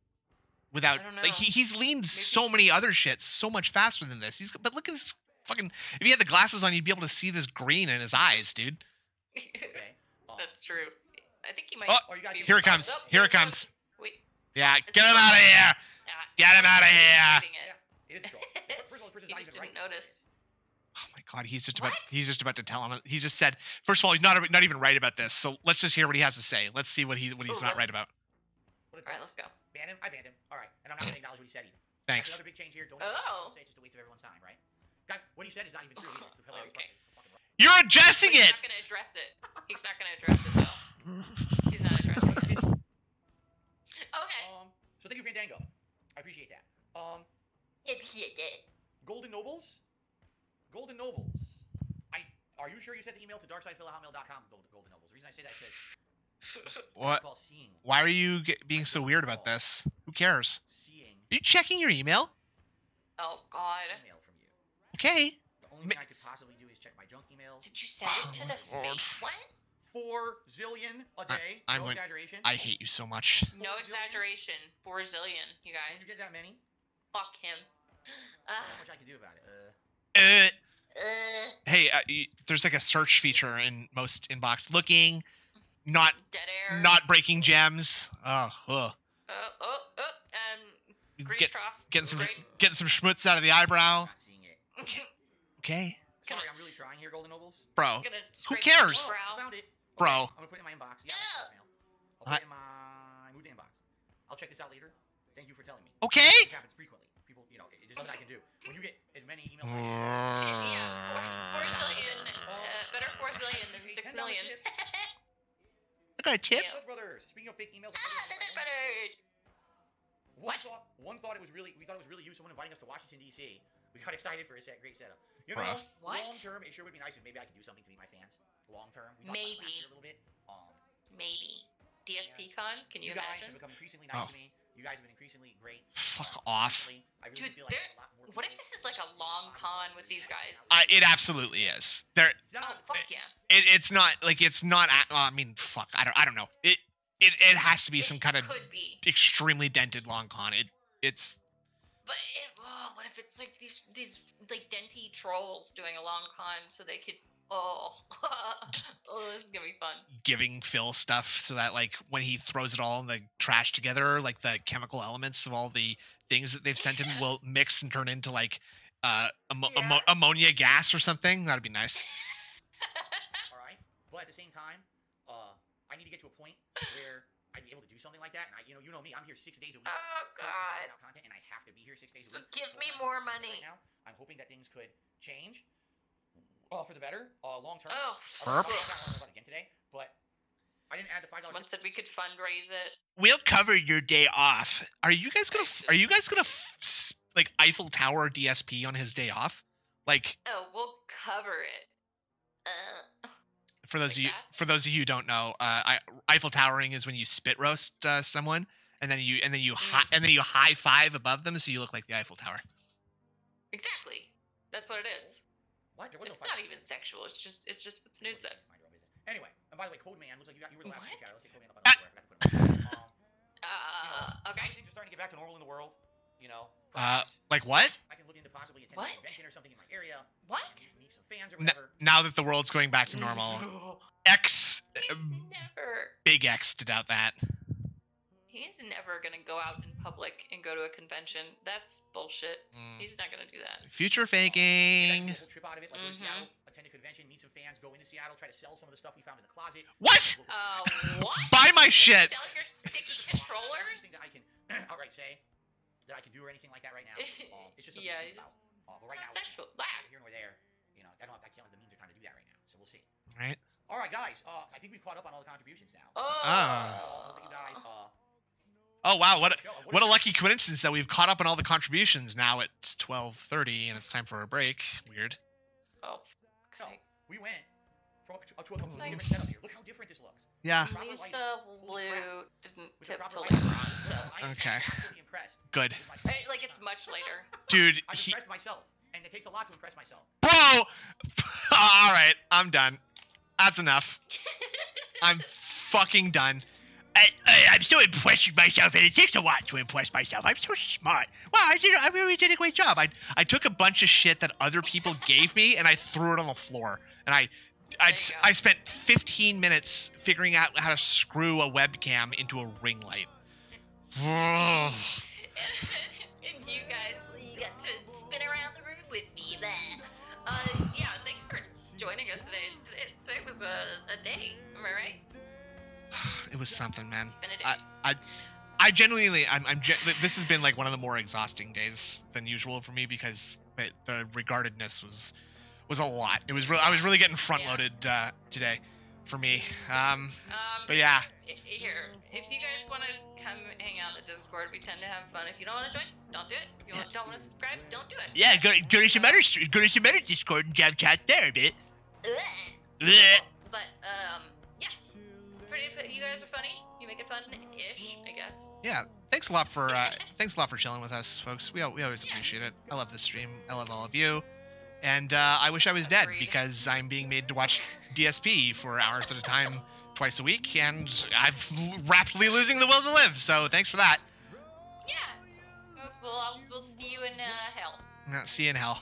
without like he's leaned so many other shits so much faster than this. But look at this fucking. If he had the glasses on, you'd be able to see this green in his eyes, dude. That's true. I think he might. Oh, here it comes. Here it comes. Wait. Yeah, get him out of here. Get him out of here. It is a troll. First of all, the person's He not just even didn't right. notice. Oh my god, he's just about to tell him. He just said, first of all, he's not even right about this. So let's just hear what he has to say. Let's see what he's not right about. All right, let's go. Ban him. I banned him. All right, and I'm not gonna acknowledge what he said either. Thanks. That's another big change here. Don't say it's just a waste of everyone's time, right? Guys, what he said is not even true. It's the hilarious part. You're addressing it. He's not gonna address it. He's not gonna address it though. He's not addressing it. Okay. So thank you, Fandango. I appreciate that. Golden Nobles. Golden Nobles. Are you sure you sent the email to darksidefilla@hotmail.com? Golden Nobles. The reason I say that is what? Why are you being so weird about this? Who cares? Are you checking your email? Oh God. Email from you. Okay. The only thing I could possibly do is check my junk emails. Did you send it to the fake one? 4 zillion a day. I'm no going. exaggeration. I hate you so much. No exaggeration. 4 zillion, you guys. You get that many? Fuck him. Not much I can do about it. Hey, there's like a search feature in most inbox. Looking, not dead air. Not breaking gems. Grease trough. Getting some schmutz out of the eyebrow. Not seeing it. Okay. Sorry, I'm really trying here, Golden Nobles. Bro, who cares? I found it. Bro. I'm gonna put it in my inbox. Yeah, I'll put it in my moved inbox. I'll check this out later. Thank you for telling me. Okay. This happens frequently. People, you know, there's nothing I can do. When you get as many emails. 4 zillion. Better 4 zillion than 6 million. I got a tip. Look, brothers. Speaking of fake emails. One thought it was really. We thought it was really you. Someone inviting us to Washington D.C. We got excited for a great setup. You know, long term, it sure would be nice if maybe I could do something to meet my fans. Long term, we talked about last year a little bit. Maybe. DSP Con? Can you guys imagine? have become increasingly nice to me. You guys have been increasingly great. Fuck off. I really feel like a lot more what if this is like a long con with these guys? It absolutely is. There. Oh fuck yeah. It's not like it's not. I mean, fuck. I don't know. It has to be some kind of extremely dented long con. It's. But what if it's like these like denty trolls doing a long con so they could this is gonna be fun. Giving Phil stuff so that like when he throws it all in the trash together, like the chemical elements of all the things that they've sent him will mix and turn into like ammonia gas or something. That'd be nice. All right, but at the same time, I need to get to a point where I'd be able to do something like that. And you know me, I'm here 6 days a week. Oh God. Content, and I have to be here 6 days a week. So give me more money. Right now, I'm hoping that things could change. For the better, long term. Oh, I'm not talking about it again today, but I didn't add the $5. Someone said we could fundraise it. We'll cover your day off. Are you guys gonna like Eiffel Tower DSP on his day off? Like. Oh, we'll cover it. For those of you who don't know, Eiffel Towering is when you spit roast someone, and then you high five above them, so you look like the Eiffel Tower. Exactly. That's what it is. What? There was it's not even sexual. It's just what Snood said. Anyway, and by the way, Code Man looks like you were the last one to chat. Let's get Code Man up on the floor. I forgot to put him on. Okay. Things are starting to get back to normal in the world. You know. Like what? I can look into possibly attending a convention or something in my area. What? Meet some fans or whatever. Now that the world's going back to normal, Big X did out that. He's never gonna go out in public and go to a convention. That's bullshit. He's not gonna do that. Future faking. Whole trip out of it, like go to Seattle, attend a convention, meet some fans, go into Seattle, try to sell some of the stuff we found in the closet. What? What? Buy my shit. Sell your sticky controllers? Anything that I can outright say that I can do or anything like that right now. It's just something to think about. But right now, sexual. Here nor there, you know, I can't let the means are trying to do that right now. So we'll see. Right. All right, guys. I think we've caught up on all the contributions now. Oh. You guys. Oh wow! What a lucky coincidence that we've caught up on all the contributions. Now it's 12:30 and it's time for a break. Weird. Oh. No, we went to a completely different setup here. Look how different this looks. Yeah. Lisa Blue didn't tip to Okay. I'm absolutely impressed. Good. Like it's much later. Dude, I'm impressed myself, and it takes a lot to impress myself. Bro! All right, I'm done. That's enough. I'm fucking done. I'm so impressed with myself, and it takes a lot to impress myself. I'm so smart. Wow, I really did a great job. I took a bunch of shit that other people gave me, and I threw it on the floor. And I spent 15 minutes figuring out how to screw a webcam into a ring light. And you guys, you got to spin around the room with me there. Yeah, thanks for joining us today. Today was a day, am I right? It was something, man. It's been a day. I genuinely, this has been like one of the more exhausting days than usual for me because the regardedness was a lot. It was I was really getting front loaded today for me. But yeah. Here, if you guys want to come hang out in the Discord, we tend to have fun. If you don't want to join, don't do it. If you don't want to subscribe, don't do it. Yeah, go to some other Discord and jam chat there a bit. But yeah, you guys are funny. You make it fun-ish, I guess. Yeah, thanks a lot for chilling with us, folks. We always appreciate it. I love this stream. I love all of you. And I wish I was dead because I'm being made to watch DSP for hours at a time twice a week, and I'm rapidly losing the will to live. So thanks for that. Yeah. We'll see you in hell. See you in hell.